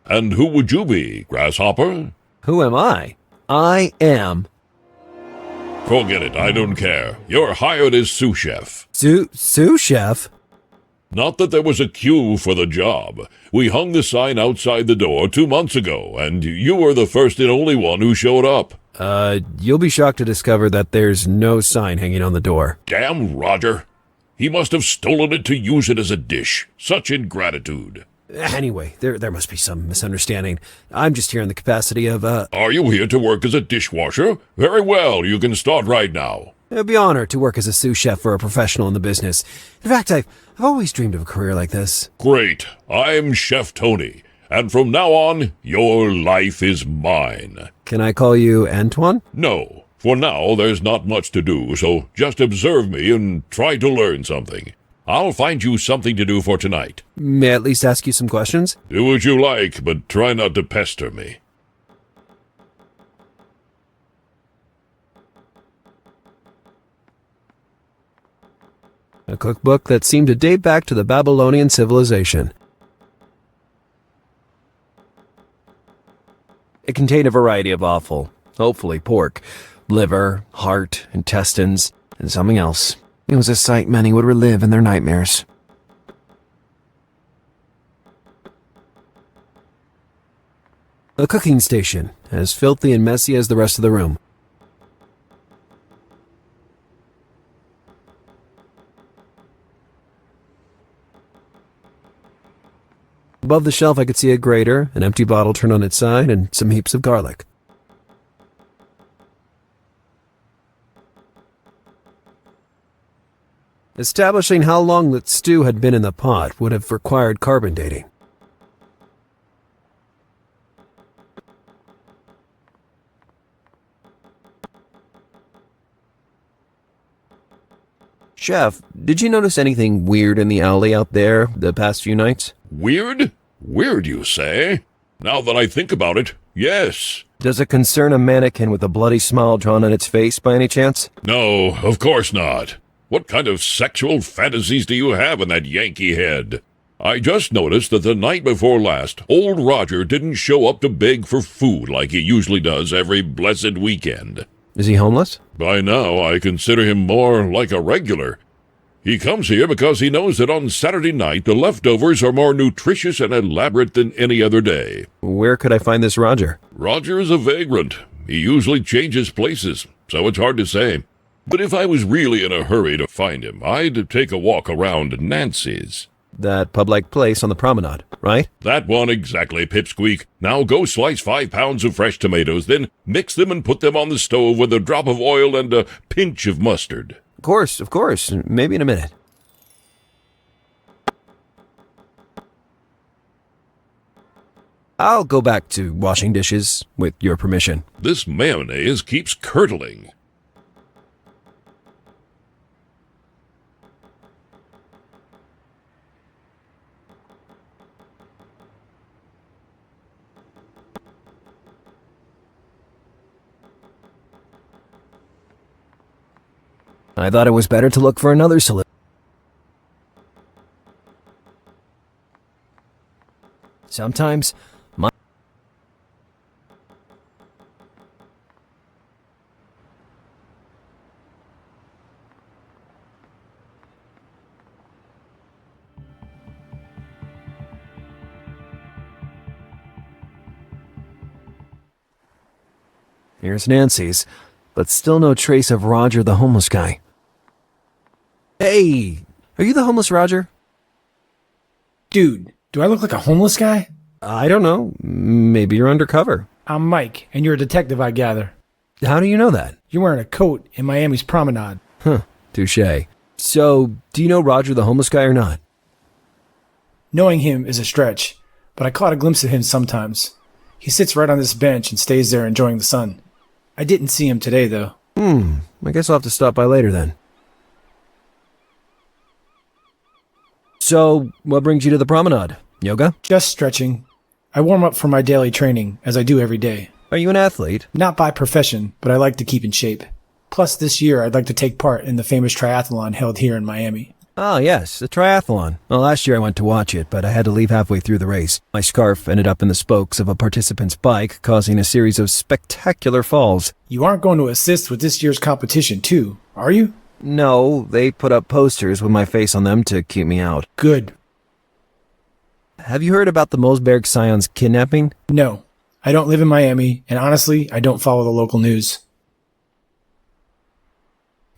And who would you be, Grasshopper? Who am I? I am... Forget it, I don't care. You're hired as sous chef. Sous chef? Not that there was a queue for the job. We hung the sign outside the door 2 months ago, and you were the first and only one who showed up. You'll be shocked to discover that there's no sign hanging on the door. Damn Roger. He must have stolen it to use it as a dish. Such ingratitude. Anyway, there must be some misunderstanding. I'm just here in the capacity of, Are you here to work as a dishwasher? Very well, you can start right now. It'd be an honor to work as a sous chef for a professional in the business. In fact, I've always dreamed of a career like this. Great. I'm Chef Tony, and from now on, your life is mine. Can I call you Antoine? No. For now, there's not much to do, so just observe me and try to learn something. I'll find you something to do for tonight. May I at least ask you some questions? Do what you like, but try not to pester me. A cookbook that seemed to date back to the Babylonian civilization. It contained a variety of offal, hopefully pork, liver, heart, intestines, and something else. It was a sight many would relive in their nightmares. A cooking station, as filthy and messy as the rest of the room. Above the shelf I could see a grater, an empty bottle turned on its side, and some heaps of garlic. Establishing how long the stew had been in the pot would have required carbon dating. Chef, did you notice anything weird in the alley out there the past few nights? Weird? Weird, you say? Now that I think about it, yes. Does it concern a mannequin with a bloody smile drawn on its face by any chance? No, of course not. What kind of sexual fantasies do you have in that Yankee head? I just noticed that the night before last, old Roger didn't show up to beg for food like he usually does every blessed weekend. Is he homeless? By now, I consider him more like a regular. He comes here because he knows that on Saturday night the leftovers are more nutritious and elaborate than any other day. Where could I find this Roger? Roger is a vagrant. He usually changes places, so it's hard to say. But if I was really in a hurry to find him, I'd take a walk around Nancy's. That pub-like place on the promenade, right? That one exactly, Pipsqueak. Now go slice 5 pounds of fresh tomatoes, then mix them and put them on the stove with a drop of oil and a pinch of mustard. Of course. Maybe in a minute. I'll go back to washing dishes, with your permission. This mayonnaise keeps curdling. I thought it was better to look for another solution. Sometimes, Here's Nancy's, but still no trace of Roger the homeless guy. Hey, are you the homeless Roger? Dude, do I look like a homeless guy? I don't know. Maybe you're undercover. I'm Mike, and you're a detective, I gather. How do you know that? You're wearing a coat in Miami's promenade. Huh, touche. So, do you know Roger the homeless guy or not? Knowing him is a stretch, but I caught a glimpse of him sometimes. He sits right on this bench and stays there enjoying the sun. I didn't see him today, though. I guess I'll have to stop by later then. So, what brings you to the promenade? Yoga? Just stretching. I warm up for my daily training, as I do every day. Are you an athlete? Not by profession, but I like to keep in shape. Plus, this year I'd like to take part in the famous triathlon held here in Miami. Ah, yes, the triathlon. Well, last year I went to watch it, but I had to leave halfway through the race. My scarf ended up in the spokes of a participant's bike, causing a series of spectacular falls. You aren't going to assist with this year's competition, too, are you? No, they put up posters with my face on them to keep me out. Good. Have you heard about the Mulzberg scion's kidnapping? No. I don't live in Miami, and honestly, I don't follow the local news.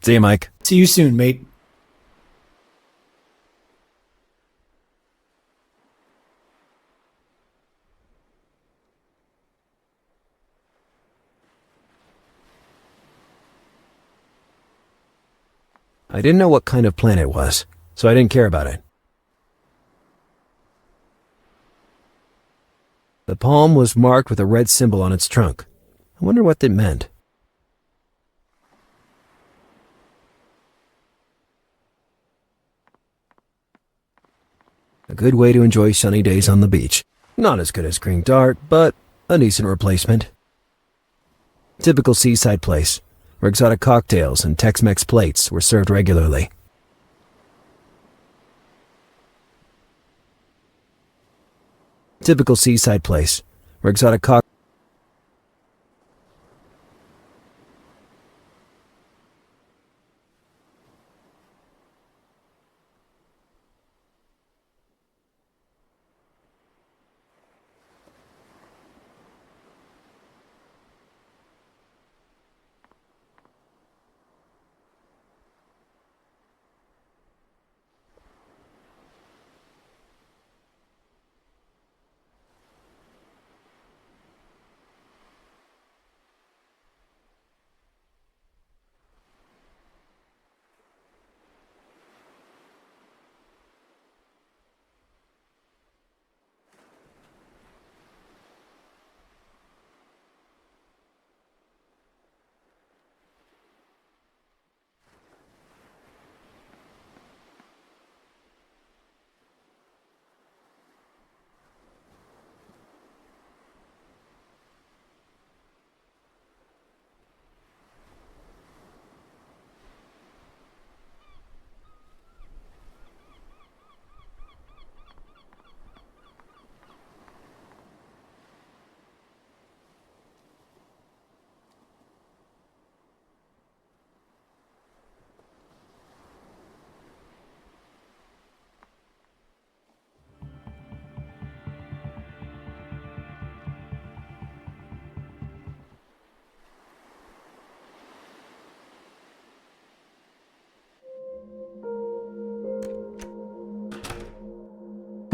See you, Mike. See you soon, mate. I didn't know what kind of plant it was, so I didn't care about it. The palm was marked with a red symbol on its trunk. I wonder what that meant. A good way to enjoy sunny days on the beach. Not as good as Green Dart, but a decent replacement. Typical seaside place, where exotic cocktails and Tex-Mex plates were served regularly. Typical seaside place, where exotic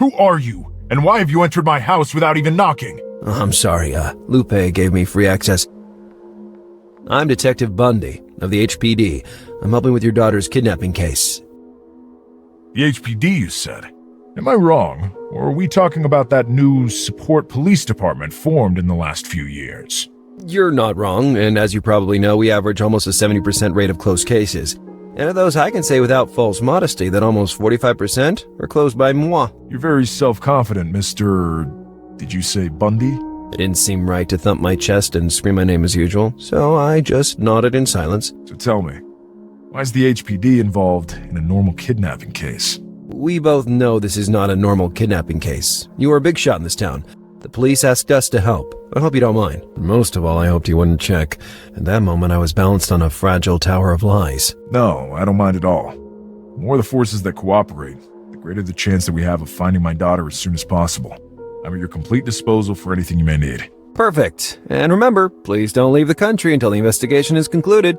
Who are you? And why have you entered my house without even knocking? Oh, I'm sorry, Lupe gave me free access. I'm Detective Bundy, of the HPD. I'm helping with your daughter's kidnapping case. The HPD, you said? Am I wrong? Or are we talking about that new support police department formed in the last few years? You're not wrong, and as you probably know, we average almost a 70% rate of closed cases. And of those, I can say without false modesty that almost 45% are closed by moi. You're very self-confident, Mr. Did you say Bundy? It didn't seem right to thump my chest and scream my name as usual, so I just nodded in silence. So tell me, why is the HPD involved in a normal kidnapping case? We both know this is not a normal kidnapping case. You are a big shot in this town. The police asked us to help. I hope you don't mind. Most of all, I hoped you wouldn't check. At that moment, I was balanced on a fragile tower of lies. No, I don't mind at all. The more the forces that cooperate, the greater the chance that we have of finding my daughter as soon as possible. I'm at your complete disposal for anything you may need. Perfect. And remember, please don't leave the country until the investigation is concluded.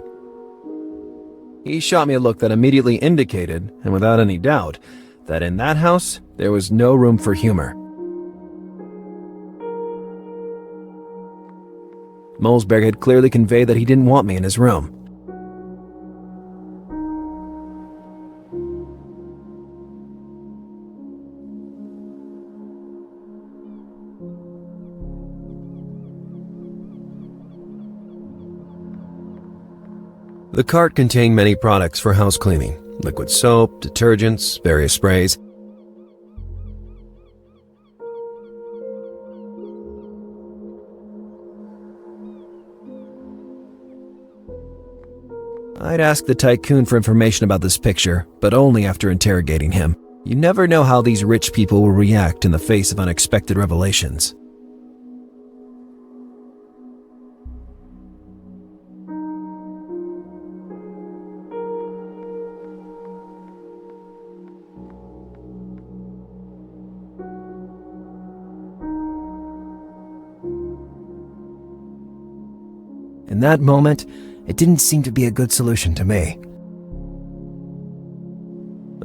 He shot me a look that immediately indicated, and without any doubt, that in that house, there was no room for humor. Mulzberg had clearly conveyed that he didn't want me in his room. The cart contained many products for house cleaning, liquid soap, detergents, various sprays. I'd ask the tycoon for information about this picture, but only after interrogating him. You never know how these rich people will react in the face of unexpected revelations. In that moment, it didn't seem to be a good solution to me.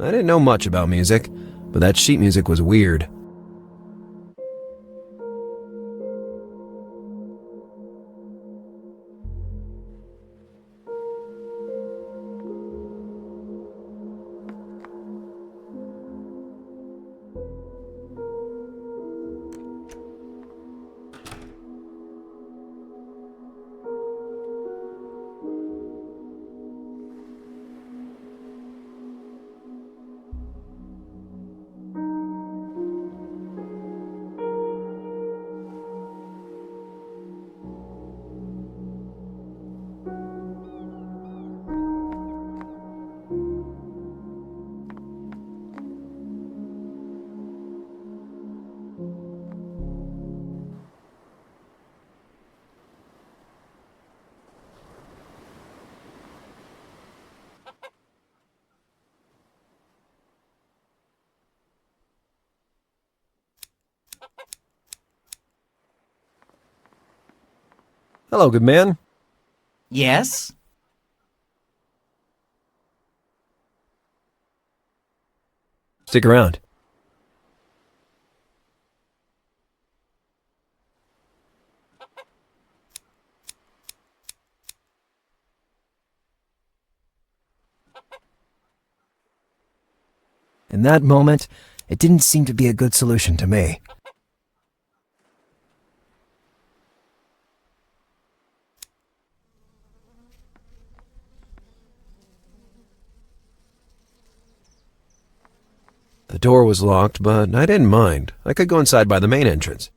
I didn't know much about music, but that sheet music was weird. Hello, good man. Yes? Stick around. In that moment, it didn't seem to be a good solution to me. The door was locked, but I didn't mind. I could go inside by the main entrance.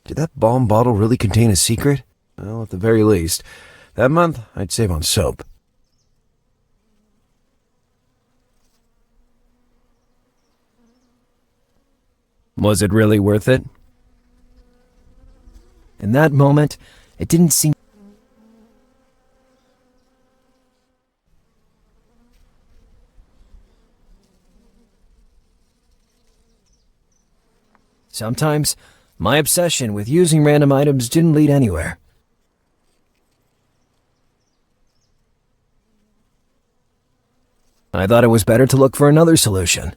Did that bomb bottle really contain a secret? Well, at the very least, that month I'd save on soap. Was it really worth it? In that moment, it didn't seem... Sometimes, my obsession with using random items didn't lead anywhere. I thought it was better to look for another solution.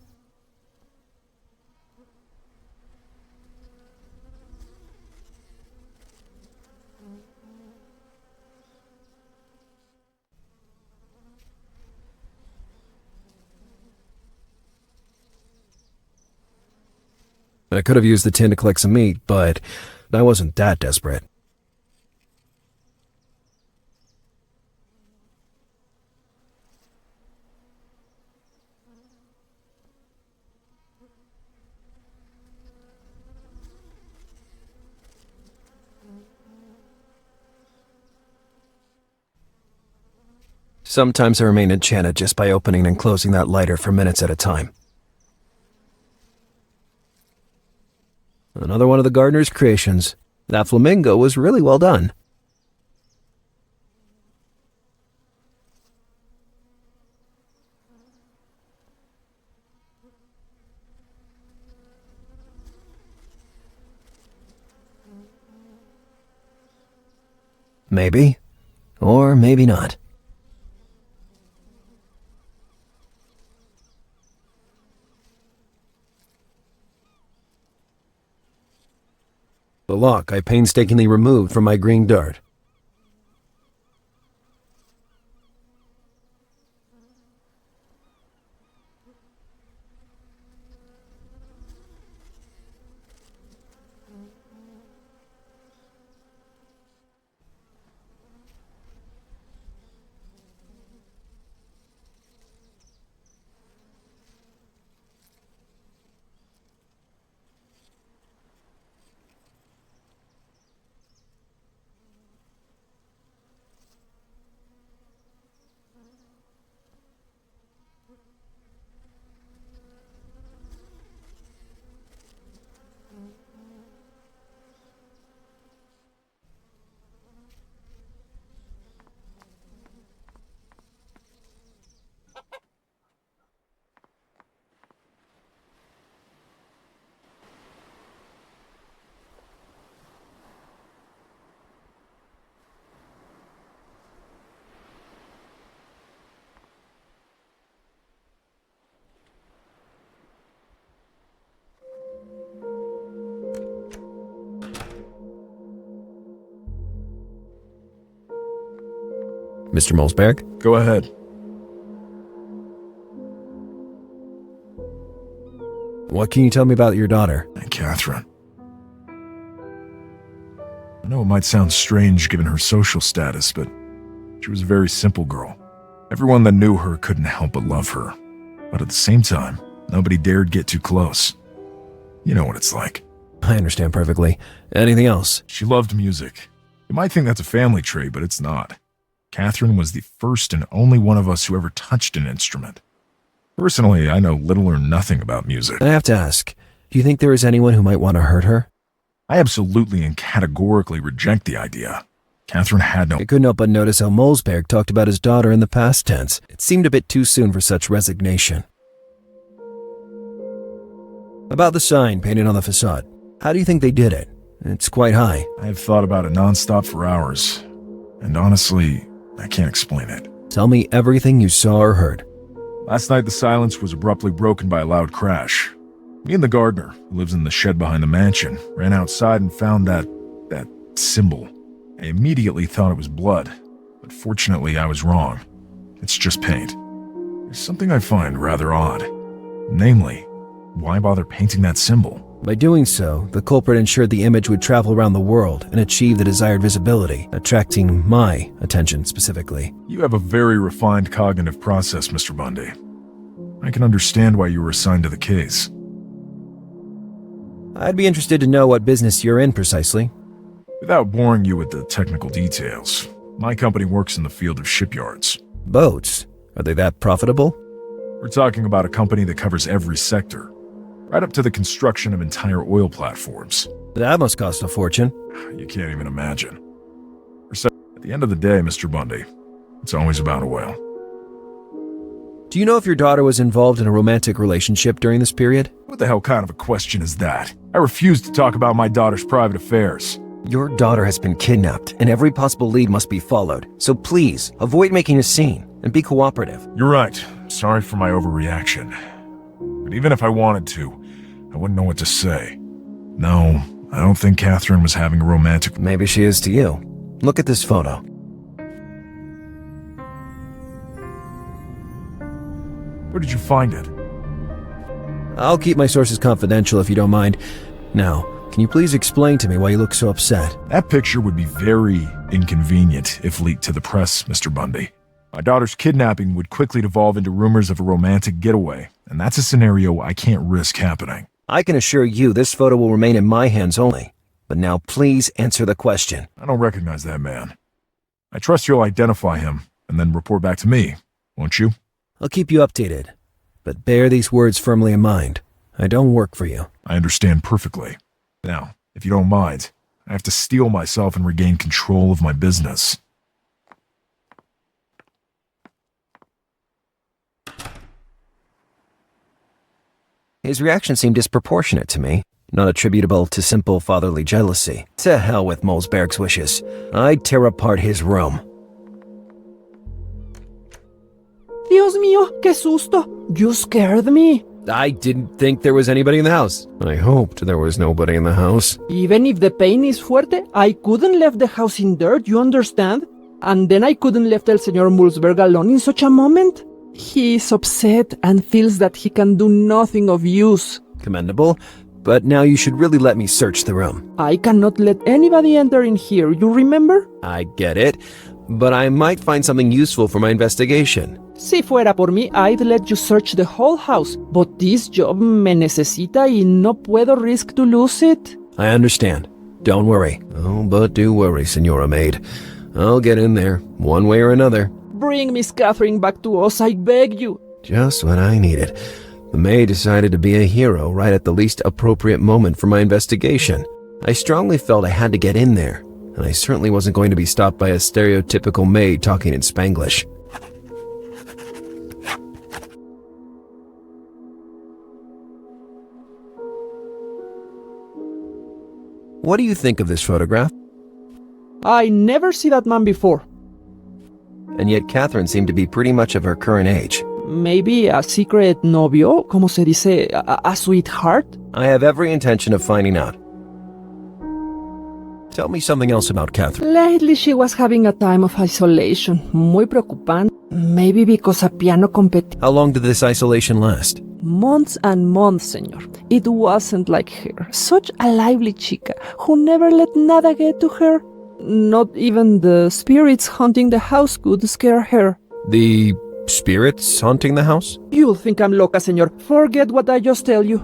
I could have used the tin to collect some meat, but I wasn't that desperate. Sometimes I remain enchanted just by opening and closing that lighter for minutes at a time. Another one of the gardener's creations. That flamingo was really well done. Maybe, or maybe not. The lock I painstakingly removed from my green dart. Mr. Mulzberg? Go ahead. What can you tell me about your daughter? Kathrin. I know it might sound strange given her social status, but she was a very simple girl. Everyone that knew her couldn't help but love her. But at the same time, nobody dared get too close. You know what it's like. I understand perfectly. Anything else? She loved music. You might think that's a family trait, but it's not. Kathrin was the first and only one of us who ever touched an instrument. Personally, I know little or nothing about music. I have to ask, do you think there is anyone who might want to hurt her? I absolutely and categorically reject the idea. Kathrin had no... I couldn't help but notice how Mulzberg talked about his daughter in the past tense. It seemed a bit too soon for such resignation. About the sign painted on the facade. How do you think they did it? It's quite high. I have thought about it nonstop for hours. And honestly, I can't explain it. Tell me everything you saw or heard. Last night, the silence was abruptly broken by a loud crash. Me and the gardener, who lives in the shed behind the mansion, ran outside and found that symbol. I immediately thought it was blood, but fortunately I was wrong. It's just paint. There's something I find rather odd. Namely, why bother painting that symbol? By doing so, the culprit ensured the image would travel around the world and achieve the desired visibility, attracting my attention specifically. You have a very refined cognitive process, Mr. Bundy. I can understand why you were assigned to the case. I'd be interested to know what business you're in precisely. Without boring you with the technical details, my company works in the field of shipyards. Boats? Are they that profitable? We're talking about a company that covers every sector, right up to the construction of entire oil platforms. That must cost a fortune. You can't even imagine. At the end of the day, Mr. Bundy, it's always about oil. Do you know if your daughter was involved in a romantic relationship during this period? What the hell kind of a question is that? I refuse to talk about my daughter's private affairs. Your daughter has been kidnapped, and every possible lead must be followed. So please, avoid making a scene, and be cooperative. You're right. Sorry for my overreaction. But even if I wanted to, I wouldn't know what to say. No, I don't think Kathrin was having a romantic... Maybe she is to you. Look at this photo. Where did you find it? I'll keep my sources confidential if you don't mind. Now, can you please explain to me why you look so upset? That picture would be very inconvenient if leaked to the press, Mr. Bundy. My daughter's kidnapping would quickly devolve into rumors of a romantic getaway, and that's a scenario I can't risk happening. I can assure you this photo will remain in my hands only. But now please answer the question. I don't recognize that man. I trust you'll identify him and then report back to me, won't you? I'll keep you updated. But bear these words firmly in mind. I don't work for you. I understand perfectly. Now, if you don't mind, I have to steel myself and regain control of my business. His reaction seemed disproportionate to me, not attributable to simple fatherly jealousy. To hell with Mulzberg's wishes. I'd tear apart his room. Dios mío, qué susto! You scared me. I didn't think there was anybody in the house. I hoped there was nobody in the house. Even if the pain is fuerte, I couldn't leave the house in dirt, you understand? And then I couldn't leave el Señor Mulzberg alone in such a moment. He is upset and feels that he can do nothing of use. Commendable, but now you should really let me search the room. I cannot let anybody enter in here, you remember? I get it, but I might find something useful for my investigation. Si fuera por mí, I'd let you search the whole house, but this job me necesita y no puedo risk to lose it. I understand. Don't worry. Oh, but do worry, Senora Maid. I'll get in there, one way or another. Bring Miss Kathrin back to us, I beg you. Just what I needed. The maid decided to be a hero right at the least appropriate moment for my investigation. I strongly felt I had to get in there, and I certainly wasn't going to be stopped by a stereotypical maid talking in Spanglish. What do you think of this photograph? I never see that man before. And yet Kathrin seemed to be pretty much of her current age. Maybe a secret novio, como se dice, a sweetheart? I have every intention of finding out. Tell me something else about Kathrin. Lately she was having a time of isolation. Muy preocupante. Maybe because a piano competition. How long did this isolation last? Months and months, señor. It wasn't like her. Such a lively chica who never let nada get to her. Not even the spirits haunting the house could scare her. The spirits haunting the house? You'll think I'm loca, señor. Forget what I just tell you.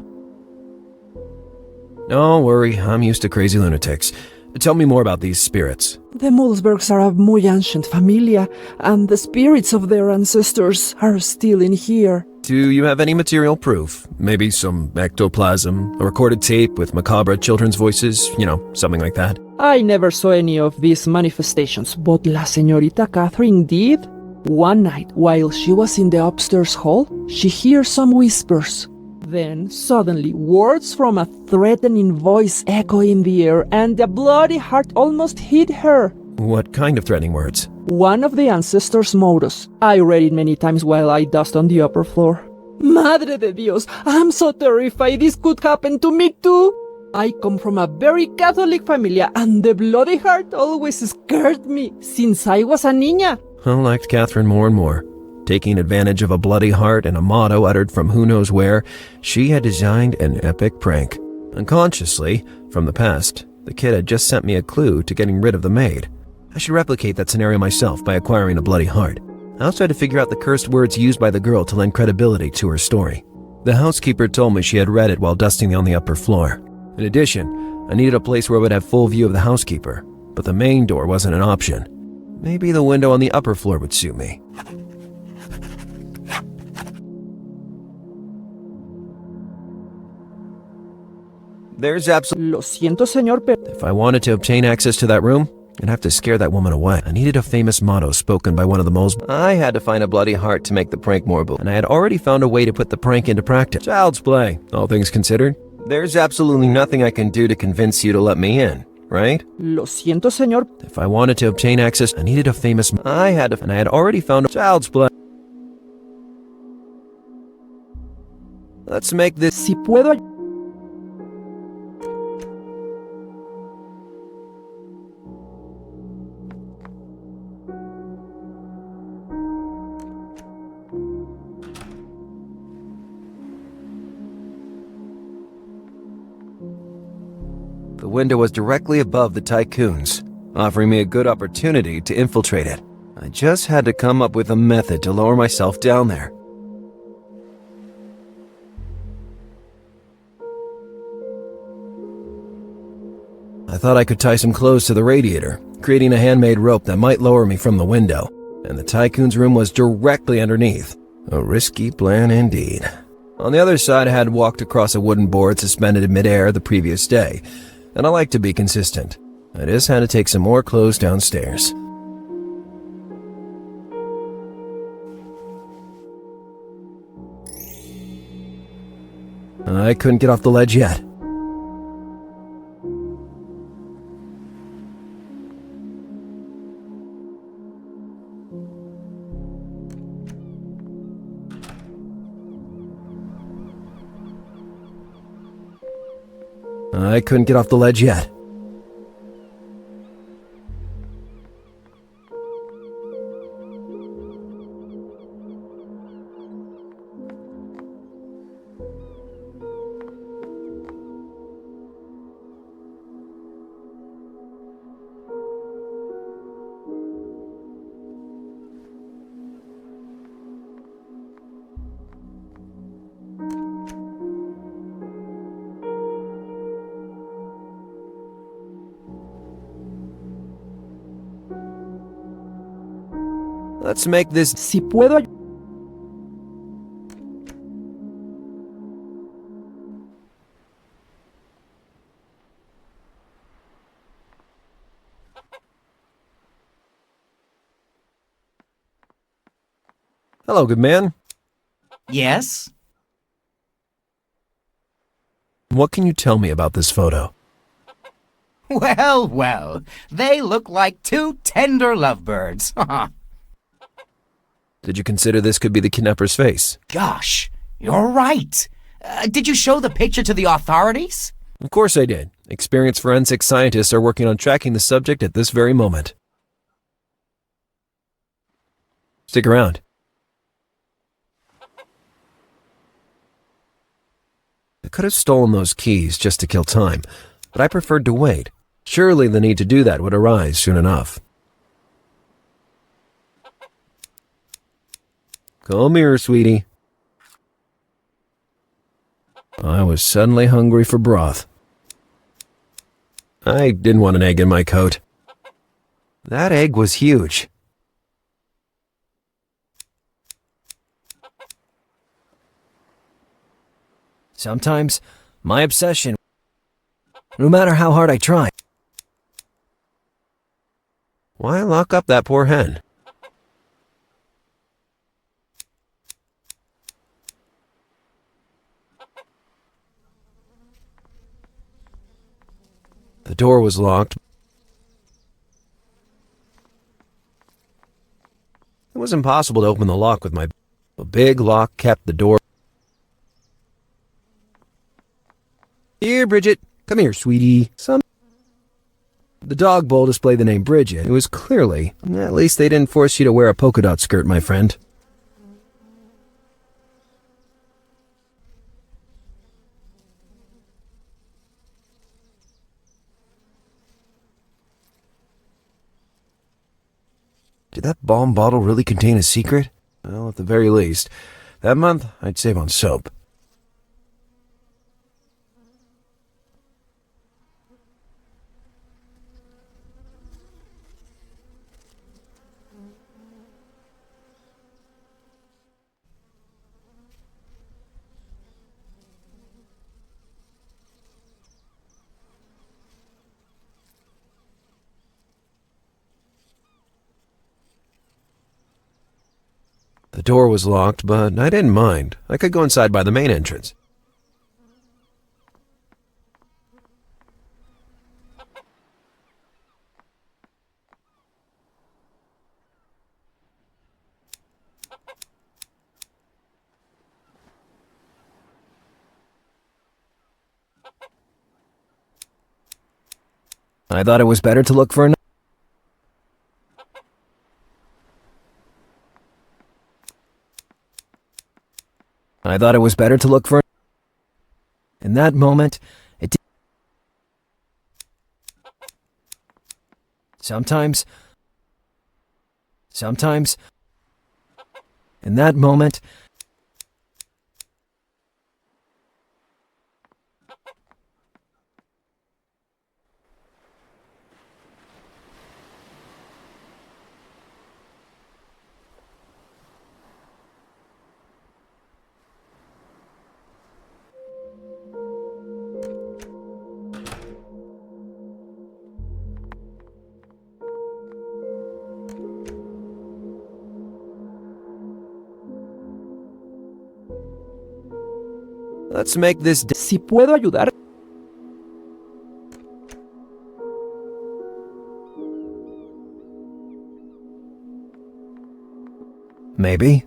Don't worry, I'm used to crazy lunatics. Tell me more about these spirits. The Mulzbergs are a muy ancient familia, and the spirits of their ancestors are still in here. Do you have any material proof? Maybe some ectoplasm, a recorded tape with macabre children's voices, something like that? I never saw any of these manifestations, but La Señorita Kathrin did. One night, while she was in the upstairs hall, she hears some whispers. Then, suddenly, words from a threatening voice echo in the air, and a bloody heart almost hit her. What kind of threatening words? One of the ancestors' mottos. I read it many times while I dust on the upper floor. Madre de Dios, I'm so terrified this could happen to me too. I come from a very Catholic familia, and the bloody heart always scared me since I was a niña. I liked Kathrin more and more. Taking advantage of a bloody heart and a motto uttered from who knows where, she had designed an epic prank. Unconsciously, from the past, the kid had just sent me a clue to getting rid of the maid. I should replicate that scenario myself by acquiring a bloody heart. I also had to figure out the cursed words used by the girl to lend credibility to her story. The housekeeper told me she had read it while dusting on the upper floor. In addition, I needed a place where I would have full view of the housekeeper, but the main door wasn't an option. Maybe the window on the upper floor would suit me. There's absolutely... Lo siento, señor, pero... If I wanted to obtain access to that room, I'd have to scare that woman away. I needed a famous motto spoken by one of the Mulzbergs. I had to find a bloody heart to make the prank more believable, and I had already found a way to put the prank into practice. Child's play, all things considered. There's absolutely nothing I can do to convince you to let me in, right? Lo siento, señor. If I wanted to obtain access, I needed a famous... and I had already found a... Child's play. Let's make this... Si puedo... The window was directly above the tycoon's, offering me a good opportunity to infiltrate it. I just had to come up with a method to lower myself down there. I thought I could tie some clothes to the radiator, creating a handmade rope that might lower me from the window, and the tycoon's room was directly underneath. A risky plan indeed. On the other side, I had walked across a wooden board suspended in midair the previous day, and I like to be consistent. I just had to take some more clothes downstairs. I couldn't get off the ledge yet. I couldn't get off the ledge yet. Let's make this... Si puedo... Hello, good man. Yes? What can you tell me about this photo? Well, well, they look like two tender lovebirds. Did you consider this could be the kidnapper's face? Gosh, you're right. Did you show the picture to the authorities? Of course I did. Experienced forensic scientists are working on tracking the subject at this very moment. Stick around. I could have stolen those keys just to kill time, but I preferred to wait. Surely the need to do that would arise soon enough. Come here, sweetie. I was suddenly hungry for broth. I didn't want an egg in my coat. That egg was huge. Sometimes, my obsession, no matter how hard I try. Why lock up that poor hen? The door was locked. It was impossible to open the lock with my... A big lock kept the door... Here, Bridget. Come here, sweetie. The dog bowl displayed the name Bridget. It was clearly... At least they didn't force you to wear a polka dot skirt, my friend. Did that balm bottle really contain a secret? Well, at the very least, that month I'd save on soap. The door was locked, but I didn't mind. I could go inside by the main entrance. I thought it was better to look for an... I thought it was better to look for... In that moment, it did... Sometimes... In that moment... Let's make this... Si puedo ayudar... Maybe.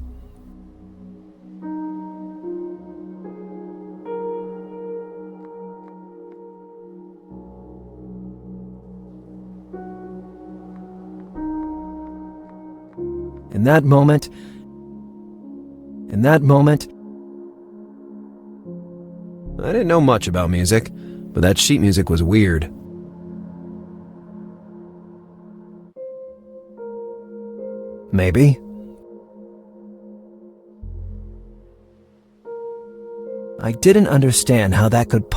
In that moment, I didn't know much about music, but that sheet music was weird. Maybe. I didn't understand how that could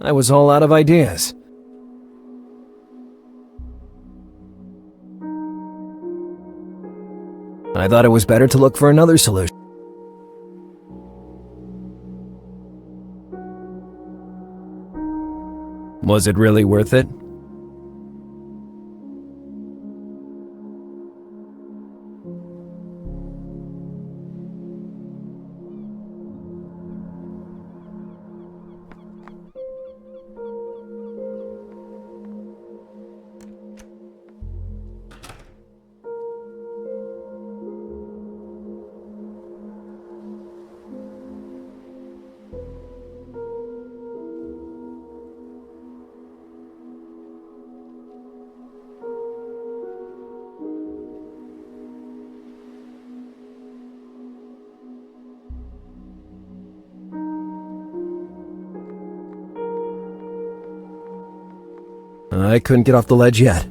I was all out of ideas. I thought it was better to look for another solution. Was it really worth it? I couldn't get off the ledge yet.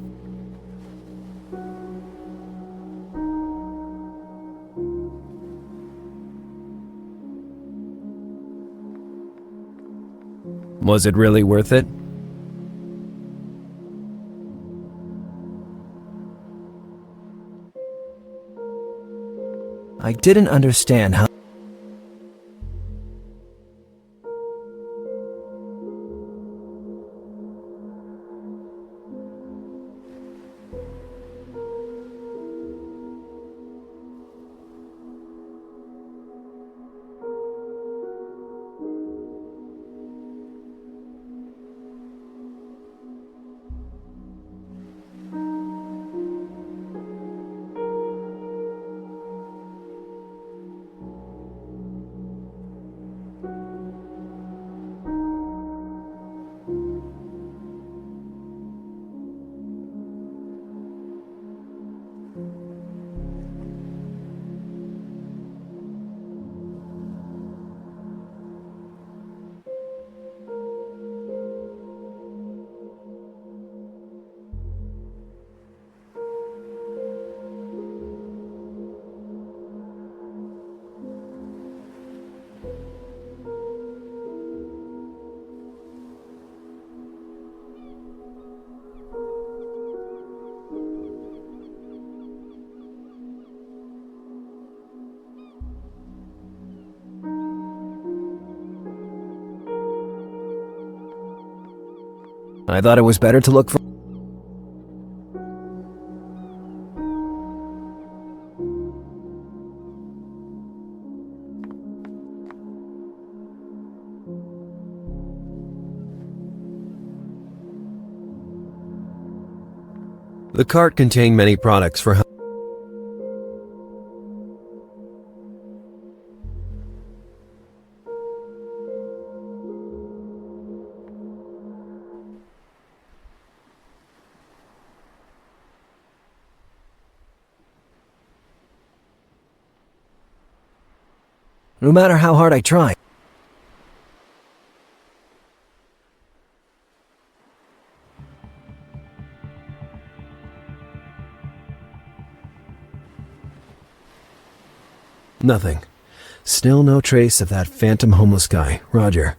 Was it really worth it? I didn't understand how I thought it was better to look for The cart contained many products for no matter how hard I tried. Nothing. Still no trace of that phantom homeless guy, Roger.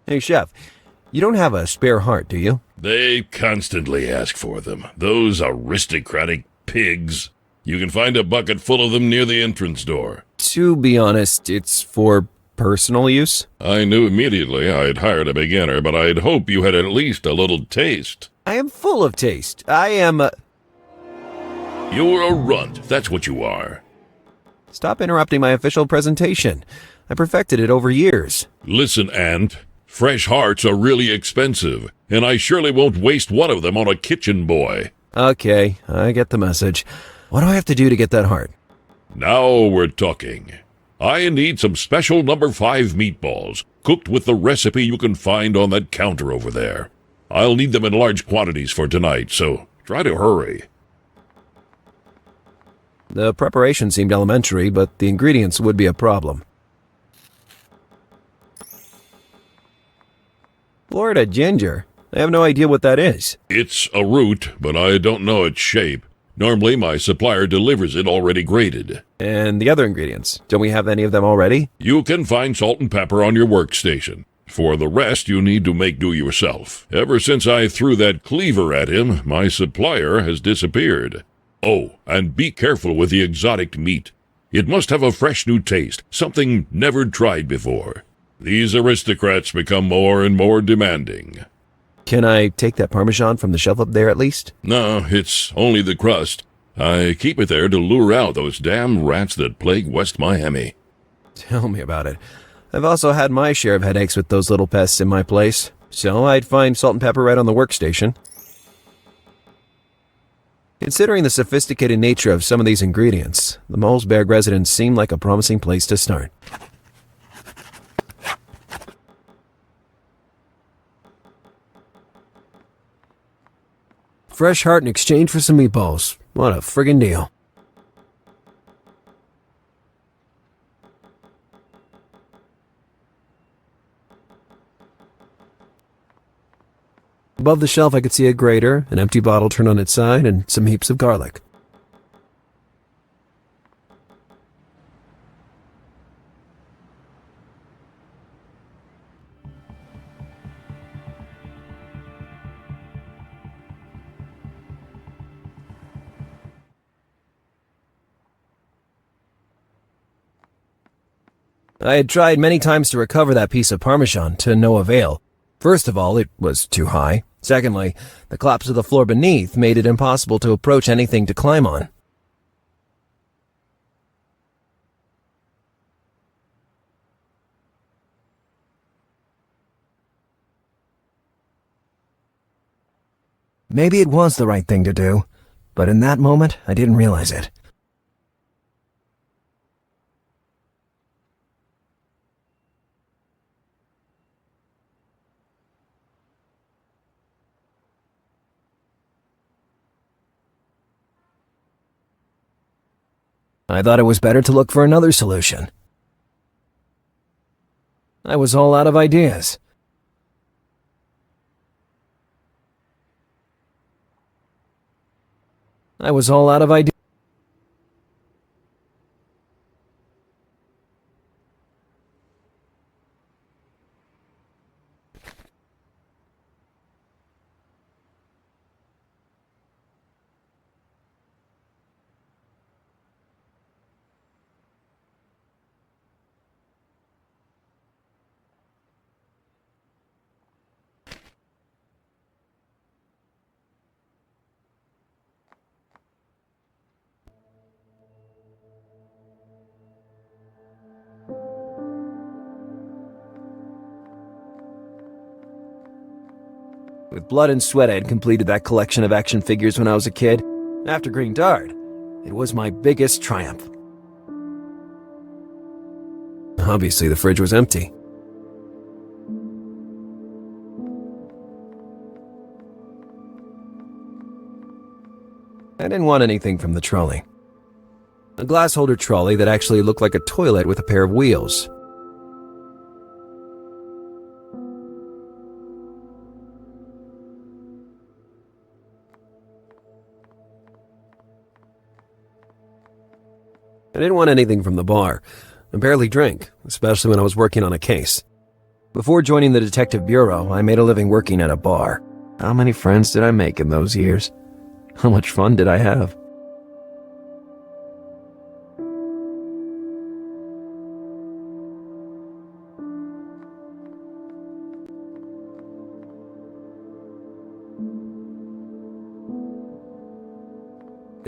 Hey, Chef, you don't have a spare heart, do you? They constantly ask for them. Those aristocratic pigs. You can find a bucket full of them near the entrance door. To be honest, it's for personal use? I knew immediately I'd hired a beginner, but I'd hope you had at least a little taste. I am full of taste. I am You're a runt, that's what you are. Stop interrupting my official presentation. I perfected it over years. Listen, Ant. Fresh hearts are really expensive, and I surely won't waste one of them on a kitchen boy. Okay, I get the message. What do I have to do to get that heart? Now we're talking. I need some special number 5 meatballs, cooked with the recipe you can find on that counter over there. I'll need them in large quantities for tonight, so try to hurry. The preparation seemed elementary, but the ingredients would be a problem. Florida ginger? I have no idea what that is. It's a root, but I don't know its shape. Normally, my supplier delivers it already grated. And the other ingredients? Don't we have any of them already? You can find salt and pepper on your workstation. For the rest, you need to make do yourself. Ever since I threw that cleaver at him, my supplier has disappeared. Oh, and be careful with the exotic meat. It must have a fresh new taste, something never tried before. These aristocrats become more and more demanding. Can I take that Parmesan from the shelf up there at least? No, it's only the crust. I keep it there to lure out those damn rats that plague West Miami. Tell me about it. I've also had my share of headaches with those little pests in my place, so I'd find salt and pepper right on the workstation. Considering the sophisticated nature of some of these ingredients, the Mulzberg residence seemed like a promising place to start. Fresh heart in exchange for some meatballs. What a friggin' deal. Above the shelf I could see a grater, an empty bottle turned on its side, and some heaps of garlic. I had tried many times to recover that piece of Parmesan, to no avail. First of all, it was too high. Secondly, the collapse of the floor beneath made it impossible to approach anything to climb on. Maybe it was the right thing to do, but in that moment, I didn't realize it. I thought it was better to look for another solution. I was all out of ideas. With blood and sweat, I had completed that collection of action figures when I was a kid. After Green Dart, it was my biggest triumph. Obviously, the fridge was empty. I didn't want anything from the trolley. A glass holder trolley that actually looked like a toilet with a pair of wheels. I didn't want anything from the bar. I barely drink, especially when I was working on a case. Before joining the detective bureau, I made a living working at a bar. How many friends did I make in those years? How much fun did I have?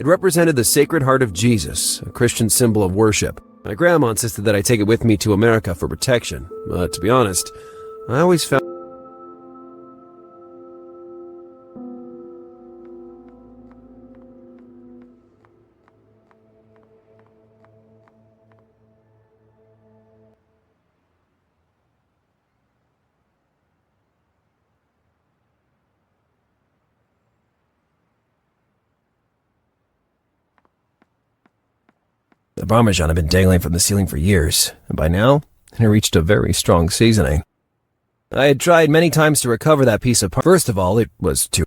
represented the Sacred Heart of Jesus, a Christian symbol of worship. My grandma insisted that I take it with me to America for protection, but to be honest, I always found the Parmesan had been dangling from the ceiling for years, and by now, it had reached a very strong seasoning. I had tried many times to recover that piece of First of all, it was too...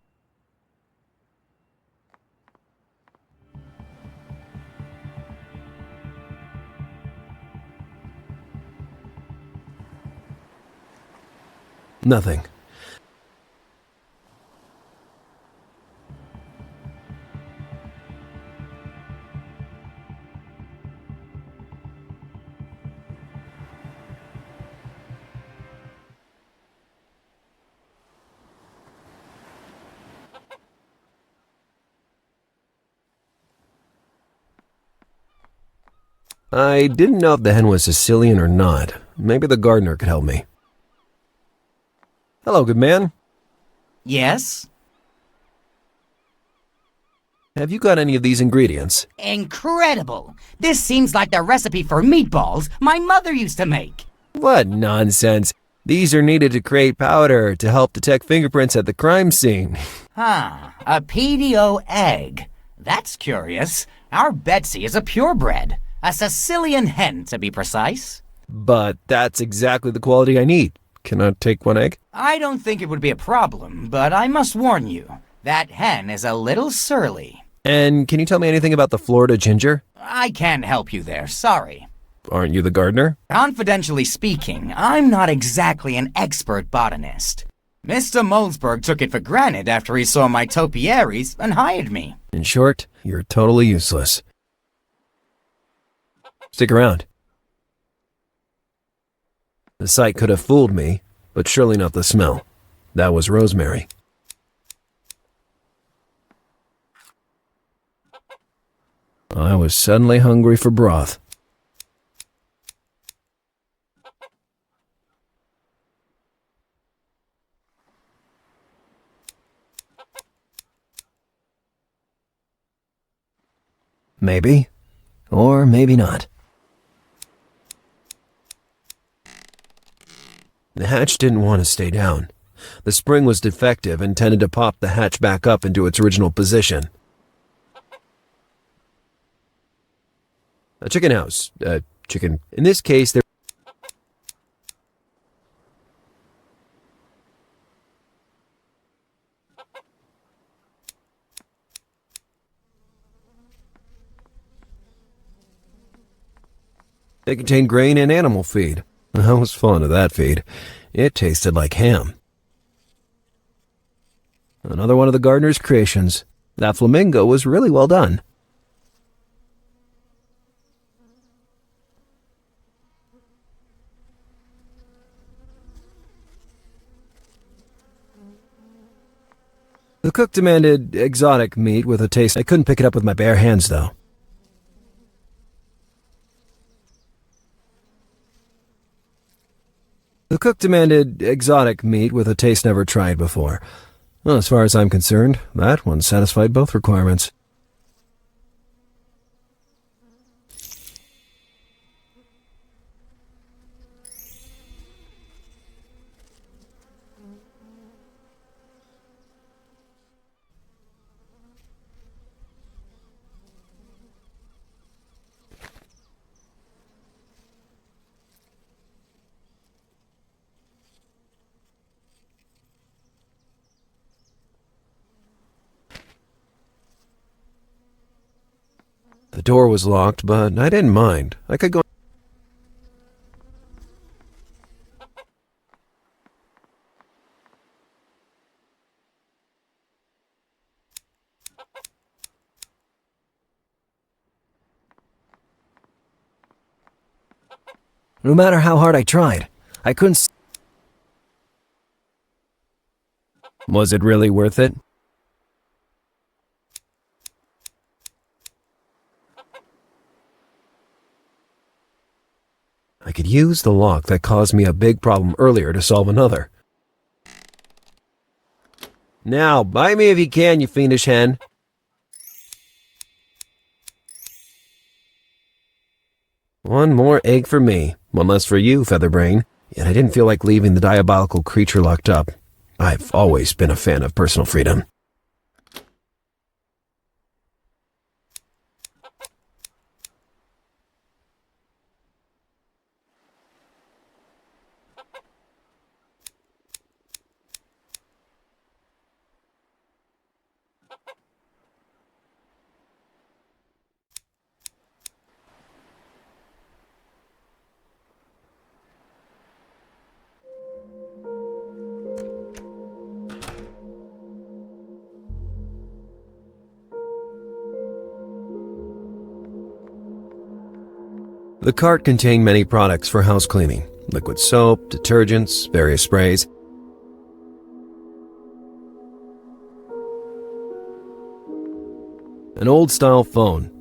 Nothing. I didn't know if the hen was Sicilian or not. Maybe the gardener could help me. Hello, good man. Yes? Have you got any of these ingredients? Incredible! This seems like the recipe for meatballs my mother used to make. What nonsense. These are needed to create powder to help detect fingerprints at the crime scene. Huh, a PDO egg. That's curious. Our Betsy is a purebred. A Sicilian hen, to be precise. But that's exactly the quality I need. Can I take one egg? I don't think it would be a problem, but I must warn you, that hen is a little surly. And can you tell me anything about the Florida ginger? I can't help you there, sorry. Aren't you the gardener? Confidentially speaking, I'm not exactly an expert botanist. Mr. Mulzberg took it for granted after he saw my topiaries and hired me. In short, you're totally useless. Stick around. The sight could have fooled me, but surely not the smell. That was rosemary. I was suddenly hungry for broth. Maybe, or maybe not. The hatch didn't want to stay down. The spring was defective and tended to pop the hatch back up into its original position. A chicken house. Chicken. In this case, there... They contained grain and animal feed. I was fond of that feed. It tasted like ham. Another one of the gardener's creations. That flamingo was really well done. The cook demanded exotic meat with a taste. I couldn't pick it up with my bare hands, though. The cook demanded exotic meat with a taste never tried before. Well, as far as I'm concerned, that one satisfied both requirements. The door was locked, but I didn't mind. I could go... No matter how hard I tried, I couldn't... Was it really worth it? I could use the lock that caused me a big problem earlier to solve another. Now, bite me if you can, you fiendish hen. One more egg for me, one less for you, Featherbrain. Yet I didn't feel like leaving the diabolical creature locked up. I've always been a fan of personal freedom. The cart contained many products for house cleaning: liquid soap, detergents, various sprays. An old-style phone.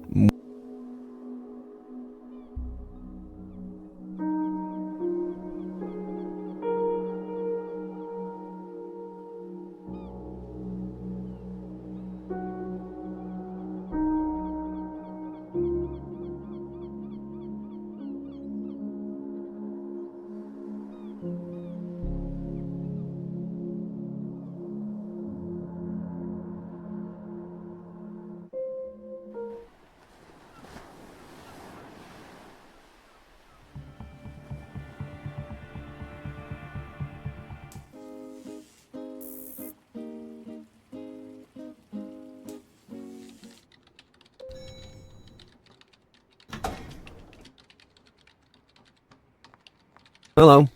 Hello.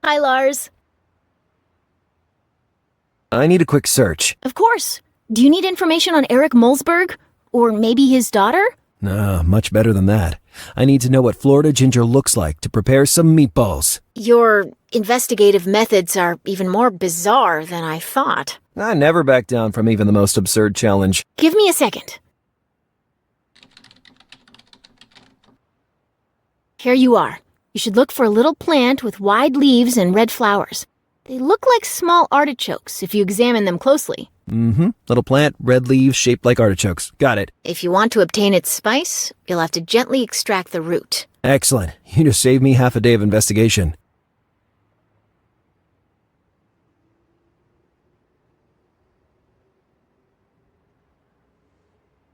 Hi, Lars. I need a quick search. Of course. Do you need information on Eric Mulzberg? Or maybe his daughter? Nah, much better than that. I need to know what Florida ginger looks like to prepare some meatballs. Your investigative methods are even more bizarre than I thought. I never back down from even the most absurd challenge. Give me a second. Here you are. You should look for a little plant with wide leaves and red flowers. They look like small artichokes if you examine them closely. Mm-hmm. Little plant, red leaves shaped like artichokes. Got it. If you want to obtain its spice, you'll have to gently extract the root. Excellent. You just saved me half a day of investigation.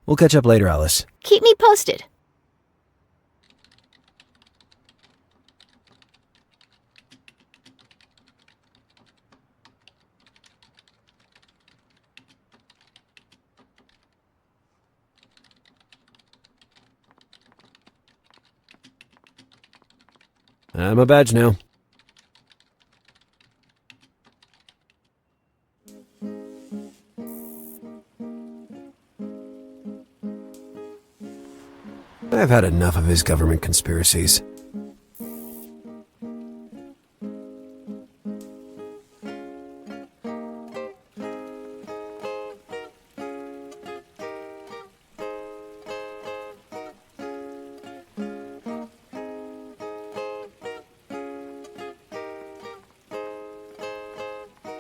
We'll catch up later, Alice. Keep me posted. I'm a badge now. I've had enough of his government conspiracies.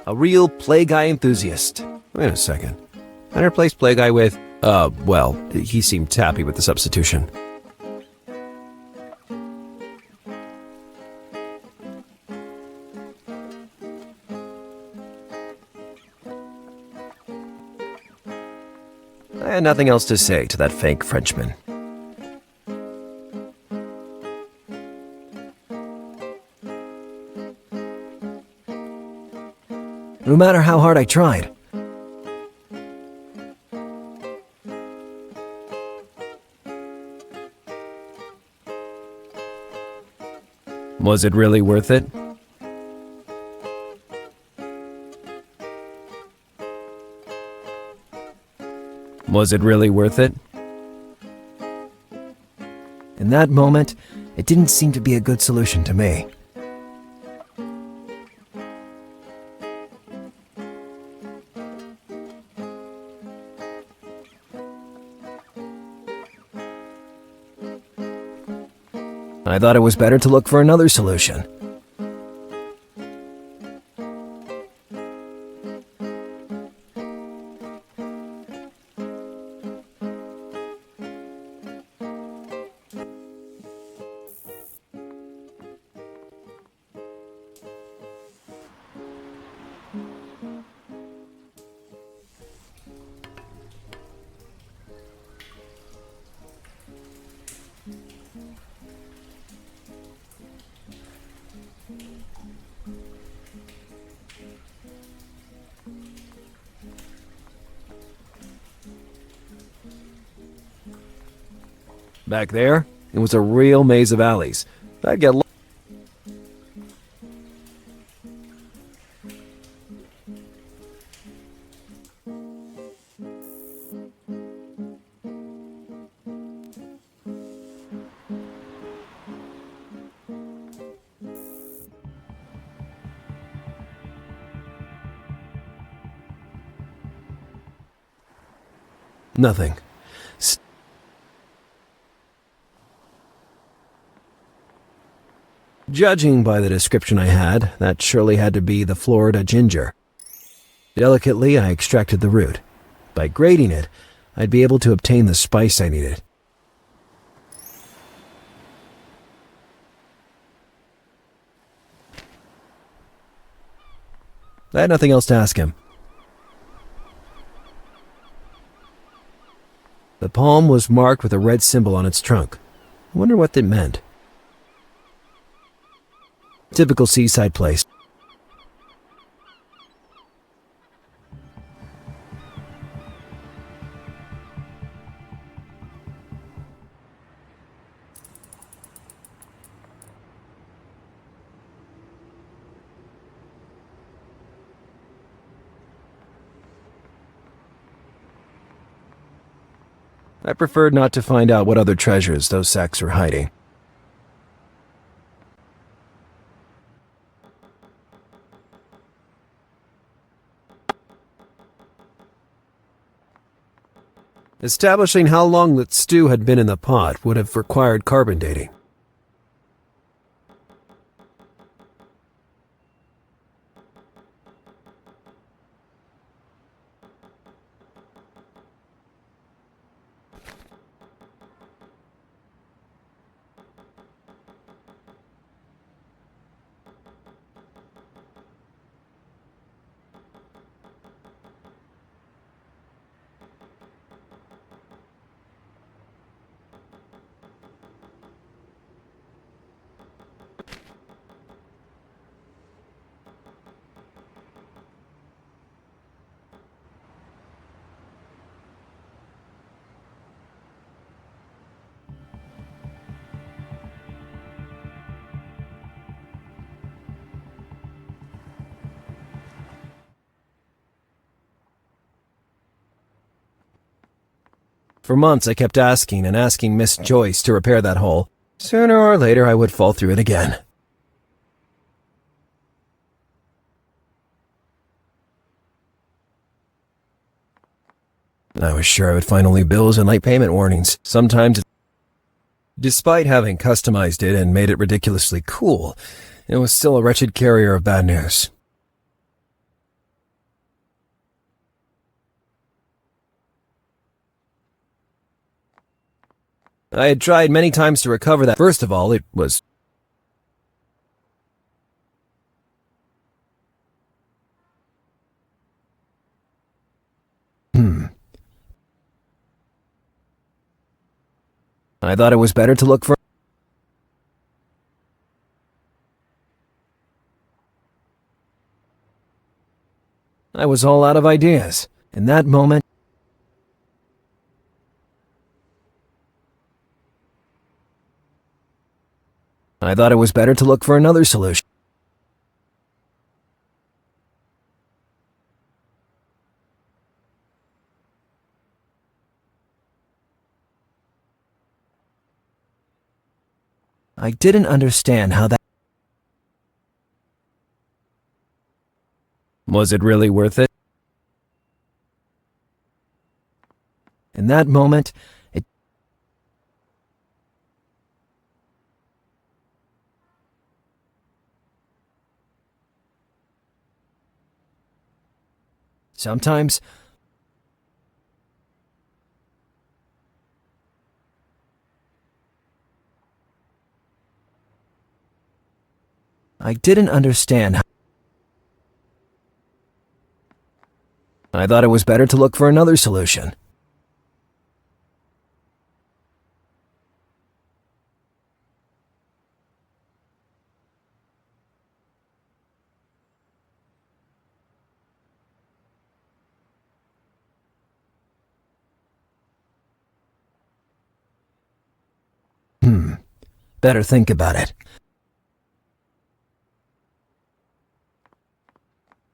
A real Play Guy enthusiast. Wait a second. I replaced Play Guy with, well, he seemed happy with the substitution. I had nothing else to say to that fake Frenchman. No matter how hard I tried. Was it really worth it? Was it really worth it? In that moment, it didn't seem to be a good solution to me. I thought it was better to look for another solution. Back there, it was a real maze of alleys. I'd get nothing. Judging by the description I had, that surely had to be the Florida ginger. Delicately, I extracted the root. By grating it, I'd be able to obtain the spice I needed. I had nothing else to ask him. The palm was marked with a red symbol on its trunk. I wonder what it meant. Typical seaside place. I preferred not to find out what other treasures those sacks were hiding. Establishing how long the stew had been in the pot would have required carbon dating. For months I kept asking and asking Miss Joyce to repair that hole. Sooner or later I would fall through it again. I was sure I would find only bills and late payment warnings. Sometimes, despite having customized it and made it ridiculously cool, it was still a wretched carrier of bad news. I had tried many times to recover that. First of all, it was I thought it was better to look for. I was all out of ideas. In that moment, I thought it was better to look for another solution. I didn't understand how that... Was it really worth it? In that moment, Sometimes I didn't understand how I thought it was better to look for another solution. Better think about it.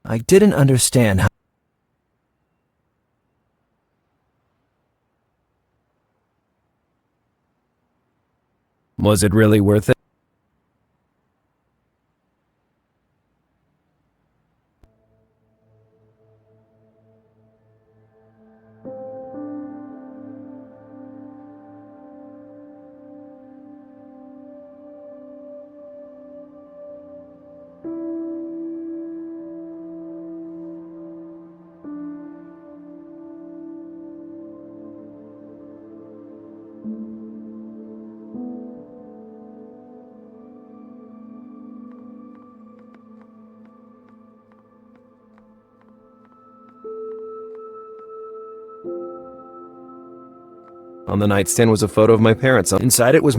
I didn't understand how. Was it really worth it? On the nightstand was a photo of my parents. Inside it was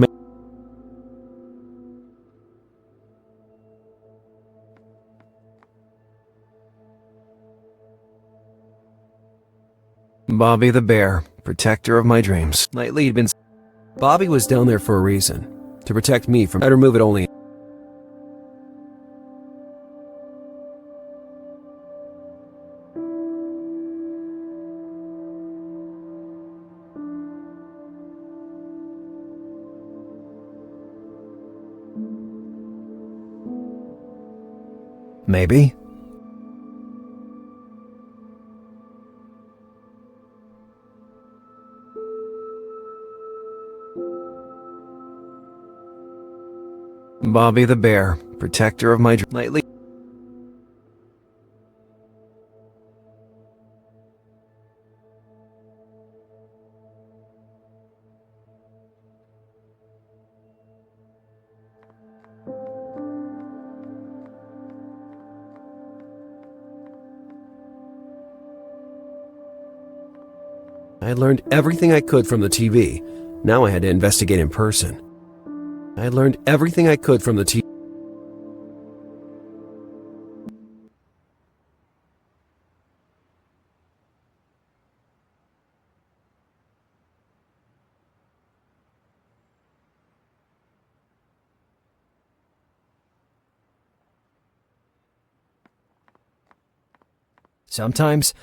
Bobby the bear, protector of my dreams. Lately he'd been... Bobby was down there for a reason. To protect me from... I'd remove it only... Maybe. Bobby the bear, protector of my dreams. Lately. I had learned everything I could from the TV. Now I had to investigate in person. I had learned everything I could from the TV. Sometimes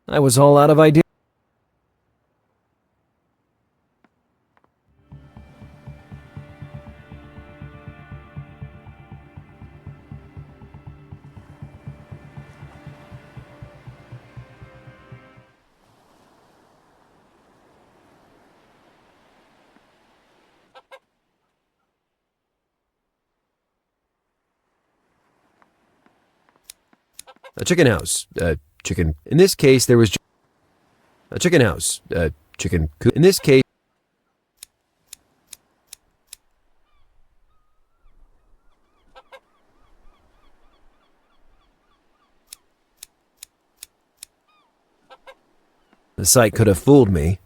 I was all out of ideas. A chicken house, chicken. In this case, there was a chicken house, chicken coop. In this case, the site could have fooled me.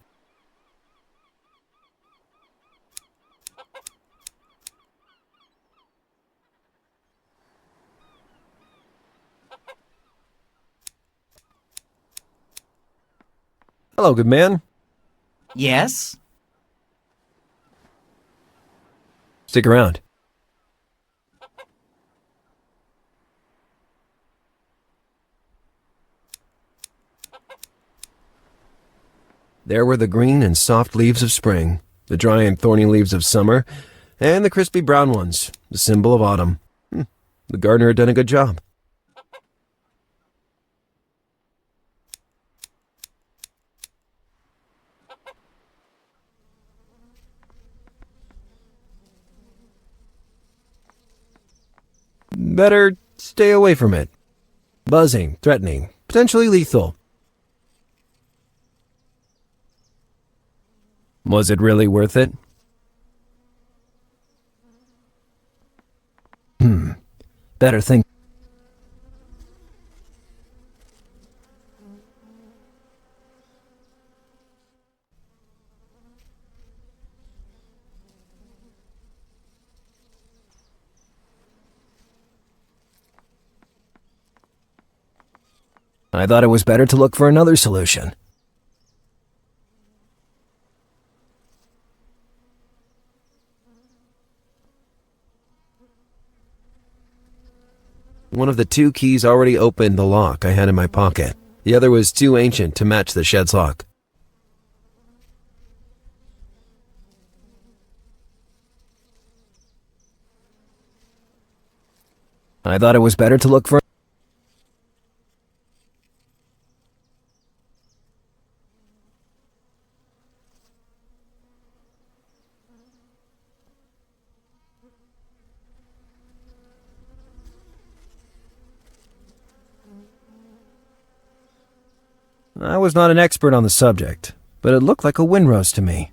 Hello, good man. Yes? Stick around. There were the green and soft leaves of spring, the dry and thorny leaves of summer, and the crispy brown ones, the symbol of autumn. The gardener had done a good job. Better stay away from it. Buzzing, threatening, potentially lethal. Was it really worth it? Better think. I thought it was better to look for another solution. One of the 2 keys already opened the lock I had in my pocket. The other was too ancient to match the shed's lock. I thought it was better to look for... I was not an expert on the subject, but it looked like a windrose to me.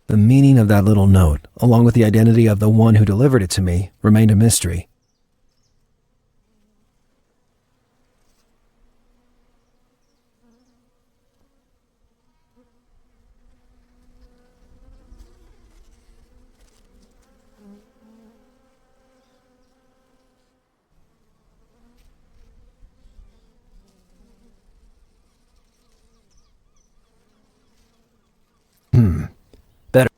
The meaning of that little note, along with the identity of the one who delivered it to me, remained a mystery. Better.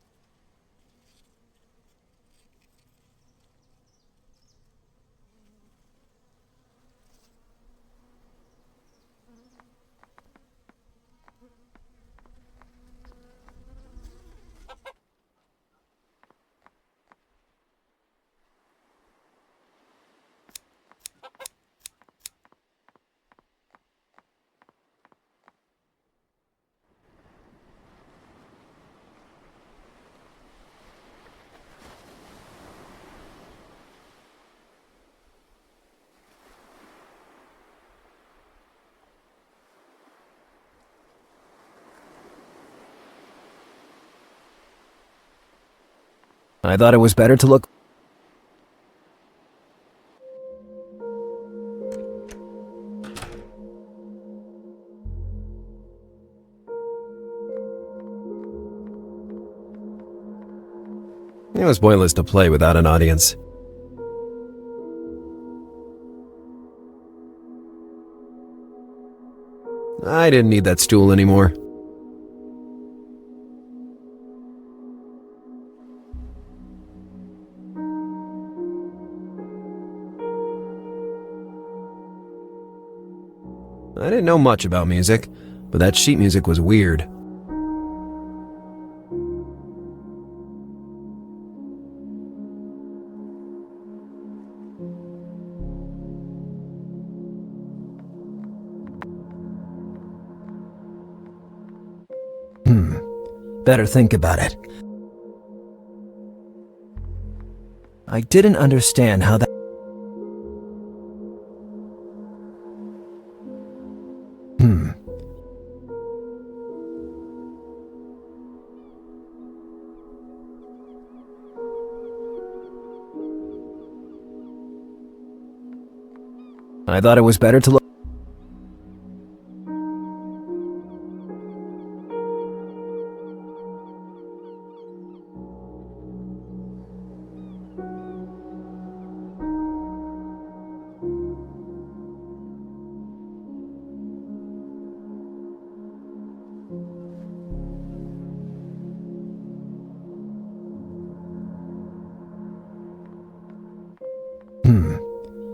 I thought it was better to look... It was pointless to play without an audience. I didn't need that stool anymore. I didn't know much about music, but that sheet music was weird. Better think about it. I didn't understand how that... I thought it was better to look...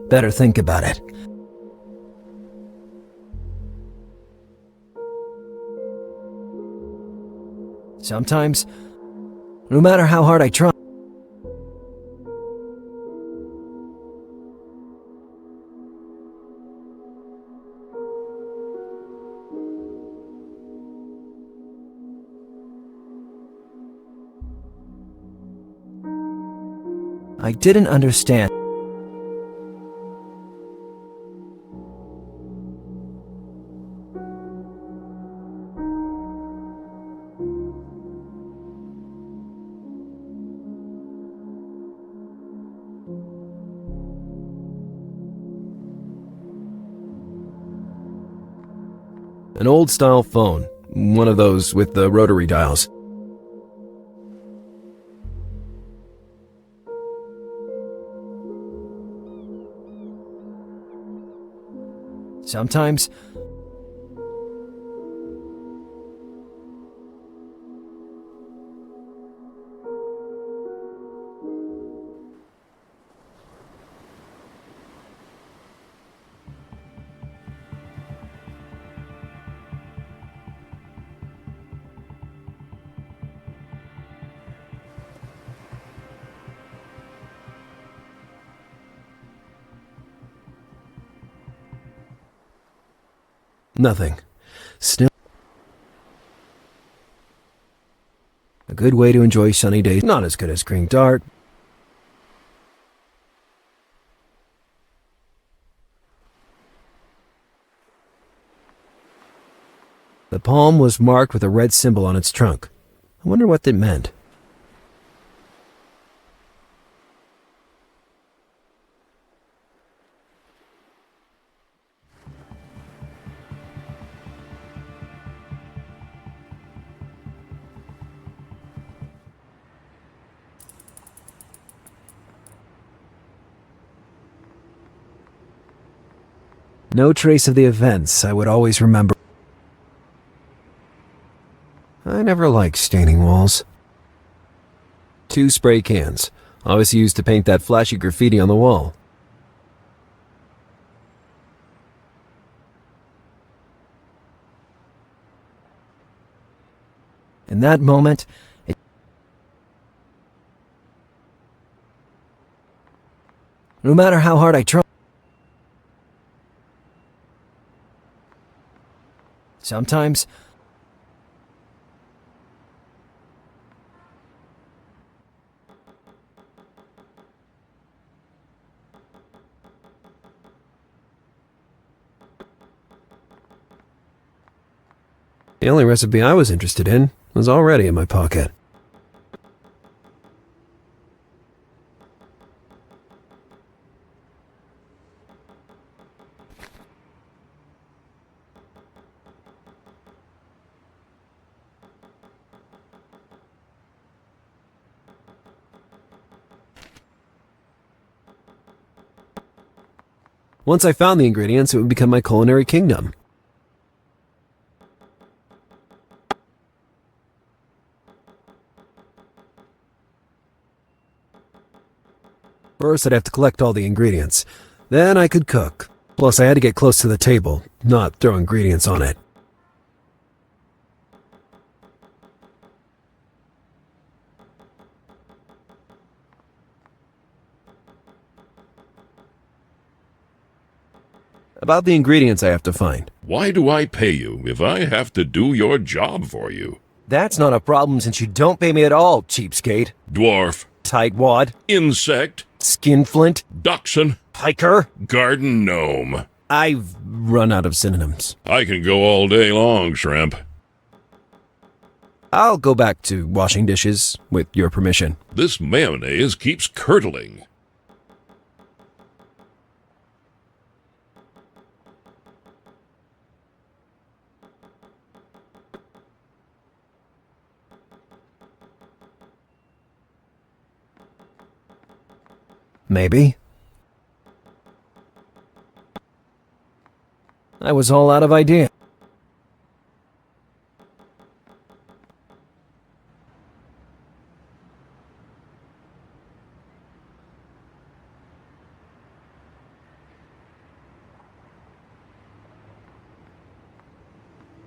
Better think about it. Sometimes, no matter how hard I try... I didn't understand. An old-style phone, one of those with the rotary dials. Sometimes Nothing. Still, a good way to enjoy sunny days. Not as good as green dart. The palm was marked with a red symbol on its trunk. I wonder what that meant. No trace of the events I would always remember. I never liked staining walls. 2 spray cans, obviously used to paint that flashy graffiti on the wall. in that moment, no matter how hard I try, sometimes The only recipe I was interested in was already in my pocket. Once I found the ingredients, it would become my culinary kingdom. First, I'd have to collect all the ingredients. Then I could cook. Plus, I had to get close to the table, not throw ingredients on it. About the ingredients I have to find. Why do I pay you if I have to do your job for you? That's not a problem since you don't pay me at all, cheapskate. Dwarf. Tightwad. Insect. Skinflint. Dachshund. Hiker. Garden gnome. I've run out of synonyms. I can go all day long, Shrimp. I'll go back to washing dishes, with your permission. This mayonnaise keeps curdling. Maybe. I was all out of ideas.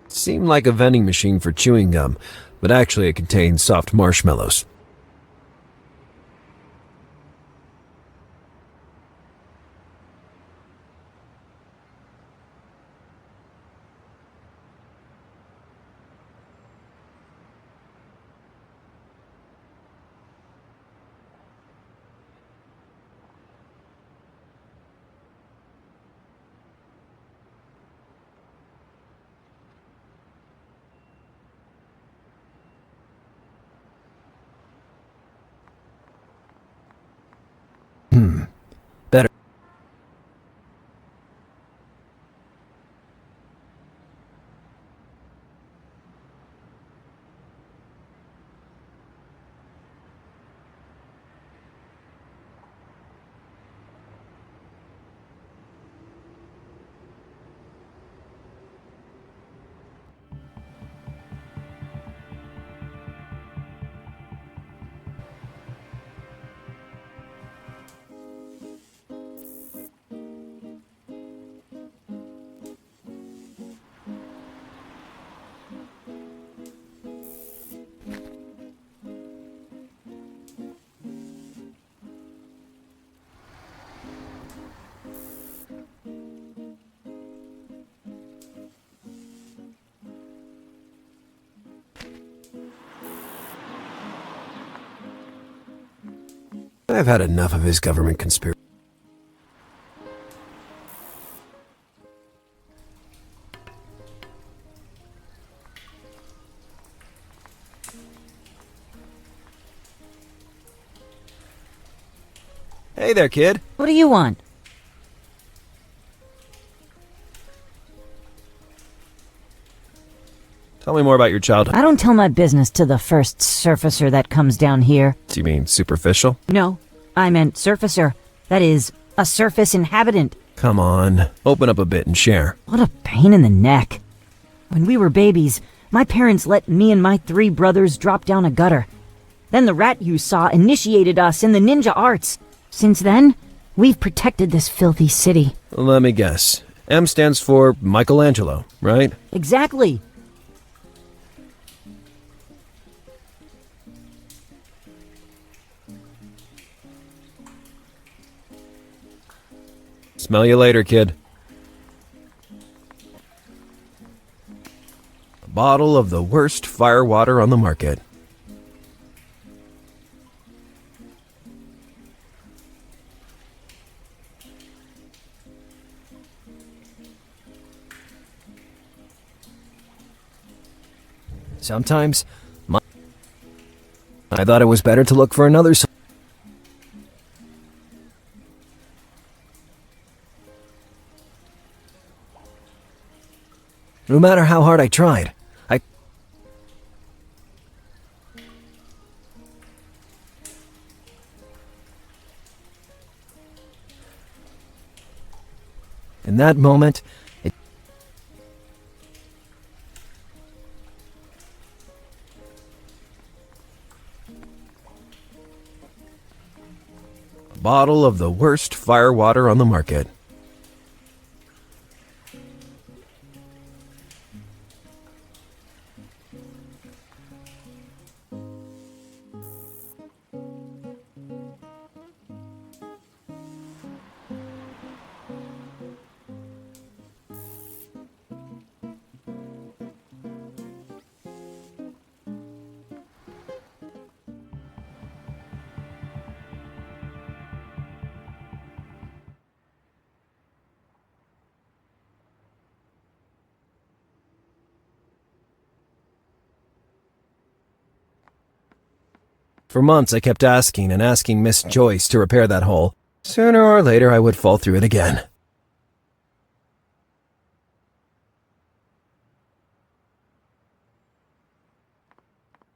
Seemed like a vending machine for chewing gum, but actually it contained soft marshmallows. I've had enough of his government conspiracy. Hey there, kid. What do you want? Tell me more about your childhood. I don't tell my business to the first surfacer that comes down here. Do you mean superficial? No, I meant surfacer. That is, a surface inhabitant. Come on, open up a bit and share. What a pain in the neck. When we were babies, my parents let me and my 3 brothers drop down a gutter. Then the rat you saw initiated us in the ninja arts. Since then, we've protected this filthy city. Let me guess. M stands for Michelangelo, right? Exactly. Smell you later, kid. A bottle of the worst firewater on the market. Sometimes, I thought it was better to look for another. No matter how hard I tried, in that moment, a bottle of the worst firewater on the market. For months, I kept asking and asking Miss Joyce to repair that hole. Sooner or later, I would fall through it again.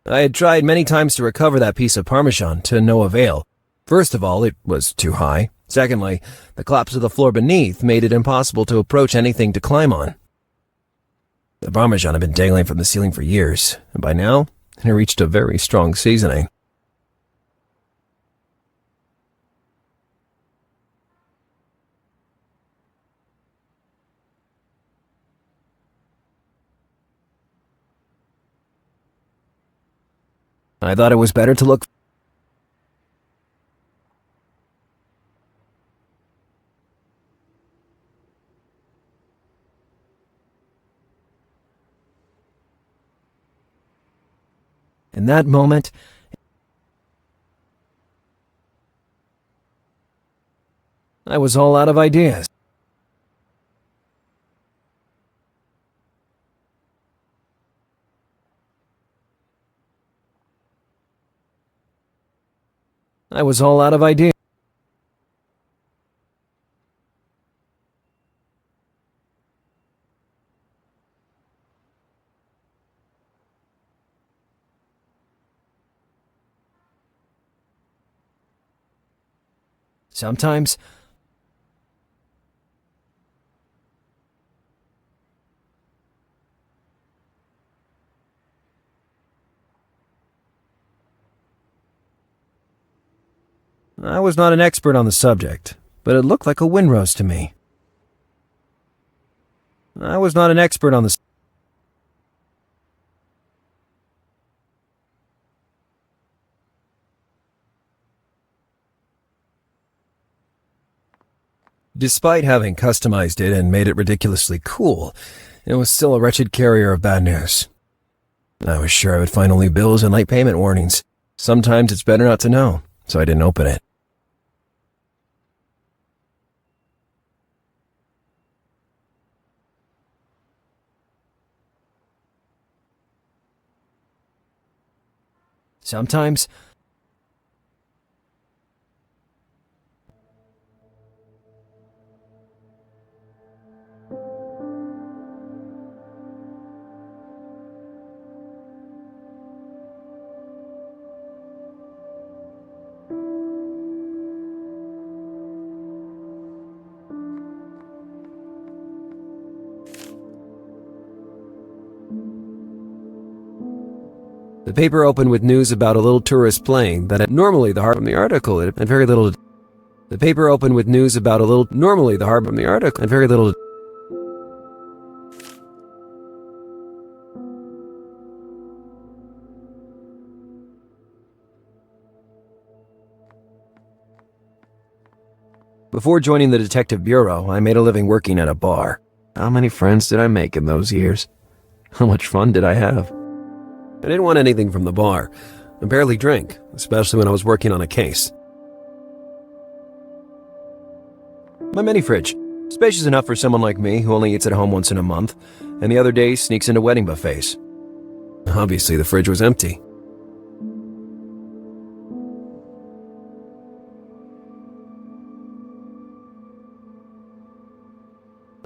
I had tried many times to recover that piece of Parmesan, to no avail. First of all, it was too high. Secondly, the collapse of the floor beneath made it impossible to approach anything to climb on. The Parmesan had been dangling from the ceiling for years, and by now, it had reached a very strong seasoning. I thought it was better to look. In that moment, I was all out of ideas. I was all out of ideas. Sometimes, I was not an expert on the subject, but it looked like a windrose to me. I was not an expert on the Despite having customized it and made it ridiculously cool, it was still a wretched carrier of bad news. I was sure I would find only bills and late payment warnings. Sometimes it's better not to know, so I didn't open it. Sometimes the paper opened with news about a little tourist plane that had normally the heart from the article it had very little. The paper opened with news about a little normally the heart from the article and very little. Before joining the detective bureau, I made a living working at a bar. How many friends did I make in those years? How much fun did I have? I didn't want anything from the bar. I barely drank, especially when I was working on a case. My mini fridge, spacious enough for someone like me who only eats at home once in a month, and the other day sneaks into wedding buffets. Obviously, the fridge was empty.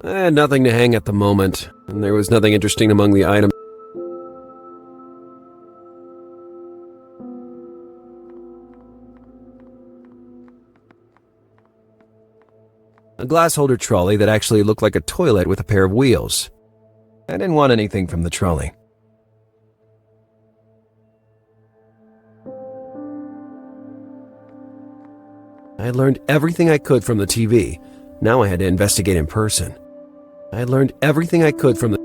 I had nothing to hang at the moment, and there was nothing interesting among the items. A glass holder trolley that actually looked like a toilet with a pair of wheels. I didn't want anything from the trolley. I had learned everything I could from the TV. Now I had to investigate in person. I had learned everything I could from the...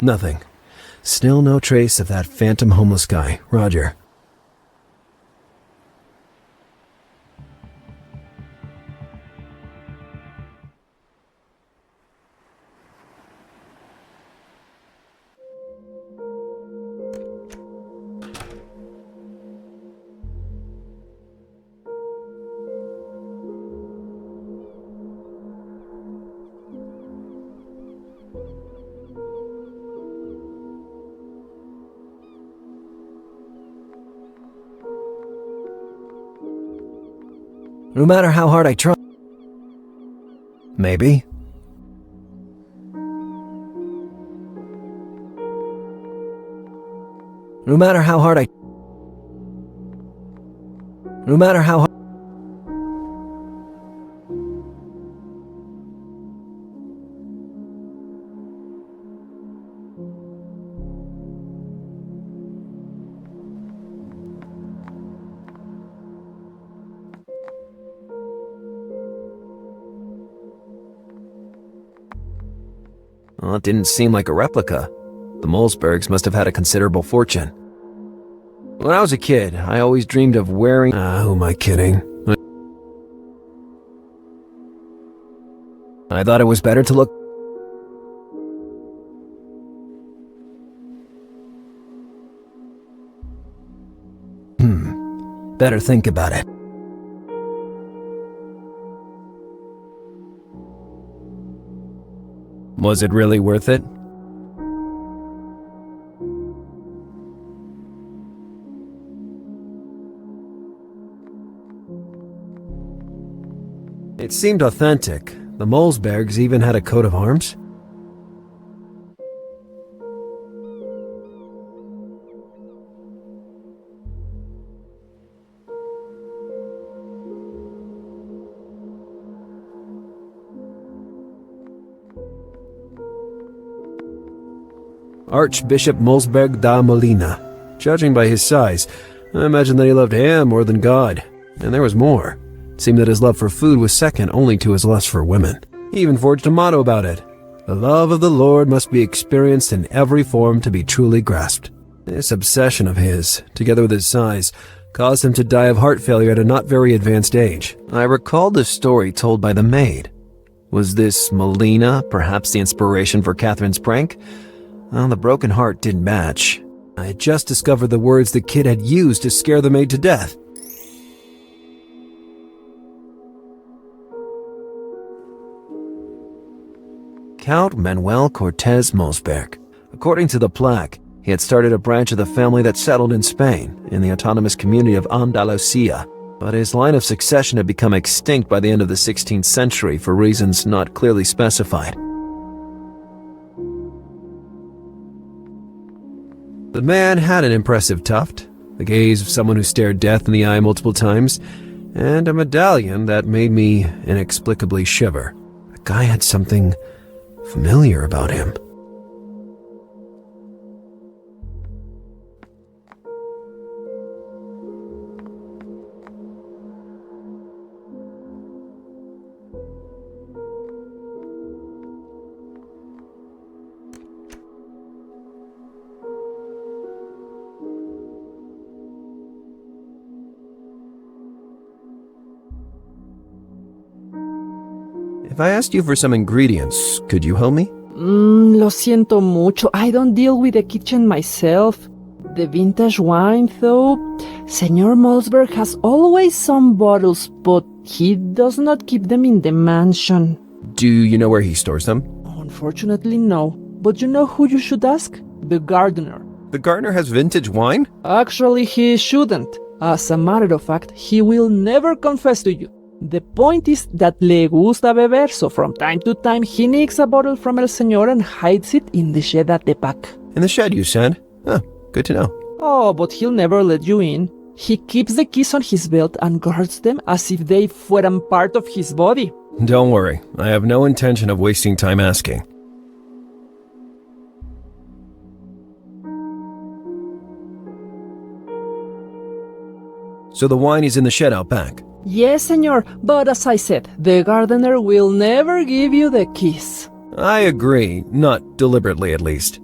Nothing. Still no trace of that phantom homeless guy, Roger. No matter how hard I try. Maybe. No matter how hard I... No matter how hard... Well, it didn't seem like a replica. The Mulzbergs must have had a considerable fortune. When I was a kid, I always dreamed of wearing... who am I kidding? I thought it was better to look... Better think about it. Was it really worth it? It seemed authentic. The Mulzbergs even had a coat of arms. Archbishop Mulzberg da Molina. Judging by his size, I imagine that he loved ham more than God. And there was more. It seemed that his love for food was second only to his lust for women. He even forged a motto about it. The love of the Lord must be experienced in every form to be truly grasped. This obsession of his, together with his size, caused him to die of heart failure at a not very advanced age. I recalled the story told by the maid. Was this Melina perhaps the inspiration for Catherine's prank? Well, the broken heart didn't match. I had just discovered the words the kid had used to scare the maid to death. Count Manuel Cortez Mulzberg. According to the plaque, he had started a branch of the family that settled in Spain, in the autonomous community of Andalusia. But his line of succession had become extinct by the end of the 16th century for reasons not clearly specified. The man had an impressive tuft, the gaze of someone who stared death in the eye multiple times, and a medallion that made me inexplicably shiver. The guy had something familiar about him. If I asked you for some ingredients, could you help me? Lo siento mucho. I don't deal with the kitchen myself. The vintage wine, though. Senor Mulzberg has always some bottles, but he does not keep them in the mansion. Do you know where he stores them? Unfortunately, no. But you know who you should ask? The gardener. The gardener has vintage wine? Actually, he shouldn't. As a matter of fact, he will never confess to you. The point is that le gusta beber, so from time to time he nicks a bottle from El Señor and hides it in the shed at the back. In the shed, you said? Huh, good to know. Oh, but he'll never let you in. He keeps the keys on his belt and guards them as if they fueran part of his body. Don't worry, I have no intention of wasting time asking. So the wine is in the shed out back? Yes, senor, but as I said, the gardener will never give you the keys. I agree, not deliberately at least.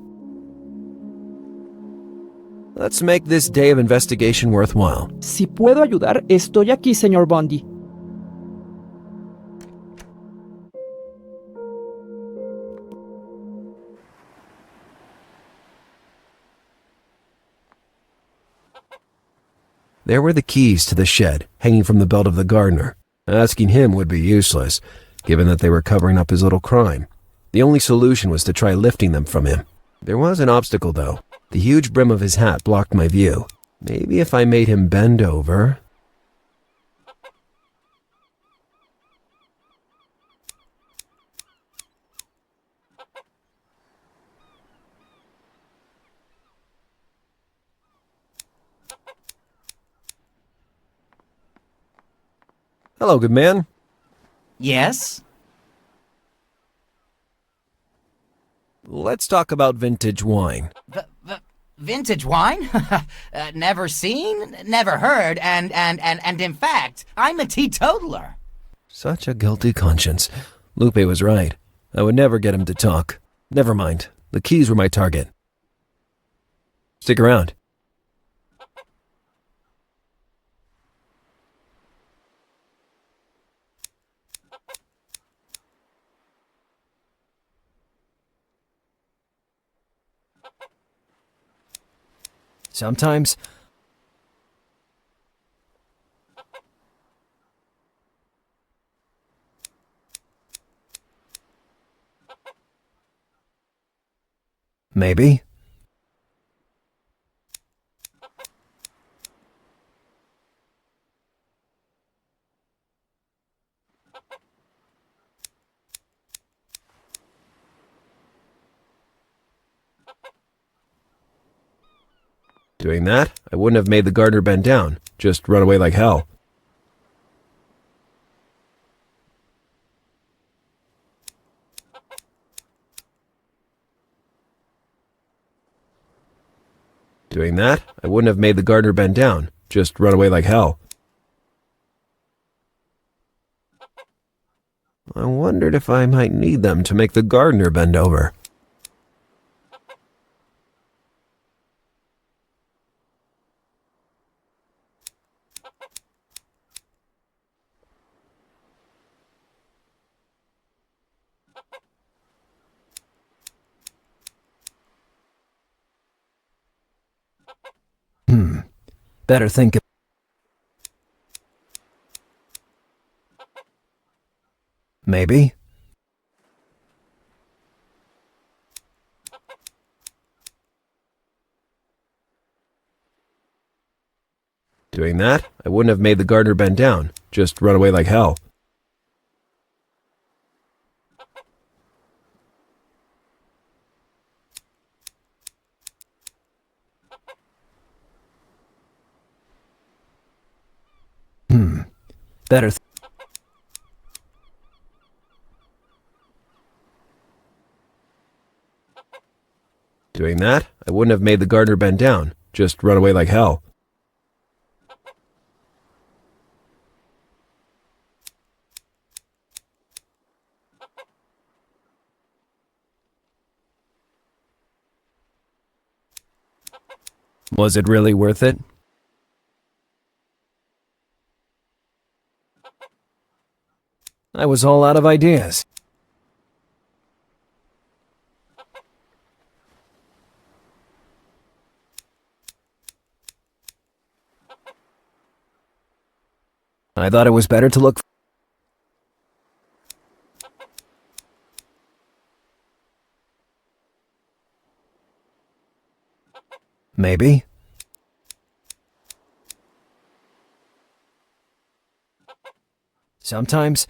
Let's make this day of investigation worthwhile. Si puedo ayudar, estoy aquí, señor Bundy. There were the keys to the shed, hanging from the belt of the gardener. Asking him would be useless, given that they were covering up his little crime. The only solution was to try lifting them from him. There was an obstacle, though. The huge brim of his hat blocked my view. Maybe if I made him bend over... Hello, good man. Yes? Let's talk about vintage wine. Vintage wine? Never seen, never heard, and in fact, I'm a teetotaler. Such a guilty conscience. Lupe was right. I would never get him to talk. Never mind. The keys were my target. Stick around. Sometimes... Maybe. Doing that, I wouldn't have made the gardener bend down, just run away like hell. Doing that, I wouldn't have made the gardener bend down, just run away like hell. I wondered if I might need them to make the gardener bend over. Better think of... Maybe? Doing that, I wouldn't have made the gardener bend down, just run away like hell. Better Doing that, I wouldn't have made the gardener bend down, just run away like hell. Was it really worth it? I was all out of ideas. I thought it was better to look... Maybe? Sometimes...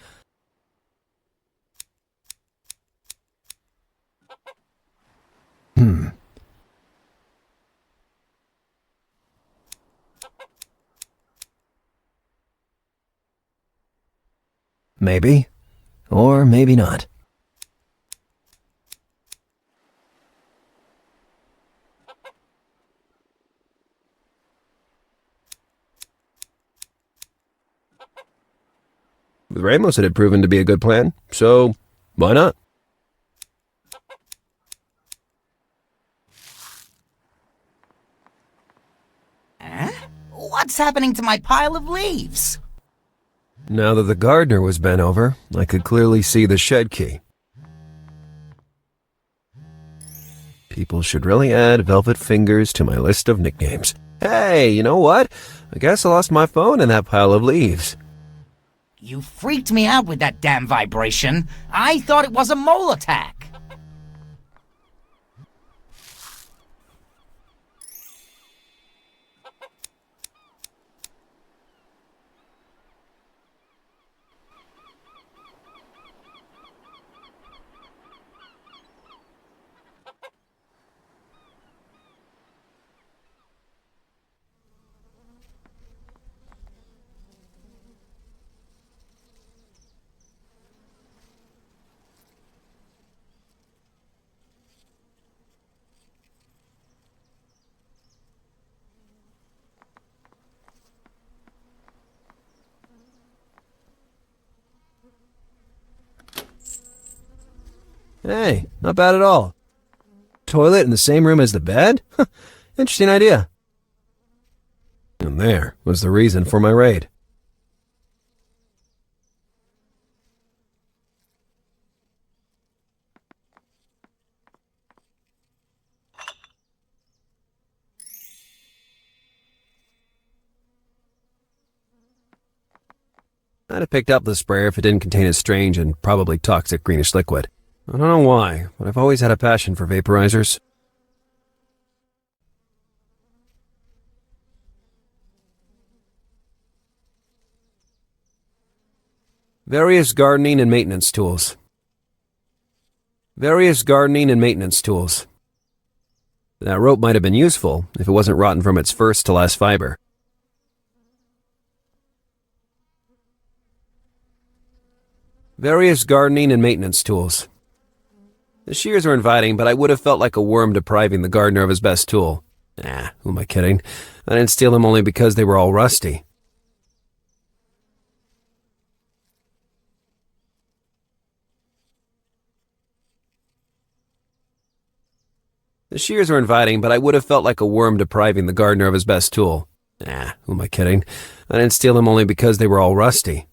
Maybe. Or maybe not. With Ramos, it had proven to be a good plan, so why not? What's happening to my pile of leaves? Now that the gardener was bent over, I could clearly see the shed key. People should really add Velvet Fingers to my list of nicknames. Hey, you know what? I guess I lost my phone in that pile of leaves. You freaked me out with that damn vibration. I thought it was a mole attack. Hey, not bad at all. Toilet in the same room as the bed? Interesting idea. And there was the reason for my raid. I'd have picked up the sprayer if it didn't contain a strange and probably toxic greenish liquid. I don't know why, but I've always had a passion for vaporizers. Various gardening and maintenance tools. Various gardening and maintenance tools. That rope might have been useful if it wasn't rotten from its first to last fiber. Various gardening and maintenance tools. The shears are inviting, but I would have felt like a worm depriving the gardener of his best tool. Who am I kidding? I didn't steal them only because they were all rusty. The shears are inviting, but I would have felt like a worm depriving the gardener of his best tool. Who am I kidding? I didn't steal them only because they were all rusty.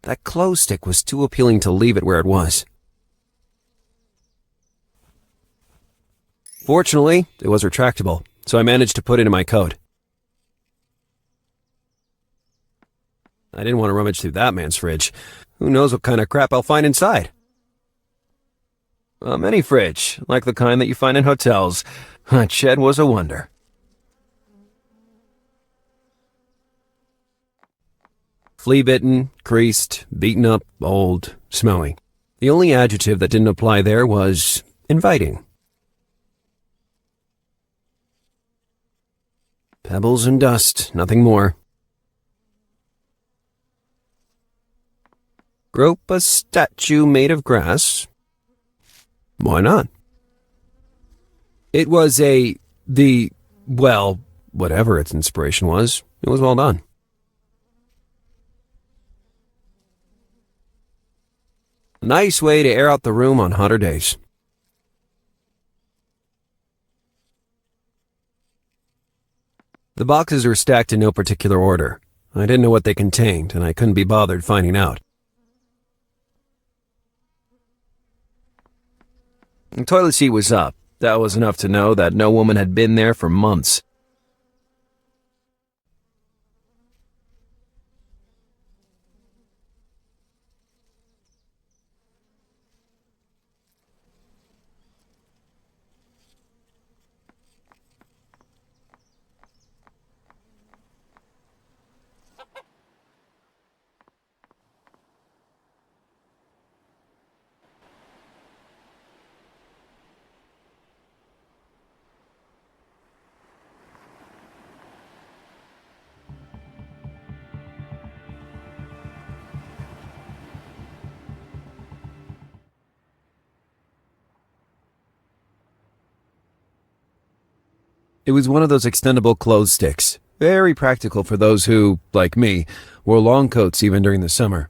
That clothes stick was too appealing to leave it where it was. Fortunately, it was retractable, so I managed to put it in my coat. I didn't want to rummage through that man's fridge. Who knows what kind of crap I'll find inside? A mini fridge, like the kind that you find in hotels. That shed was a wonder. Flea-bitten, creased, beaten up, old, smelly. The only adjective that didn't apply there was inviting. Pebbles and dust, nothing more. Rope a statue made of grass? Why not? It was whatever its inspiration was, it was well done. A nice way to air out the room on hotter days. The boxes were stacked in no particular order. I didn't know what they contained, and I couldn't be bothered finding out. The toilet seat was up. That was enough to know that no woman had been there for months. It was one of those extendable clothes sticks, very practical for those who, like me, wore long coats even during the summer.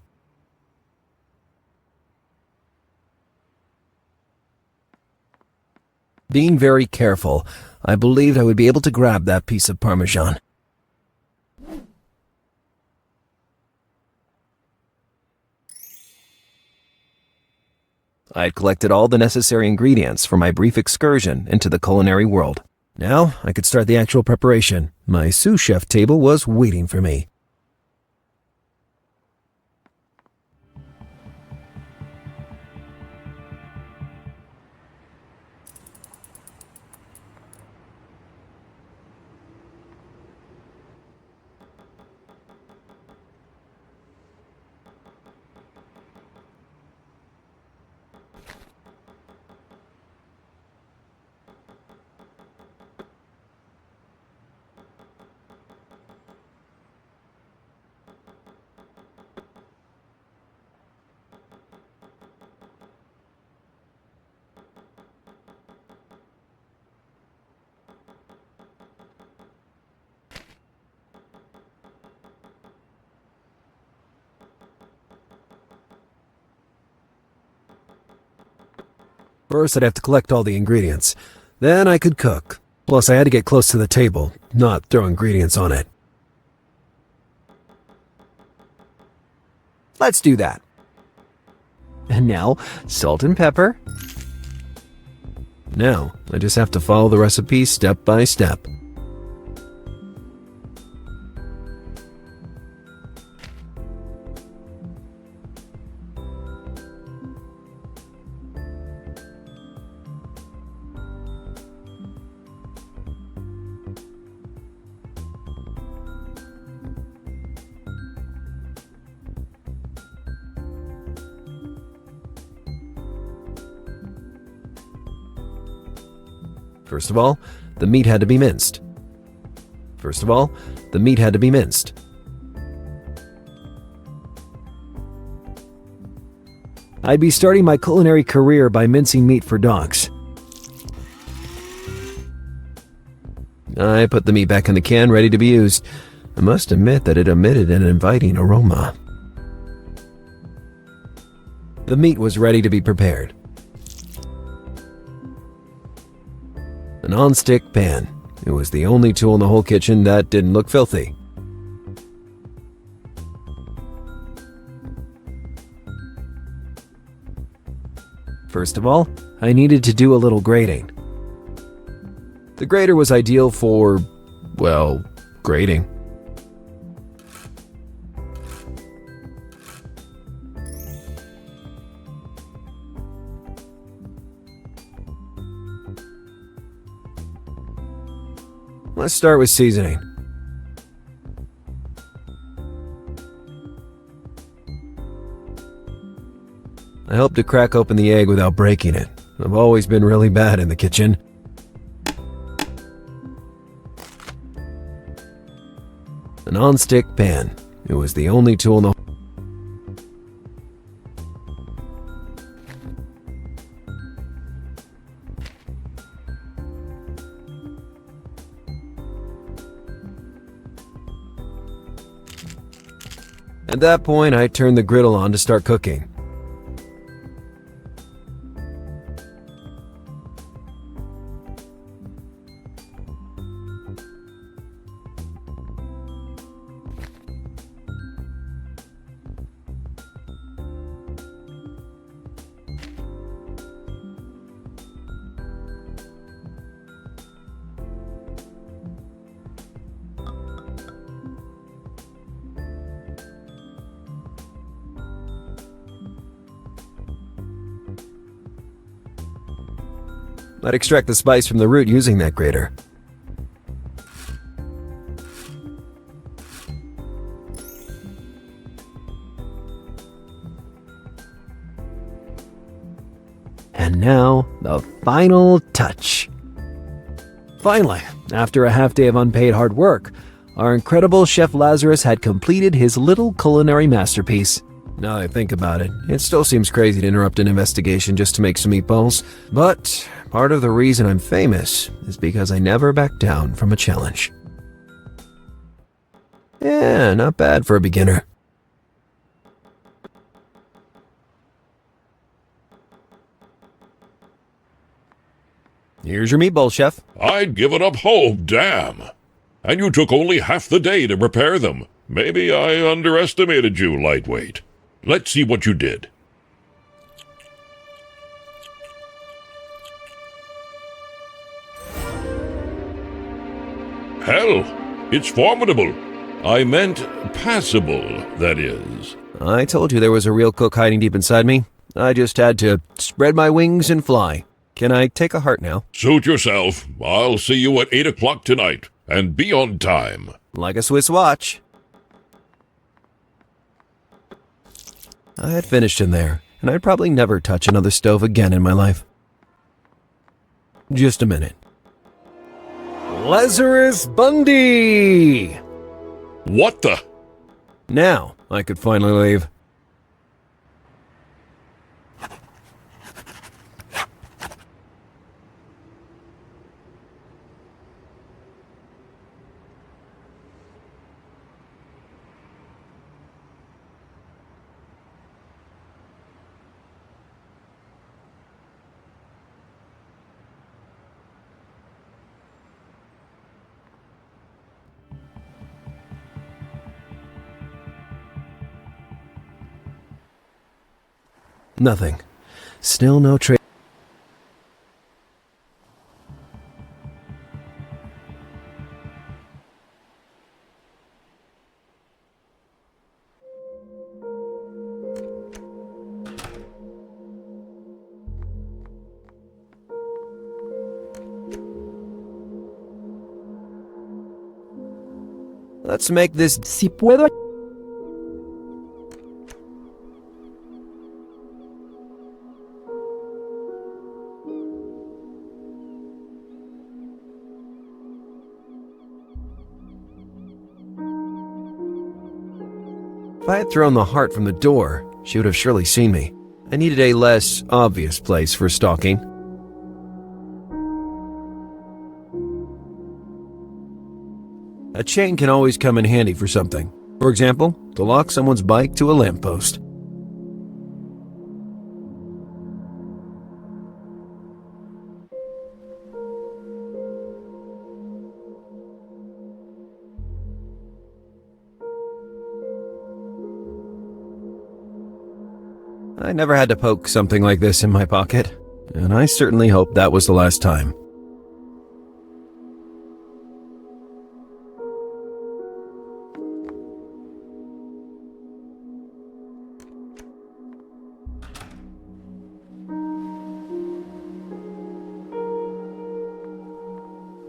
Being very careful, I believed I would be able to grab that piece of Parmesan. I had collected all the necessary ingredients for my brief excursion into the culinary world. Now, I could start the actual preparation. My sous chef table was waiting for me. First, I'd have to collect all the ingredients. Then I could cook. Plus, I had to get close to the table, not throw ingredients on it. Let's do that. And now, salt and pepper. Now, I just have to follow the recipe step by step. First of all, the meat had to be minced. I'd be starting my culinary career by mincing meat for dogs. I put the meat back in the can, ready to be used. I must admit that it emitted an inviting aroma. The meat was ready to be prepared. A non-stick pan. It was the only tool in the whole kitchen that didn't look filthy. First of all, I needed to do a little grating. The grater was ideal for, well, grating. Let's start with seasoning. I hope to crack open the egg without breaking it. I've always been really bad in the kitchen. A non-stick pan. It was the only tool in the... At that point, I turned the griddle on to start cooking. I'd extract the spice from the root using that grater. And now, the final touch. Finally, after a half day of unpaid hard work, our incredible Chef Lazarus had completed his little culinary masterpiece. Now that I think about it, it still seems crazy to interrupt an investigation just to make some meatballs. But part of the reason I'm famous is because I never back down from a challenge. Yeah, not bad for a beginner. Here's your meatball, Chef. I'd given up hope, damn. And you took only half the day to prepare them. Maybe I underestimated you, lightweight. Let's see what you did. Hell, it's formidable. I meant passable, that is. I told you there was a real cook hiding deep inside me. I just had to spread my wings and fly. Can I take a heart now? Suit yourself. I'll see you at 8 o'clock tonight. And be on time. Like a Swiss watch. I had finished in there, and I'd probably never touch another stove again in my life. Just a minute. Lazarus Bundy! What the? Now I could finally leave. Nothing. Still no trace. Let's make this. Si puedo. If I had thrown the heart from the door, she would have surely seen me. I needed a less obvious place for stalking. A chain can always come in handy for something. For example, to lock someone's bike to a lamppost. I never had to poke something like this in my pocket, and I certainly hope that was the last time.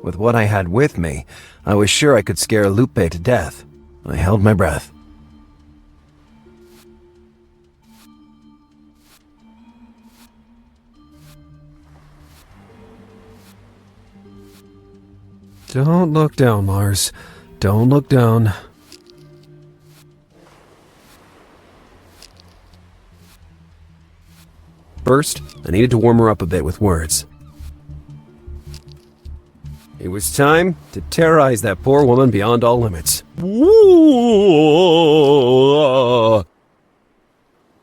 With what I had with me, I was sure I could scare Lupe to death. I held my breath. Don't look down, Lars. Don't look down. First, I needed to warm her up a bit with words. It was time to terrorize that poor woman beyond all limits.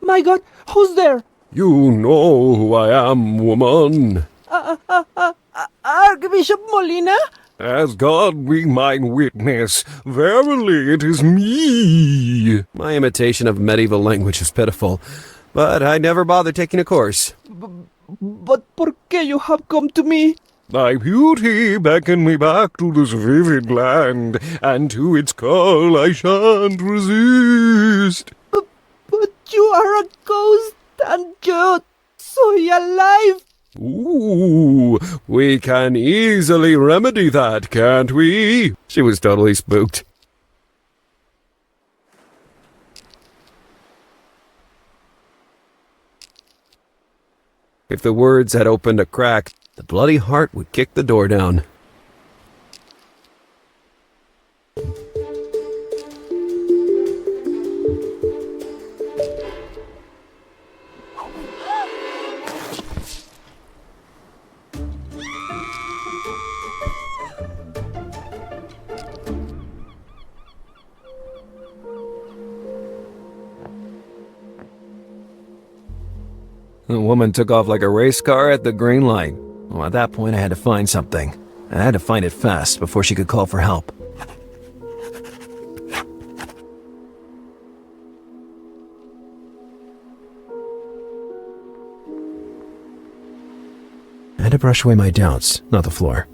My God, who's there? You know who I am, woman. Archbishop Molina? As God be mine witness, verily it is me. My imitation of medieval language is pitiful, but I never bother taking a course. But por qué you have come to me? Thy beauty beckoned me back to this vivid land, and to its call I shan't resist. But you are a ghost, and yo soy alive. Ooh, we can easily remedy that, can't we? She was totally spooked. If the words had opened a crack, the bloody heart would kick the door down. The woman took off like a race car at the green light. Well, at that point, I had to find something. I had to find it fast before she could call for help. I had to brush away my doubts, not the floor.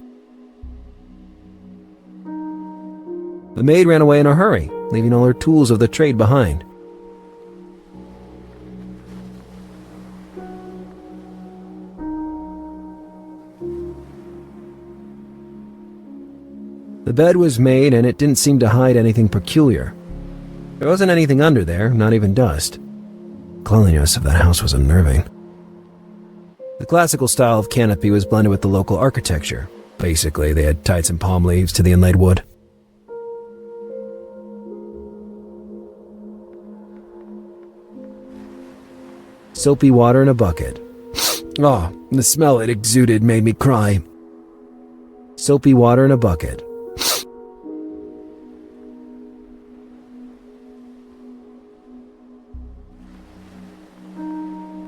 The maid ran away in a hurry, leaving all her tools of the trade behind. The bed was made, and it didn't seem to hide anything peculiar. There wasn't anything under there, not even dust. The cleanliness of that house was unnerving. The classical style of canopy was blended with the local architecture. Basically, they had tied some palm leaves to the inlaid wood. Soapy water in a bucket. Oh, the smell it exuded made me cry. Soapy water in a bucket.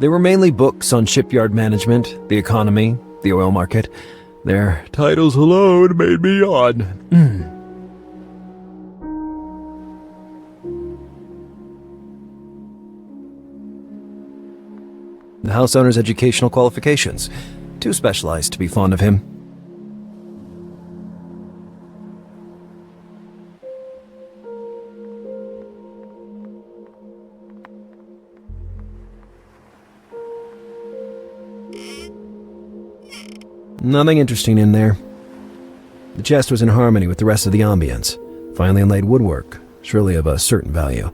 They were mainly books on shipyard management, the economy, the oil market. Their titles alone made me yawn. The house owner's educational qualifications. Too specialized to be fond of him. Nothing interesting in there. The chest was in harmony with the rest of the ambience. Finely inlaid woodwork, surely of a certain value.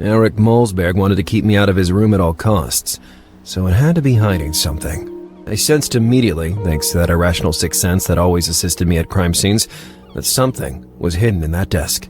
Eric Mulzberg wanted to keep me out of his room at all costs, so it had to be hiding something. I sensed immediately, thanks to that irrational sixth sense that always assisted me at crime scenes, that something was hidden in that desk.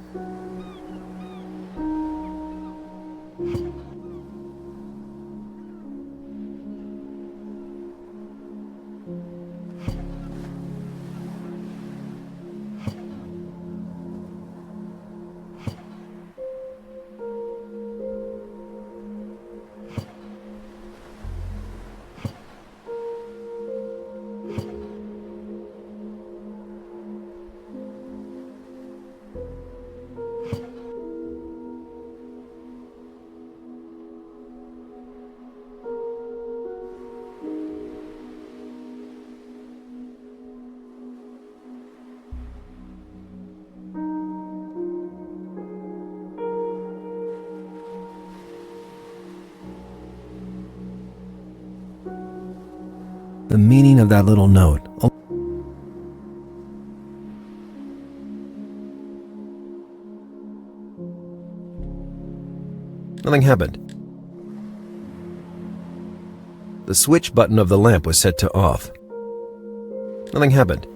the meaning of that little note. Nothing happened. The switch button of the lamp was set to off. Nothing happened.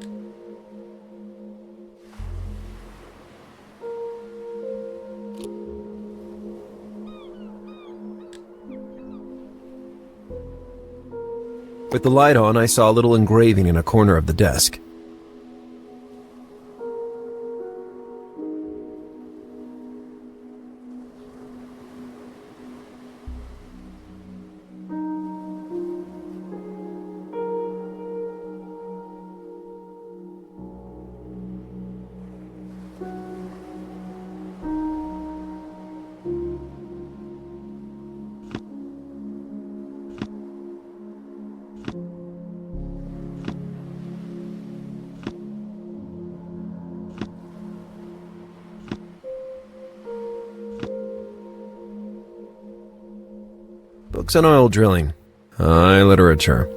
With the light on, I saw a little engraving in a corner of the desk. Books on oil drilling. High literature.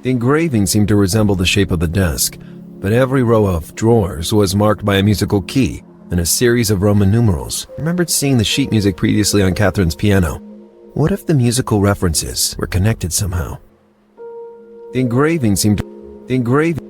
The engraving seemed to resemble the shape of the desk, but every row of drawers was marked by a musical key and a series of Roman numerals. I remembered seeing the sheet music previously on Catherine's piano. What if the musical references were connected somehow? The engraving seemed to... The engraving...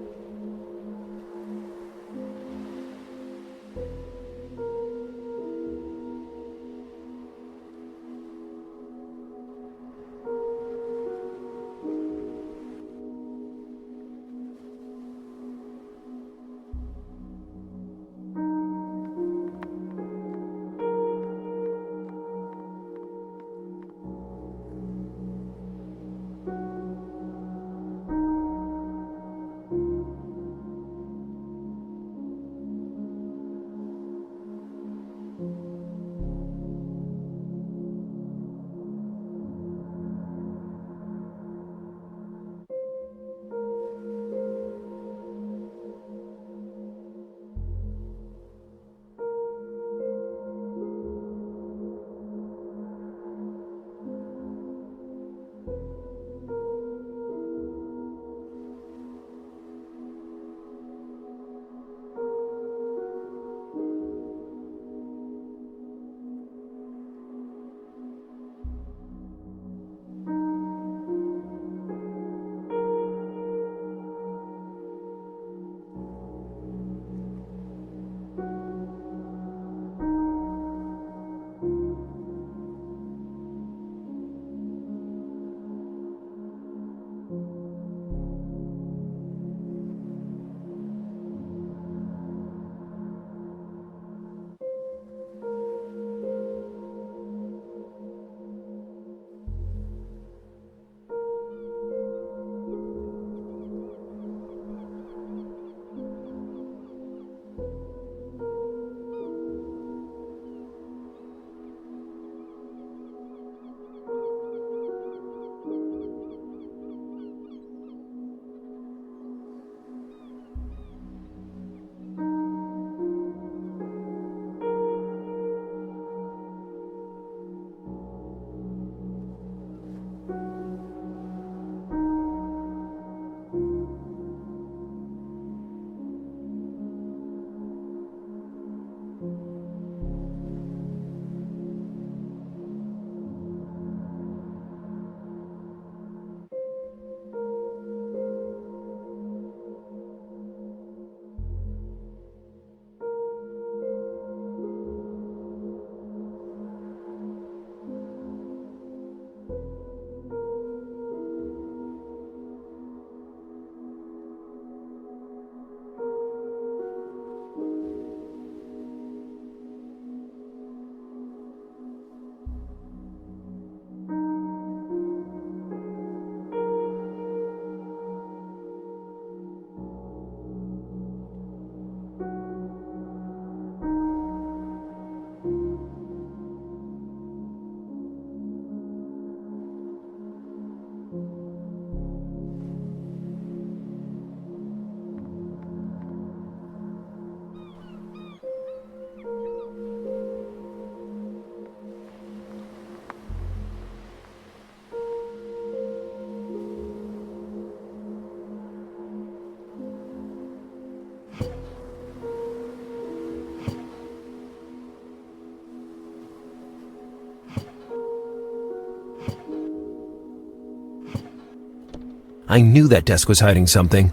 I knew that desk was hiding something.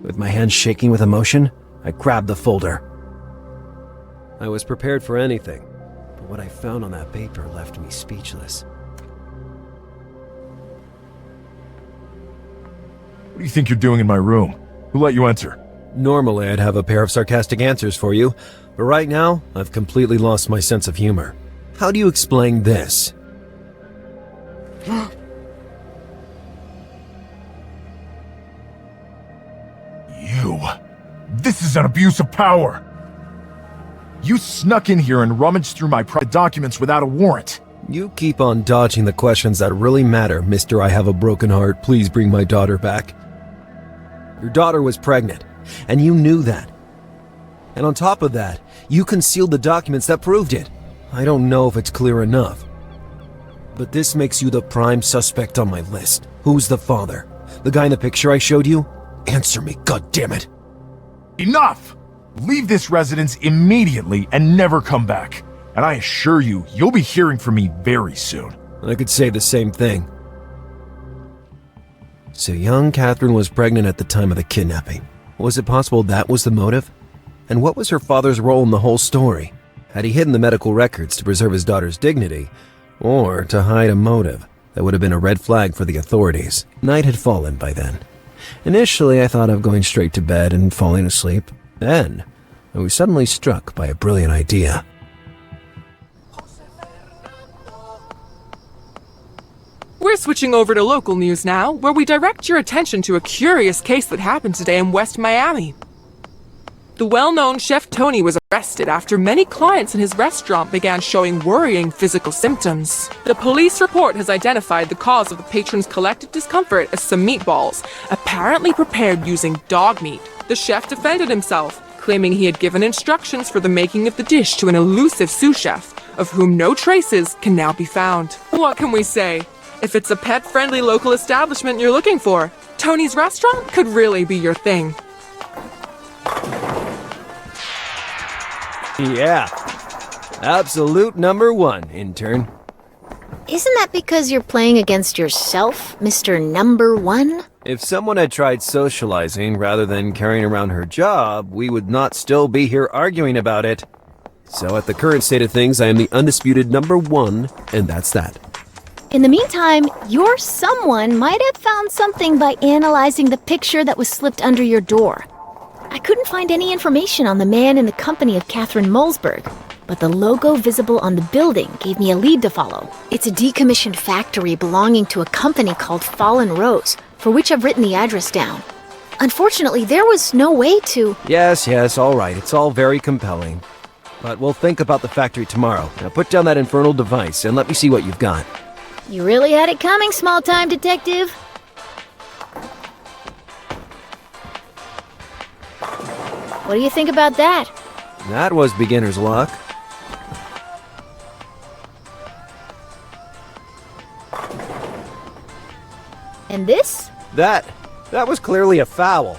With my hands shaking with emotion, I grabbed the folder. I was prepared for anything, but what I found on that paper left me speechless. What do you think you're doing in my room? Who let you enter? Normally, I'd have a pair of sarcastic answers for you, but right now, I've completely lost my sense of humor. How do you explain this? You. This is an abuse of power. You snuck in here and rummaged through my private documents without a warrant. You keep on dodging the questions that really matter, Mr. I have a broken heart. Please bring my daughter back. Your daughter was pregnant, and you knew that. And on top of that, you concealed the documents that proved it. I don't know if it's clear enough, but this makes you the prime suspect on my list. Who's the father? The guy in the picture I showed you? Answer me, goddammit! Enough! Leave this residence immediately and never come back. And I assure you, you'll be hearing from me very soon. I could say the same thing. So young Kathrin was pregnant at the time of the kidnapping. Was it possible that was the motive? And what was her father's role in the whole story? Had he hidden the medical records to preserve his daughter's dignity, or to hide a motive that would have been a red flag for the authorities? Night had fallen by then. Initially, I thought of going straight to bed and falling asleep. Then, I was suddenly struck by a brilliant idea. We're switching over to local news now, where we direct your attention to a curious case that happened today in West Miami. The well-known Chef Tony was arrested after many clients in his restaurant began showing worrying physical symptoms. The police report has identified the cause of the patron's collective discomfort as some meatballs, apparently prepared using dog meat. The chef defended himself, claiming he had given instructions for the making of the dish to an elusive sous chef, of whom no traces can now be found. What can we say? If it's a pet-friendly local establishment you're looking for, Tony's restaurant could really be your thing. Yeah. Absolute #1, intern. Isn't that because you're playing against yourself, Mr. Number 1? If someone had tried socializing rather than carrying around her job, we would not still be here arguing about it. So at the current state of things, I am the undisputed #1, and that's that. In the meantime, your someone might have found something by analyzing the picture that was slipped under your door. I couldn't find any information on the man in the company of Kathrin Mulzberg, but the logo visible on the building gave me a lead to follow. It's a decommissioned factory belonging to a company called Fallen Rose, for which I've written the address down. Unfortunately, there was no way to... Yes, all right. It's all very compelling. But we'll think about the factory tomorrow. Now put down that infernal device and let me see what you've got. You really had it coming, small-time detective. What do you think about that? That was beginner's luck. And this? That was clearly a foul.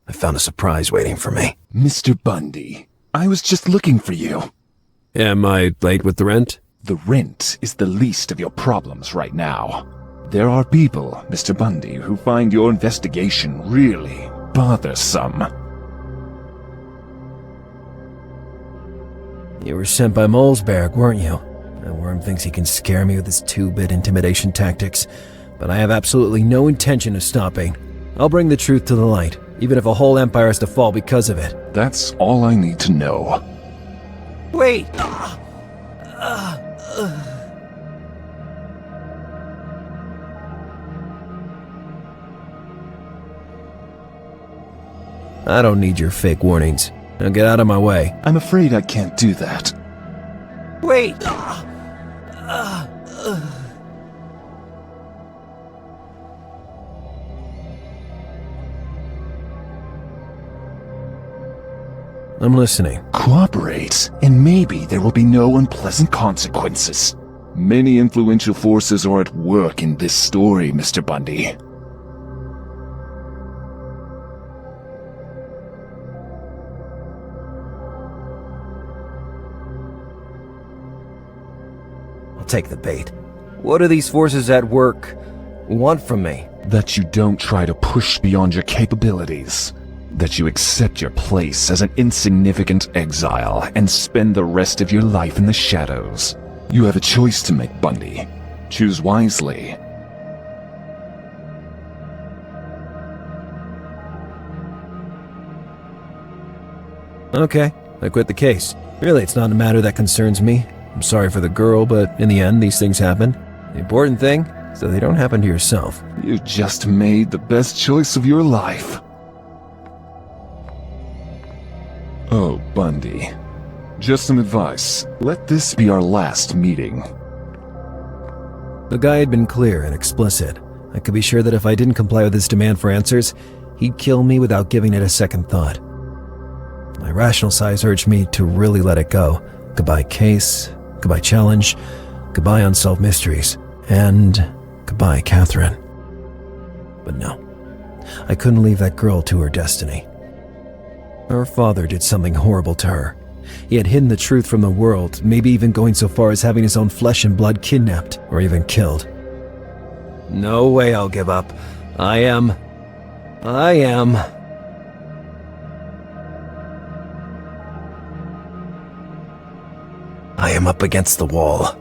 I found a surprise waiting for me. Mr. Bundy, I was just looking for you. Am I late with the rent? The rent is the least of your problems right now. There are people, Mr. Bundy, who find your investigation really bothersome. You were sent by Mulzberg, weren't you? That worm thinks he can scare me with his 2-bit intimidation tactics, but I have absolutely no intention of stopping. I'll bring the truth to the light, even if a whole empire has to fall because of it. That's all I need to know. Wait! I don't need your fake warnings. Now get out of my way. I'm afraid I can't do that. Wait! I'm listening. Cooperate, and maybe there will be no unpleasant consequences. Many influential forces are at work in this story, Mr. Bundy. take the bait. What do these forces at work want from me? That you don't try to push beyond your capabilities. That you accept your place as an insignificant exile and spend the rest of your life in the shadows. You have a choice to make, Bundy. Choose wisely. Okay, I quit the case. Really, it's not a matter that concerns me. I'm sorry for the girl, but in the end, these things happen. The important thing is that they don't happen to yourself. You just made the best choice of your life. Oh, Bundy. Just some advice. Let this be our last meeting. The guy had been clear and explicit. I could be sure that if I didn't comply with his demand for answers, he'd kill me without giving it a second thought. My rational size urged me to really let it go. Goodbye case, goodbye challenge, goodbye unsolved mysteries, and goodbye Kathrin. But no, I couldn't leave that girl to her destiny. Her father did something horrible to her. He had hidden the truth from the world, maybe even going so far as having his own flesh and blood kidnapped or even killed. No way I'll give up. I am up against the wall.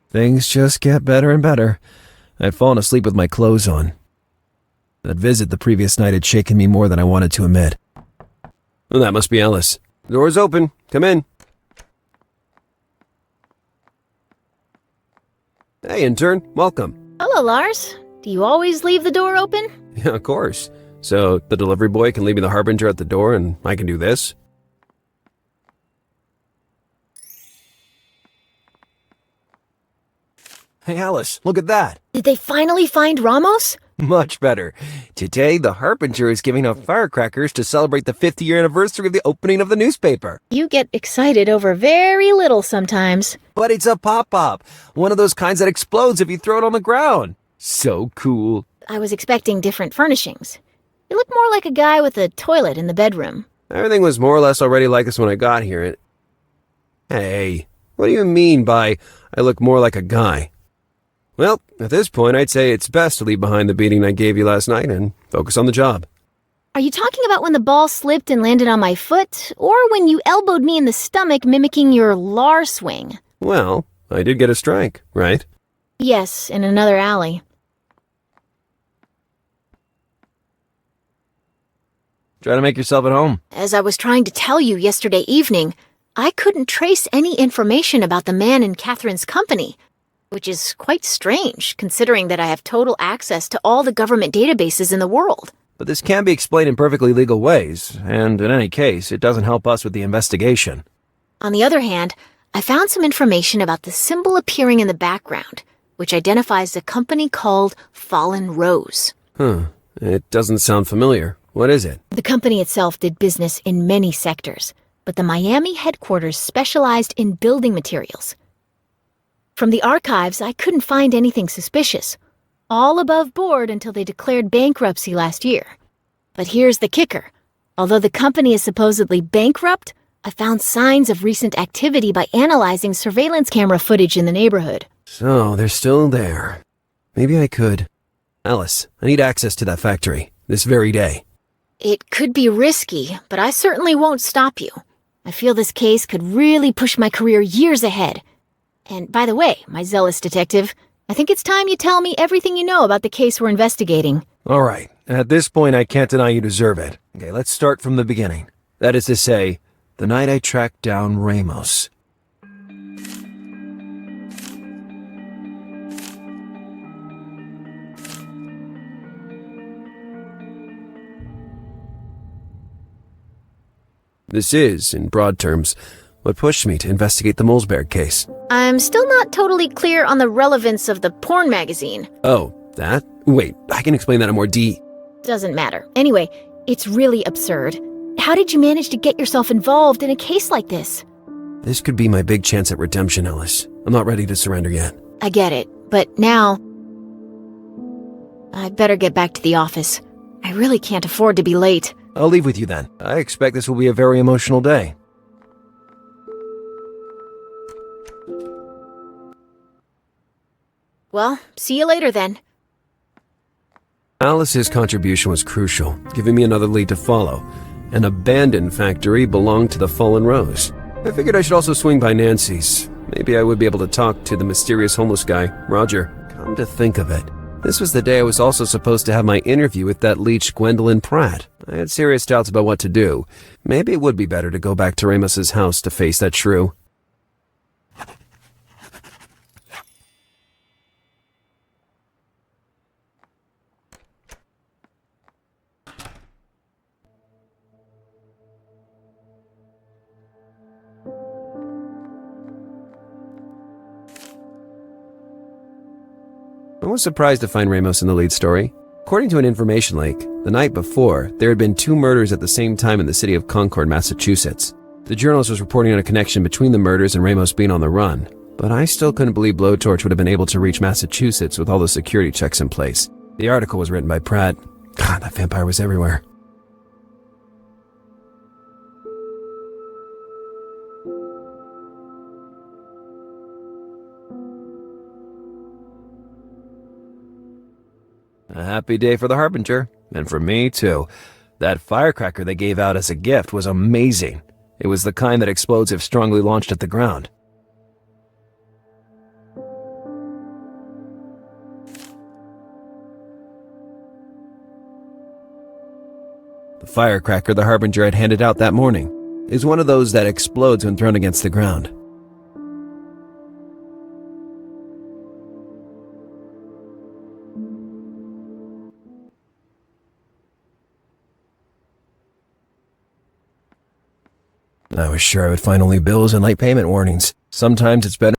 Things just get better and better. I'd fallen asleep with my clothes on. That visit the previous night had shaken me more than I wanted to admit. Well, that must be Alice. The door's open. Come in. Hey, intern. Welcome. Hello, Lars. Do you always leave the door open? Yeah, of course. So the delivery boy can leave me the harbinger at the door and I can do this? Hey, Alice, look at that. Did they finally find Ramos? Much better. Today, the harbinger is giving out firecrackers to celebrate the 50th anniversary of the opening of the newspaper. You get excited over very little sometimes. But it's a pop-up. One of those kinds that explodes if you throw it on the ground. So cool. I was expecting different furnishings. You look more like a guy with a toilet in the bedroom. Everything was more or less already like this when I got here. Hey, what do you mean by I look more like a guy? Well, at this point, I'd say it's best to leave behind the beating I gave you last night and focus on the job. Are you talking about when the ball slipped and landed on my foot, or when you elbowed me in the stomach mimicking your Lar swing? Well, I did get a strike, right? Yes, in another alley. Try to make yourself at home. As I was trying to tell you yesterday evening, I couldn't trace any information about the man in Kathrin's company. Which is quite strange, considering that I have total access to all the government databases in the world. But this can be explained in perfectly legal ways, and in any case, it doesn't help us with the investigation. On the other hand, I found some information about the symbol appearing in the background, which identifies a company called Fallen Rose. It doesn't sound familiar. What is it? The company itself did business in many sectors, but the Miami headquarters specialized in building materials. From the archives, I couldn't find anything suspicious. All above board until they declared bankruptcy last year. But here's the kicker. Although the company is supposedly bankrupt, I found signs of recent activity by analyzing surveillance camera footage in the neighborhood. So, they're still there. Maybe I could. Alice, I need access to that factory, this very day. It could be risky, but I certainly won't stop you. I feel this case could really push my career years ahead. And by the way, my zealous detective, I think it's time you tell me everything you know about the case we're investigating. All right. At this point, I can't deny you deserve it. Okay, let's start from the beginning. That is to say, the night I tracked down Ramos. This is, in broad terms, what pushed me to investigate the Mulzberg case. I'm still not totally clear on the relevance of the porn magazine. Oh, that? Wait, I can explain that in more Doesn't matter. Anyway, it's really absurd. How did you manage to get yourself involved in a case like this? This could be my big chance at redemption, Alice. I'm not ready to surrender yet. I get it, but now... I'd better get back to the office. I really can't afford to be late. I'll leave with you then. I expect this will be a very emotional day. Well, see you later then. Alice's contribution was crucial, giving me another lead to follow. An abandoned factory belonged to the Fallen Rose. I figured I should also swing by Nancy's. Maybe I would be able to talk to the mysterious homeless guy, Roger. Come to think of it, this was the day I was also supposed to have my interview with that leech Gwendolyn Pratt. I had serious doubts about what to do. Maybe it would be better to go back to Ramos's house to face that shrew. I was surprised to find Ramos in the lead story. According to an information leak, the night before, there had been 2 murders at the same time in the city of Concord, Massachusetts. The journalist was reporting on a connection between the murders and Ramos being on the run, but I still couldn't believe Blowtorch would have been able to reach Massachusetts with all the security checks in place. The article was written by Pratt. God, that vampire was everywhere. A happy day for the Harbinger, and for me too. That firecracker they gave out as a gift was amazing. It was the kind that explodes if strongly launched at the ground. The firecracker the Harbinger had handed out that morning is one of those that explodes when thrown against the ground. I was sure I would find only bills and late payment warnings. Sometimes it's better.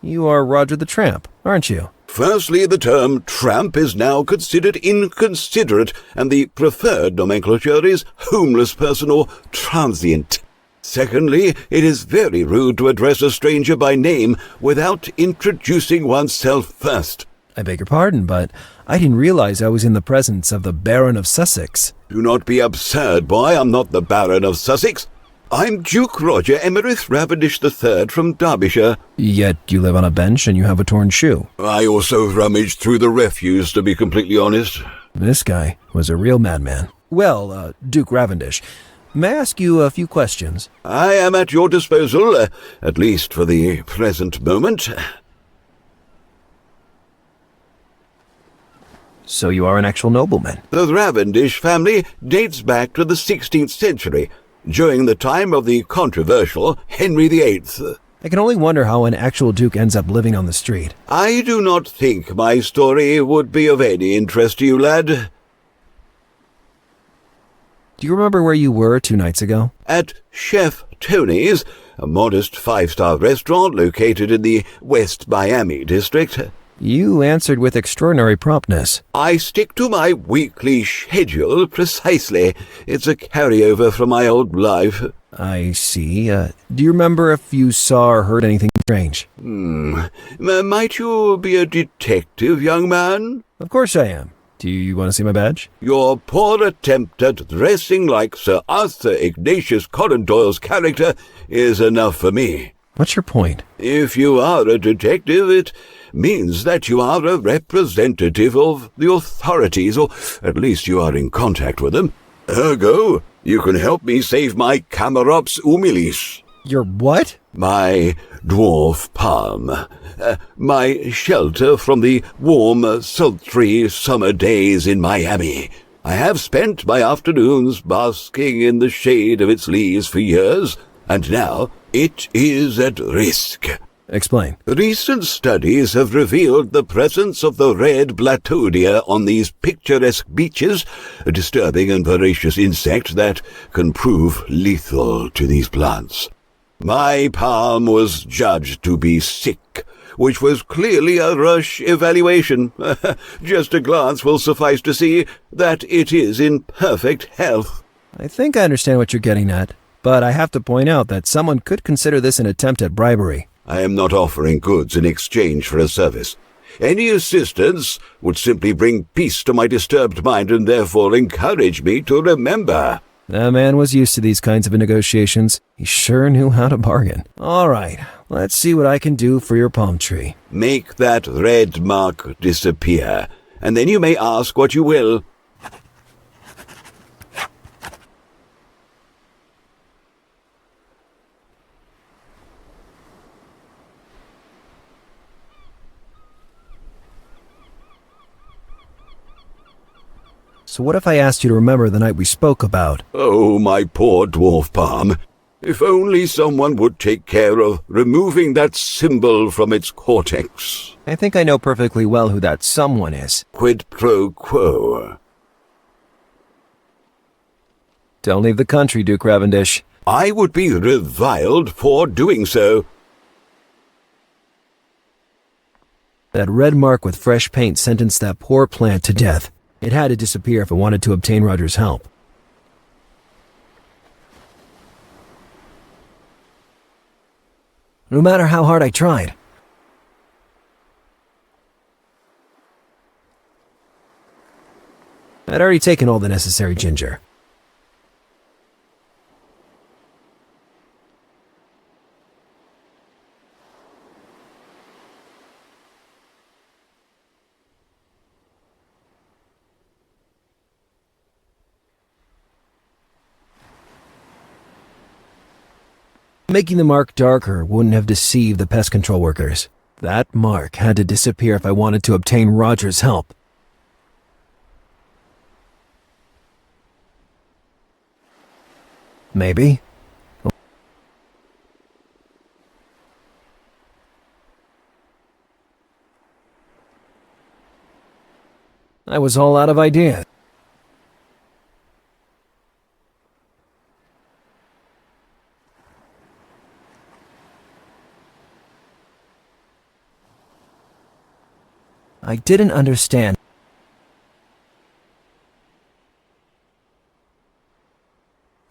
You are Roger the Tramp, aren't you? Firstly, the term tramp is now considered inconsiderate, and the preferred nomenclature is homeless person or transient. Secondly, it is very rude to address a stranger by name without introducing oneself first. I beg your pardon, but I didn't realize I was in the presence of the Baron of Sussex. Do not be absurd, boy. I'm not the Baron of Sussex. I'm Duke Roger Emerith Ravendish III from Derbyshire. Yet you live on a bench and you have a torn shoe. I also rummaged through the refuse, to be completely honest. This guy was a real madman. Well, Duke Ravendish, may I ask you a few questions? I am at your disposal, at least for the present moment. So you are an actual nobleman? The Ravendish family dates back to the 16th century, during the time of the controversial Henry VIII. I can only wonder how an actual duke ends up living on the street. I do not think my story would be of any interest to you, lad. Do you remember where you were 2 nights ago? At Chef Tony's, a modest 5-star restaurant located in the West Miami district. You answered with extraordinary promptness. I stick to my weekly schedule precisely. It's a carryover from my old life. I see. Do you remember if you saw or heard anything strange? Might you be a detective, young man? Of course I am. Do you want to see my badge? Your poor attempt at dressing like Sir Arthur Ignatius Conan Doyle's character is enough for me. What's your point? If you are a detective, it means that you are a representative of the authorities, or at least you are in contact with them. Ergo, you can help me save my Camerops humilis. Your what? My dwarf palm. My shelter from the warm, sultry summer days in Miami. I have spent my afternoons basking in the shade of its leaves for years, and now it is at risk. Explain. Recent studies have revealed the presence of the red Blatodia on these picturesque beaches, a disturbing and voracious insect that can prove lethal to these plants. My palm was judged to be sick, which was clearly a rush evaluation. Just a glance will suffice to see that it is in perfect health. I think I understand what you're getting at, but I have to point out that someone could consider this an attempt at bribery. I am not offering goods in exchange for a service. Any assistance would simply bring peace to my disturbed mind and therefore encourage me to remember. That man was used to these kinds of negotiations. He sure knew how to bargain. All right, let's see what I can do for your palm tree. Make that red mark disappear, and then you may ask what you will. So what if I asked you to remember the night we spoke about? Oh, my poor dwarf palm. If only someone would take care of removing that symbol from its cortex. I think I know perfectly well who that someone is. Quid pro quo. Don't leave the country, Duke Ravendish. I would be reviled for doing so. That red mark with fresh paint sentenced that poor plant to death. It had to disappear if it wanted to obtain Roger's help. No matter how hard I tried. I'd already taken all the necessary ginger. Making the mark darker wouldn't have deceived the pest control workers. That mark had to disappear if I wanted to obtain Roger's help. Maybe. I was all out of ideas. I didn't understand.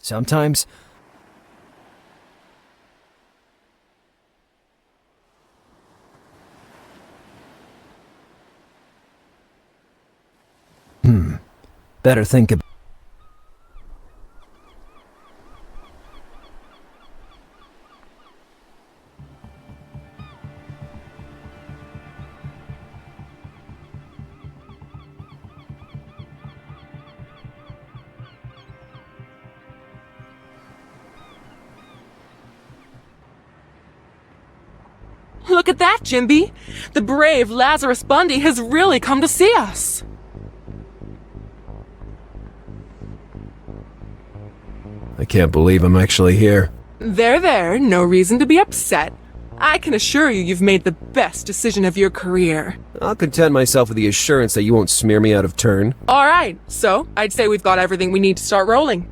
Sometimes better think about. Look at that, Jimby! The brave Lazarus Bundy has really come to see us! I can't believe I'm actually here. There, no reason to be upset. I can assure you you've made the best decision of your career. I'll content myself with the assurance that you won't smear me out of turn. Alright, so I'd say we've got everything we need to start rolling.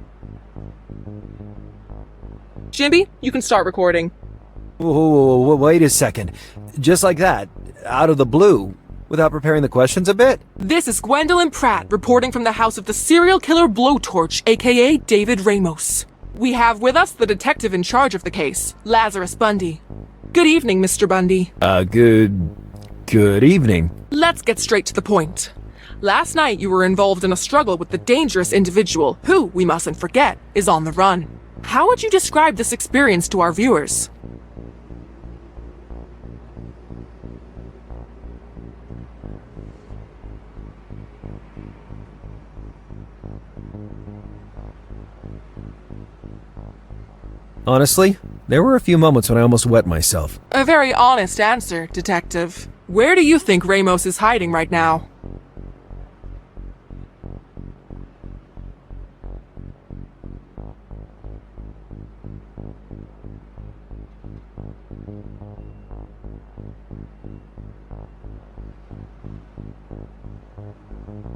Jimby, you can start recording. Whoa, wait a second. Just like that, out of the blue, without preparing the questions a bit? This is Gwendolyn Pratt reporting from the house of the serial killer Blowtorch, aka David Ramos. We have with us the detective in charge of the case, Lazarus Bundy. Good evening, Mr. Bundy. Good evening. Let's get straight to the point. Last night you were involved in a struggle with the dangerous individual who, we mustn't forget, is on the run. How would you describe this experience to our viewers? Honestly, there were a few moments when I almost wet myself. A very honest answer, Detective. Where do you think Ramos is hiding right now?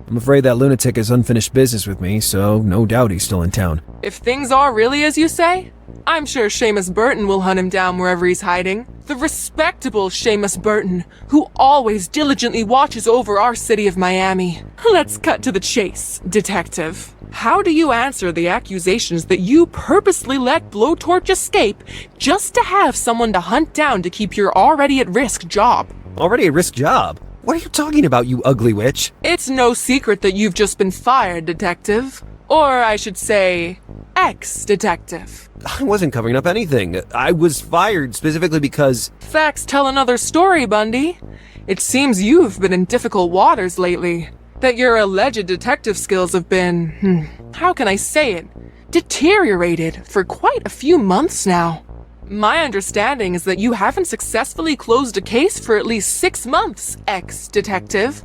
I'm afraid that lunatic has unfinished business with me, so no doubt he's still in town. If things are really as you say, I'm sure Seamus Burton will hunt him down wherever he's hiding. The respectable Seamus Burton, who always diligently watches over our city of Miami. Let's cut to the chase, Detective. How do you answer the accusations that you purposely let Blowtorch escape just to have someone to hunt down to keep your already at risk job? Already at risk job? What are you talking about, you ugly witch? It's no secret that you've just been fired, Detective. Or I should say, ex-detective. I wasn't covering up anything. I was fired specifically because... Facts tell another story, Bundy. It seems you've been in difficult waters lately. That your alleged detective skills have been, how can I say it, deteriorated for quite a few months now. My understanding is that you haven't successfully closed a case for at least 6 months, ex-detective.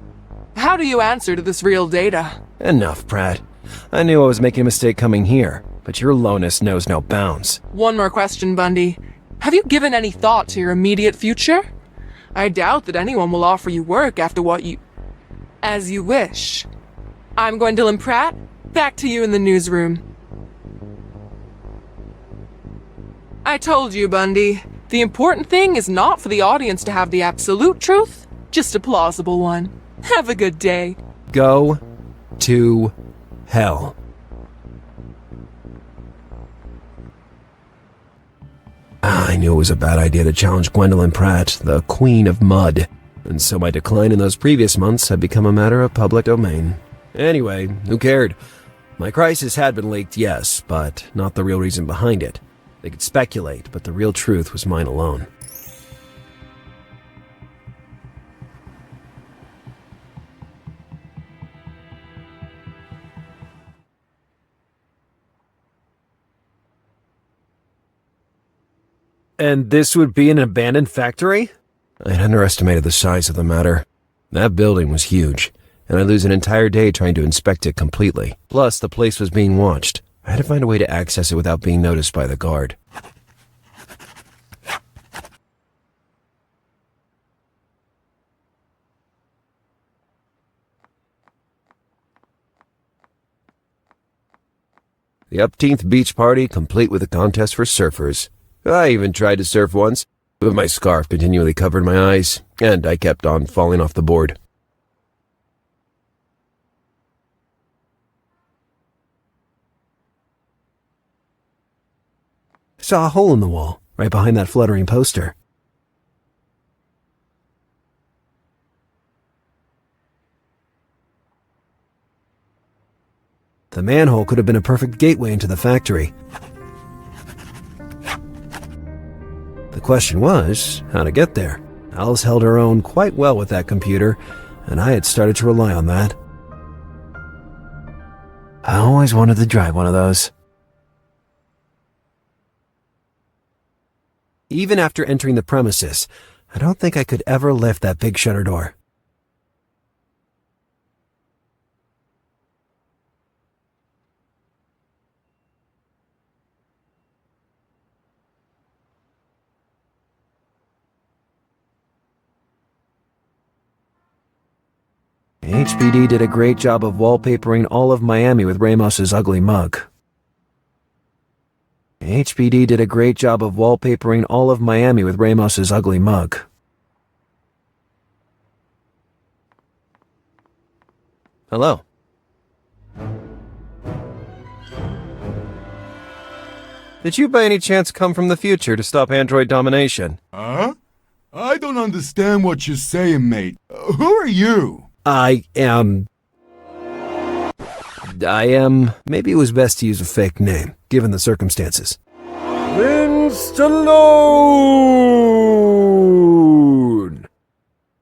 How do you answer to this real data? Enough, Pratt. I knew I was making a mistake coming here, but your lowness knows no bounds. One more question, Bundy. Have you given any thought to your immediate future? I doubt that anyone will offer you work after what you... As you wish. I'm Gwendolyn Pratt. Back to you in the newsroom. I told you, Bundy. The important thing is not for the audience to have the absolute truth, just a plausible one. Have a good day. Go to hell. I knew it was a bad idea to challenge Gwendolyn Pratt, the Queen of Mud, and so my decline in those previous months had become a matter of public domain. Anyway, who cared? My crisis had been leaked, yes, but not the real reason behind it. They could speculate, but the real truth was mine alone. And this would be an abandoned factory? I had underestimated the size of the matter. That building was huge, and I'd lose an entire day trying to inspect it completely. Plus, the place was being watched. I had to find a way to access it without being noticed by the guard. The upteenth beach party, complete with a contest for surfers. I even tried to surf once, but my scarf continually covered my eyes, and I kept on falling off the board. I saw a hole in the wall, right behind that fluttering poster. The manhole could have been a perfect gateway into the factory. The question was, how to get there. Alice held her own quite well with that computer, and I had started to rely on that. I always wanted to drive one of those. Even after entering the premises, I don't think I could ever lift that big shutter door. HPD did a great job of wallpapering all of Miami with Ramos's ugly mug. HPD did a great job of wallpapering all of Miami with Ramos's ugly mug. Hello. Did you by any chance come from the future to stop android domination? Huh? I don't understand what you're saying, mate. Who are you? I am... Maybe it was best to use a fake name, given the circumstances. Stallone!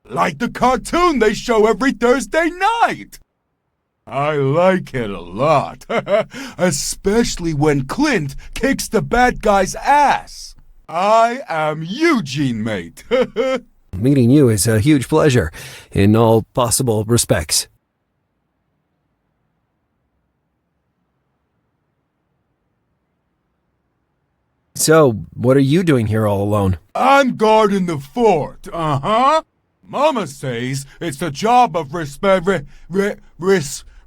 Like the cartoon they show every Thursday night! I like it a lot. Especially when Clint kicks the bad guy's ass. I am Eugene, mate. Meeting you is a huge pleasure, in all possible respects. So, what are you doing here all alone? I'm guarding the fort, uh-huh. Mama says it's the job of responsibility.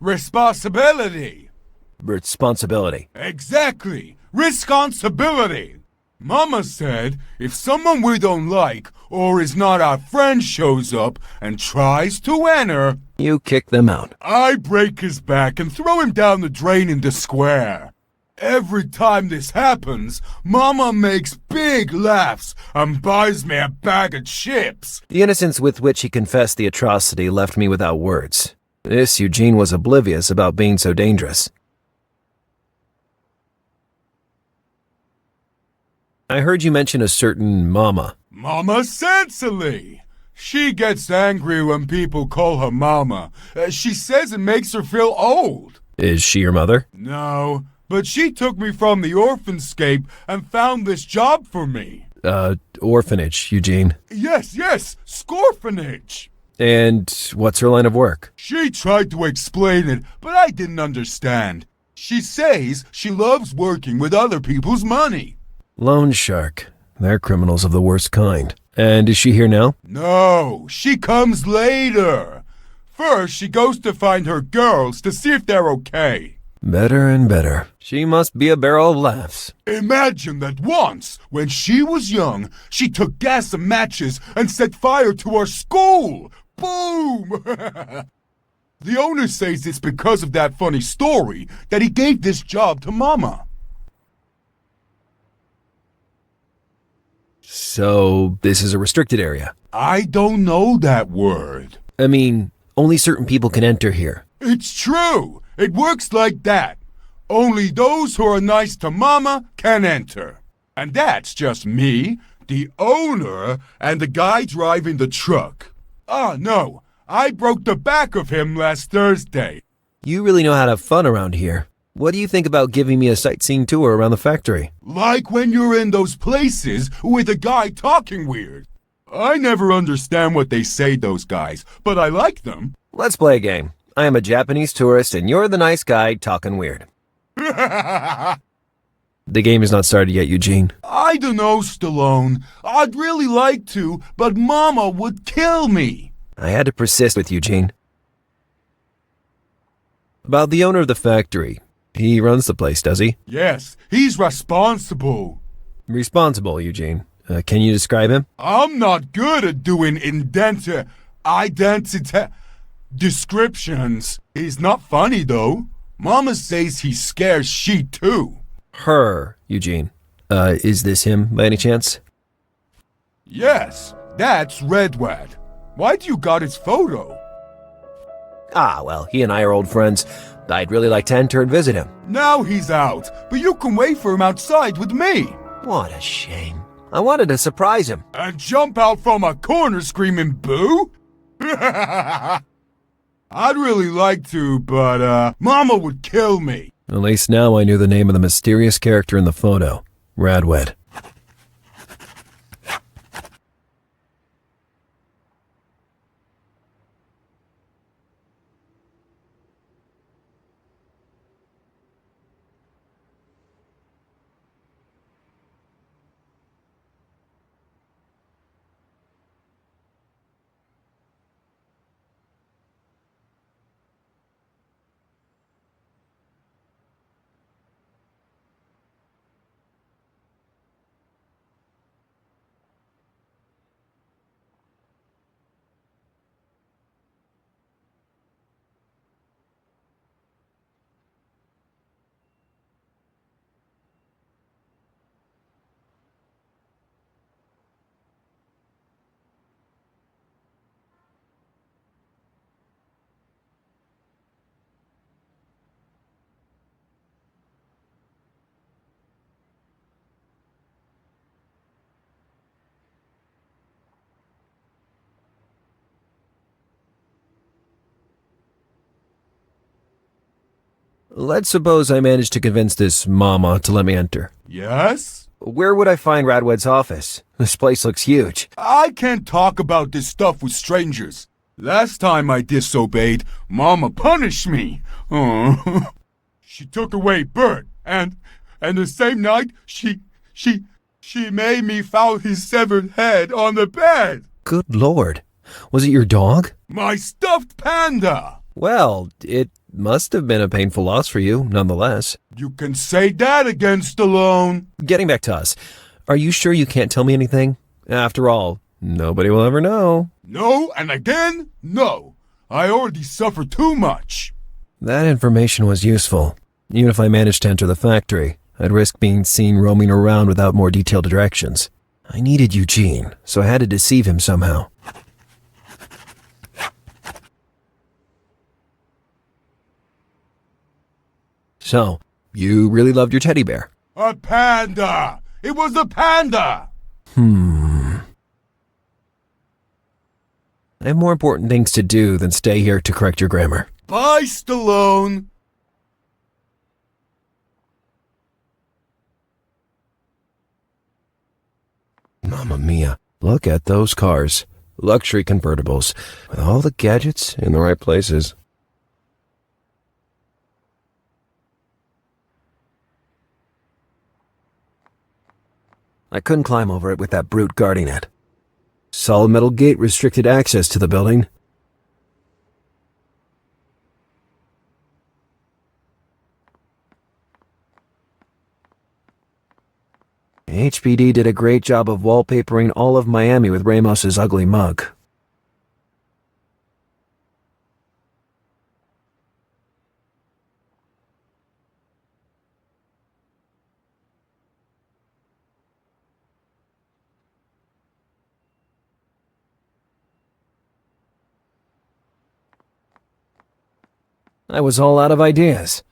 Responsibility. Exactly. Responsibility. Mama said if someone we don't like or is not our friend shows up and tries to enter, You kick them out. I break his back and throw him down the drain in the square. Every time this happens, Mama makes big laughs and buys me a bag of chips. The innocence with which he confessed the atrocity left me without words. This Eugene was oblivious about being so dangerous. I heard you mention a certain Mama. Mama Cecily. She gets angry when people call her Mama. She says it makes her feel old. Is she your mother? No, but she took me from the orphanscape and found this job for me. Orphanage, Eugene. Yes, scorphanage. And what's her line of work? She tried to explain it, but I didn't understand. She says she loves working with other people's money. Loan shark. They're criminals of the worst kind. And is she here now? No, she comes later. First, she goes to find her girls to see if they're okay. Better and better. She must be a barrel of laughs. Imagine that once, when she was young, she took gas and matches and set fire to our school. Boom! The owner says it's because of that funny story that he gave this job to Mama. So, this is a restricted area? I don't know that word. I mean, only certain people can enter here. It's true. It works like that. Only those who are nice to Mama can enter. And that's just me, the owner, and the guy driving the truck. Ah, no. I broke the back of him last Thursday. You really know how to have fun around here. What do you think about giving me a sightseeing tour around the factory? Like when you're in those places with a guy talking weird. I never understand what they say, those guys, but I like them. Let's play a game. I am a Japanese tourist and you're the nice guy talking weird. The game is not started yet, Eugene. I don't know, Stallone. I'd really like to, but Mama would kill me. I had to persist with Eugene. About the owner of the factory. He runs the place, does he? Yes, he's responsible. Responsible, Eugene. Can you describe him? I'm not good at doing identity descriptions. He's not funny, though. Mama says he scares she, too. Her, Eugene. Is this him, by any chance? Yes, that's Redwad. Why do you got his photo? Ah, well, he and I are old friends. I'd really like to enter and visit him. Now he's out, but you can wait for him outside with me. What a shame. I wanted to surprise him. And jump out from a corner screaming boo? I'd really like to, but Mama would kill me. At least now I knew the name of the mysterious character in the photo. Radwed. Let's suppose I managed to convince this Mama to let me enter. Yes? Where would I find Radwed's office? This place looks huge. I can't talk about this stuff with strangers. Last time I disobeyed, Mama punished me. Oh. She took away Bert, and the same night, she made me found his severed head on the bed. Good Lord. Was it your dog? My stuffed panda. Well, it must have been a painful loss for you, nonetheless. You can say that again, Stallone. Getting back to us, are you sure you can't tell me anything? After all, nobody will ever know. No, and again, no. I already suffered too much. That information was useful. Even if I managed to enter the factory, I'd risk being seen roaming around without more detailed directions. I needed Eugene, so I had to deceive him somehow. So, you really loved your teddy bear? A panda! It was a panda! I have more important things to do than stay here to correct your grammar. Bye, Stallone! Mamma mia, look at those cars. Luxury convertibles, with all the gadgets in the right places. I couldn't climb over it with that brute guarding it. Solid metal gate restricted access to the building. HPD did a great job of wallpapering all of Miami with Ramos's ugly mug. I was all out of ideas.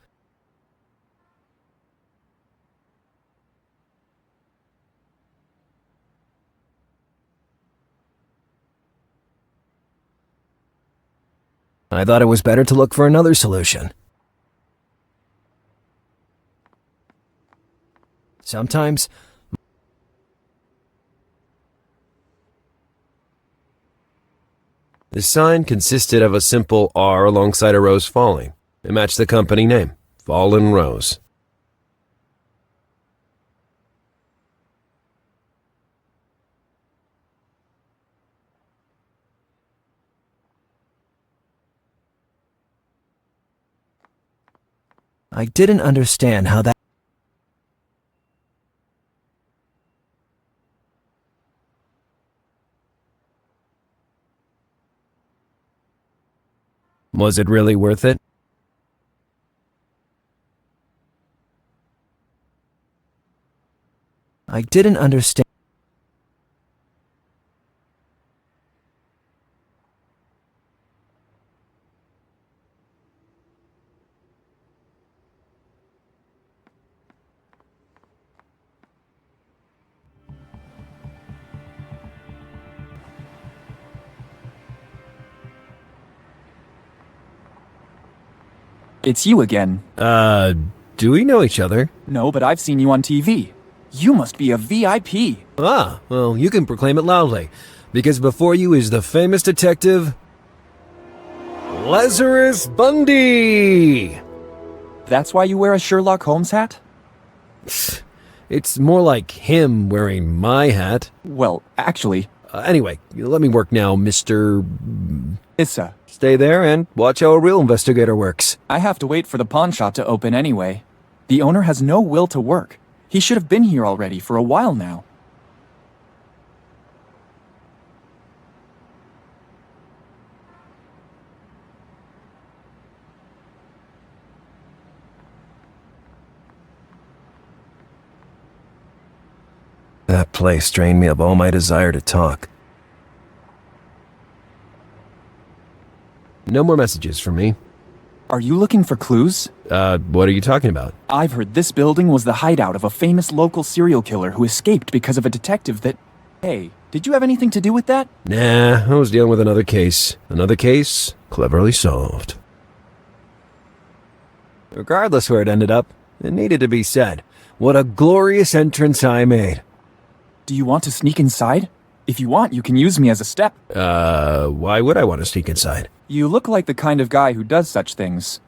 I thought it was better to look for another solution. Sometimes, the sign consisted of a simple R alongside a rose falling. It matched the company name, Fallen Rose. I didn't understand how that... Was it really worth it? I didn't understand. It's you again. Do we know each other? No, but I've seen you on TV. You must be a VIP. Ah, well, you can proclaim it loudly, because before you is the famous detective, Lazarus Bundy! That's why you wear a Sherlock Holmes hat? It's more like him wearing my hat. Well, actually... Anyway, let me work now, Mr. Issa. Stay there and watch how a real investigator works. I have to wait for the pawn shop to open anyway. The owner has no will to work. He should have been here already for a while now. That place drained me of all my desire to talk. No more messages from me. Are you looking for clues? What are you talking about? I've heard this building was the hideout of a famous local serial killer who escaped because of a detective that... Hey, did you have anything to do with that? Nah, I was dealing with another case. Another case, cleverly solved. Regardless where it ended up, it needed to be said. What a glorious entrance I made. Do you want to sneak inside? If you want, you can use me as a step. Why would I want to sneak inside? You look like the kind of guy who does such things.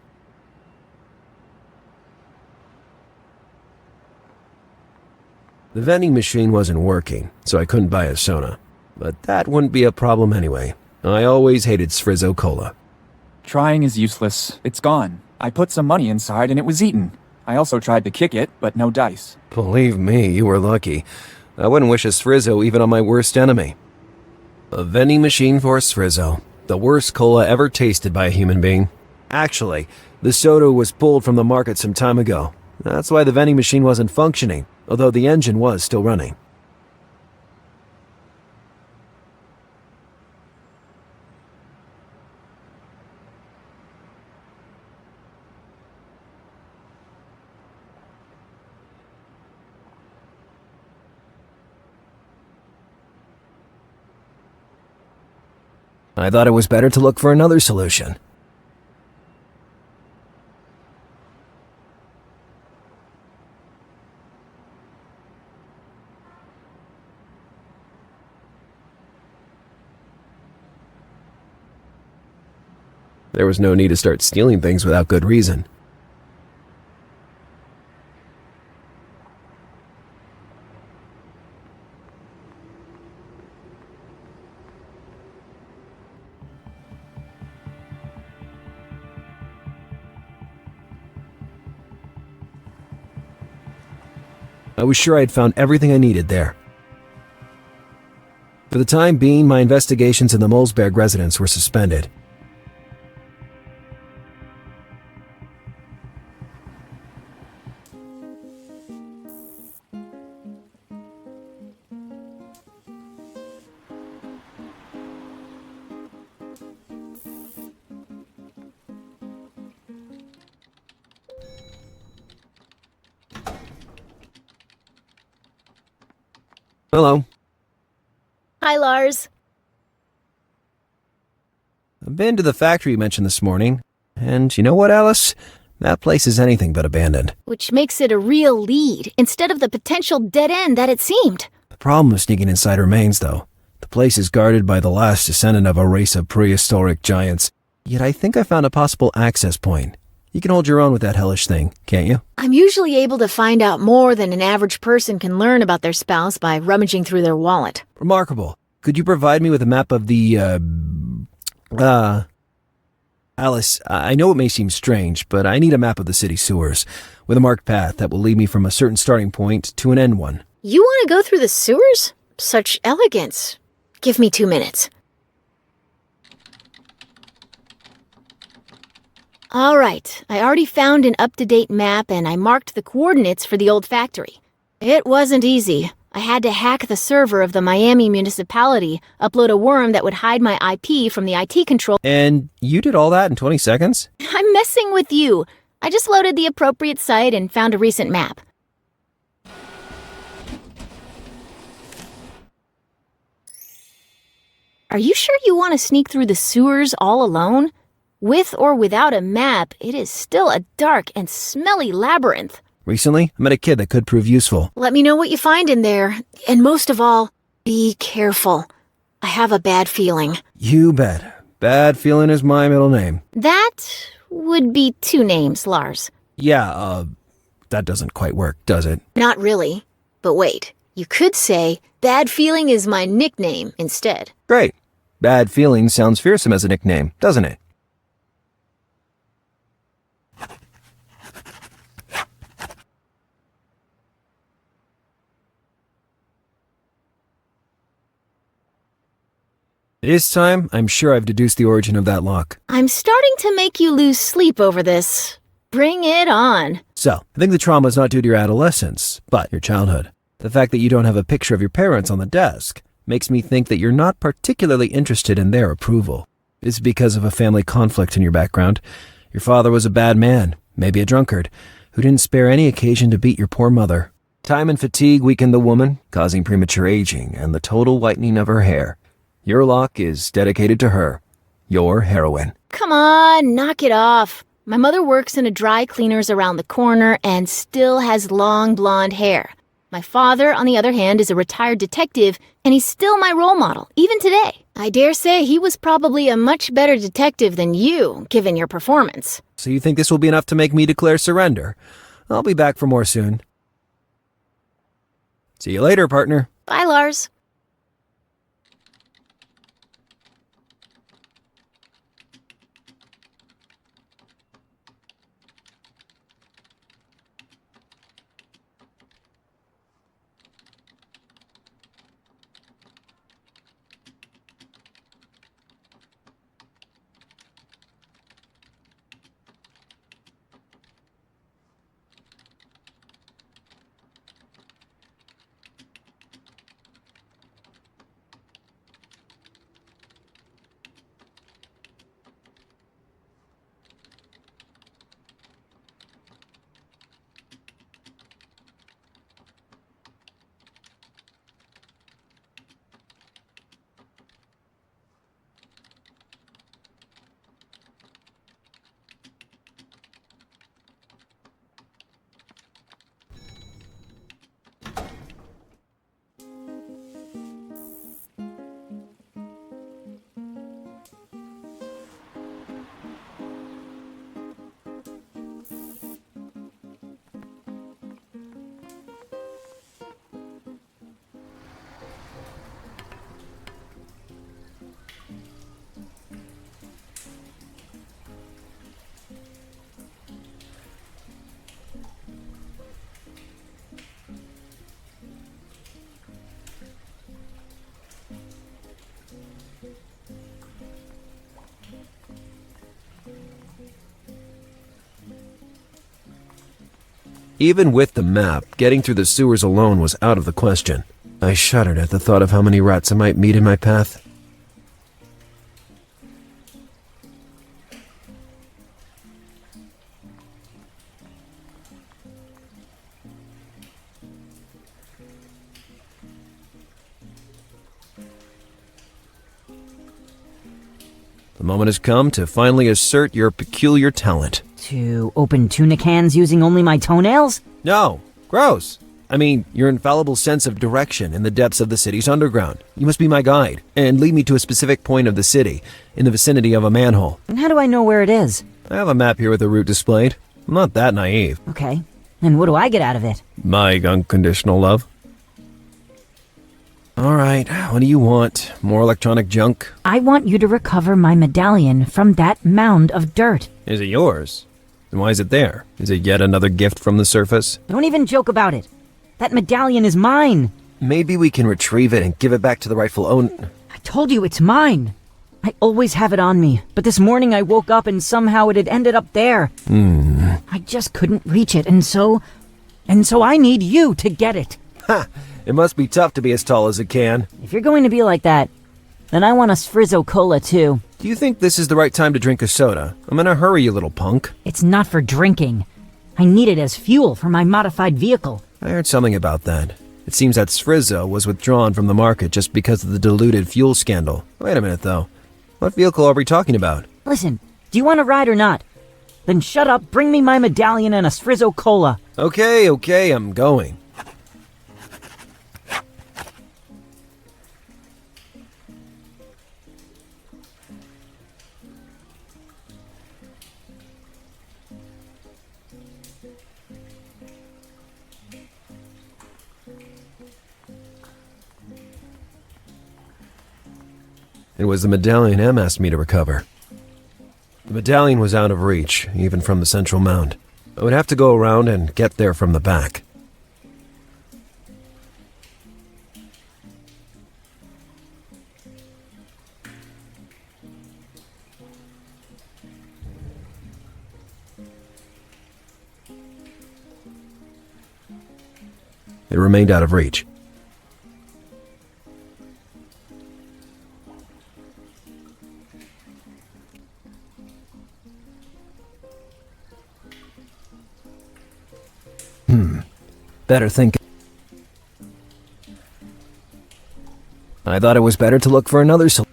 The vending machine wasn't working, so I couldn't buy a soda. But that wouldn't be a problem anyway. I always hated Sfrizzo Cola. Trying is useless. It's gone. I put some money inside and it was eaten. I also tried to kick it, but no dice. Believe me, you were lucky. I wouldn't wish a Sfrizzo even on my worst enemy. A vending machine for a Sfrizzo. The worst cola ever tasted by a human being. Actually, the soda was pulled from the market some time ago. That's why the vending machine wasn't functioning, although the engine was still running. I thought it was better to look for another solution. There was no need to start stealing things without good reason. I was sure I'd found everything I needed there. For the time being, my investigations in the Mulzberg residence were suspended. Hello. Hi, Lars. I've been to the factory you mentioned this morning, and you know what, Alice? That place is anything but abandoned. Which makes it a real lead, instead of the potential dead end that it seemed. The problem of sneaking inside remains, though. The place is guarded by the last descendant of a race of prehistoric giants. Yet I think I found a possible access point. You can hold your own with that hellish thing, can't you? I'm usually able to find out more than an average person can learn about their spouse by rummaging through their wallet. Remarkable. Could you provide me with a map of the, Alice, I know it may seem strange, but I need a map of the city sewers, with a marked path that will lead me from a certain starting point to an end one. You want to go through the sewers? Such elegance. Give me 2 minutes. All right, I already found an up-to-date map and I marked the coordinates for the old factory. It wasn't easy. I had to hack the server of the Miami municipality, upload a worm that would hide my IP from the IT control. And you did all that in 20 seconds? I'm messing with you. I just loaded the appropriate site and found a recent map. Are you sure you want to sneak through the sewers all alone? With or without a map, it is still a dark and smelly labyrinth. Recently, I met a kid that could prove useful. Let me know what you find in there. And most of all, be careful. I have a bad feeling. You bet. Bad feeling is my middle name. That would be 2 names, Lars. Yeah, that doesn't quite work, does it? Not really. But wait, you could say, bad feeling is my nickname instead. Great. Bad feeling sounds fearsome as a nickname, doesn't it? This time, I'm sure I've deduced the origin of that lock. I'm starting to make you lose sleep over this. Bring it on. So, I think the trauma is not due to your adolescence, but your childhood. The fact that you don't have a picture of your parents on the desk makes me think that you're not particularly interested in their approval. It's because of a family conflict in your background. Your father was a bad man, maybe a drunkard, who didn't spare any occasion to beat your poor mother. Time and fatigue weakened the woman, causing premature aging and the total whitening of her hair. Your lock is dedicated to her, your heroine. Come on, knock it off. My mother works in a dry cleaners around the corner and still has long blonde hair. My father, on the other hand, is a retired detective, and he's still my role model, even today. I dare say he was probably a much better detective than you, given your performance. So you think this will be enough to make me declare surrender? I'll be back for more soon. See you later, partner. Bye, Lars. Even with the map, getting through the sewers alone was out of the question. I shuddered at the thought of how many rats I might meet in my path. The moment has come to finally assert your peculiar talent. To open tuna cans using only my toenails? No, gross. I mean, your infallible sense of direction in the depths of the city's underground. You must be my guide, and lead me to a specific point of the city, in the vicinity of a manhole. And how do I know where it is? I have a map here with the route displayed. I'm not that naive. Okay, and what do I get out of it? My unconditional love. Alright, what do you want? More electronic junk? I want you to recover my medallion from that mound of dirt. Is it yours? Then why is it there? Is it yet another gift from the surface? Don't even joke about it. That medallion is mine. Maybe we can retrieve it and give it back to the rightful owner. I told you it's mine. I always have it on me, but this morning I woke up and somehow it had ended up there. I just couldn't reach it, and so I need you to get it. Ha! It must be tough to be as tall as it can. If you're going to be like that, then I want a Sfrizzo Cola too. Do you think this is the right time to drink a soda? I'm in a hurry, you little punk. It's not for drinking. I need it as fuel for my modified vehicle. I heard something about that. It seems that Sfrizzo was withdrawn from the market just because of the diluted fuel scandal. Wait a minute, though. What vehicle are we talking about? Listen, do you want to ride or not? Then shut up, bring me my medallion and a Sfrizzo Cola. Okay, I'm going. It was the medallion M asked me to recover. The medallion was out of reach, even from the central mound. I would have to go around and get there from the back. It remained out of reach. Better think. I thought it was better to look for another solution.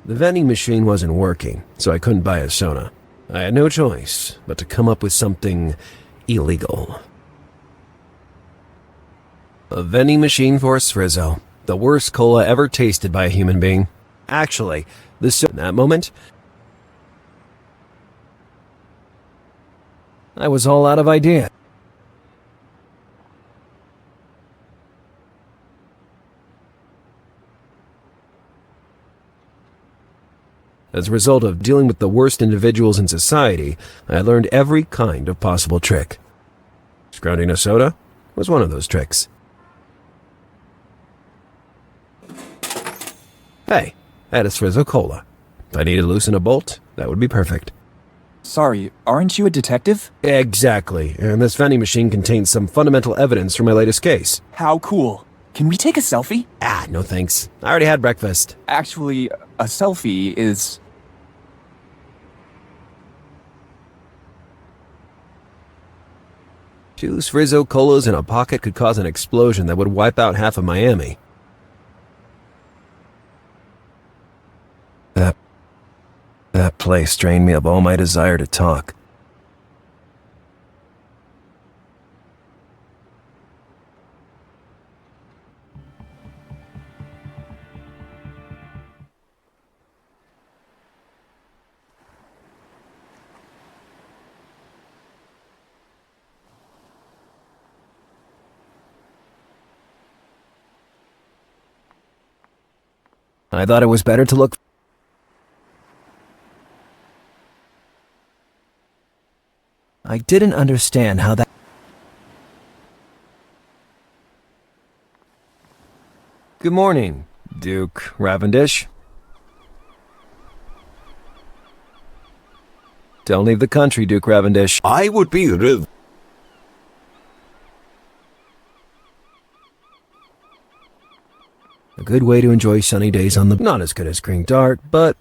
The vending machine wasn't working, so I couldn't buy a soda. I had no choice but to come up with something illegal. A vending machine for a Sfrizzo, the worst cola ever tasted by a human being. Actually, in that moment, I was all out of ideas. As a result of dealing with the worst individuals in society, I learned every kind of possible trick. Scrounging a soda was one of those tricks. Hey, I had a Sfrizzo Cola. If I needed to loosen a bolt, that would be perfect. Sorry, aren't you a detective? Exactly, and this vending machine contains some fundamental evidence from my latest case. How cool. Can we take a selfie? No thanks. I already had breakfast. Actually, a selfie is... Two Sfrizzo Colas in a pocket could cause an explosion that would wipe out half of Miami. That place drained me of all my desire to talk. I thought it was better to look. I didn't understand how that. Good morning, Duke Ravendish. Don't leave the country, Duke Ravendish. I would be A good way to enjoy sunny days on the... Not as good as Green Dart, but...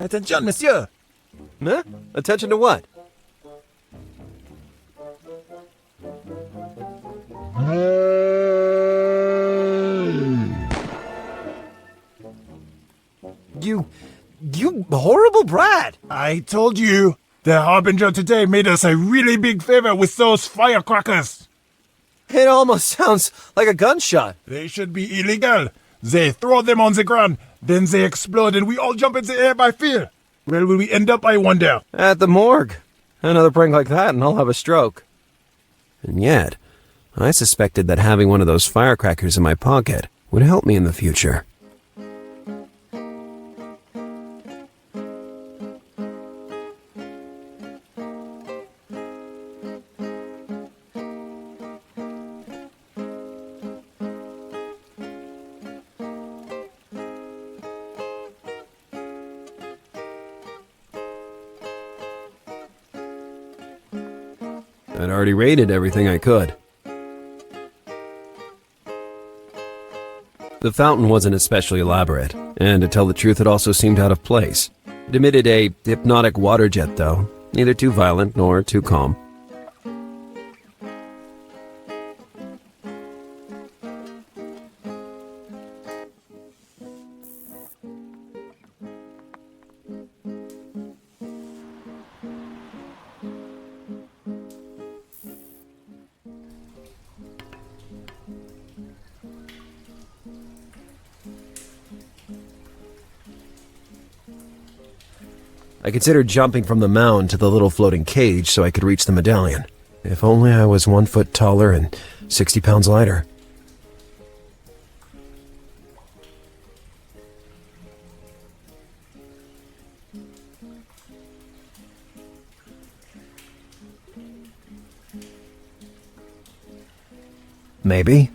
Attention, monsieur! Huh? Attention to what? You horrible brat! I told you, the Harbinger today made us a really big favor with those firecrackers. It almost sounds like a gunshot. They should be illegal. They throw them on the ground, then they explode and we all jump in the air by fear. Where will we end up, I wonder? At the morgue. Another prank like that and I'll have a stroke. And yet, I suspected that having one of those firecrackers in my pocket would help me in the future. I'd already raided everything I could. The fountain wasn't especially elaborate, and to tell the truth, it also seemed out of place. It emitted a hypnotic water jet, though, neither too violent nor too calm. I considered jumping from the mound to the little floating cage so I could reach the medallion. If only I was 1 foot taller and 60 pounds lighter. Maybe.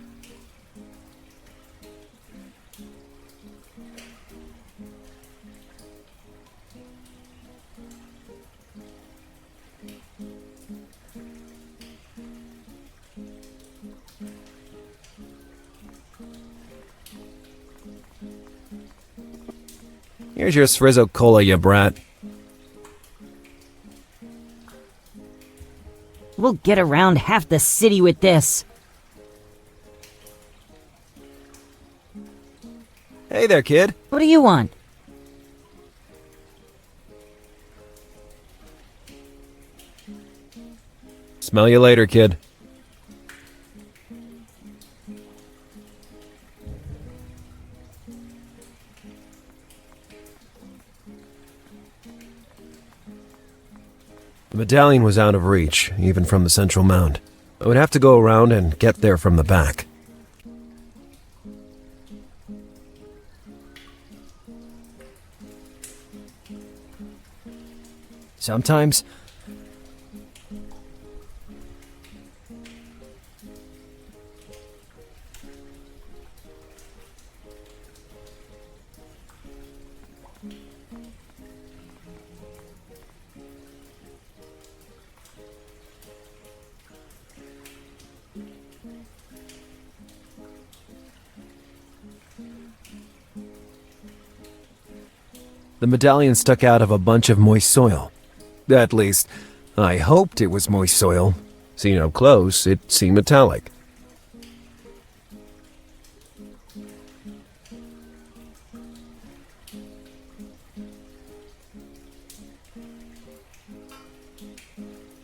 Here's your Srizzo Cola, you brat. We'll get around half the city with this. Hey there, kid. What do you want? Smell you later, kid. medallion was out of reach, even from the central mound. I would have to go around and get there from the back. Sometimes the medallion stuck out of a bunch of moist soil. At least, I hoped it was moist soil. Seen up close, it seemed metallic.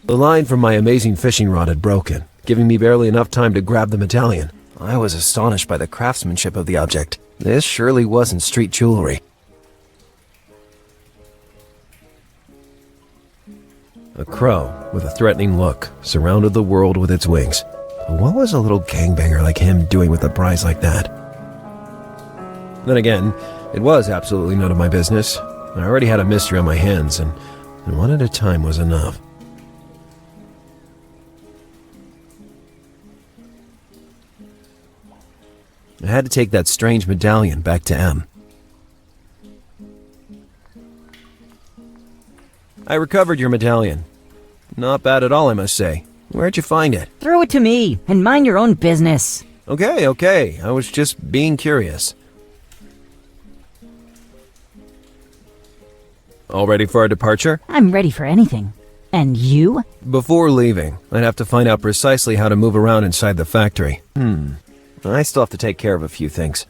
The line from my amazing fishing rod had broken, giving me barely enough time to grab the medallion. I was astonished by the craftsmanship of the object. This surely wasn't street jewelry. A crow, with a threatening look, surrounded the world with its wings. What was a little gangbanger like him doing with a prize like that? Then again, it was absolutely none of my business. I already had a mystery on my hands, and one at a time was enough. I had to take that strange medallion back to M. I recovered your medallion. Not bad at all, I must say. Where'd you find it? Throw it to me, and mind your own business. Okay. I was just being curious. All ready for our departure? I'm ready for anything. And you? Before leaving, I'd have to find out precisely how to move around inside the factory. I still have to take care of a few things.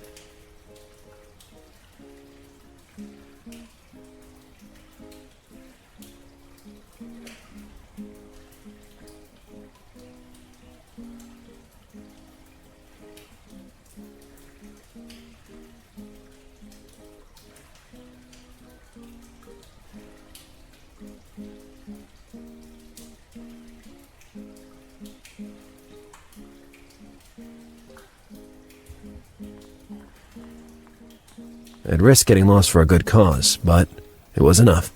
I'd risk getting lost for a good cause, but it was enough.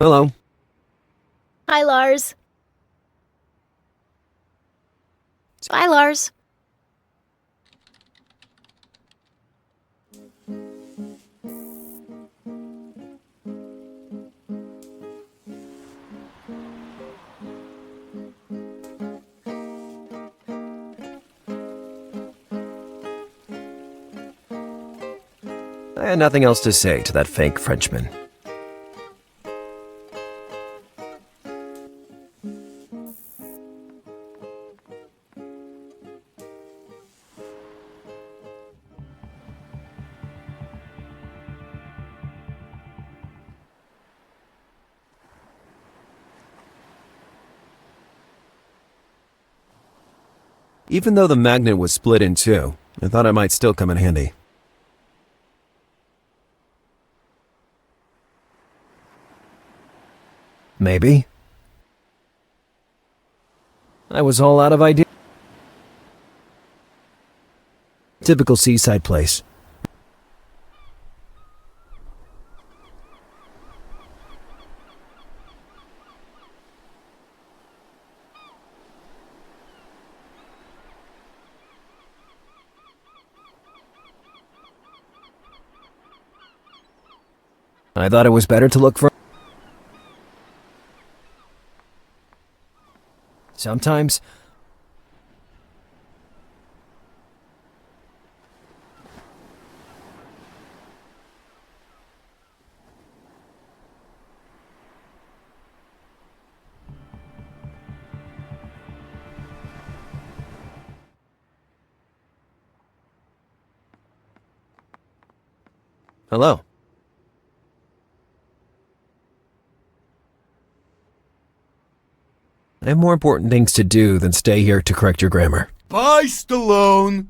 Hello. Hi, Lars. Bye, Lars. I had nothing else to say to that fake Frenchman. Even though the magnet was split in two, I thought it might still come in handy. Maybe. I was all out of ideas. Typical seaside place. I thought it was better to look for... Sometimes... Hello. I have more important things to do than stay here to correct your grammar. Bye, Stallone!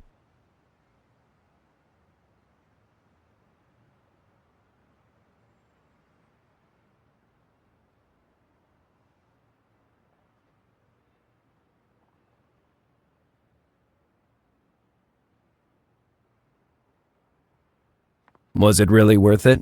Was it really worth it?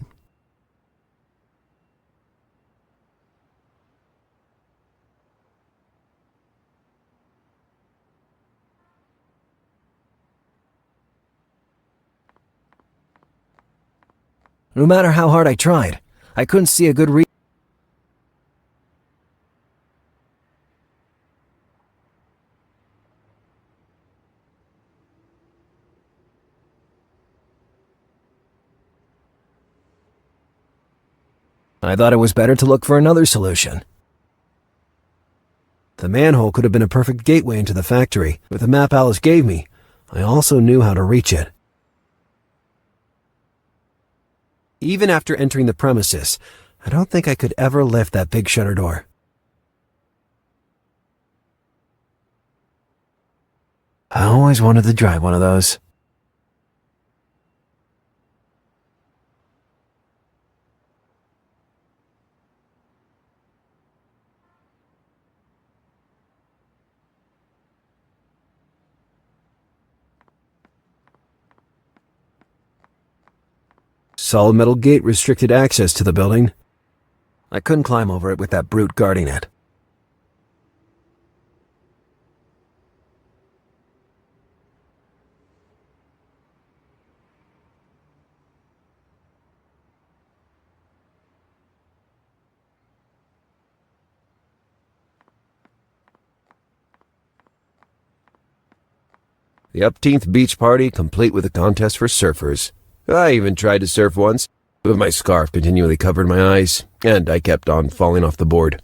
No matter how hard I tried, I couldn't see a good reason. I thought it was better to look for another solution. The manhole could have been a perfect gateway into the factory. With the map Alice gave me, I also knew how to reach it. Even after entering the premises, I don't think I could ever lift that big shutter door. I always wanted to drive one of those. Solid metal gate restricted access to the building. I couldn't climb over it with that brute guarding it. The upteenth beach party, complete with a contest for surfers. I even tried to surf once, but my scarf continually covered my eyes, and I kept on falling off the board.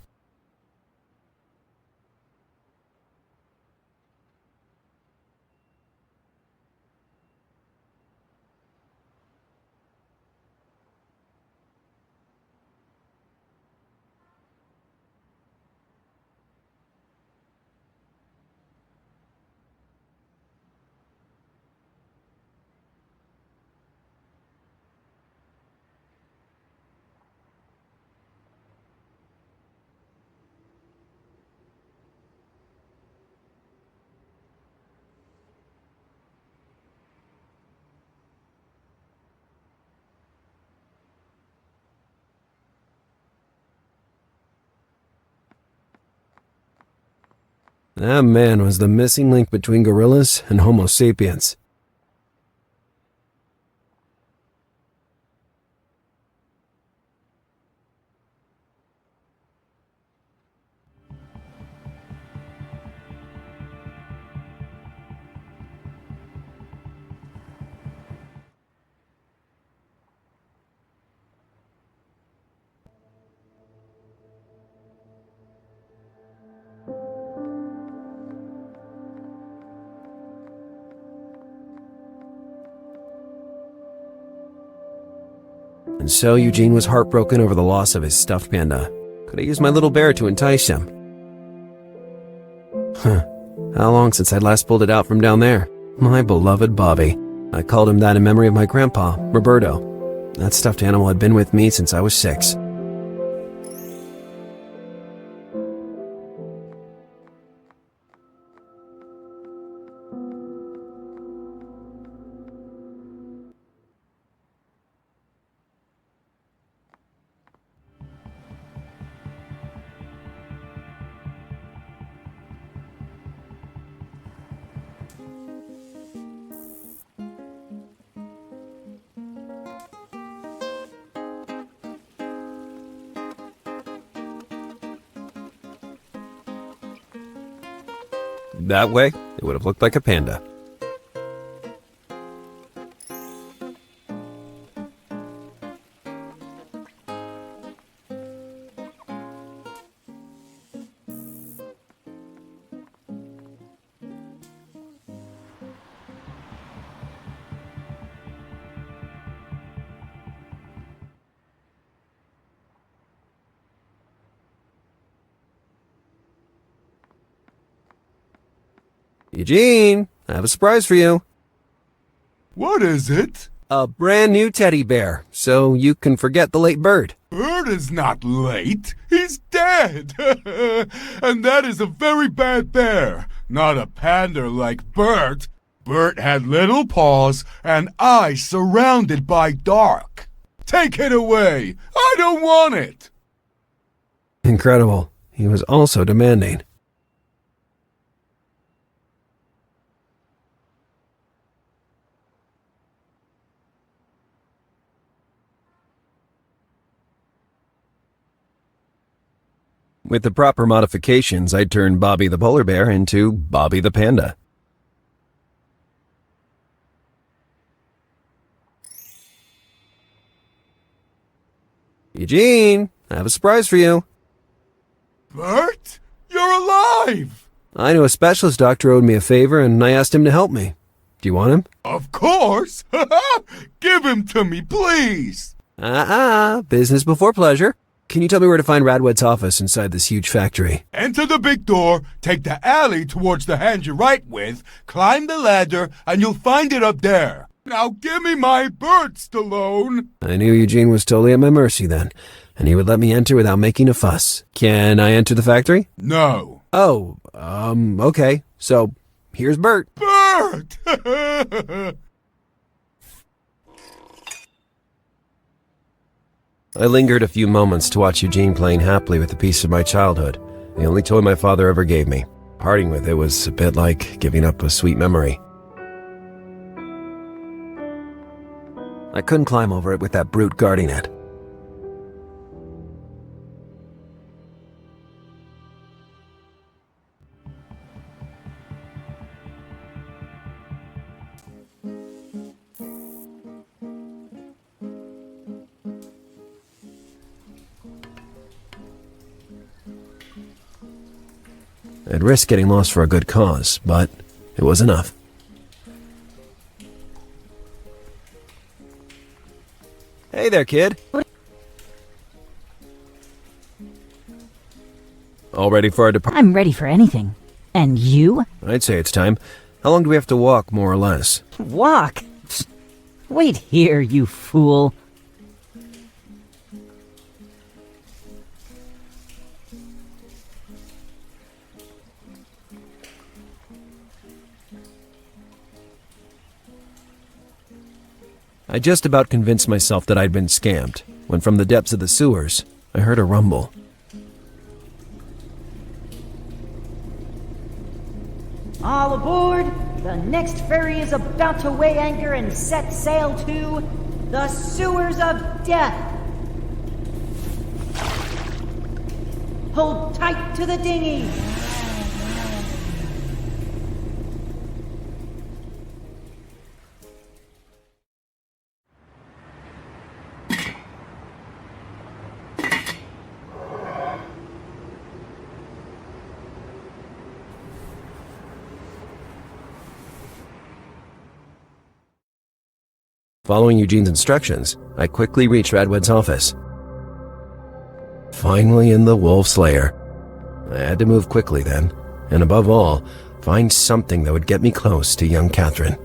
That man was the missing link between gorillas and Homo sapiens. And so Eugene was heartbroken over the loss of his stuffed panda. Could I use my little bear to entice him? How long since I'd last pulled it out from down there? My beloved Bobby. I called him that in memory of my grandpa, Roberto. That stuffed animal had been with me since I was 6. That way, it would have looked like a panda. Eugene, I have a surprise for you. What is it? A brand new teddy bear, so you can forget the late Bert. Bert is not late. He's dead. And that is a very bad bear, not a panda like Bert. Bert had little paws and eyes surrounded by dark. Take it away. I don't want it. Incredible. He was also demanding. With the proper modifications, I'd turn Bobby the polar bear into Bobby the panda. Eugene, I have a surprise for you. Bert, you're alive! I knew a specialist doctor owed me a favor, and I asked him to help me. Do you want him? Of course! Give him to me, please! Business before pleasure. Can you tell me where to find Radwed's office inside this huge factory? Enter the big door, take the alley towards the hand you write with, climb the ladder, and you'll find it up there. Now give me my Bert, Stallone! I knew Eugene was totally at my mercy then, and he would let me enter without making a fuss. Can I enter the factory? No. Oh, okay. So, here's Bert. Bert! I lingered a few moments to watch Eugene playing happily with a piece of my childhood, the only toy my father ever gave me. Parting with it was a bit like giving up a sweet memory. I couldn't climb over it with that brute guarding it. I'd risk getting lost for a good cause, but it was enough. Hey there, kid. All ready for our departure? I'm ready for anything. And you? I'd say it's time. How long do we have to walk, more or less? Walk? Wait here, you fool. I just about convinced myself that I'd been scammed, when from the depths of the sewers, I heard a rumble. All aboard! The next ferry is about to weigh anchor and set sail to the sewers of death. Hold tight to the dinghy. Following Eugene's instructions, I quickly reached Radwed's office. Finally in the Wolf's lair. I had to move quickly then, and above all, find something that would get me close to young Kathrin.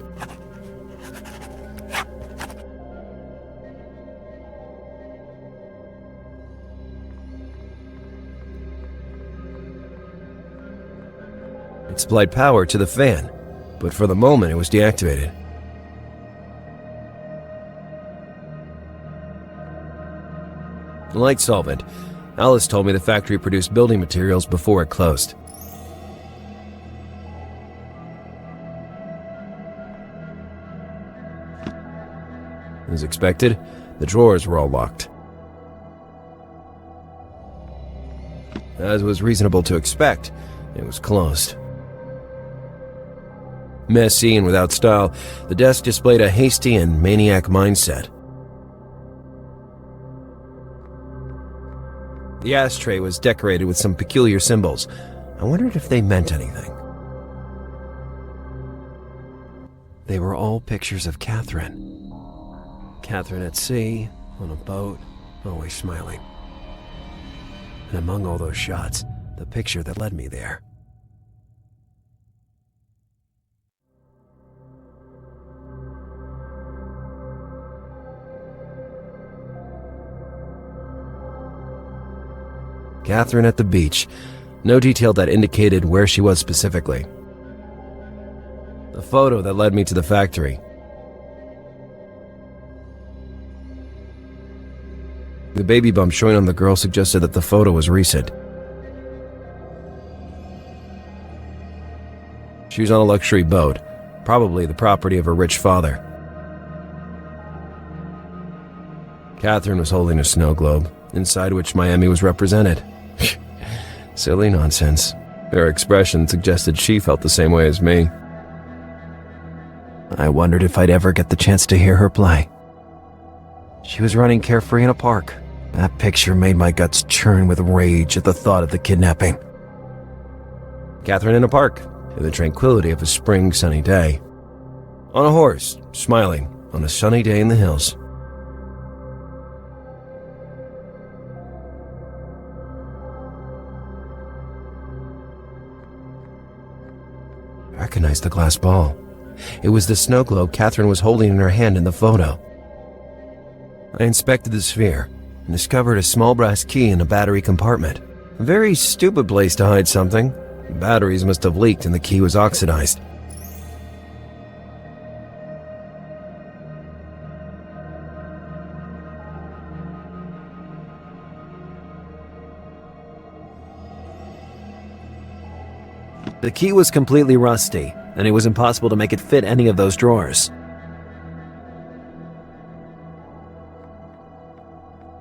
It supplied power to the fan, but for the moment it was deactivated. Light solvent. Alice told me the factory produced building materials before it closed. As expected, the drawers were all locked. As was reasonable to expect, it was closed. Messy and without style, the desk displayed a hasty and maniac mindset. The ashtray was decorated with some peculiar symbols. I wondered if they meant anything. They were all pictures of Kathrin. Kathrin at sea, on a boat, always smiling. And among all those shots, the picture that led me there. Kathrin at the beach. No detail that indicated where she was specifically. The photo that led me to the factory. The baby bump showing on the girl suggested that the photo was recent. She was on a luxury boat, probably the property of her rich father. Kathrin was holding a snow globe, inside which Miami was represented. Silly nonsense. Her expression suggested she felt the same way as me. I wondered if I'd ever get the chance to hear her play. She was running carefree in a park. That picture made my guts churn with rage at the thought of the kidnapping. Kathrin in a park, in the tranquility of a spring sunny day. On a horse, smiling, on a sunny day in the hills. I recognized the glass ball. It was the snow globe Kathrin was holding in her hand in the photo. I inspected the sphere and discovered a small brass key in a battery compartment. A very stupid place to hide something. The batteries must have leaked and the key was oxidized. The key was completely rusty, and it was impossible to make it fit any of those drawers.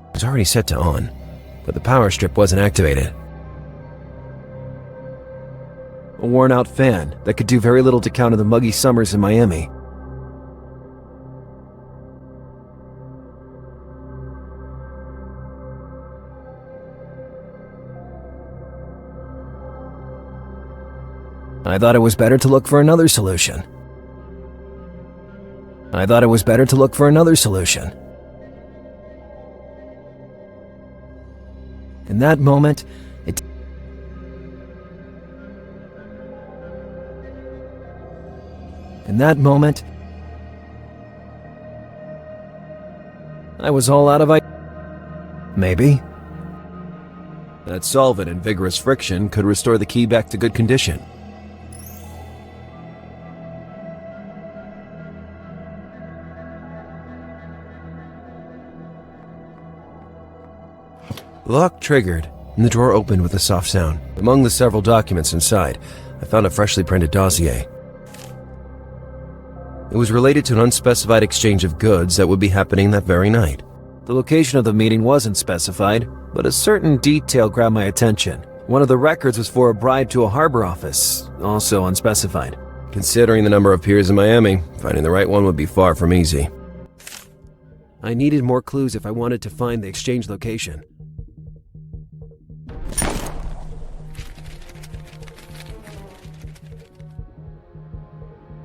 It was already set to on, but the power strip wasn't activated. A worn-out fan that could do very little to counter the muggy summers in Miami. I thought it was better to look for another solution. In that moment, I was all out of ideas. Maybe that solvent and vigorous friction could restore the key back to good condition. The lock triggered, and the drawer opened with a soft sound. Among the several documents inside, I found a freshly printed dossier. It was related to an unspecified exchange of goods that would be happening that very night. The location of the meeting wasn't specified, but a certain detail grabbed my attention. One of the records was for a bribe to a harbor office, also unspecified. Considering the number of piers in Miami, finding the right one would be far from easy. I needed more clues if I wanted to find the exchange location.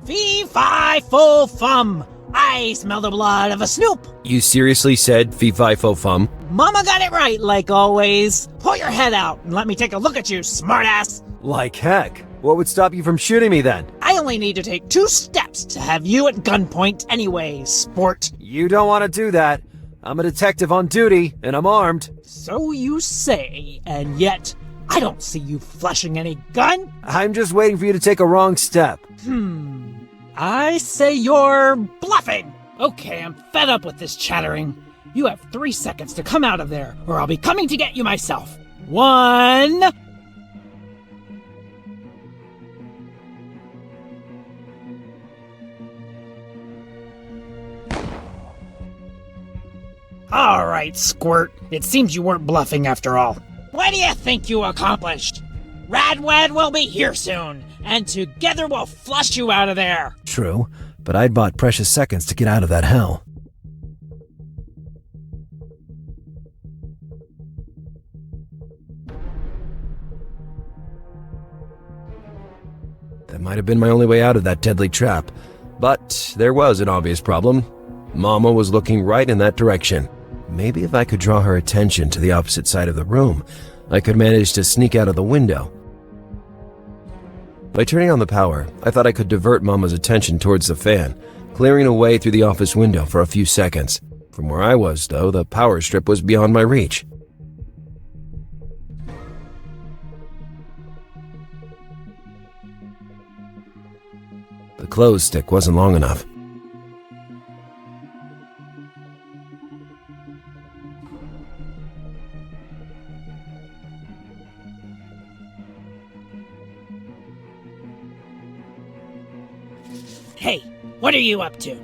Fee-fi-fo-fum! I smell the blood of a snoop! You seriously said fee-fi-fo-fum? Mama got it right, like always. Pull your head out and let me take a look at you, smartass! Like heck. What would stop you from shooting me then? I only need to take 2 steps to have you at gunpoint anyway, sport. You don't want to do that. I'm a detective on duty, and I'm armed. So you say, and yet I don't see you flashing any gun. I'm just waiting for you to take a wrong step. I say you're bluffing. Okay, I'm fed up with this chattering. You have 3 seconds to come out of there, or I'll be coming to get you myself. 1... All right, Squirt. It seems you weren't bluffing after all. What do you think you accomplished? Radwad will be here soon, and together we'll flush you out of there. True, but I'd bought precious seconds to get out of that hell. That might have been my only way out of that deadly trap, but there was an obvious problem. Mama was looking right in that direction. Maybe if I could draw her attention to the opposite side of the room, I could manage to sneak out of the window. By turning on the power, I thought I could divert Mama's attention towards the fan, clearing a way through the office window for a few seconds. From where I was, though, the power strip was beyond my reach. The clothes stick wasn't long enough. Hey, what are you up to?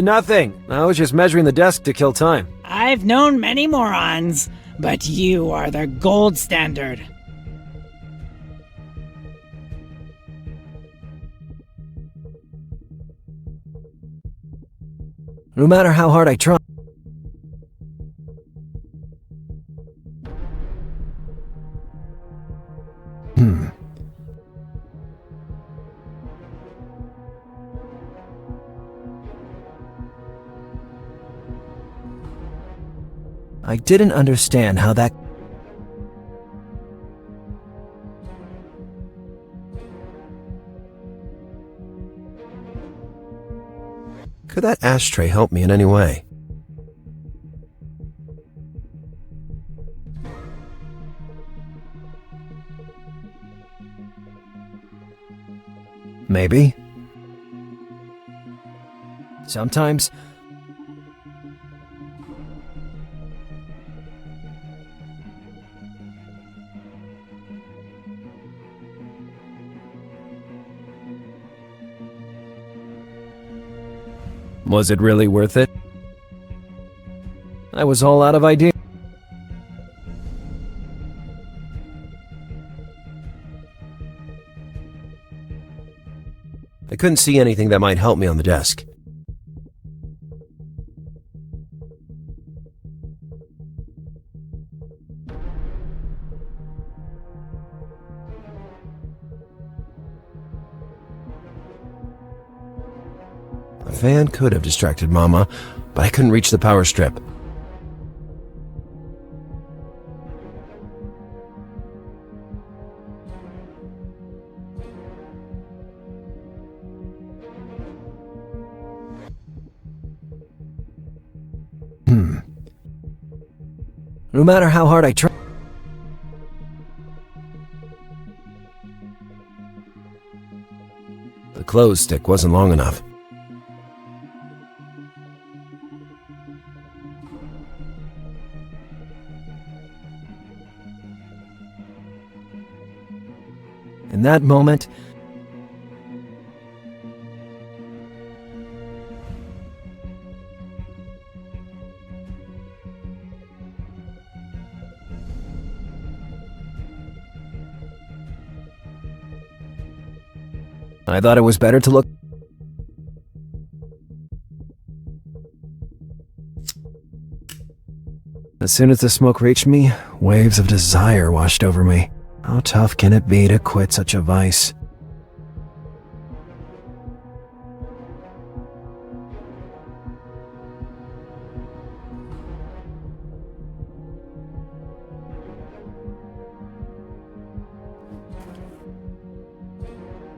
Nothing. I was just measuring the desk to kill time. I've known many morons, but you are the gold standard. No matter how hard I try. I didn't understand how that... Could that ashtray help me in any way? Maybe. Sometimes... Was it really worth it? I was all out of ideas. I couldn't see anything that might help me on the desk. A fan could have distracted Mama, but I couldn't reach the power strip. No matter how hard I try... The clothes stick wasn't long enough. In that moment, I thought it was better to look... As soon as the smoke reached me, waves of desire washed over me. How tough can it be to quit such a vice?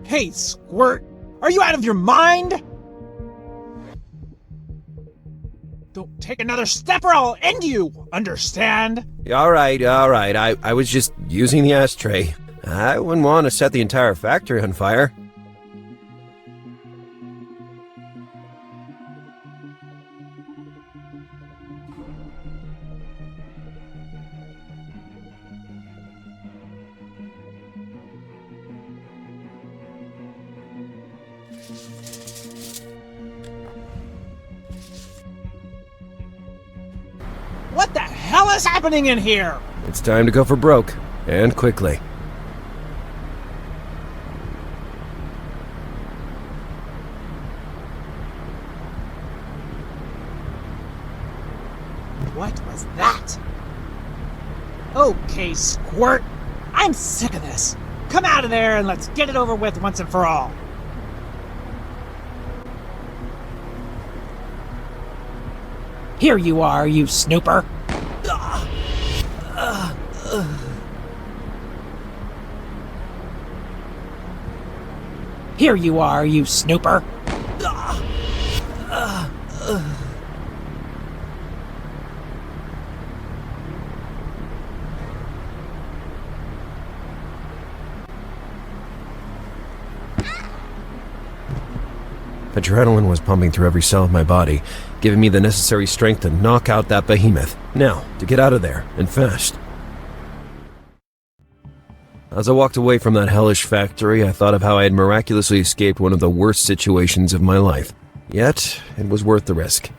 Hey, Squirt! Are you out of your mind? Don't take another step or I'll end you! Understand? All right. I was just using the ashtray. I wouldn't want to set the entire factory on fire. What the hell is happening in here? It's time to go for broke, and quickly. What was that? Okay, Squirt. I'm sick of this. Come out of there and let's get it over with once and for all. Here you are, you snooper. Here you are, you snooper. Adrenaline was pumping through every cell of my body, giving me the necessary strength to knock out that behemoth. Now, to get out of there, and fast. As I walked away from that hellish factory, I thought of how I had miraculously escaped one of the worst situations of my life. Yet, it was worth the risk.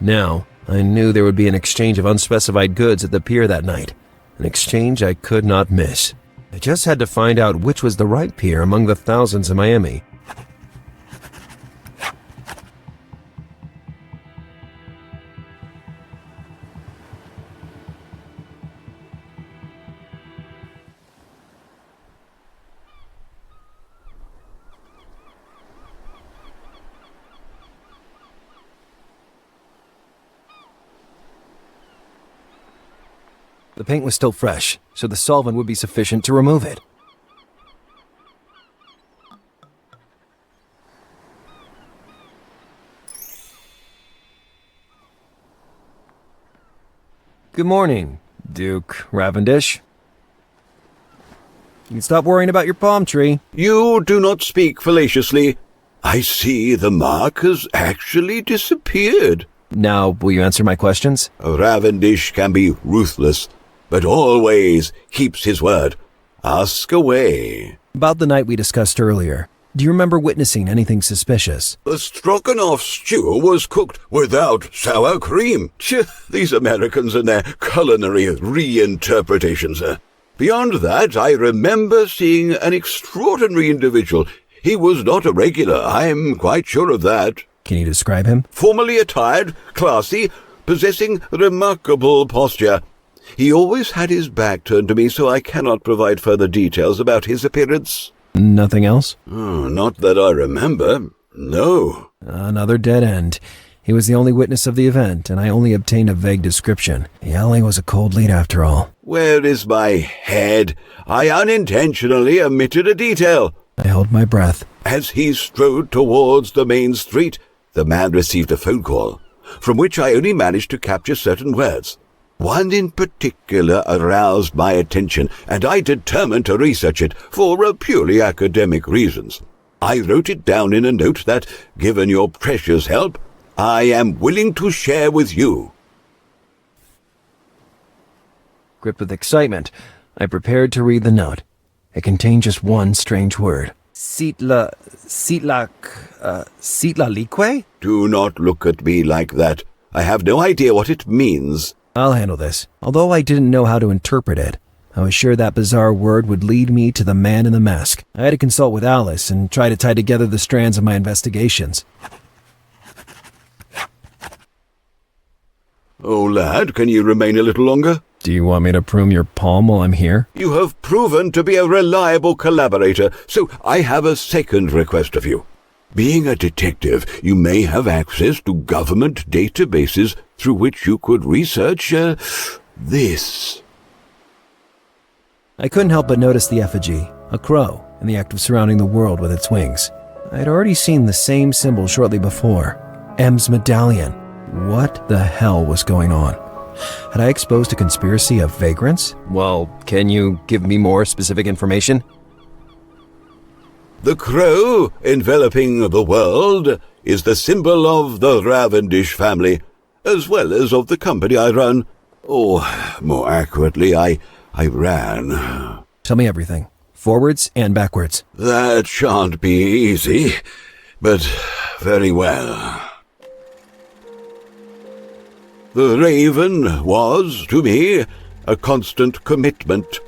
Now, I knew there would be an exchange of unspecified goods at the pier that night. An exchange I could not miss. I just had to find out which was the right pier among the thousands in Miami. The paint was still fresh, so the solvent would be sufficient to remove it. Good morning, Duke Ravendish. You can stop worrying about your palm tree. You do not speak fallaciously. I see the mark has actually disappeared. Now, will you answer my questions? Ravendish can be ruthless, but always keeps his word. Ask away. About the night we discussed earlier, do you remember witnessing anything suspicious? The stroganoff stew was cooked without sour cream. These Americans and their culinary reinterpretations. Beyond that, I remember seeing an extraordinary individual. He was not a regular, I'm quite sure of that. Can you describe him? Formally attired, classy, possessing remarkable posture. He always had his back turned to me, so I cannot provide further details about his appearance. Nothing else? Not that I remember. No. Another dead end. He was the only witness of the event, and I only obtained a vague description. The alley was a cold lead after all. Where is my head? I unintentionally omitted a detail. I held my breath. As he strode towards the main street, the man received a phone call, from which I only managed to capture certain words. One in particular aroused my attention, and I determined to research it for purely academic reasons. I wrote it down in a note that, given your precious help, I am willing to share with you. Gripped with excitement, I prepared to read the note. It contained just one strange word. Sitlalikwe? Do not look at me like that. I have no idea what it means. I'll handle this. Although I didn't know how to interpret it, I was sure that bizarre word would lead me to the man in the mask. I had to consult with Alice and try to tie together the strands of my investigations. Oh, lad, can you remain a little longer? Do you want me to prune your palm while I'm here? You have proven to be a reliable collaborator, so I have a second request of you. Being a detective, you may have access to government databases through which you could research, this. I couldn't help but notice the effigy, a crow, in the act of surrounding the world with its wings. I had already seen the same symbol shortly before. M's medallion. What the hell was going on? Had I exposed a conspiracy of vagrants? Well, can you give me more specific information? The crow enveloping the world is the symbol of the Ravendish family, as well as of the company I run. Or, more accurately, I ran. Tell me everything, forwards and backwards. That shan't be easy, but very well. The Raven was, to me, a constant commitment.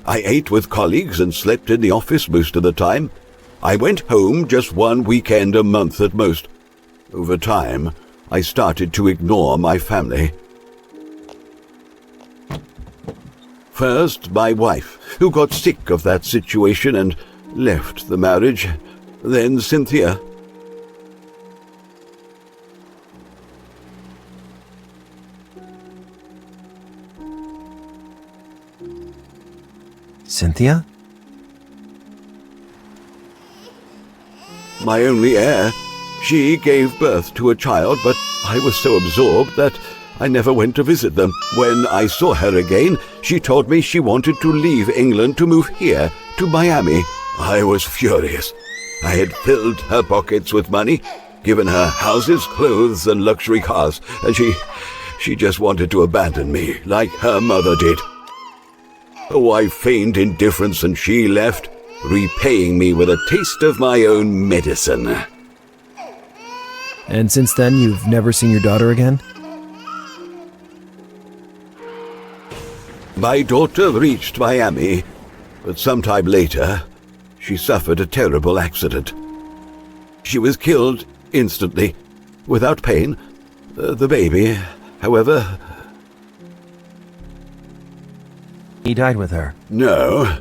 I ate with colleagues and slept in the office most of the time. I went home just one weekend a month at most. Over time, I started to ignore my family. First, my wife, who got sick of that situation and left the marriage. Then Cynthia. Cynthia? My only heir. She gave birth to a child, but I was so absorbed that I never went to visit them. When I saw her again, she told me she wanted to leave England to move here, to Miami. I was furious. I had filled her pockets with money, given her houses, clothes, and luxury cars, and she just wanted to abandon me like her mother did. Oh, I feigned indifference and she left, repaying me with a taste of my own medicine. And since then, you've never seen your daughter again? My daughter reached Miami, but sometime later, she suffered a terrible accident. She was killed instantly, without pain. The baby, however... He died with her? No.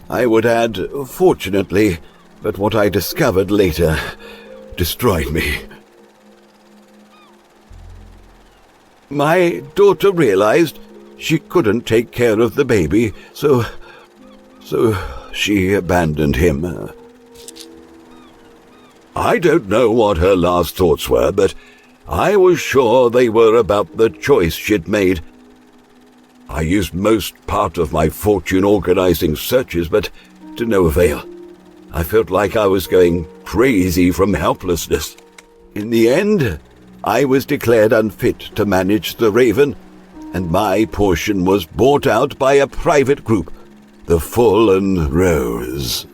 I would add, fortunately, but what I discovered later destroyed me. My daughter realized she couldn't take care of the baby, so she abandoned him. I don't know what her last thoughts were, but I was sure they were about the choice she'd made. I used most part of my fortune organizing searches, but to no avail. I felt like I was going crazy from helplessness. In the end, I was declared unfit to manage the Raven, and my portion was bought out by a private group, the Fallen Rose.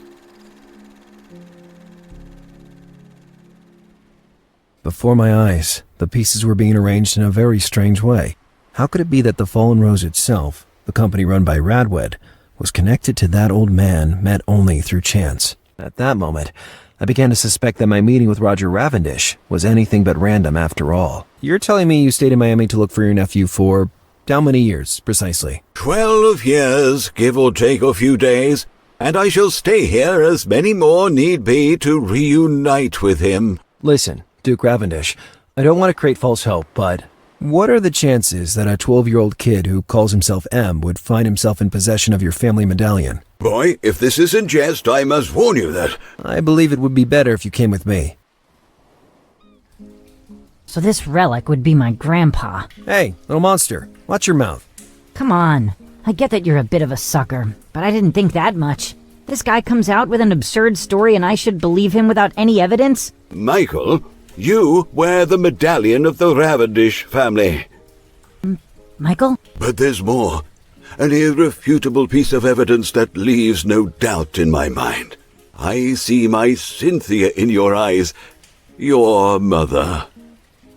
Before my eyes, the pieces were being arranged in a very strange way. How could it be that the Fallen Rose itself, the company run by Radwed, was connected to that old man met only through chance? At that moment, I began to suspect that my meeting with Roger Ravendish was anything but random after all. You're telling me you stayed in Miami to look for your nephew for how many years, precisely? 12 years, give or take a few days, and I shall stay here as many more need be to reunite with him. Listen, Duke Ravendish, I don't want to create false hope, but what are the chances that a 12-year-old kid who calls himself M would find himself in possession of your family medallion? Boy, if this isn't jest, I must warn you that... I believe it would be better if you came with me. So this relic would be my grandpa. Hey, little monster, watch your mouth. Come on. I get that you're a bit of a sucker, but I didn't think that much. This guy comes out with an absurd story and I should believe him without any evidence? Michael, you wear the medallion of the Ravendish family. Michael? But there's more. An irrefutable piece of evidence that leaves no doubt in my mind. I see my Cynthia in your eyes. Your mother.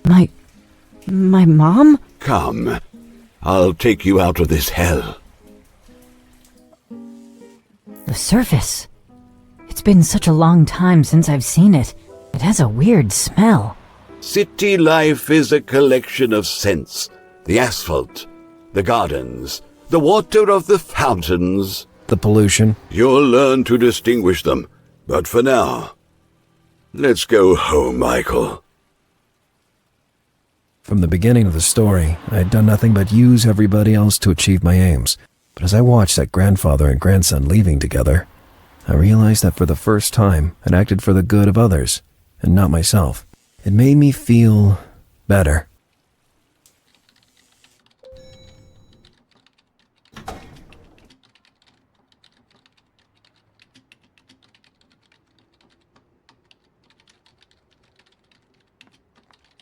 My mom? Come. I'll take you out of this hell. The surface. It's been such a long time since I've seen it. It has a weird smell. City life is a collection of scents. The asphalt, the gardens, the water of the fountains. The pollution. You'll learn to distinguish them. But for now, let's go home, Michael. From the beginning of the story, I had done nothing but use everybody else to achieve my aims. But as I watched that grandfather and grandson leaving together, I realized that for the first time, I'd acted for the good of others, and not myself. It made me feel better.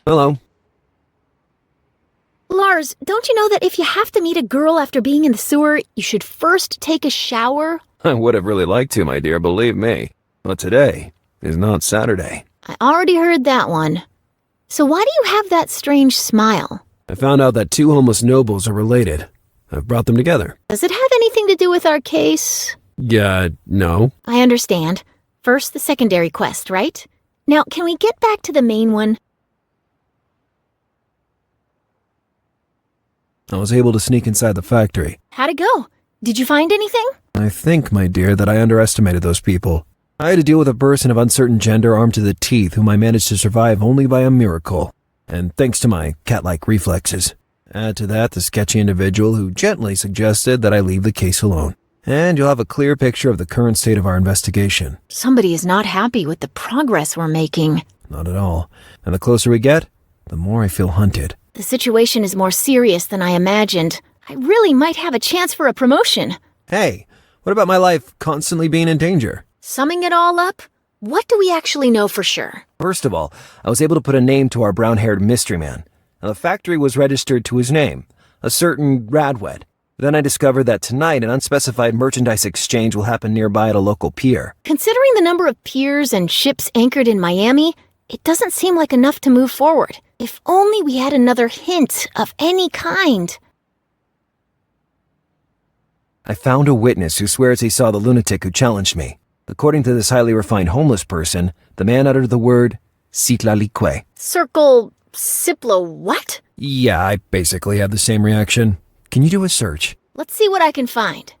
Hello. Lars, don't you know that if you have to meet a girl after being in the sewer, you should first take a shower? I would have really liked to, my dear, believe me. But today is not Saturday. I already heard that one. So why do you have that strange smile? I found out that two homeless nobles are related. I've brought them together. Does it have anything to do with our case? No. I understand. First, the secondary quest, right? Now, can we get back to the main one? I was able to sneak inside the factory. How'd it go? Did you find anything? I think, my dear, that I underestimated those people. I had to deal with a person of uncertain gender armed to the teeth whom I managed to survive only by a miracle, and thanks to my cat-like reflexes. Add to that the sketchy individual who gently suggested that I leave the case alone. And you'll have a clear picture of the current state of our investigation. Somebody is not happy with the progress we're making. Not at all. And the closer we get, the more I feel hunted. The situation is more serious than I imagined. I really might have a chance for a promotion. Hey, what about my life constantly being in danger? Summing it all up, What do we actually know for sure? First of all, I was able to put a name to our brown-haired mystery man. Now, the factory was registered to his name, a certain Radwed. Then I discovered that tonight an unspecified merchandise exchange will happen nearby at a local pier. Considering the number of piers and ships anchored in Miami, it doesn't seem like enough to move forward. If only we had another hint of any kind. I found a witness who swears he saw the lunatic who challenged me. According to this highly refined homeless person, the man uttered the word Citlalique. Circle Ciplo what? Yeah, I basically had the same reaction. Can you do a search? Let's see what I can find.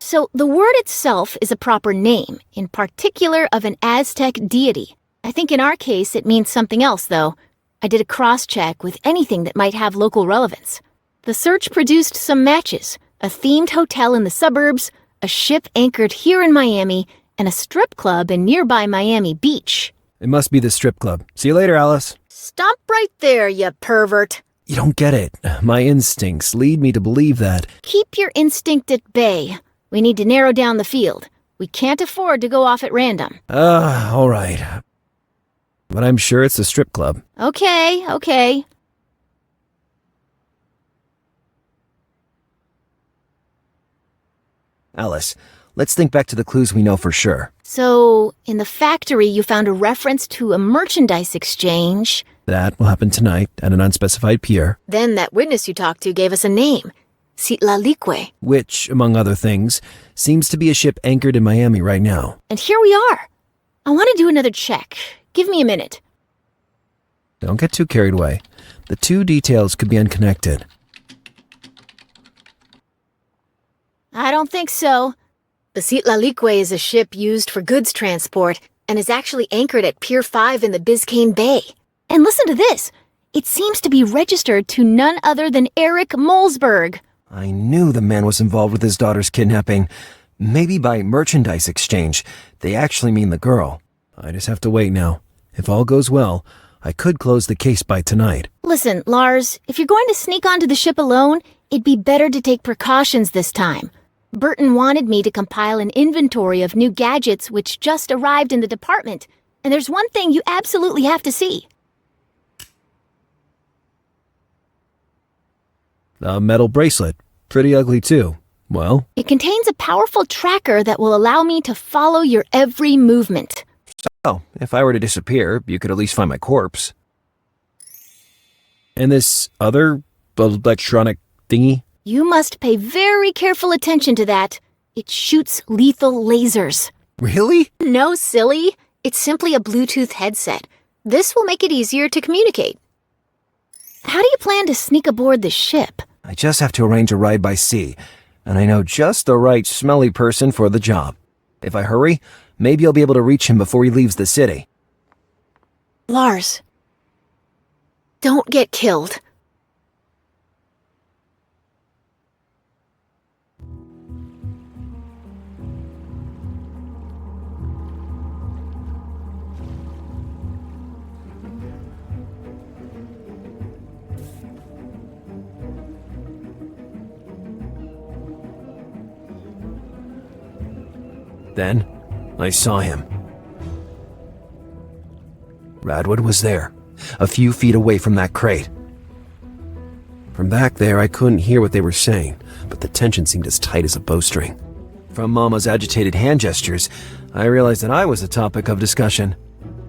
So, the word itself is a proper name, in particular of an Aztec deity. I think in our case it means something else, though. I did a cross-check with anything that might have local relevance. The search produced some matches. A themed hotel in the suburbs, a ship anchored here in Miami, and a strip club in nearby Miami Beach. It must be the strip club. See you later, Alice. Stop right there, you pervert. You don't get it. My instincts lead me to believe that. Keep your instinct at bay. We need to narrow down the field. We can't afford to go off at random. All right. But I'm sure it's the strip club. Okay. Alice, let's think back to the clues we know for sure. So, in the factory you found a reference to a merchandise exchange. That will happen tonight at an unspecified pier. Then that witness you talked to gave us a name. Citlalique. Which, among other things, seems to be a ship anchored in Miami right now. And here we are. I want to do another check. Give me a minute. Don't get too carried away. The two details could be unconnected. I don't think so. The Citlalique is a ship used for goods transport and is actually anchored at Pier 5 in the Biscayne Bay. And listen to this. It seems to be registered to none other than Eric Mulzberg. I knew the man was involved with his daughter's kidnapping. Maybe by merchandise exchange, they actually mean the girl. I just have to wait now. If all goes well, I could close the case by tonight. Listen, Lars, if you're going to sneak onto the ship alone, it'd be better to take precautions this time. Burton wanted me to compile an inventory of new gadgets which just arrived in the department, and there's one thing you absolutely have to see. A metal bracelet. Pretty ugly, too. Well? It contains a powerful tracker that will allow me to follow your every movement. So, if I were to disappear, you could at least find my corpse. And this other electronic thingy? You must pay very careful attention to that. It shoots lethal lasers. Really? No, silly. It's simply a Bluetooth headset. This will make it easier to communicate. How do you plan to sneak aboard the ship? I just have to arrange a ride by sea, and I know just the right smelly person for the job. If I hurry, maybe I'll be able to reach him before he leaves the city. Lars, don't get killed. Then, I saw him. Radwood was there, a few feet away from that crate. From back there, I couldn't hear what they were saying, but the tension seemed as tight as a bowstring. From Mama's agitated hand gestures, I realized that I was the topic of discussion.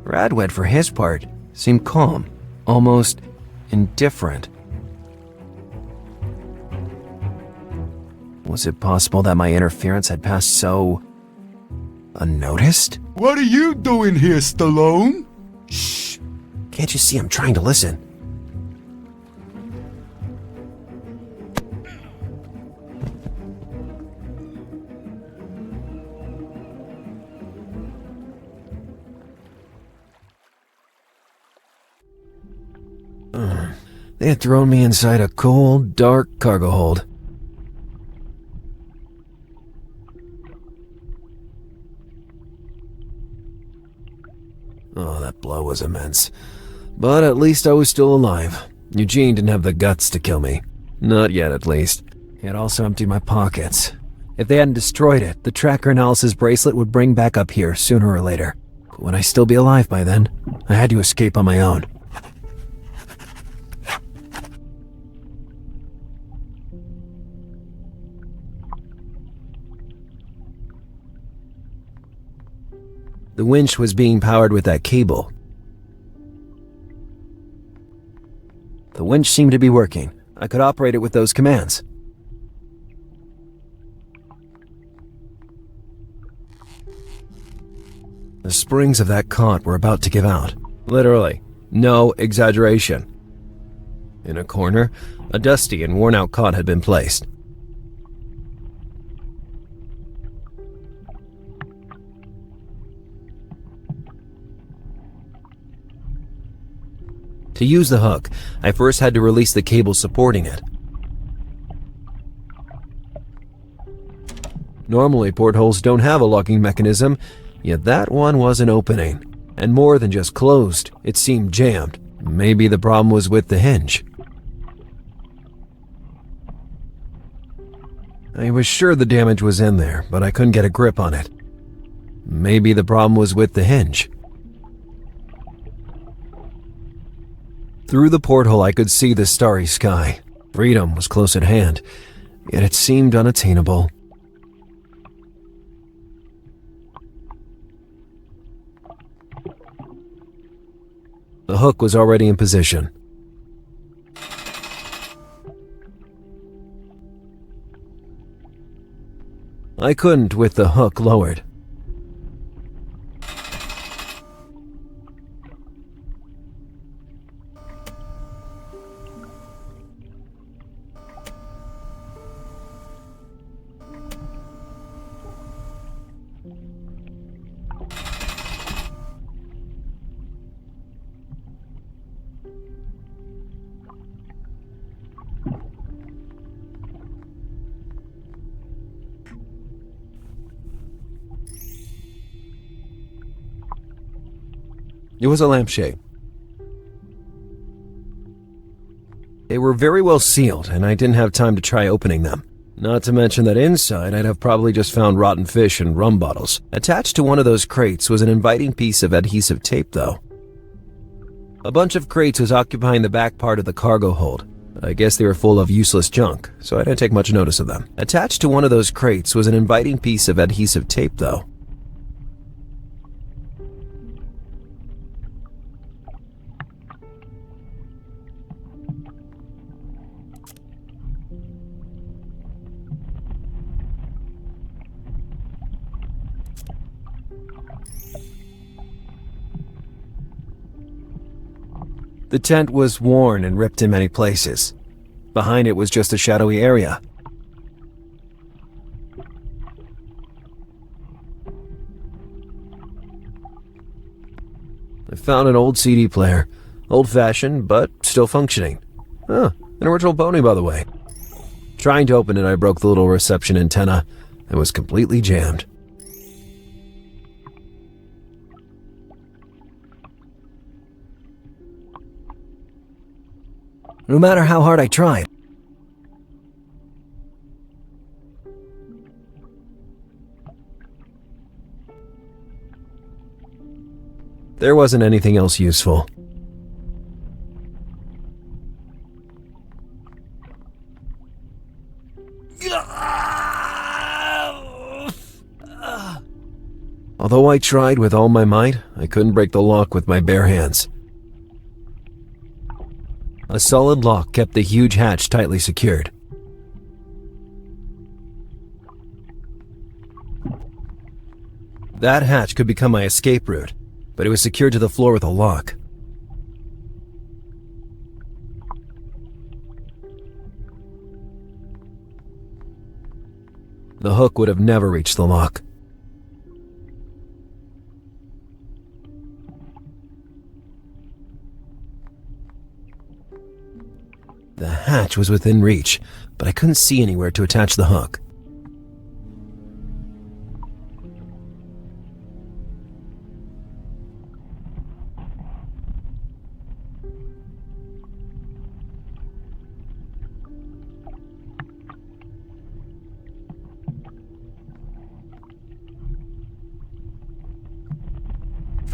Radwood, for his part, seemed calm, almost indifferent. Was it possible that my interference had passed so unnoticed? What are you doing here, Stallone? Shh. Can't you see I'm trying to listen? They had thrown me inside a cold, dark cargo hold. Oh, that blow was immense. But at least I was still alive. Eugene didn't have the guts to kill me. Not yet, at least. He had also emptied my pockets. If they hadn't destroyed it, the tracker analysis bracelet would bring back up here sooner or later. But would I still be alive by then? I had to escape on my own. The winch was being powered with that cable. The winch seemed to be working. I could operate it with those commands. The springs of that cot were about to give out. Literally. No exaggeration. In a corner, a dusty and worn-out cot had been placed. To use the hook, I first had to release the cable supporting it. Normally, portholes don't have a locking mechanism, yet that one wasn't opening. And more than just closed, it seemed jammed. Maybe the problem was with the hinge. I was sure the damage was in there, but I couldn't get a grip on it. Maybe the problem was with the hinge. Through the porthole, I could see the starry sky. Freedom was close at hand, yet it seemed unattainable. The hook was already in position. I couldn't with the hook lowered. It was a lampshade. They were very well sealed, and I didn't have time to try opening them. Not to mention that inside I'd have probably just found rotten fish and rum bottles. Attached to one of those crates was an inviting piece of adhesive tape, though. A bunch of crates was occupying the back part of the cargo hold. I guess they were full of useless junk, so I didn't take much notice of them. Attached to one of those crates was an inviting piece of adhesive tape, though. The tent was worn and ripped in many places. Behind it was just a shadowy area. I found an old CD player. Old-fashioned, but still functioning. An original Pony, by the way. Trying to open it, I broke the little reception antenna and was completely jammed. No matter how hard I tried, there wasn't anything else useful. Although I tried with all my might, I couldn't break the lock with my bare hands. A solid lock kept the huge hatch tightly secured. That hatch could become my escape route, but it was secured to the floor with a lock. The hook would have never reached the lock. The hatch was within reach, but I couldn't see anywhere to attach the hook.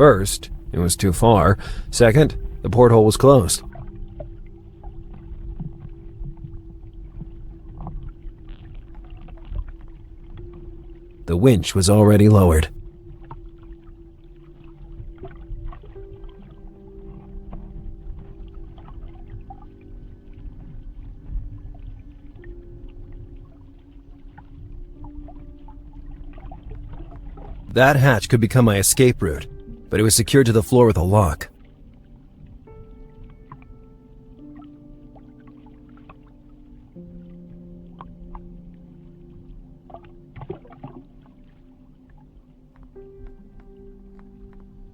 First, it was too far. Second, the porthole was closed. The winch was already lowered. That hatch could become my escape route, but it was secured to the floor with a lock.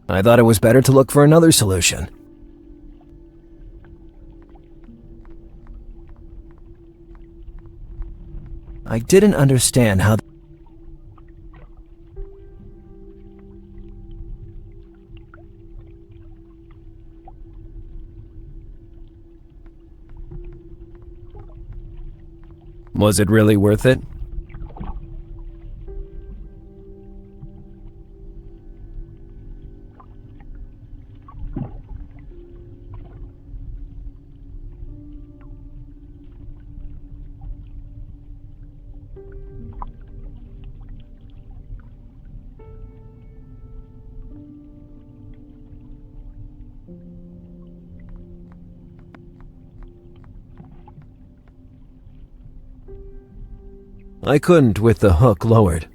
I thought it was better to look for another solution. I didn't understand how... Was it really worth it? I couldn't with the hook lowered.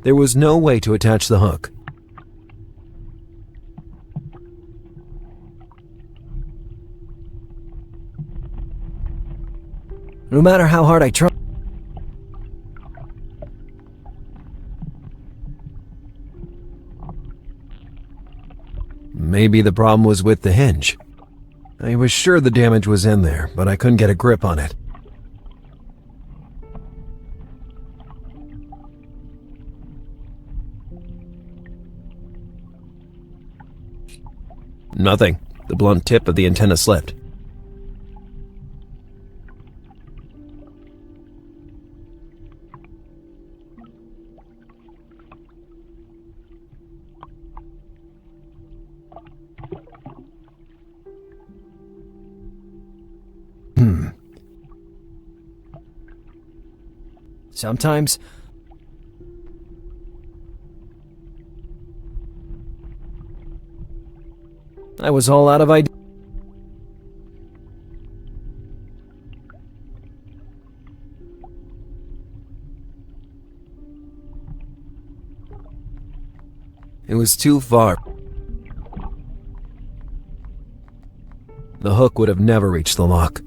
There was no way to attach the hook. No matter how hard I tried. Maybe the problem was with the hinge. I was sure the damage was in there, but I couldn't get a grip on it. Nothing. The blunt tip of the antenna slipped. Sometimes I was all out of ideas. It was too far. The hook would have never reached the lock.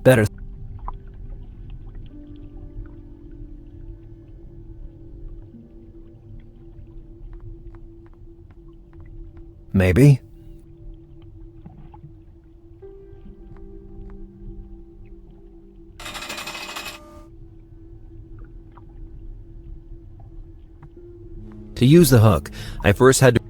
Better. Maybe. To use the hook, I first had to...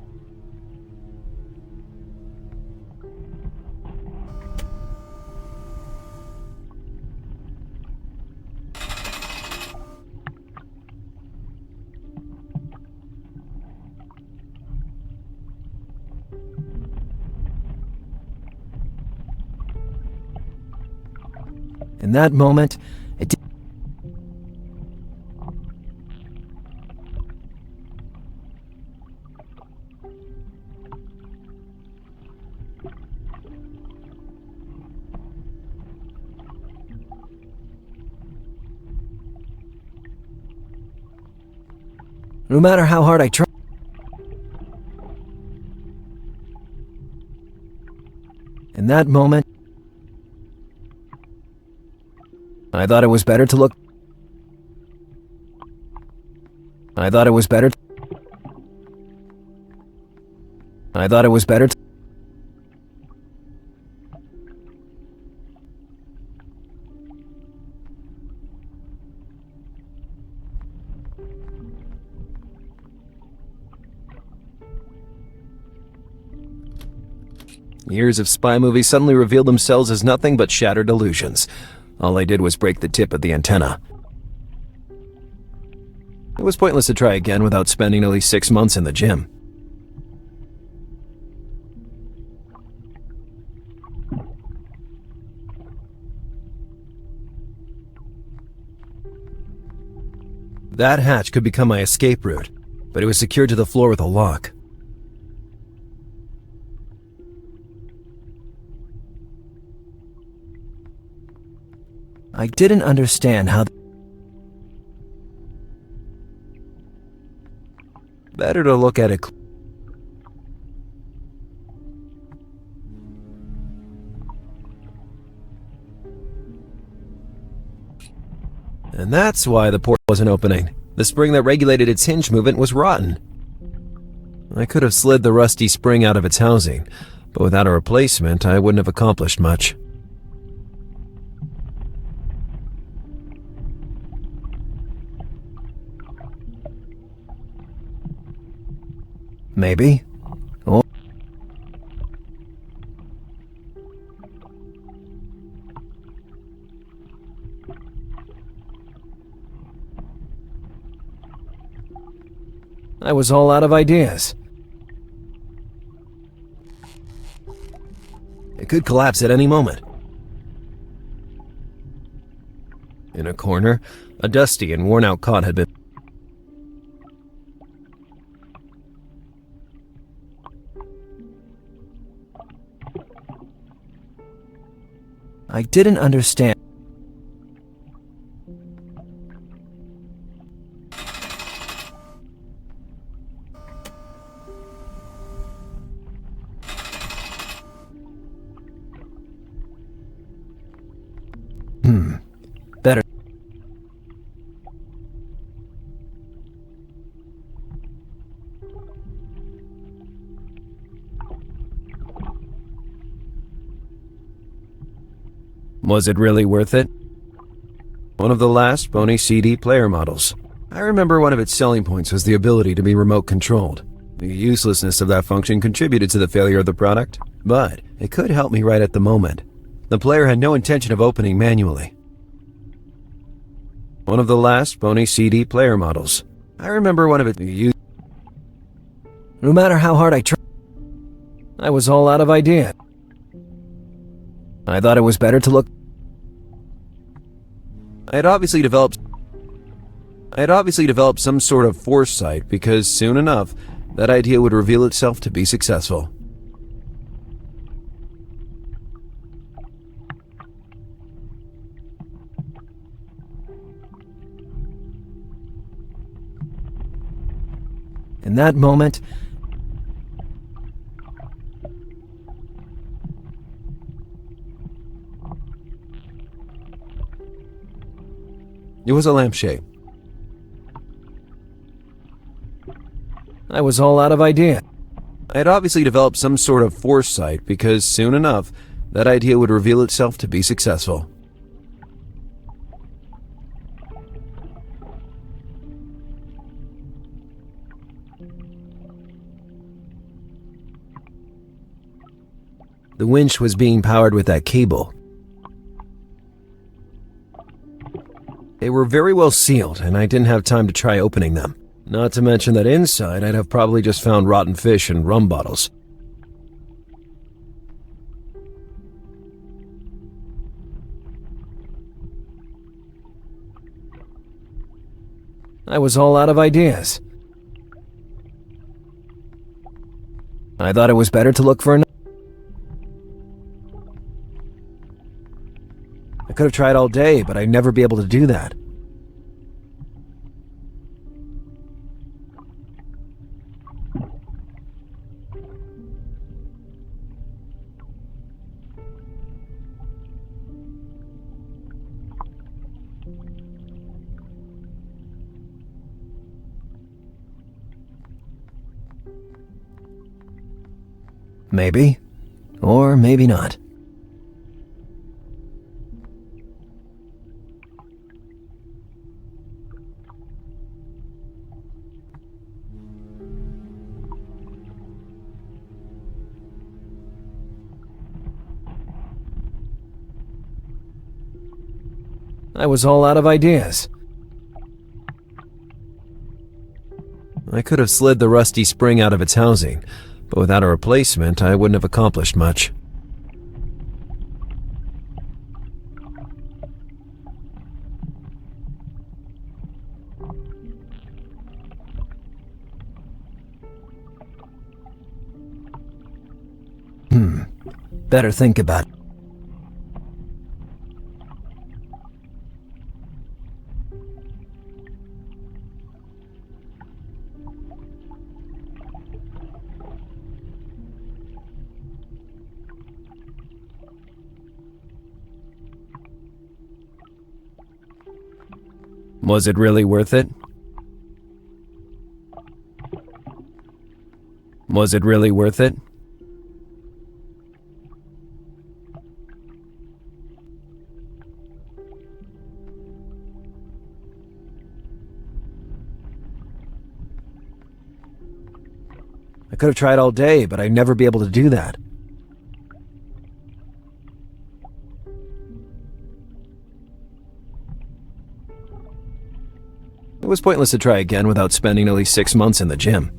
In that moment, it did. No matter how hard I try. In that moment, I thought it was better to look. I thought it was better. I thought it was better. Years of spy movies suddenly revealed themselves as nothing but shattered illusions. All I did was break the tip of the antenna. It was pointless to try again without spending at least 6 months in the gym. That hatch could become my escape route, but it was secured to the floor with a lock. I didn't understand how... Better to look at it... And that's why the port wasn't opening. The spring that regulated its hinge movement was rotten. I could have slid the rusty spring out of its housing, but without a replacement, I wouldn't have accomplished much. Maybe. Or... I was all out of ideas. It could collapse at any moment. In a corner, a dusty and worn-out cot had been... I didn't understand. Better. Was it really worth it? One of the last bony CD player models. I remember one of its selling points was the ability to be remote controlled. The uselessness of that function contributed to the failure of the product, but it could help me right at the moment. The player had no intention of opening manually. One of the last bony CD player models. I remember one of its No matter how hard I tried, I was all out of ideas. I thought it was better to look... I had obviously developed some sort of foresight because soon enough, that idea would reveal itself to be successful. In that moment, it was a lampshade. I was all out of ideas. I had obviously developed some sort of foresight because soon enough, that idea would reveal itself to be successful. The winch was being powered with that cable. They were very well sealed, and I didn't have time to try opening them. Not to mention that inside I'd have probably just found rotten fish and rum bottles. I was all out of ideas. I thought it was better to look for another. I could have tried all day, but I'd never be able to do that. Maybe, or maybe not. I was all out of ideas. I could have slid the rusty spring out of its housing, but without a replacement, I wouldn't have accomplished much. Better think about it. Was it really worth it? Was it really worth it? I could have tried all day, but I'd never be able to do that. It was pointless to try again without spending at least 6 months in the gym.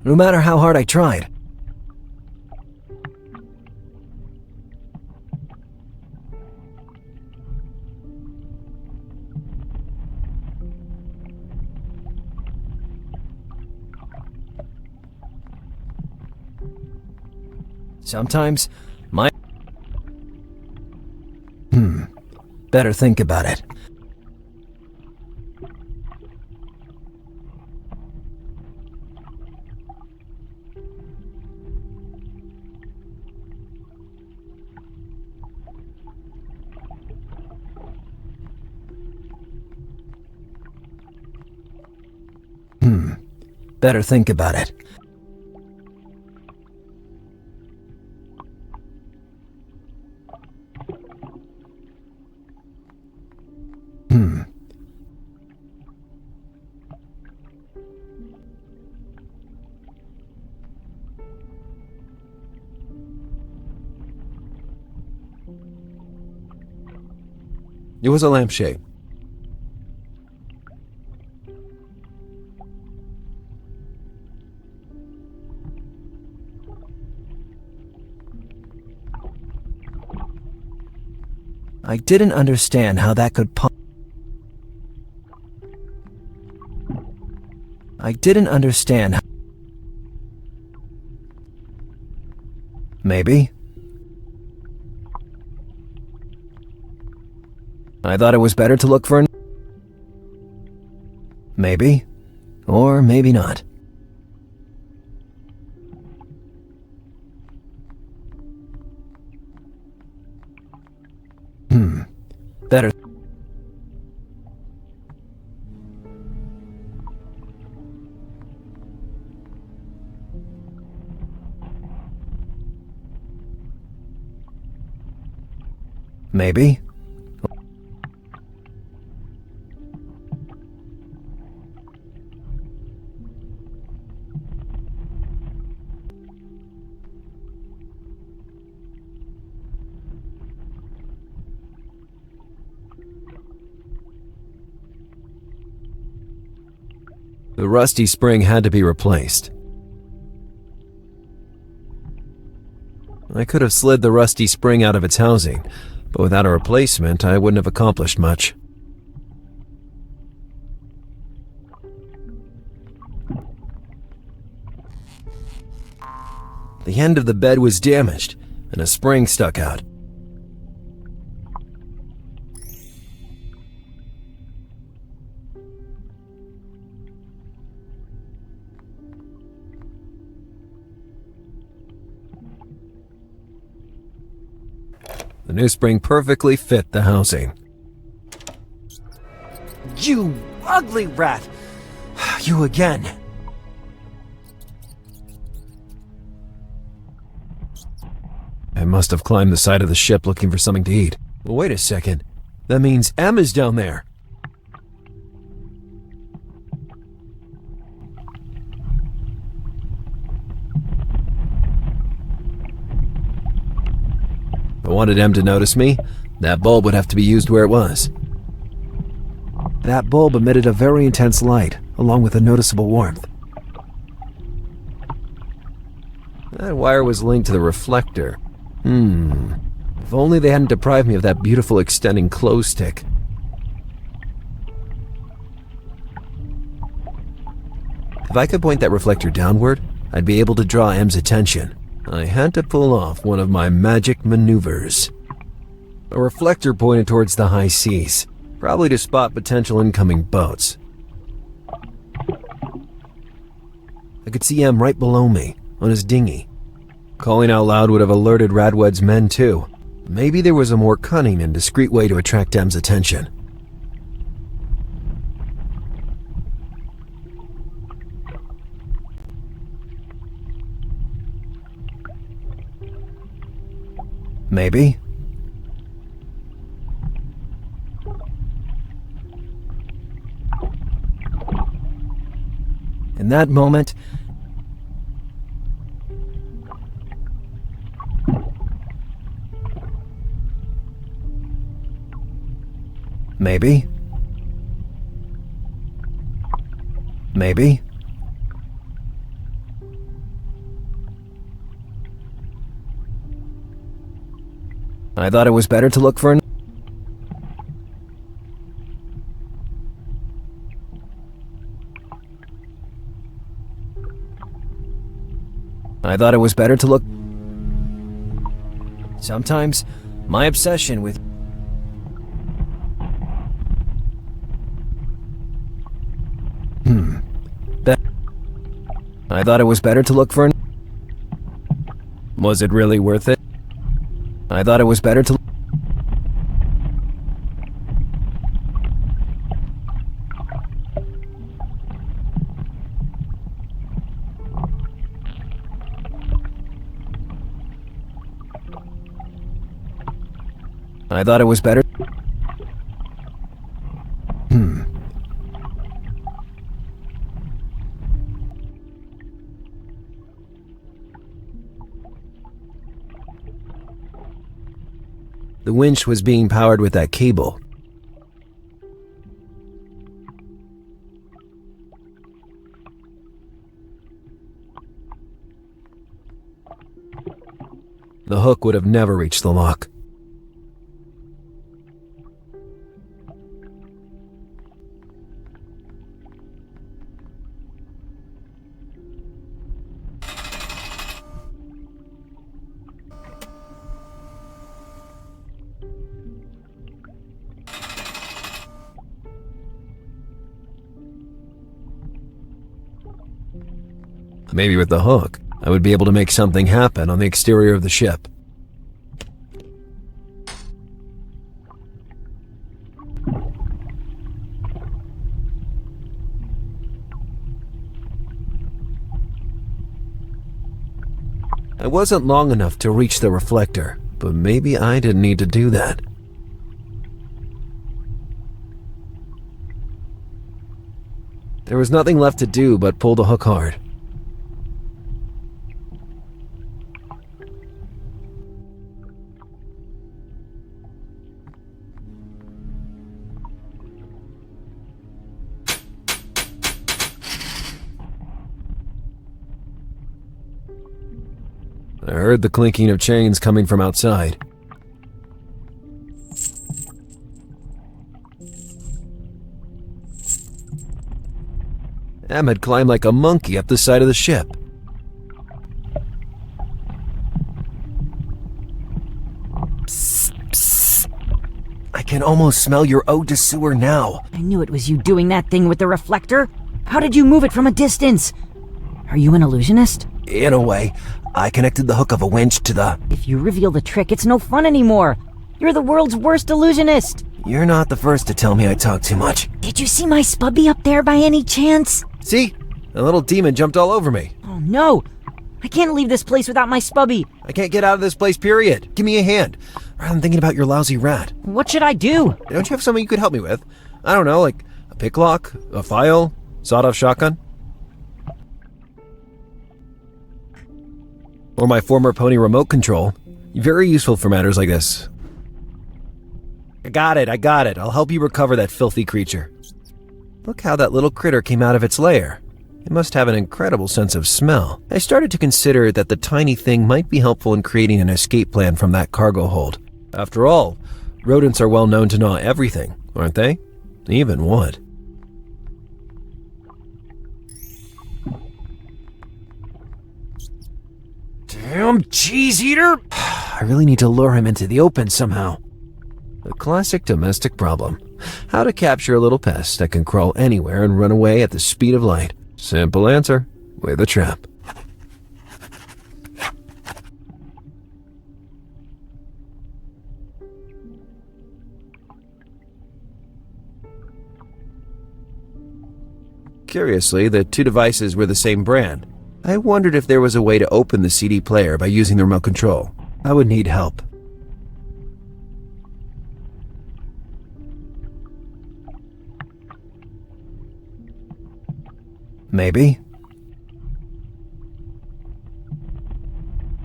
No matter how hard I tried. Sometimes, better think about it. Better think about it. It was a lampshade. I didn't understand how that could I didn't understand how... Maybe. I thought it was better to look for an... Maybe. Or maybe not. Better. Maybe. The rusty spring had to be replaced. I could have slid the rusty spring out of its housing, but without a replacement, I wouldn't have accomplished much. The end of the bed was damaged, and a spring stuck out. The new spring perfectly fit the housing. You ugly rat! You again. I must have climbed the side of the ship looking for something to eat. Well, wait a second. That means Emma's down there. If I wanted Em to notice me, that bulb would have to be used where it was. That bulb emitted a very intense light, along with a noticeable warmth. That wire was linked to the reflector. If only they hadn't deprived me of that beautiful extending clothes stick. If I could point that reflector downward, I'd be able to draw Em's attention. I had to pull off one of my magic maneuvers. A reflector pointed towards the high seas, probably to spot potential incoming boats. I could see Em right below me, on his dinghy. Calling out loud would have alerted Radwed's men too. Maybe there was a more cunning and discreet way to attract Em's attention. Maybe. In that moment, maybe. Maybe. I thought it was better to look for an... I thought it was better to look... Sometimes, my obsession with... I thought it was better to look for an... Was it really worth it? I thought it was better to... I thought it was better... The winch was being powered with that cable. The hook would have never reached the lock. Maybe with the hook, I would be able to make something happen on the exterior of the ship. I wasn't long enough to reach the reflector, but maybe I didn't need to do that. There was nothing left to do but pull the hook hard. I heard the clinking of chains coming from outside. Em had climbed like a monkey up the side of the ship. Psst, psst. I can almost smell your ode to sewer now. I knew it was you doing that thing with the reflector. How did you move it from a distance? Are you an illusionist? In a way, I connected the hook of a winch to the... If you reveal the trick, it's no fun anymore. You're the world's worst illusionist. You're not the first to tell me I talk too much. Did you see my spubby up there by any chance? See? A little demon jumped all over me. Oh no! I can't leave this place without my spubby. I can't get out of this place, period. Give me a hand. Rather than thinking about your lousy rat. What should I do? Don't you have something you could help me with? I don't know, like a pick lock, a file, sawed-off shotgun? Or my former pony remote control. Very useful for matters like this. I got it. I'll help you recover that filthy creature. Look how that little critter came out of its lair. It must have an incredible sense of smell. I started to consider that the tiny thing might be helpful in creating an escape plan from that cargo hold. After all, rodents are well known to gnaw everything, aren't they? Even wood. Damn cheese eater! I really need to lure him into the open somehow. A classic domestic problem. How to capture a little pest that can crawl anywhere and run away at the speed of light. Simple answer, with a trap. Curiously, the two devices were the same brand. I wondered if there was a way to open the CD player by using the remote control. I would need help. Maybe.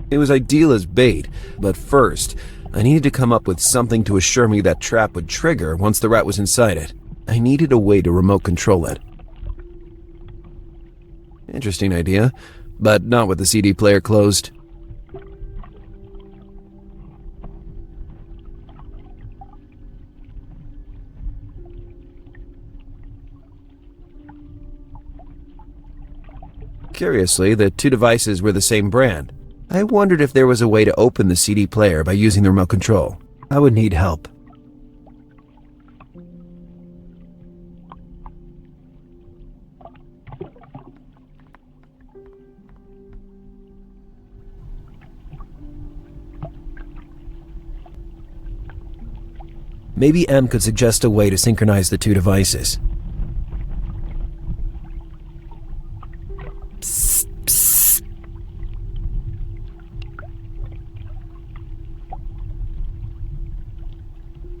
It was ideal as bait, but first, I needed to come up with something to assure me that trap would trigger once the rat was inside it. I needed a way to remote control it. Interesting idea, but not with the CD player closed. Curiously, the two devices were the same brand. I wondered if there was a way to open the CD player by using the remote control. I would need help. Maybe M could suggest a way to synchronize the two devices. Psst, psst.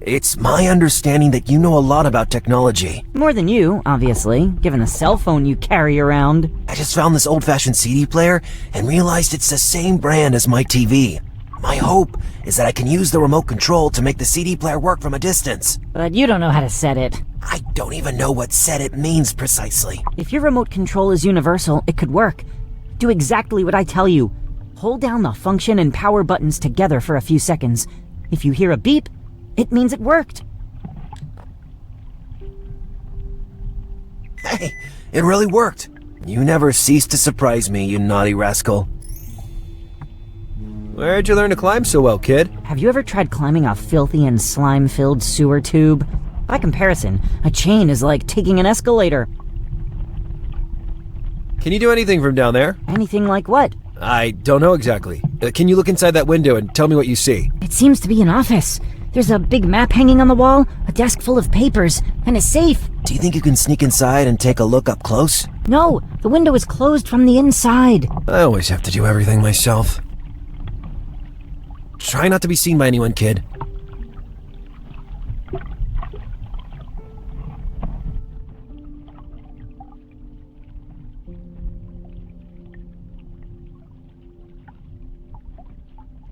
It's my understanding that you know a lot about technology. More than you, obviously, given the cell phone you carry around. I just found this old-fashioned CD player and realized it's the same brand as my TV. My hope is that I can use the remote control to make the CD player work from a distance. But you don't know how to set it. I don't even know what set it means precisely. If your remote control is universal, it could work. Do exactly what I tell you. Hold down the function and power buttons together for a few seconds. If you hear a beep, it means it worked. Hey, it really worked. You never cease to surprise me, you naughty rascal. Where'd you learn to climb so well, kid? Have you ever tried climbing a filthy and slime-filled sewer tube? By comparison, a chain is like taking an escalator. Can you do anything from down there? Anything like what? I don't know exactly. Can you look inside that window and tell me what you see? It seems to be an office. There's a big map hanging on the wall, a desk full of papers, and a safe. Do you think you can sneak inside and take a look up close? No, the window is closed from the inside. I always have to do everything myself. Try not to be seen by anyone, kid.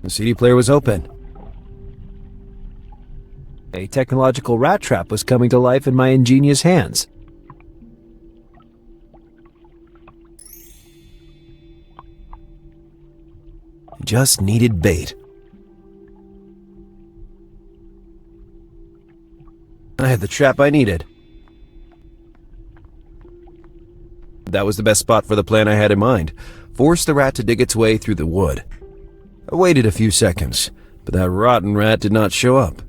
The CD player was open. A technological rat trap was coming to life in my ingenious hands. Just needed bait. I had the trap I needed. That was the best spot for the plan I had in mind. Force the rat to dig its way through the wood. I waited a few seconds, but that rotten rat did not show up.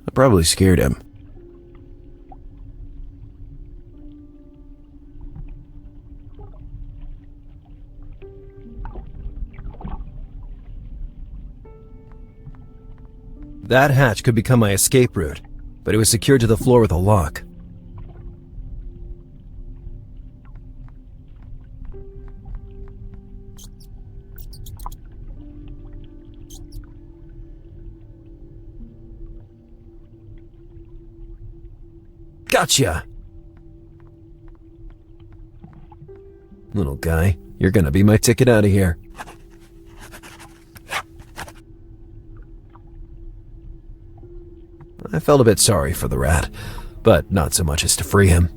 I probably scared him. That hatch could become my escape route, but it was secured to the floor with a lock. Gotcha! Little guy, you're gonna be my ticket out of here. I felt a bit sorry for the rat, but not so much as to free him.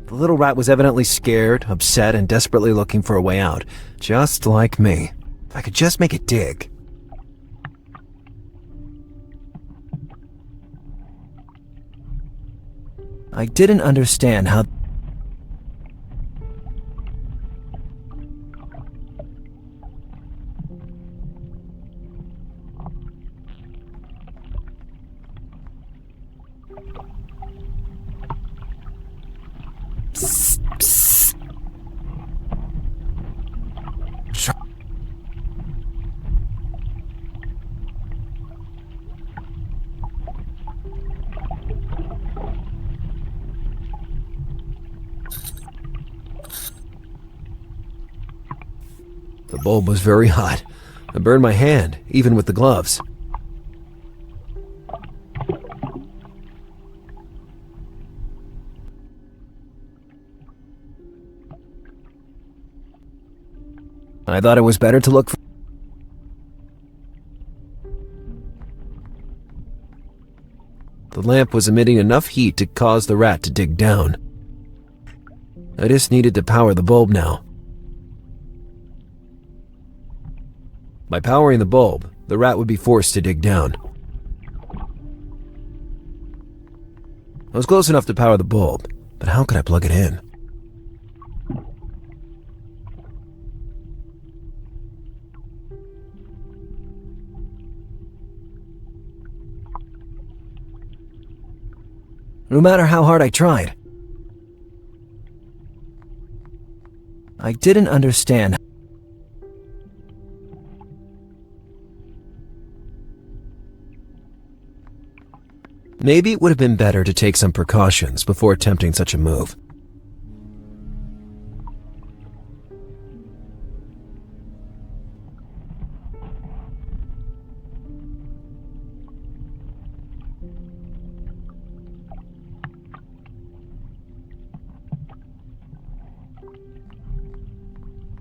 The little rat was evidently scared, upset, and desperately looking for a way out, just like me. If I could just make it dig. I didn't understand how... Psst, psst. The bulb was very hot. I burned my hand, even with the gloves. I thought it was better to look for... The lamp was emitting enough heat to cause the rat to dig down. I just needed to power the bulb now. By powering the bulb, the rat would be forced to dig down. I was close enough to power the bulb, but how could I plug it in? No matter how hard I tried, I didn't understand. Maybe it would have been better to take some precautions before attempting such a move.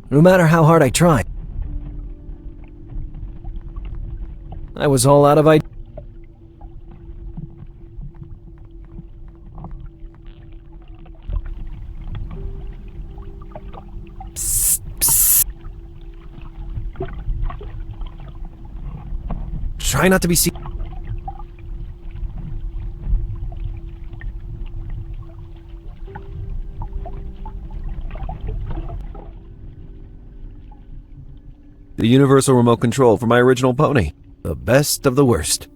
No matter how hard I tried, I was all out of ideas. Psst, psst. Try not to be seen. The universal remote control for my original pony. The best of the worst.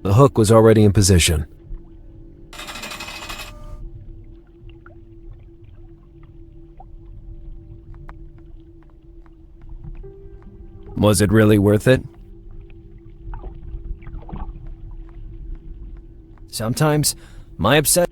The hook was already in position. Was it really worth it? Sometimes, my obsession...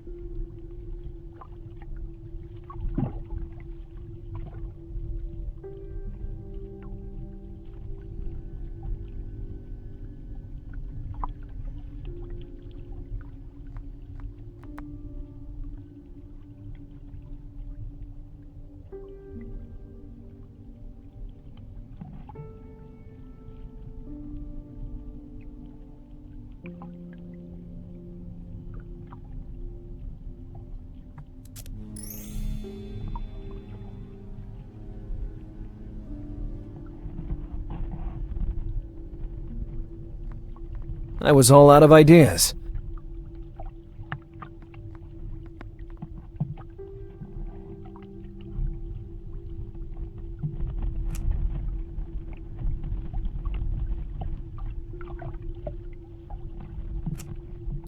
I was all out of ideas.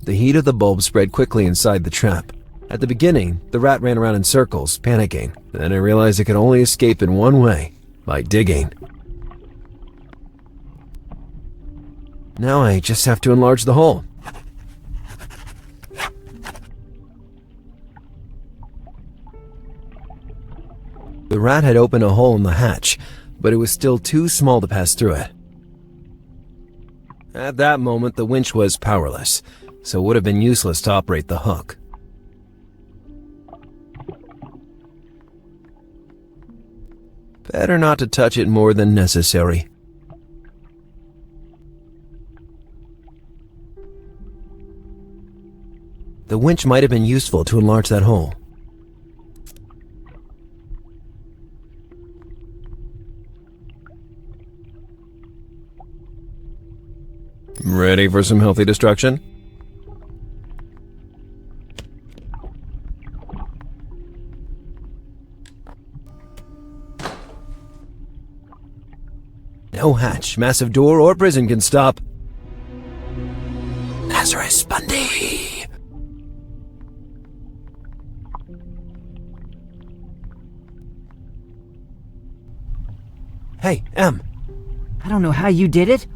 The heat of the bulb spread quickly inside the trap. At the beginning, the rat ran around in circles, panicking. Then I realized it could only escape in one way, by digging. Now I just have to enlarge the hole. The rat had opened a hole in the hatch, but it was still too small to pass through it. At that moment, the winch was powerless, so it would have been useless to operate the hook. Better not to touch it more than necessary. The winch might have been useful to enlarge that hole. Ready for some healthy destruction? No hatch, massive door, or prison can stop Lazarus Bundy. Hey, Em. I don't know how you did it,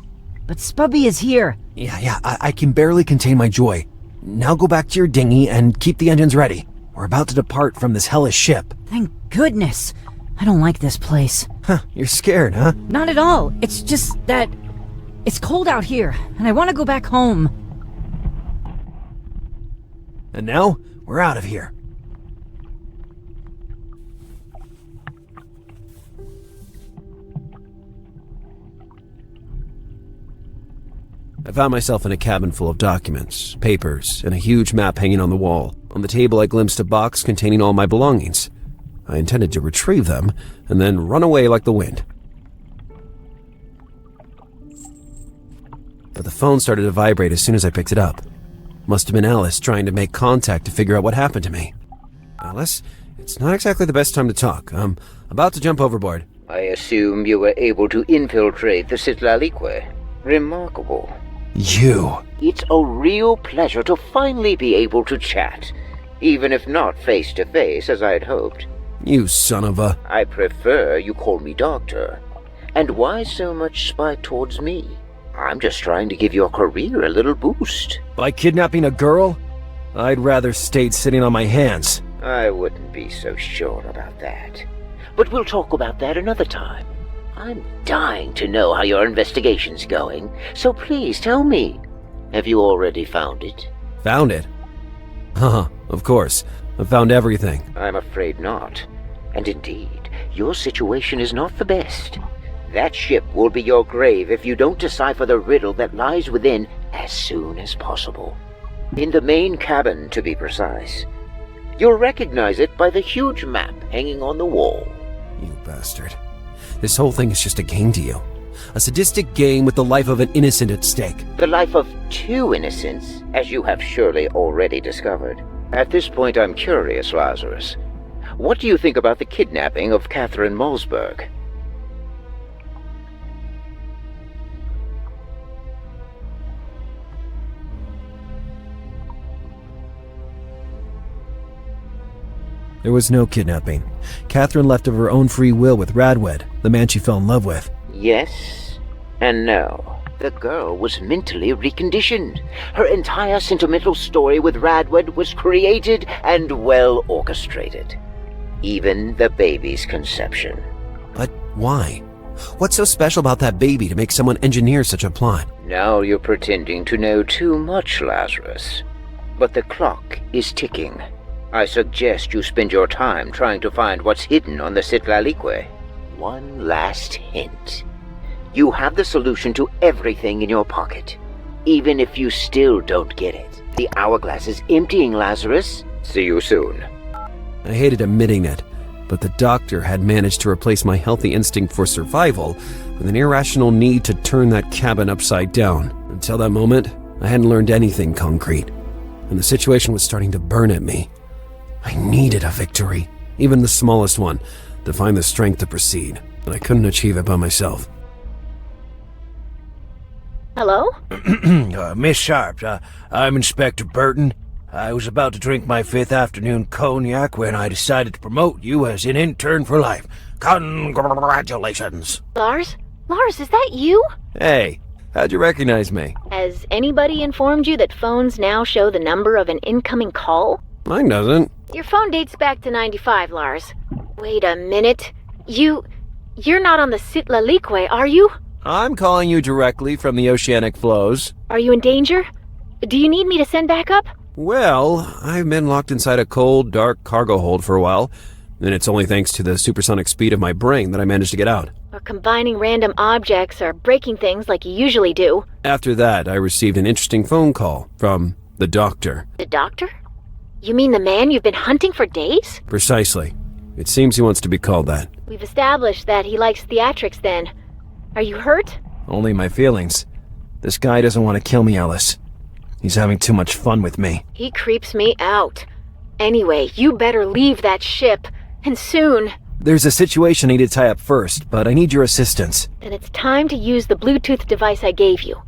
but Spubby is here. Yeah, I can barely contain my joy. Now go back to your dinghy and keep the engines ready. We're about to depart from this hellish ship. Thank goodness. I don't like this place. Huh, you're scared, huh? Not at all. It's just that it's cold out here, and I want to go back home. And now, we're out of here. I found myself in a cabin full of documents, papers, and a huge map hanging on the wall. On the table, I glimpsed a box containing all my belongings. I intended to retrieve them and then run away like the wind. But the phone started to vibrate as soon as I picked it up. Must have been Alice trying to make contact to figure out what happened to me. Alice, it's not exactly the best time to talk. I'm about to jump overboard. I assume you were able to infiltrate the Citlalique. Remarkable. You. It's a real pleasure to finally be able to chat, even if not face to face as I'd hoped. You son of a... I prefer you call me Doctor. And why so much spite towards me? I'm just trying to give your career a little boost. By kidnapping a girl? I'd rather stayed sitting on my hands. I wouldn't be so sure about that. But we'll talk about that another time. I'm dying to know how your investigation's going, so please tell me. Have you already found it? Found it? Haha, of course. I found everything. I'm afraid not. And indeed, your situation is not the best. That ship will be your grave if you don't decipher the riddle that lies within as soon as possible. In the main cabin, to be precise. You'll recognize it by the huge map hanging on the wall. You bastard. This whole thing is just a game to you. A sadistic game with the life of an innocent at stake. The life of two innocents, as you have surely already discovered. At this point, I'm curious, Lazarus. What do you think about the kidnapping of Kathrin Mulzberg? There was no kidnapping. Kathrin left of her own free will with Radwed, the man she fell in love with. Yes and no. The girl was mentally reconditioned. Her entire sentimental story with Radwed was created and well orchestrated. Even the baby's conception. But why? What's so special about that baby to make someone engineer such a plot? Now you're pretending to know too much, Lazarus. But the clock is ticking. I suggest you spend your time trying to find what's hidden on the Citlalique. One last hint. You have the solution to everything in your pocket, even if you still don't get it. The hourglass is emptying, Lazarus. See you soon. I hated admitting it, but the doctor had managed to replace my healthy instinct for survival with an irrational need to turn that cabin upside down. Until that moment, I hadn't learned anything concrete, and the situation was starting to burn at me. I needed a victory, even the smallest one, to find the strength to proceed, but I couldn't achieve it by myself. Hello? Miss Sharp, I'm Inspector Burton. I was about to drink my 5th afternoon cognac when I decided to promote you as an intern for life. Congratulations. Lars? Lars, is that you? Hey, how'd you recognize me? Has anybody informed you that phones now show the number of an incoming call? Mine doesn't. Your phone dates back to 95, Lars. Wait a minute. You're not on the Sitla Liqui, are you? I'm calling you directly from the oceanic flows. Are you in danger? Do you need me to send backup? Well, I've been locked inside a cold, dark cargo hold for a while, and it's only thanks to the supersonic speed of my brain that I managed to get out. Or combining random objects or breaking things like you usually do. After that, I received an interesting phone call from the doctor. The doctor? You mean the man you've been hunting for days? Precisely. It seems he wants to be called that. We've established that he likes theatrics then. Are you hurt? Only my feelings. This guy doesn't want to kill me, Alice. He's having too much fun with me. He creeps me out. Anyway, you better leave that ship, and soon. There's a situation I need to tie up first, but I need your assistance. Then it's time to use the Bluetooth device I gave you.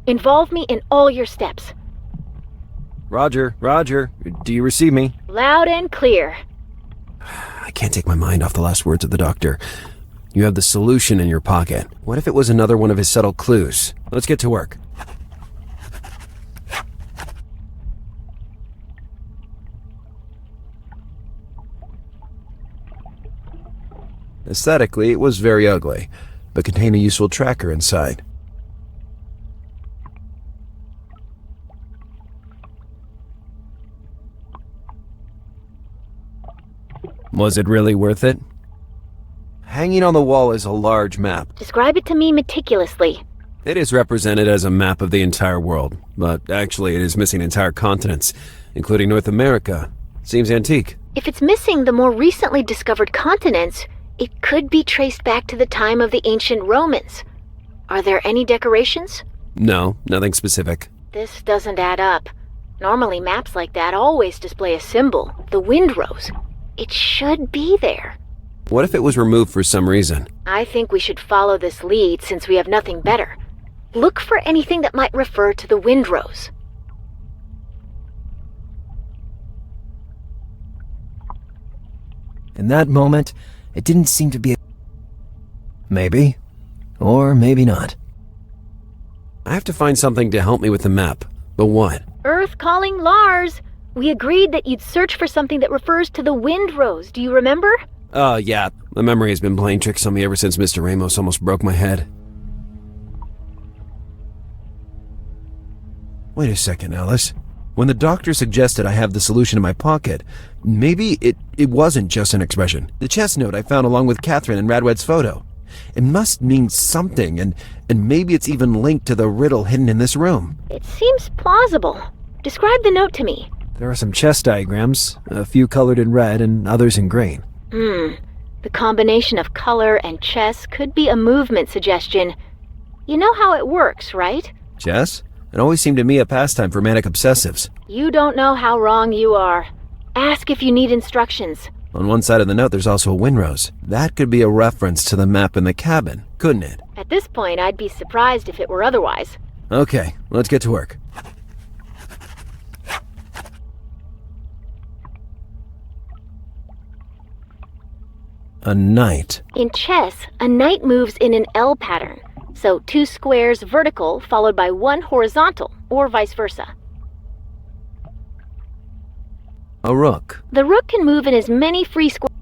Involve me in all your steps. Roger, do you receive me? Loud and clear. I can't take my mind off the last words of the doctor. You have the solution in your pocket. What if it was another one of his subtle clues? Let's get to work. Aesthetically, it was very ugly, but contained a useful tracker inside. Was it really worth it? Hanging on the wall is a large map. Describe it to me meticulously. It is represented as a map of the entire world, but actually it is missing entire continents, including North America. Seems antique. If it's missing the more recently discovered continents, it could be traced back to the time of the ancient Romans. Are there any decorations? No, nothing specific. This doesn't add up. Normally maps like that always display a symbol, the windrose. It should be there. What if it was removed for some reason? I think we should follow this lead since we have nothing better. Look for anything that might refer to the windrose. In that moment, it didn't seem to be a... Maybe. Or maybe not. I have to find something to help me with the map. But what? Earth calling Lars! We agreed that you'd search for something that refers to the windrose. Do you remember? Yeah. My memory has been playing tricks on me ever since Mr. Ramos almost broke my head. Wait a second, Alice. When the doctor suggested I have the solution in my pocket, maybe it wasn't just an expression. The chest note I found along with Kathrin and Radwed's photo. It must mean something, and maybe it's even linked to the riddle hidden in this room. It seems plausible. Describe the note to me. There are some chess diagrams, a few colored in red and others in green. The combination of color and chess could be a movement suggestion. You know how it works, right? Chess? It always seemed to me a pastime for manic obsessives. You don't know how wrong you are. Ask if you need instructions. On one side of the note, there's also a windrose. That could be a reference to the map in the cabin, couldn't it? At this point, I'd be surprised if it were otherwise. Okay, let's get to work. A knight. In chess, a knight moves in an L pattern. So 2 squares vertical followed by 1 horizontal, or vice versa. A rook. The rook can move in as many free squares.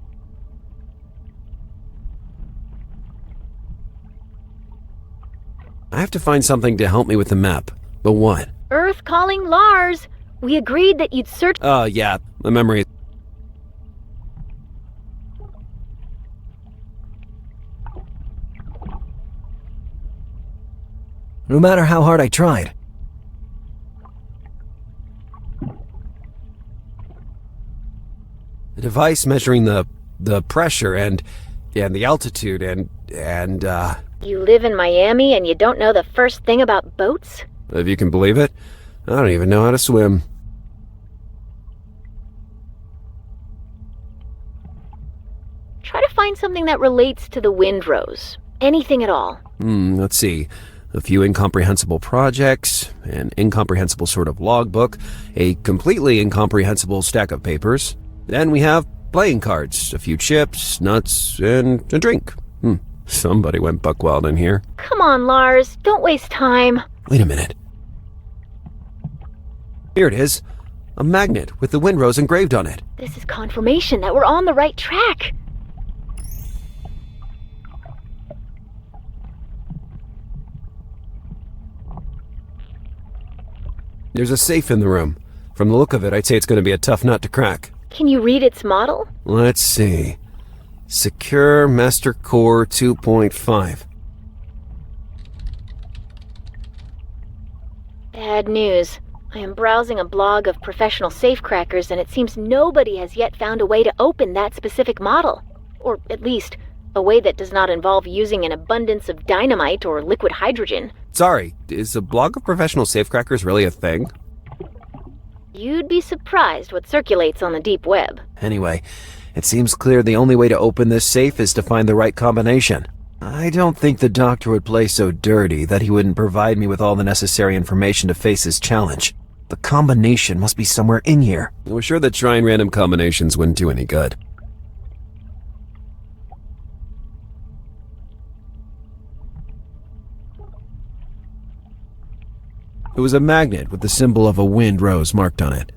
I have to find something to help me with the map. But what? Earth calling Lars! We agreed that you'd search... Yeah. My memory... No matter how hard I tried. The device measuring the pressure and the altitude and You live in Miami and you don't know the first thing about boats? if you can believe it, I don't even know how to swim. Try to find something that relates to the windrose. Anything at all. Let's see. a few incomprehensible projects, an incomprehensible sort of logbook, a completely incomprehensible stack of papers. Then we have playing cards, a few chips, nuts, and a drink. Somebody went buck wild in here. Come on, Lars. Don't waste time. Wait a minute. Here it is. A magnet with the windrose engraved on it. This is confirmation that we're on the right track. There's a safe in the room. From the look of it, I'd say it's going to be a tough nut to crack. Can you read its model? Let's see. Secure Master Core 2.5. Bad news. I am browsing a blog of professional safecrackers, and it seems nobody has yet found a way to open that specific model. Or at least, a way that does not involve using an abundance of dynamite or liquid hydrogen. Sorry, is a blog of professional safecrackers really a thing? You'd be surprised what circulates on the deep web. Anyway, it seems clear the only way to open this safe is to find the right combination. I don't think the doctor would play so dirty that he wouldn't provide me with all the necessary information to face his challenge. The combination must be somewhere in here. We're sure that trying random combinations wouldn't do any good. It was a magnet with the symbol of a wind rose marked on it.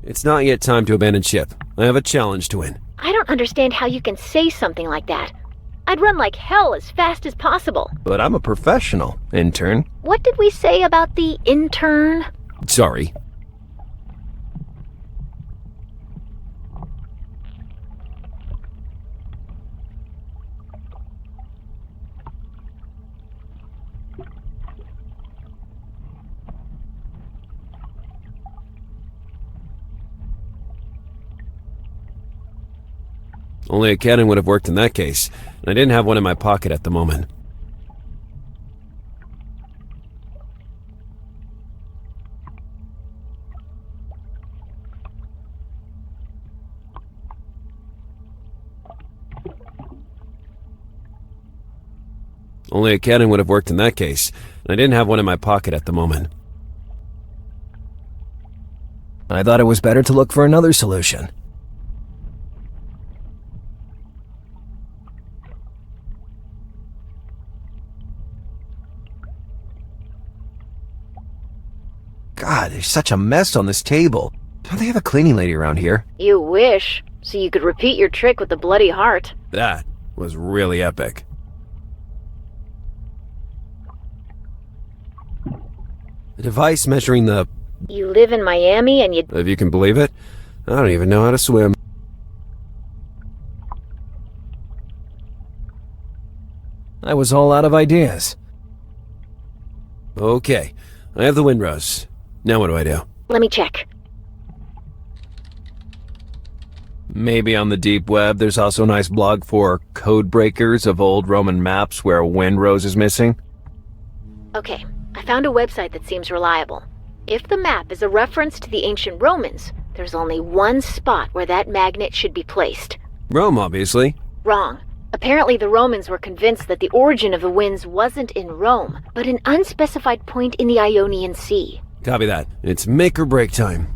It's not yet time to abandon ship. I have a challenge to win. I don't understand how you can say something like that. I'd run like hell as fast as possible. But I'm a professional, intern. What did we say about the intern? Sorry. Only a cannon would have worked in that case, and I didn't have one in my pocket at the moment. Only a cannon would have worked in that case, and I didn't have one in my pocket at the moment. I thought it was better to look for another solution. God, there's such a mess on this table. Don't they have a cleaning lady around here? You wish, so you could repeat your trick with the bloody heart. That was really epic. The device measuring the... You live in Miami and you... If you can believe it, I don't even know how to swim. I was all out of ideas. Okay, I have the windrose. Now what do I do? Let me check. Maybe on the deep web there's also a nice blog for code breakers of old Roman maps where a windrose is missing. Okay, I found a website that seems reliable. If the map is a reference to the ancient Romans, there's only one spot where that magnet should be placed. Rome, obviously. Wrong. Apparently the Romans were convinced that the origin of the winds wasn't in Rome, but an unspecified point in the Ionian Sea. Copy that. It's make or break time.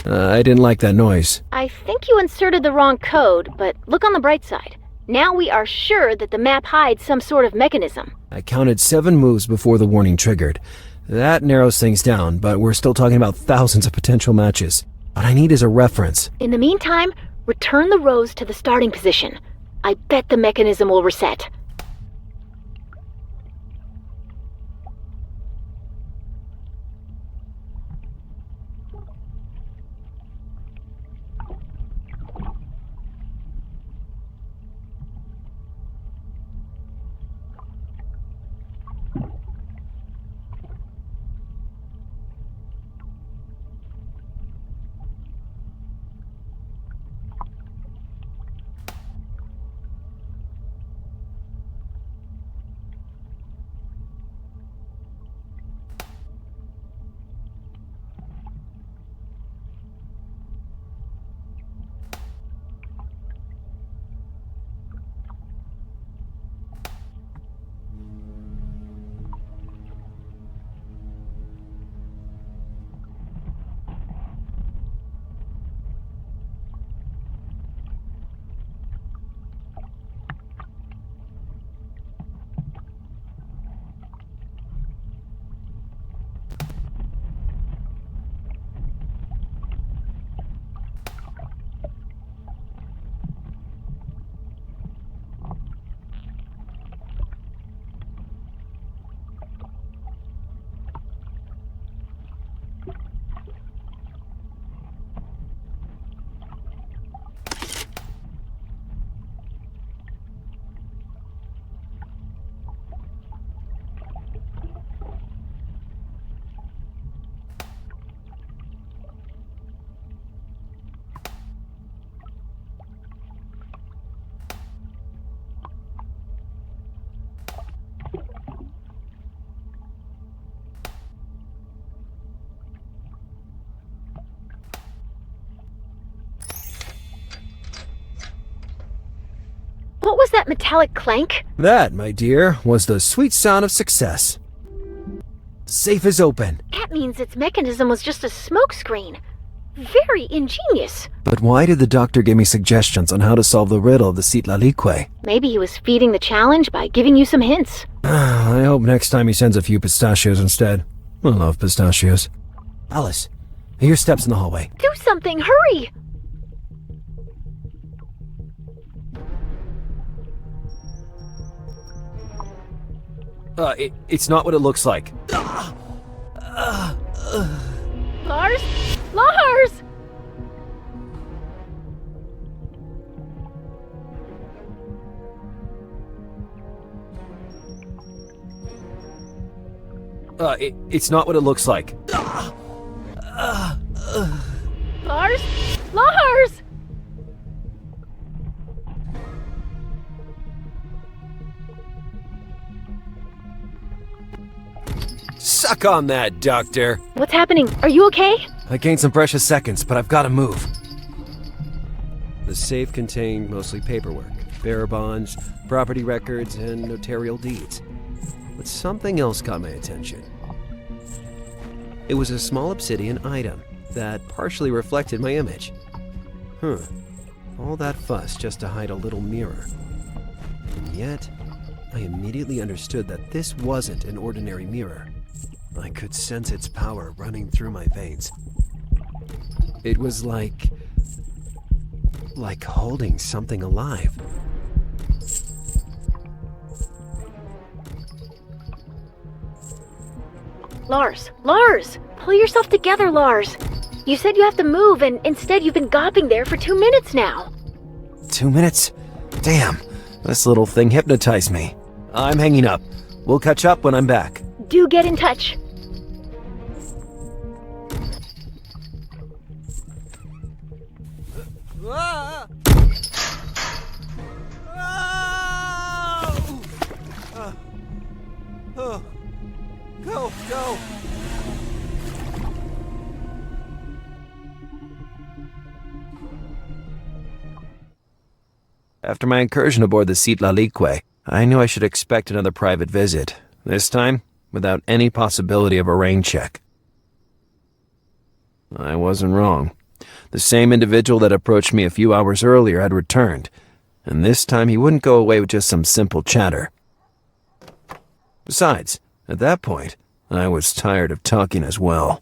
I didn't like that noise. I think you inserted the wrong code, but look on the bright side. Now we are sure that the map hides some sort of mechanism. I counted 7 moves before the warning triggered. That narrows things down, but we're still talking about thousands of potential matches. What I need is a reference. In the meantime, return the rows to the starting position. I bet the mechanism will reset. What was that metallic clank? That, my dear, was the sweet sound of success. The safe is open. That means its mechanism was just a smokescreen. Very ingenious. But why did the doctor give me suggestions on how to solve the riddle of the Citlalique? Maybe he was feeding the challenge by giving you some hints. I hope next time he sends a few pistachios instead. I love pistachios. Alice, I hear steps in the hallway. Do something, hurry! It's not what it looks like. Lars? Lars! It's not what it looks like. Lars? Lars! Suck on that, Doctor. What's happening? Are you okay? I gained some precious seconds, but I've got to move. The safe contained mostly paperwork, bearer bonds, property records, and notarial deeds. But something else caught my attention. It was a small obsidian item that partially reflected my image. All that fuss just to hide a little mirror. And yet, I immediately understood that this wasn't an ordinary mirror. I could sense its power running through my veins. It was like holding something alive. Lars! Lars! Pull yourself together, Lars! You said you have to move, and instead you've been gawping there for 2 minutes now. 2 minutes? Damn, this little thing hypnotized me. I'm hanging up. We'll catch up when I'm back. Do get in touch. Go! After my incursion aboard the Citlalique, I knew I should expect another private visit, this time without any possibility of a rain check. I wasn't wrong. The same individual that approached me a few hours earlier had returned, and this time he wouldn't go away with just some simple chatter. Besides, at that point, I was tired of talking as well.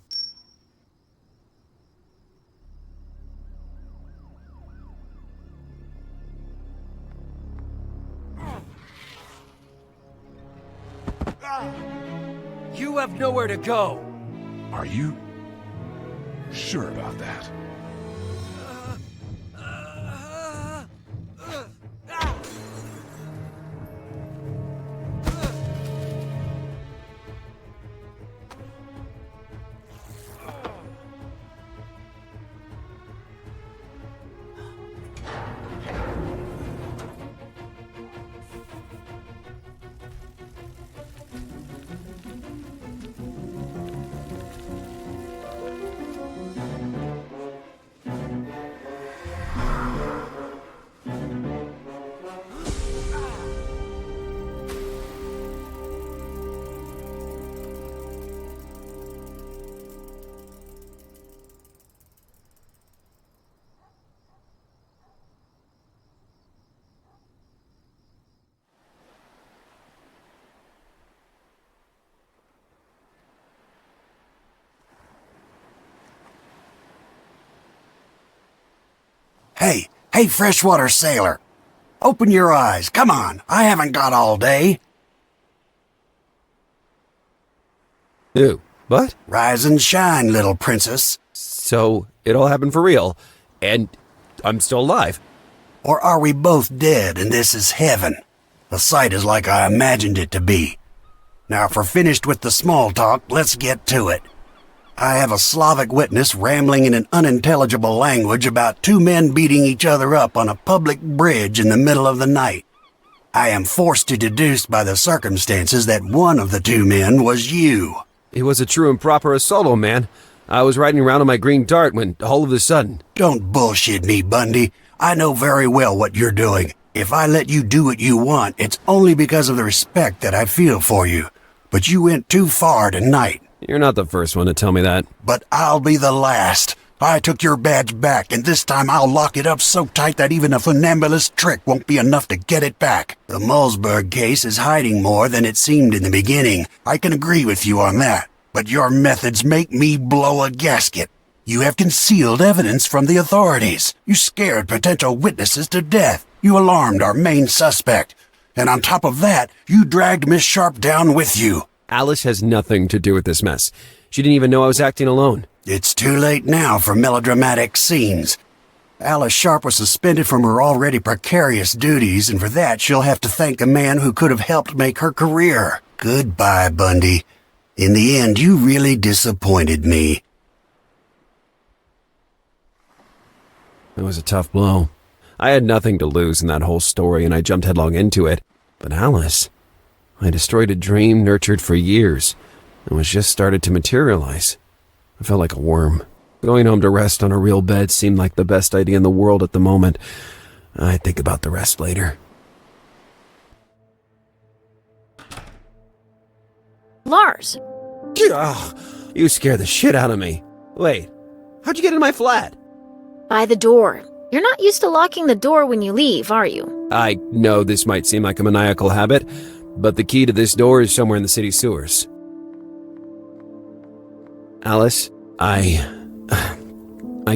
You have nowhere to go. Are you sure about that? Hey, freshwater sailor. Open your eyes. Come on, I haven't got all day. Ew, what? Rise and shine, little princess. So, it all happened for real, and I'm still alive. Or are we both dead and this is heaven? The sight is like I imagined it to be. Now, if we're finished with the small talk, let's get to it. I have a Slavic witness rambling in an unintelligible language about two men beating each other up on a public bridge in the middle of the night. I am forced to deduce by the circumstances that one of the two men was you. It was a true and proper assault, old man. I was riding around on my green dart when, all of a sudden... Don't bullshit me, Bundy. I know very well what you're doing. If I let you do what you want, it's only because of the respect that I feel for you. But you went too far tonight. You're not the first one to tell me that. But I'll be the last. I took your badge back, and this time I'll lock it up so tight that even a funambulist trick won't be enough to get it back. The Mulzberg case is hiding more than it seemed in the beginning. I can agree with you on that. But your methods make me blow a gasket. You have concealed evidence from the authorities. You scared potential witnesses to death. You alarmed our main suspect. And on top of that, you dragged Miss Sharp down with you. Alice has nothing to do with this mess. She didn't even know I was acting alone. It's too late now for melodramatic scenes. Alice Sharp was suspended from her already precarious duties, and for that she'll have to thank a man who could have helped make her career. Goodbye, Bundy. In the end, you really disappointed me. It was a tough blow. I had nothing to lose in that whole story, and I jumped headlong into it. But Alice... I destroyed a dream nurtured for years and was just started to materialize. I felt like a worm. Going home to rest on a real bed seemed like the best idea in the world at the moment. I'd think about the rest later. Lars! Ugh, you scared the shit out of me. Wait, how'd you get in my flat? By the door. You're not used to locking the door when you leave, are you? I know this might seem like a maniacal habit, but the key to this door is somewhere in the city sewers. Alice, I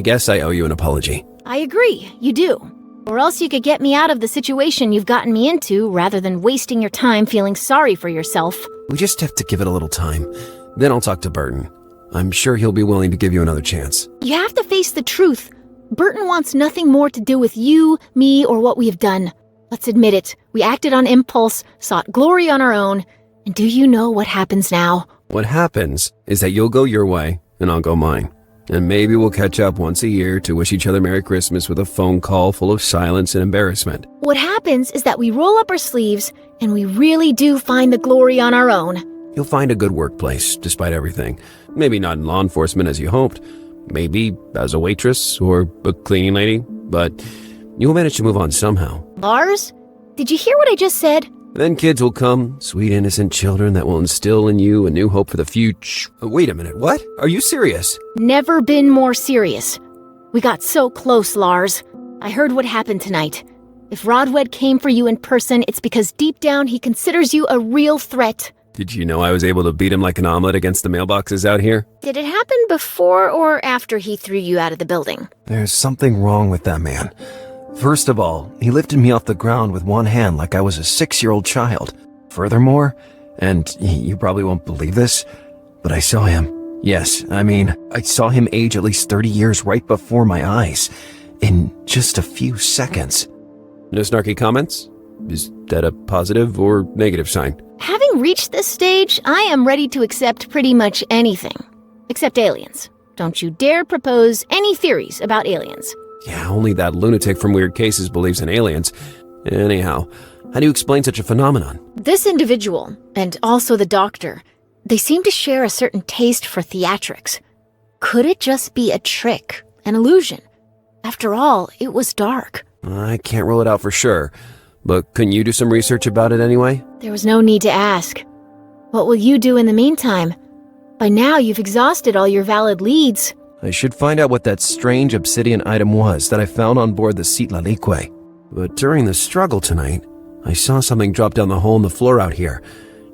guess I owe you an apology. I agree, you do. Or else you could get me out of the situation you've gotten me into rather than wasting your time feeling sorry for yourself. We just have to give it a little time. Then I'll talk to Burton. I'm sure he'll be willing to give you another chance. You have to face the truth. Burton wants nothing more to do with you, me, or what we have done. Let's admit it. We acted on impulse, sought glory on our own. And do you know what happens now? What happens is that you'll go your way, and I'll go mine. And maybe we'll catch up once a year to wish each other Merry Christmas with a phone call full of silence and embarrassment. What happens is that we roll up our sleeves, and we really do find the glory on our own. You'll find a good workplace, despite everything. Maybe not in law enforcement as you hoped. Maybe as a waitress or a cleaning lady. But you'll manage to move on somehow. Lars? Did you hear what I just said? Then kids will come, sweet innocent children that will instill in you a new hope for the future. Wait a minute, what? Are you serious? Never been more serious. We got so close, Lars. I heard what happened tonight. If Rodwed came for you in person, it's because deep down he considers you a real threat. Did you know I was able to beat him like an omelet against the mailboxes out here? Did it happen before or after he threw you out of the building? There's something wrong with that man. First of all, he lifted me off the ground with one hand like I was a 6-year-old child. Furthermore, and you probably won't believe this, but I saw him. Yes, I saw him age at least 30 years right before my eyes. In just a few seconds. No snarky comments? Is that a positive or negative sign? Having reached this stage, I am ready to accept pretty much anything. Except aliens. Don't you dare propose any theories about aliens. Yeah, only that lunatic from Weird Cases believes in aliens. Anyhow, how do you explain such a phenomenon? This individual, and also the doctor, they seem to share a certain taste for theatrics. Could it just be a trick, an illusion? After all, it was dark. I can't rule it out for sure, but couldn't you do some research about it anyway? There was no need to ask. What will you do in the meantime? By now, you've exhausted all your valid leads. I should find out what that strange obsidian item was that I found on board the Citlalique. But during the struggle tonight, I saw something drop down the hole in the floor out here,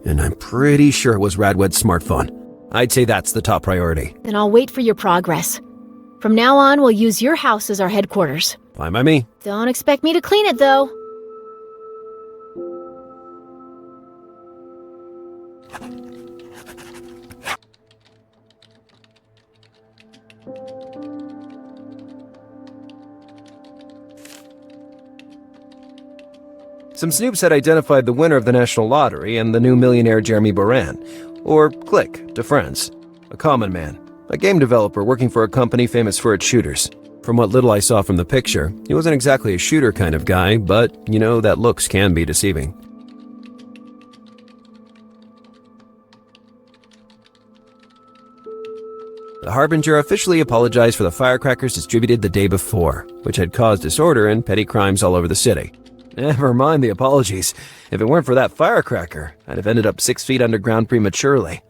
and I'm pretty sure it was Radwed's smartphone. I'd say that's the top priority. Then I'll wait for your progress. From now on, we'll use your house as our headquarters. Fine by me. Don't expect me to clean it, though. Some snoops had identified the winner of the national lottery and the new millionaire Jeremy Boran, or Click to friends, a common man, a game developer working for a company famous for its shooters. From what little I saw from the picture, he wasn't exactly a shooter kind of guy, but you know that looks can be deceiving. The Harbinger officially apologized for the firecrackers distributed the day before, which had caused disorder and petty crimes all over the city. Never mind the apologies. If it weren't for that firecracker, I'd have ended up 6 feet underground prematurely.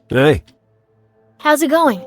Hey. How's it going?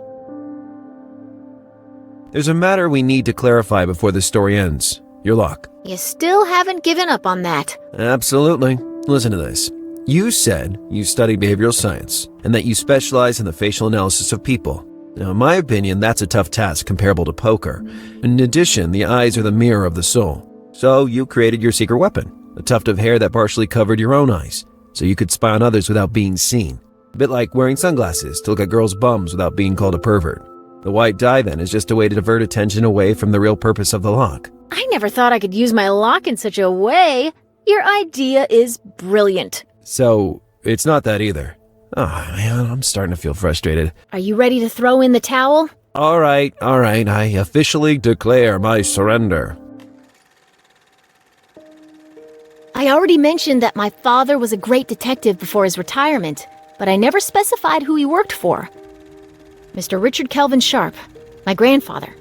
There's a matter we need to clarify before the story ends. Your lock. You still haven't given up on that. Absolutely. Listen to this. You said you studied behavioral science, and that you specialize in the facial analysis of people. Now, in my opinion, that's a tough task comparable to poker. In addition, the eyes are the mirror of the soul. So you created your secret weapon, a tuft of hair that partially covered your own eyes, so you could spy on others without being seen. A bit like wearing sunglasses to look at girls' bums without being called a pervert. The white dye, then, is just a way to divert attention away from the real purpose of the lock. I never thought I could use my lock in such a way. Your idea is brilliant. So, it's not that either. Oh, man, I'm starting to feel frustrated. Are you ready to throw in the towel? All right, I officially declare my surrender. I already mentioned that my father was a great detective before his retirement, but I never specified who he worked for. Mr. Richard Kelvin Sharp, my grandfather.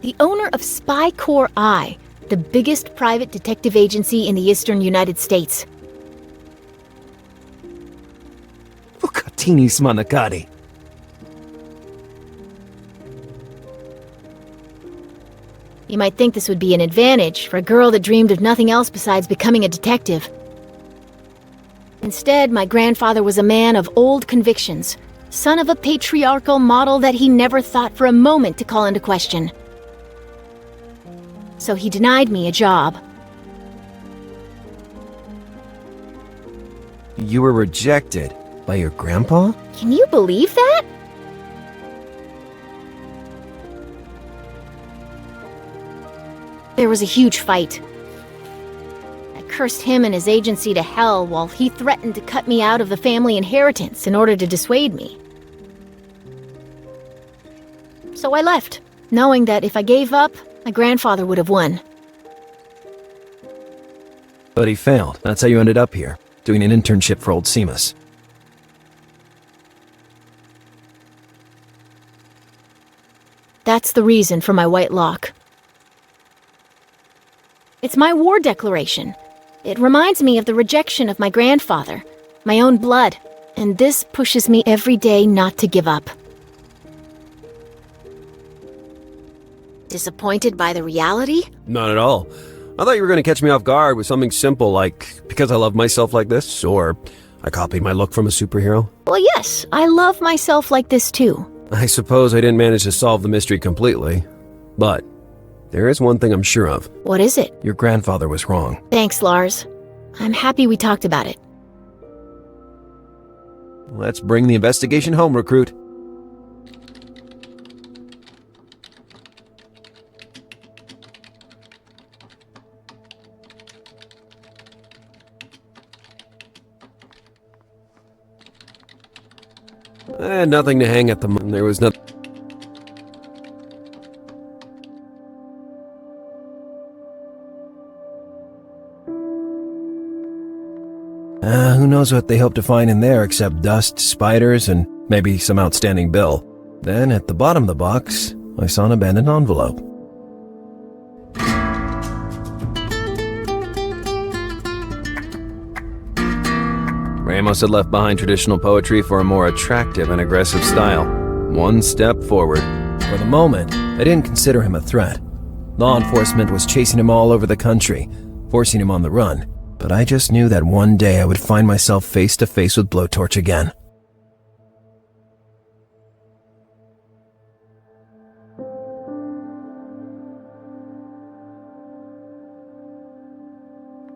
The owner of Spy Corps I, the biggest private detective agency in the eastern United States. Bucatini Smanakari. You might think this would be an advantage for a girl that dreamed of nothing else besides becoming a detective. Instead, my grandfather was a man of old convictions, son of a patriarchal model that he never thought for a moment to call into question. So he denied me a job. You were rejected by your grandpa? Can you believe that? There was a huge fight. I cursed him and his agency to hell while he threatened to cut me out of the family inheritance in order to dissuade me. So I left, knowing that if I gave up, my grandfather would have won. But he failed. That's how you ended up here, doing an internship for old Seamus. That's the reason for my white lock. It's my war declaration. It reminds me of the rejection of my grandfather, my own blood, And this pushes me every day not to give up. Disappointed by the reality? Not at all. I thought you were going to catch me off guard with something simple like, because I love myself like this, or I copied my look from a superhero. Well, yes, I love myself like this too. I suppose I didn't manage to solve the mystery completely, but there is one thing I'm sure of. What is it? Your grandfather was wrong. Thanks, Lars. I'm happy we talked about it. Let's bring the investigation home, recruit. Nothing to hang at the moment. There was nothing. Who knows what they hope to find in there except dust, spiders, and maybe some outstanding bill. Then, at the bottom of the box, I saw an abandoned envelope. Ramos had left behind traditional poetry for a more attractive and aggressive style. One step forward. For the moment, I didn't consider him a threat. Law enforcement was chasing him all over the country, forcing him on the run. But I just knew that one day I would find myself face to face with Blowtorch again.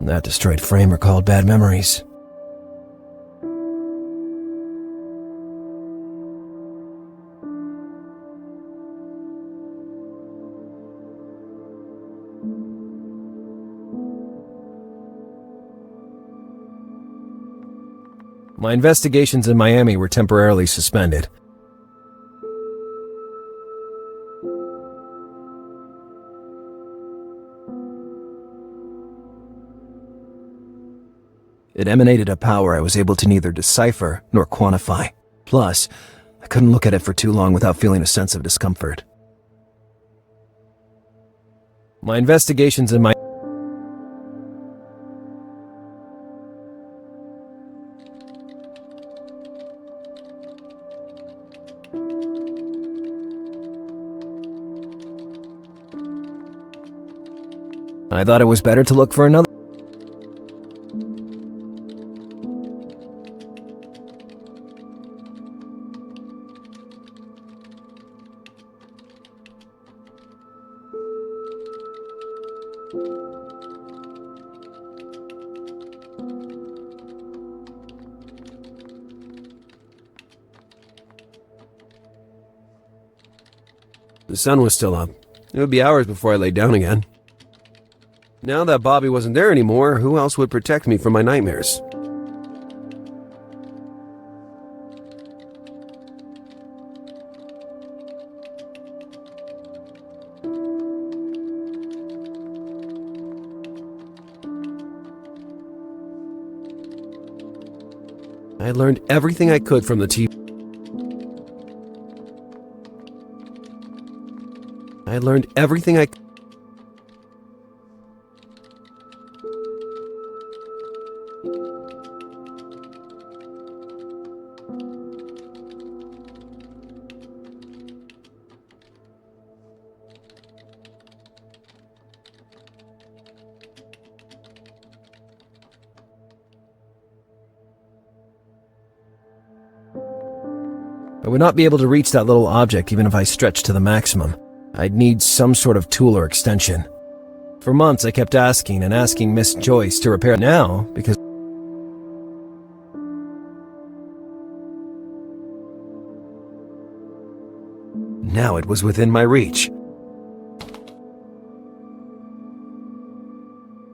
That destroyed frame recalled bad memories. My investigations in Miami were temporarily suspended. It emanated a power I was able to neither decipher nor quantify. Plus, I couldn't look at it for too long without feeling a sense of discomfort. My investigations in Miami I thought it was better to look for another. The sun was still up. It would be hours before I laid down again. Now that Bobby wasn't there anymore, who else would protect me from my nightmares? I learned everything I could from the TV. I learned everything I could. I would not be able to reach that little object even if I stretched to the maximum. I'd need some sort of tool or extension. For months I kept asking and asking Miss Joyce to repair it now because now it was within my reach.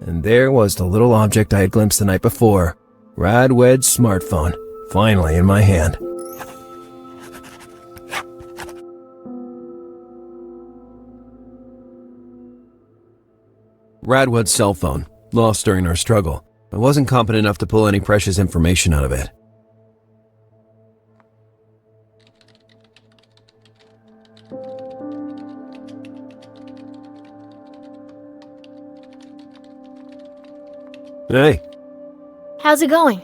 And there was the little object I had glimpsed the night before. Radwed's smartphone, finally in my hand. Radwood's cell phone, lost during our struggle. I wasn't competent enough to pull any precious information out of it. Hey. How's it going?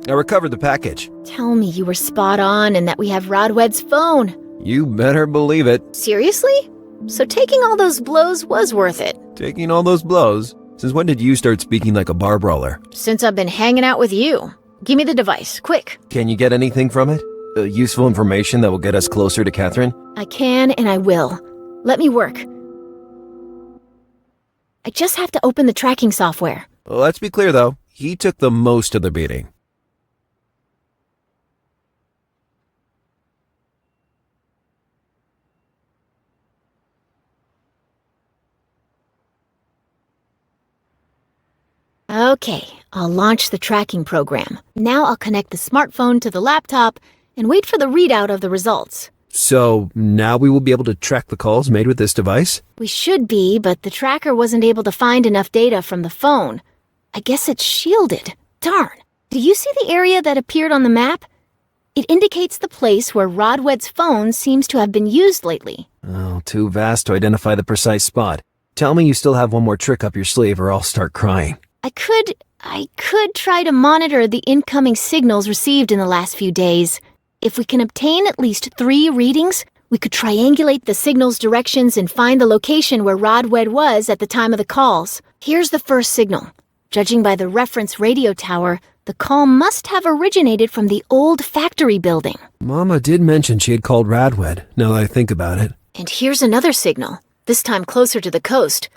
I recovered the package. Tell me you were spot on and that we have Rodwed's phone. You better believe it. Seriously? So taking all those blows was worth it? Taking all those blows? Since when did you start speaking like a bar brawler? Since I've been hanging out with you. Give me the device, quick. Can you get anything from it? Useful information that will get us closer to Kathrin? I can and I will. Let me work. I just have to open the tracking software. Let's be clear, though. He took the most of the beating. Okay, I'll launch the tracking program. Now I'll connect the smartphone to the laptop and wait for the readout of the results. So now we will be able to track the calls made with this device? We should be, but the tracker wasn't able to find enough data from the phone. I guess it's shielded. Darn. Do you see the area that appeared on the map? It indicates the place where Rodwed's phone seems to have been used lately. Oh, too vast to identify the precise spot. Tell me you still have one more trick up your sleeve or I'll start crying. I could try to monitor the incoming signals received in the last few days. If we can obtain at least 3 readings, we could triangulate the signal's directions and find the location where Rodwed was at the time of the calls. Here's the first signal. Judging by the reference radio tower, the call must have originated from the old factory building. Mama did mention she had called Radwed, now that I think about it. And here's another signal, this time closer to the coast.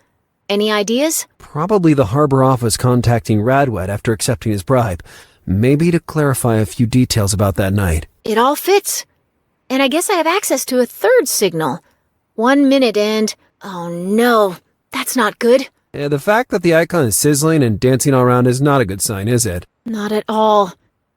Any ideas? Probably the harbor office contacting Radwed after accepting his bribe. Maybe to clarify a few details about that night. It all fits. And I guess I have access to a third signal. 1 minute and... oh no, that's not good. Yeah, the fact that the icon is sizzling and dancing all around is not a good sign, is it? Not at all.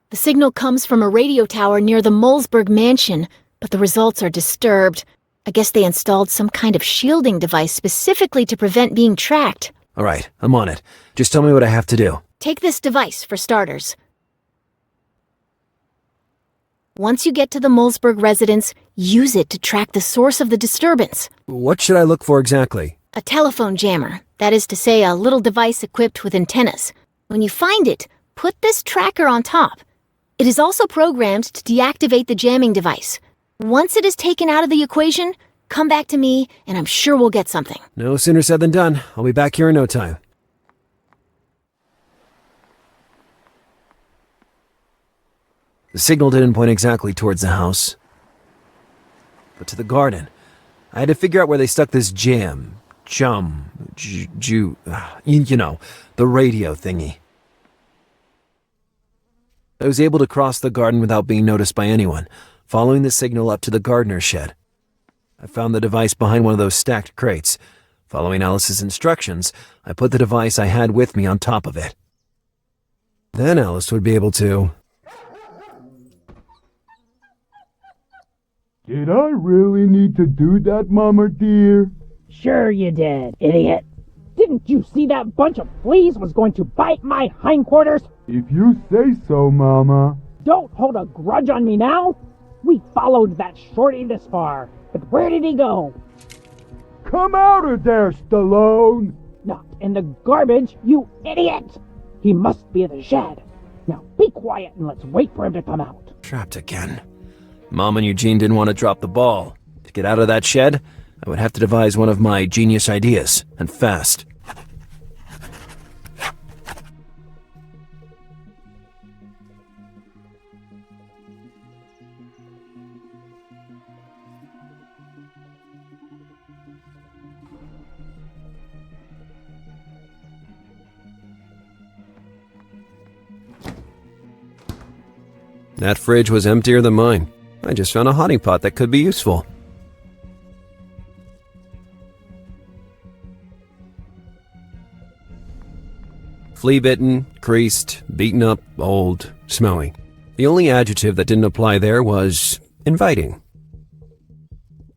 The signal comes from a radio tower near the Mulzberg mansion, but the results are disturbed. I guess they installed some kind of shielding device specifically to prevent being tracked. All right, I'm on it. Just tell me what I have to do. Take this device for starters. Once you get to the Mulzberg residence, use it to track the source of the disturbance. What should I look for exactly? A telephone jammer. That is to say, a little device equipped with antennas. When you find it, put this tracker on top. It is also programmed to deactivate the jamming device. Once it is taken out of the equation, come back to me, and I'm sure we'll get something. No sooner said than done. I'll be back here in no time. The signal didn't point exactly towards the house, but to the garden. I had to figure out where they stuck this you know, the radio thingy. I was able to cross the garden without being noticed by anyone, following the signal up to the gardener's shed. I found the device behind one of those stacked crates. Following Alice's instructions, I put the device I had with me on top of it. Then Alice would be able to... Did I really need to do that, Mama dear? Sure you did, idiot. Didn't you see that bunch of fleas was going to bite my hindquarters? If you say so, Mama. Don't hold a grudge on me now. We followed that shorty this far, but where did he go? Come out of there, Stallone! Not in the garbage, you idiot! He must be in the shed. Now be quiet and let's wait for him to come out. Trapped again. Mom and Eugene didn't want to drop the ball. To get out of that shed, I would have to devise one of my genius ideas, and fast. That fridge was emptier than mine. I just found a honey pot that could be useful. Flea-bitten, creased, beaten up, old, smelly. The only adjective that didn't apply there was inviting.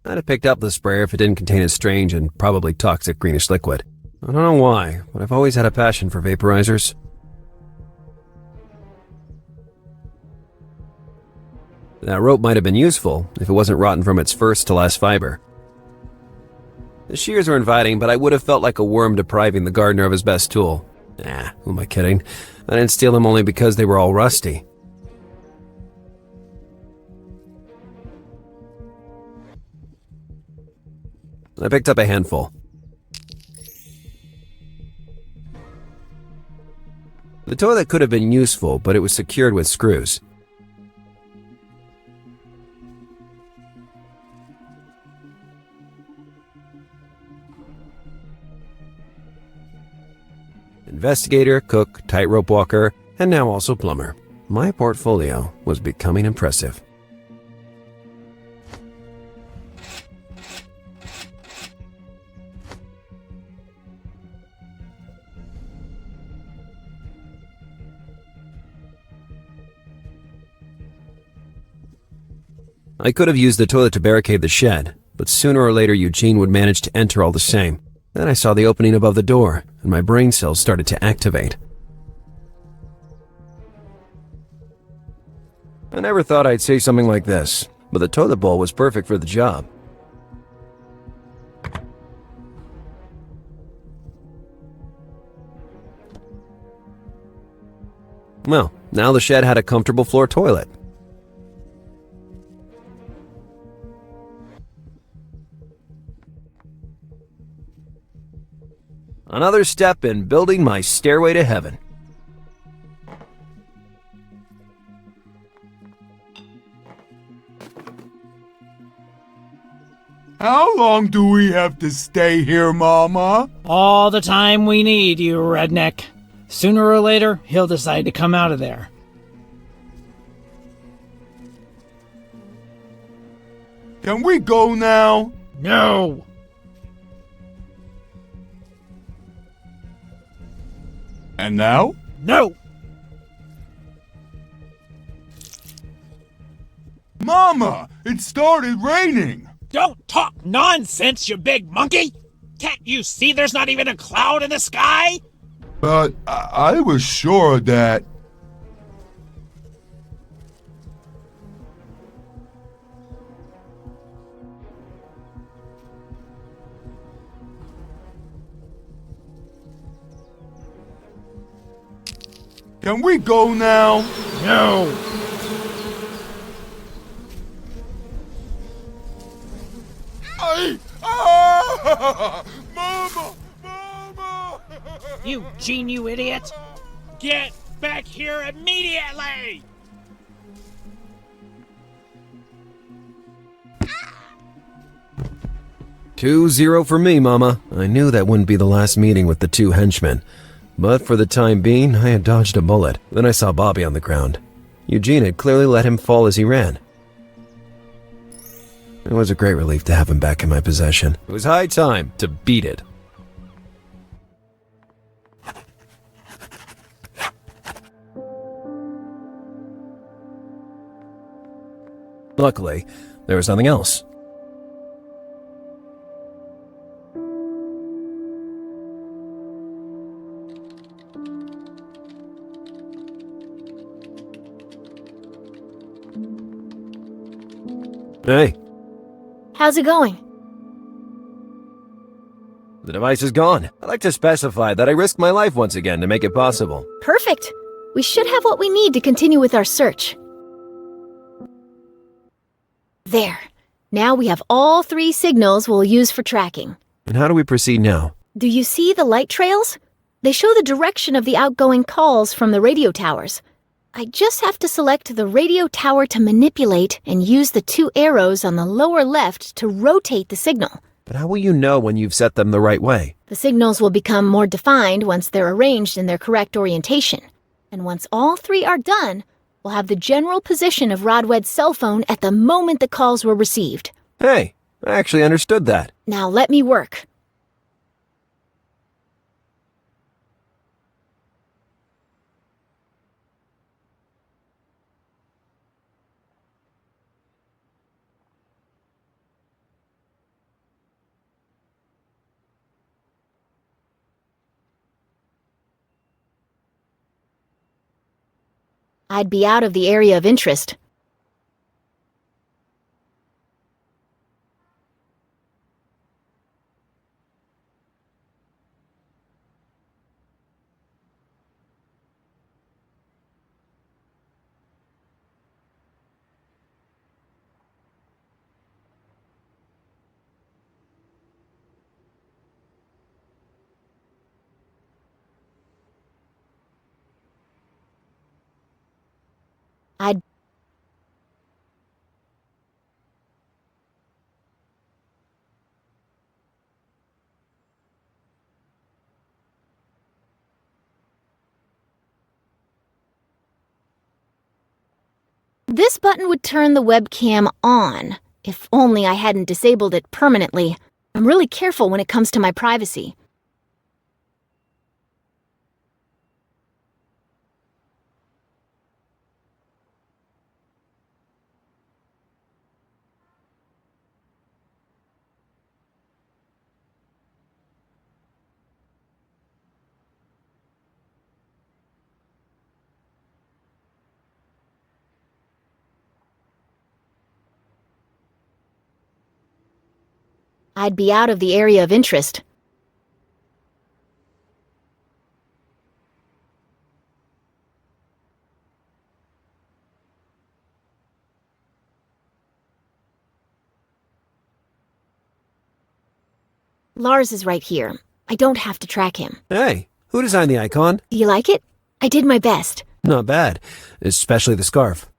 I'd have picked up the sprayer if it didn't contain a strange and probably toxic greenish liquid. I don't know why, but I've always had a passion for vaporizers. That rope might have been useful if it wasn't rotten from its first to last fiber. The shears were inviting, but I would have felt like a worm depriving the gardener of his best tool. Nah, who am I kidding? I didn't steal them only because they were all rusty. I picked up a handful. The toilet could have been useful, but it was secured with screws. Investigator, cook, tightrope walker, and now also plumber. My portfolio was becoming impressive. I could have used the toilet to barricade the shed, but sooner or later Eugene would manage to enter all the same. Then I saw the opening above the door, and my brain cells started to activate. I never thought I'd say something like this, but the toilet bowl was perfect for the job. Well, now the shed had a comfortable floor toilet. Another step in building my stairway to heaven. How long do we have to stay here, Mama? All the time we need, you redneck. Sooner or later, he'll decide to come out of there. Can we go now? No! And now? No! Mama, it started raining. Don't talk nonsense, you big monkey! Can't you see there's not even a cloud in the sky? But I was sure that... Can we go now? No! Mama! Mama! Eugene, you idiot! Get back here immediately! Two 0 for me, Mama. I knew that wouldn't be the last meeting with the two henchmen. But for the time being, I had dodged a bullet. Then I saw Bobby on the ground. Eugene had clearly let him fall as he ran. It was a great relief to have him back in my possession. It was high time to beat it. Luckily, there was nothing else. Hey. How's it going? The device is gone. I'd like to specify that I risked my life once again to make it possible. Perfect. We should have what we need to continue with our search. There. Now we have all 3 signals we'll use for tracking. And how do we proceed now? Do you see the light trails? They show the direction of the outgoing calls from the radio towers. I just have to select the radio tower to manipulate and use the 2 arrows on the lower left to rotate the signal. But how will you know when you've set them the right way? The signals will become more defined once they're arranged in their correct orientation. And once all 3 are done, we'll have the general position of Rodwed's cell phone at the moment the calls were received. Hey, I actually understood that. Now let me work. I'd be out of the area of interest. I'd This button would turn the webcam on. If only I hadn't disabled it permanently. I'm really careful when it comes to my privacy. I'd be out of the area of interest. Lars is right here. I don't have to track him. Hey, who designed the icon? You like it? I did my best. Not bad, especially the scarf.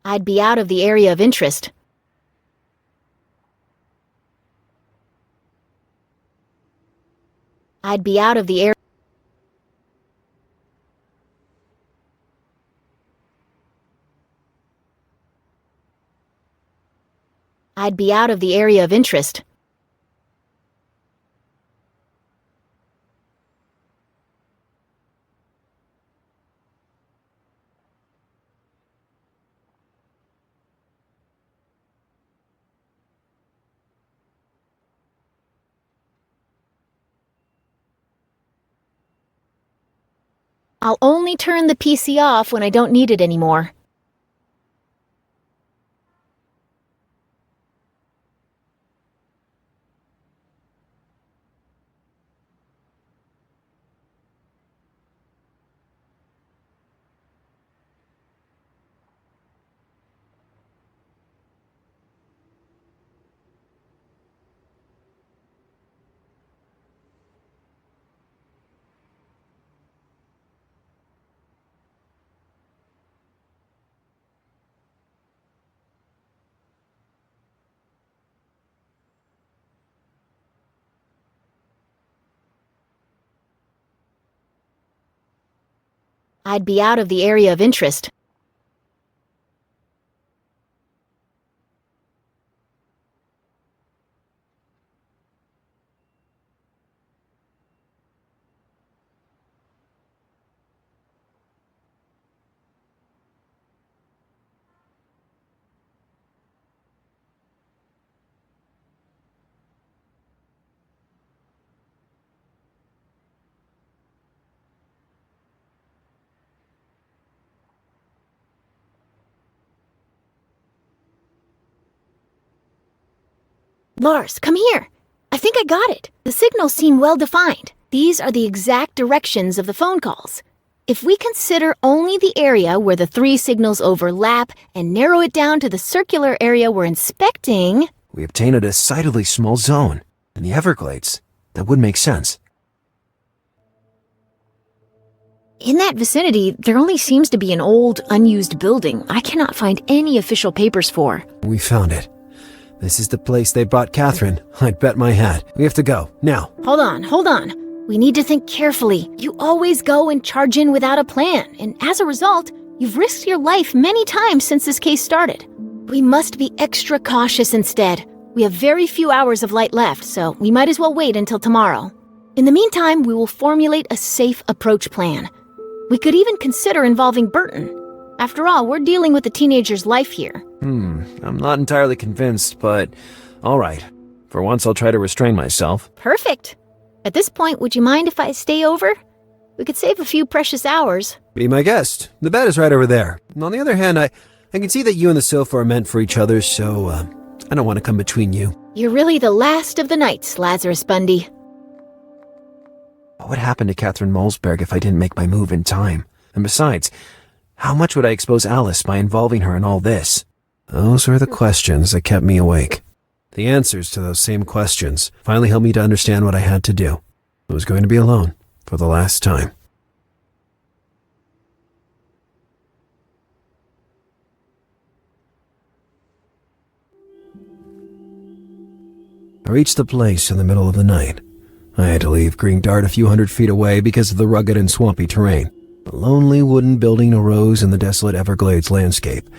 I'd be out of the area of interest. I'd be out of the area. I'd be out of the area of interest. I'll only turn the PC off when I don't need it anymore. I'd be out of the area of interest. Lars, come here. I think I got it. The signals seem well defined. These are the exact directions of the phone calls. If we consider only the area where the 3 signals overlap and narrow it down to the circular area we're inspecting... We obtain a decidedly small zone. In the Everglades, that would make sense. In that vicinity, there only seems to be an old, unused building I cannot find any official papers for. We found it. This is the place they brought Kathrin. I'd bet my hat. We have to go, now. Hold on. We need to think carefully. You always go and charge in without a plan, and as a result, you've risked your life many times since this case started. We must be extra cautious instead. We have very few hours of light left, so we might as well wait until tomorrow. In the meantime, we will formulate a safe approach plan. We could even consider involving Burton. After all, we're dealing with a teenager's life here. I'm not entirely convinced, but all right. For once, I'll try to restrain myself. Perfect. At this point, would you mind if I stay over? We could save a few precious hours. Be my guest. The bed is right over there. On the other hand, I can see that you and the sofa are meant for each other, so I don't want to come between you. You're really the last of the knights, Lazarus Bundy. What would happen to Kathrin Mulzberg if I didn't make my move in time? And besides, how much would I expose Alice by involving her in all this? Those were the questions that kept me awake. The answers to those same questions finally helped me to understand what I had to do. I was going to be alone for the last time. I reached the place in the middle of the night. I had to leave Green Dart a few hundred feet away because of the rugged and swampy terrain. A lonely wooden building arose in the desolate Everglades landscape.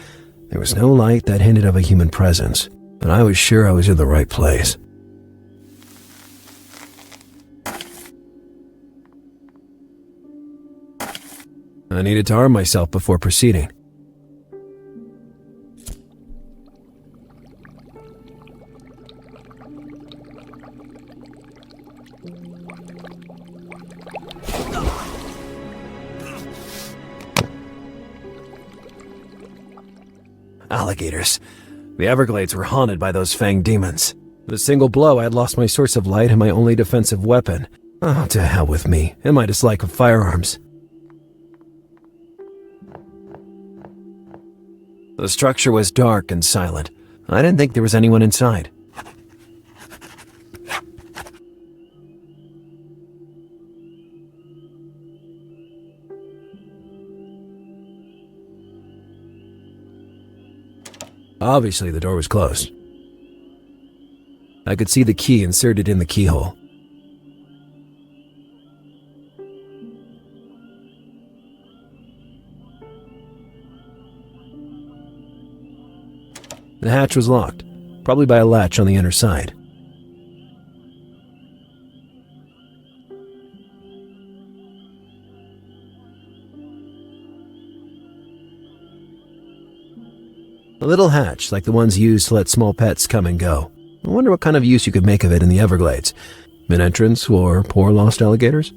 There was no light that hinted of a human presence, but I was sure I was in the right place. I needed to arm myself before proceeding. Alligators. The Everglades were haunted by those fanged demons. With a single blow, I had lost my source of light and my only defensive weapon. Oh, to hell with me, and my dislike of firearms. The structure was dark and silent. I didn't think there was anyone inside. Obviously, the door was closed. I could see the key inserted in the keyhole. The hatch was locked, probably by a latch on the inner side. A little hatch like the ones used to let small pets come and go. I wonder what kind of use you could make of it in the Everglades. An entrance for poor lost alligators?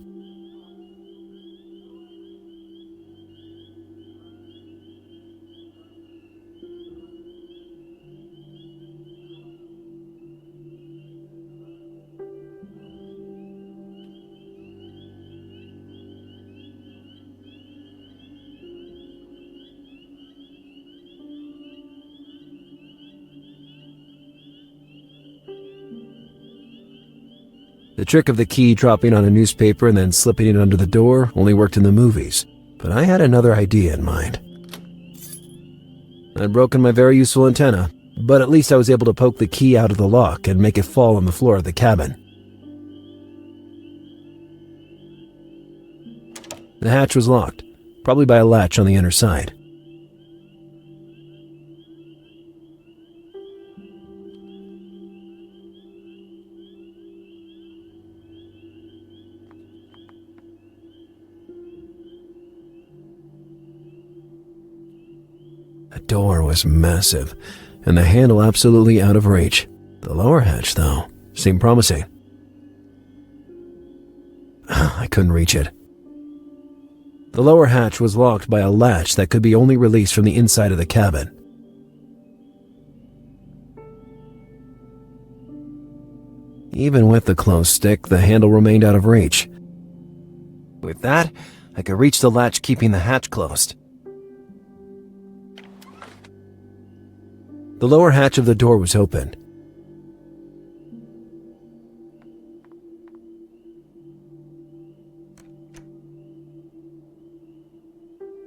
The trick of the key dropping on a newspaper and then slipping it under the door only worked in the movies, but I had another idea in mind. I'd broken my very useful antenna, but at least I was able to poke the key out of the lock and make it fall on the floor of the cabin. The hatch was locked, probably by a latch on the inner side. The door was massive, and the handle absolutely out of reach. The lower hatch, though, seemed promising. I couldn't reach it. The lower hatch was locked by a latch that could be only released from the inside of the cabin. Even with the closed stick, the handle remained out of reach. With that, I could reach the latch, keeping the hatch closed. The lower hatch of the door was open.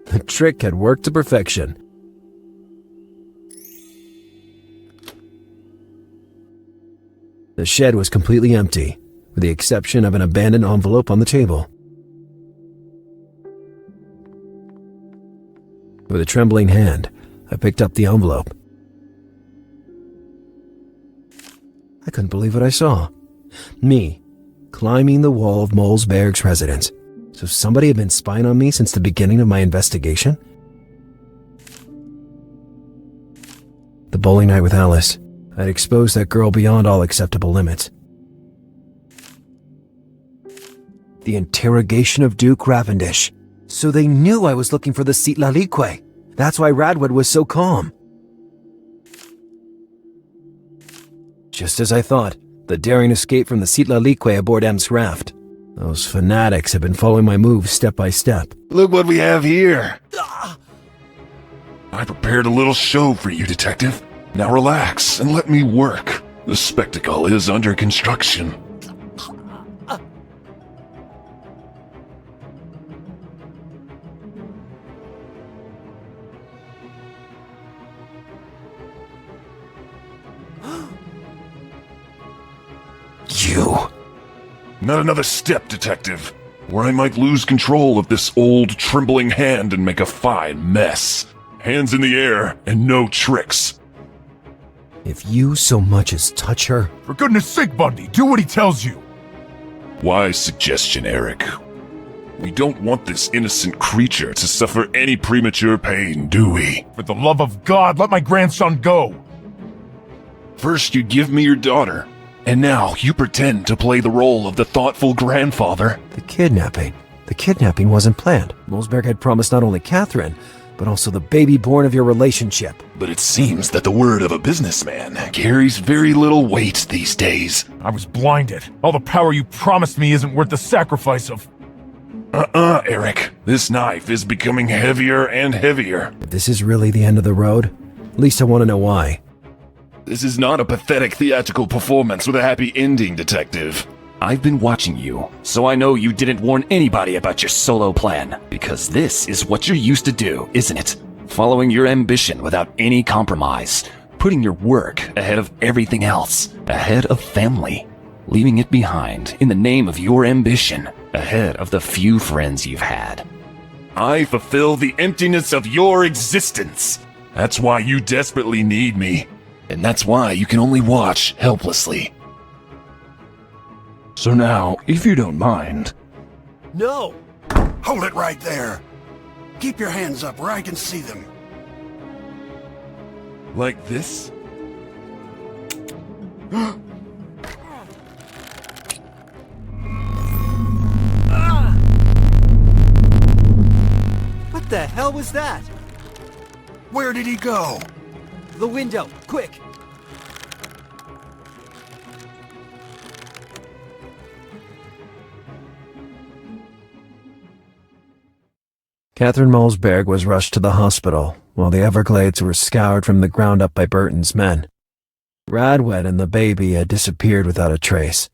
The trick had worked to perfection. The shed was completely empty, with the exception of an abandoned envelope on the table. With a trembling hand, I picked up the envelope. I couldn't believe what I saw. Me, climbing the wall of Mulzberg's residence. So somebody had been spying on me since the beginning of my investigation? The bowling night with Alice. I'd exposed that girl beyond all acceptable limits. The interrogation of Duke Ravendish. So they knew I was looking for the Seat Lalique. That's why Radwood was so calm. Just as I thought, the daring escape from the Seat Lalique aboard M's raft. Those fanatics have been following my moves step by step. Look what we have here. I prepared a little show for you, Detective. Now relax and let me work. The spectacle is under construction. You. Not another step, Detective, or I might lose control of this old, trembling hand and make a fine mess. Hands in the air and no tricks. If you so much as touch her... For goodness sake, Bundy, do what he tells you. Wise suggestion, Eric. We don't want this innocent creature to suffer any premature pain, do we? For the love of God, let my grandson go! First you give me your daughter, and now you pretend to play the role of the thoughtful grandfather. The kidnapping wasn't planned. Mulzberg had promised not only Kathrin, but also the baby born of your relationship. But it seems that the word of a businessman carries very little weight these days. I was blinded. All the power you promised me isn't worth the sacrifice of... Eric. This knife is becoming heavier and heavier. If this is really the end of the road, at least I want to know why. This is not a pathetic theatrical performance with a happy ending, Detective. I've been watching you, so I know you didn't warn anybody about your solo plan. Because this is what you're used to do, isn't it? Following your ambition without any compromise. Putting your work ahead of everything else. Ahead of family. Leaving it behind in the name of your ambition. Ahead of the few friends you've had. I fulfill the emptiness of your existence. That's why you desperately need me. And that's why you can only watch helplessly. So now, if you don't mind... No! Hold it right there. Keep your hands up where I can see them. Like this? What the hell was that? Where did he go? The window, quick! Kathrin Mulzberg was rushed to the hospital, while the Everglades were scoured from the ground up by Burton's men. Radwood and the baby had disappeared without a trace.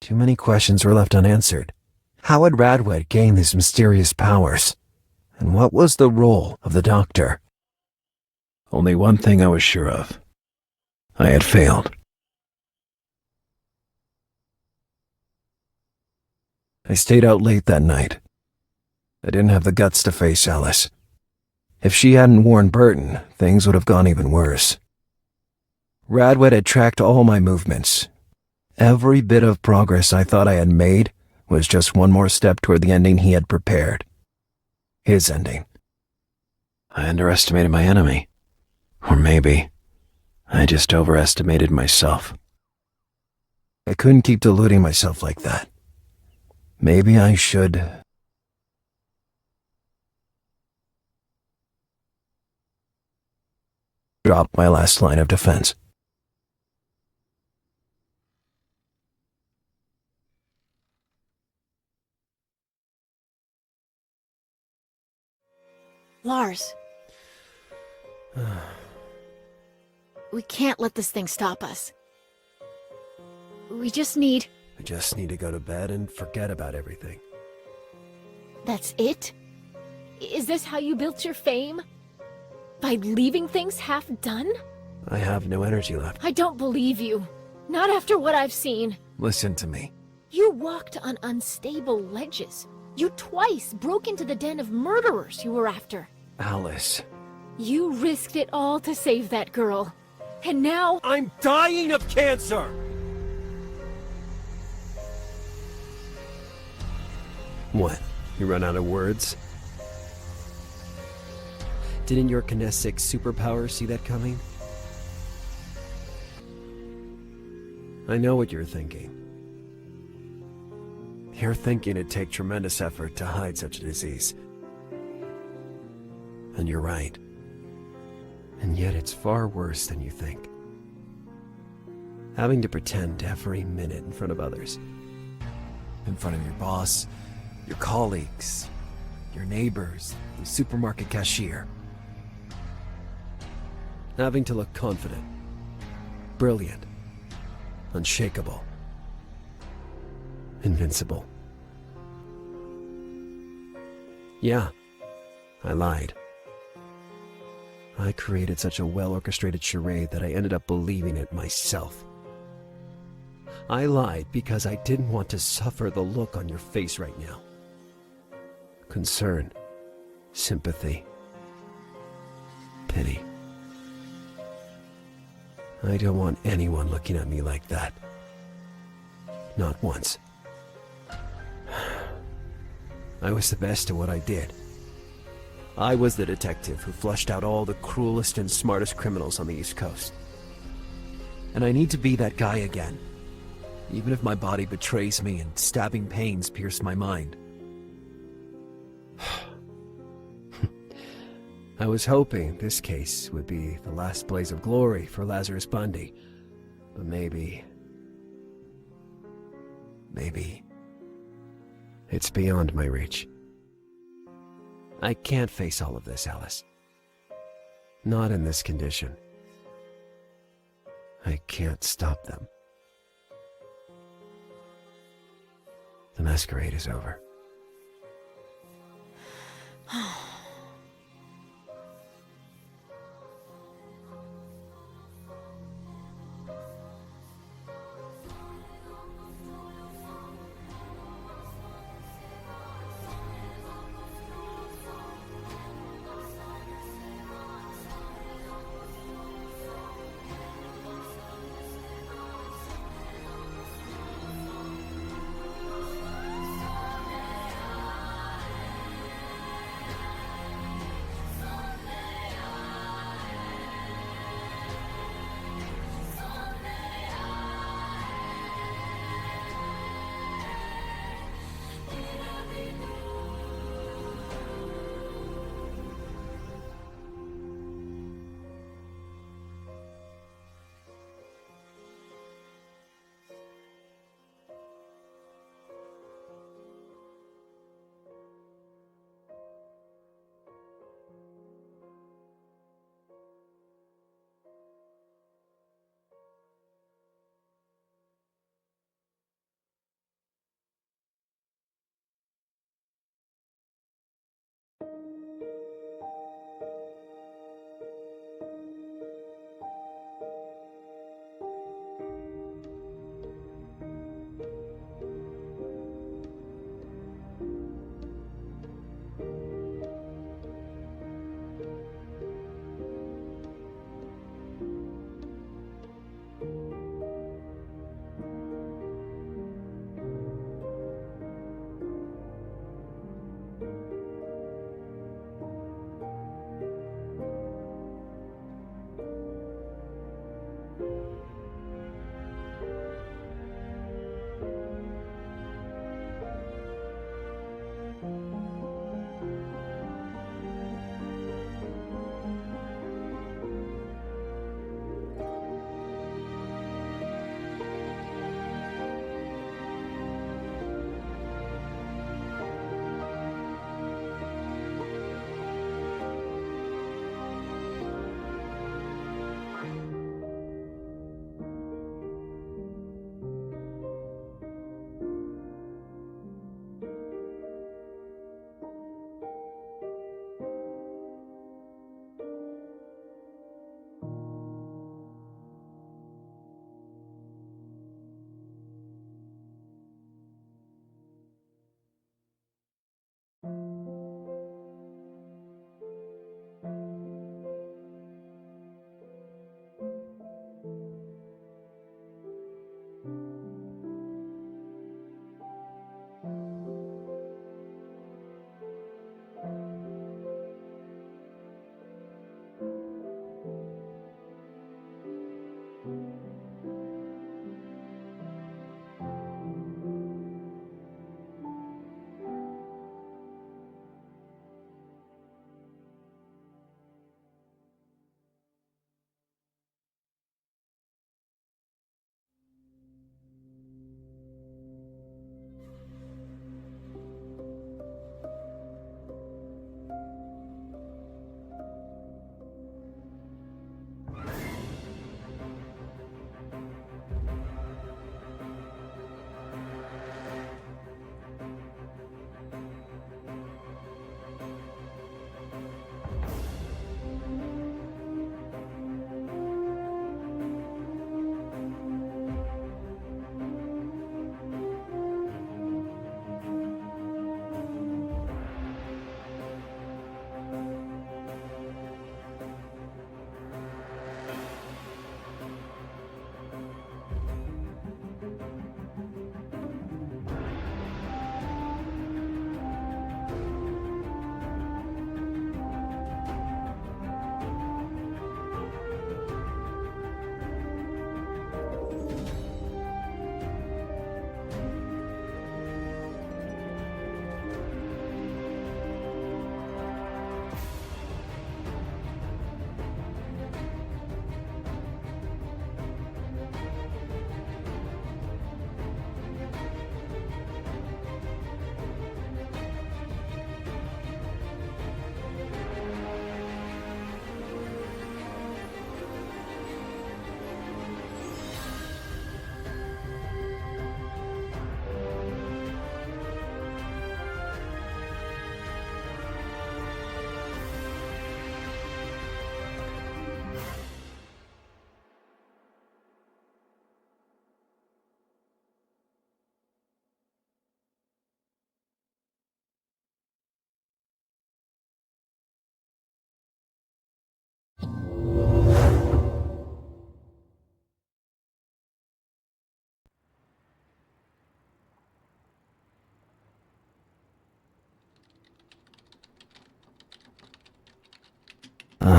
Too many questions were left unanswered. How had Radwood gained these mysterious powers? And what was the role of the doctor? Only one thing I was sure of. I had failed. I stayed out late that night. I didn't have the guts to face Alice. If she hadn't warned Burton, things would have gone even worse. Radwood had tracked all my movements. Every bit of progress I thought I had made was just one more step toward the ending he had prepared. His ending. I underestimated my enemy. Or maybe I just overestimated myself. I couldn't keep deluding myself like that. Maybe I should... drop my last line of defense. Lars. We can't let this thing stop us. We just need... I just need to go to bed and forget about everything. That's it? Is this how you built your fame? By leaving things half done? I have no energy left. I don't believe you. Not after what I've seen. Listen to me. You walked on unstable ledges. You twice broke into the den of murderers you were after. Alice. You risked it all to save that girl. And now... I'm dying of cancer! What? You run out of words? Didn't your kinetic superpower see that coming? I know what you're thinking. You're thinking it'd take tremendous effort to hide such a disease. And you're right. And yet it's far worse than you think. Having to pretend every minute in front of others. In front of your boss, your colleagues, your neighbors, the supermarket cashier. Having to look confident, brilliant, unshakable, invincible. Yeah, I lied. I created such a well-orchestrated charade that I ended up believing it myself. I lied because I didn't want to suffer the look on your face right now. Concern, sympathy, pity. I don't want anyone looking at me like that. Not once. I was the best at what I did. I was the detective who flushed out all the cruelest and smartest criminals on the East Coast. And I need to be that guy again, even if my body betrays me and stabbing pains pierce my mind. I was hoping this case would be the last blaze of glory for Lazarus Bundy, but maybe it's beyond my reach. I can't face all of this, Alice. Not in this condition. I can't stop them. The masquerade is over.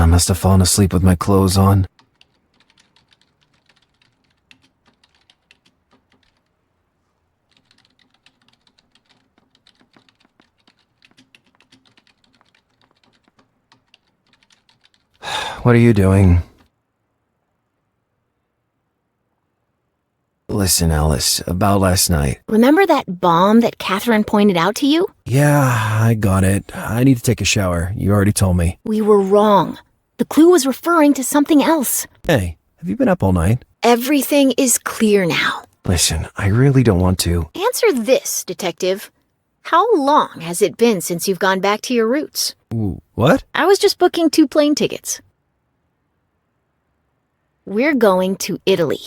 I must have fallen asleep with my clothes on. What are you doing? Listen, Alice, about last night. Remember that bomb that Kathrin pointed out to you? Yeah, I got it. I need to take a shower. You already told me. We were wrong. The clue was referring to something else. Hey, have you been up all night? Everything is clear now. Listen, I really don't want to. Answer this, Detective. How long has it been since you've gone back to your roots? Ooh, what? I was just booking 2 plane tickets. We're going to Italy.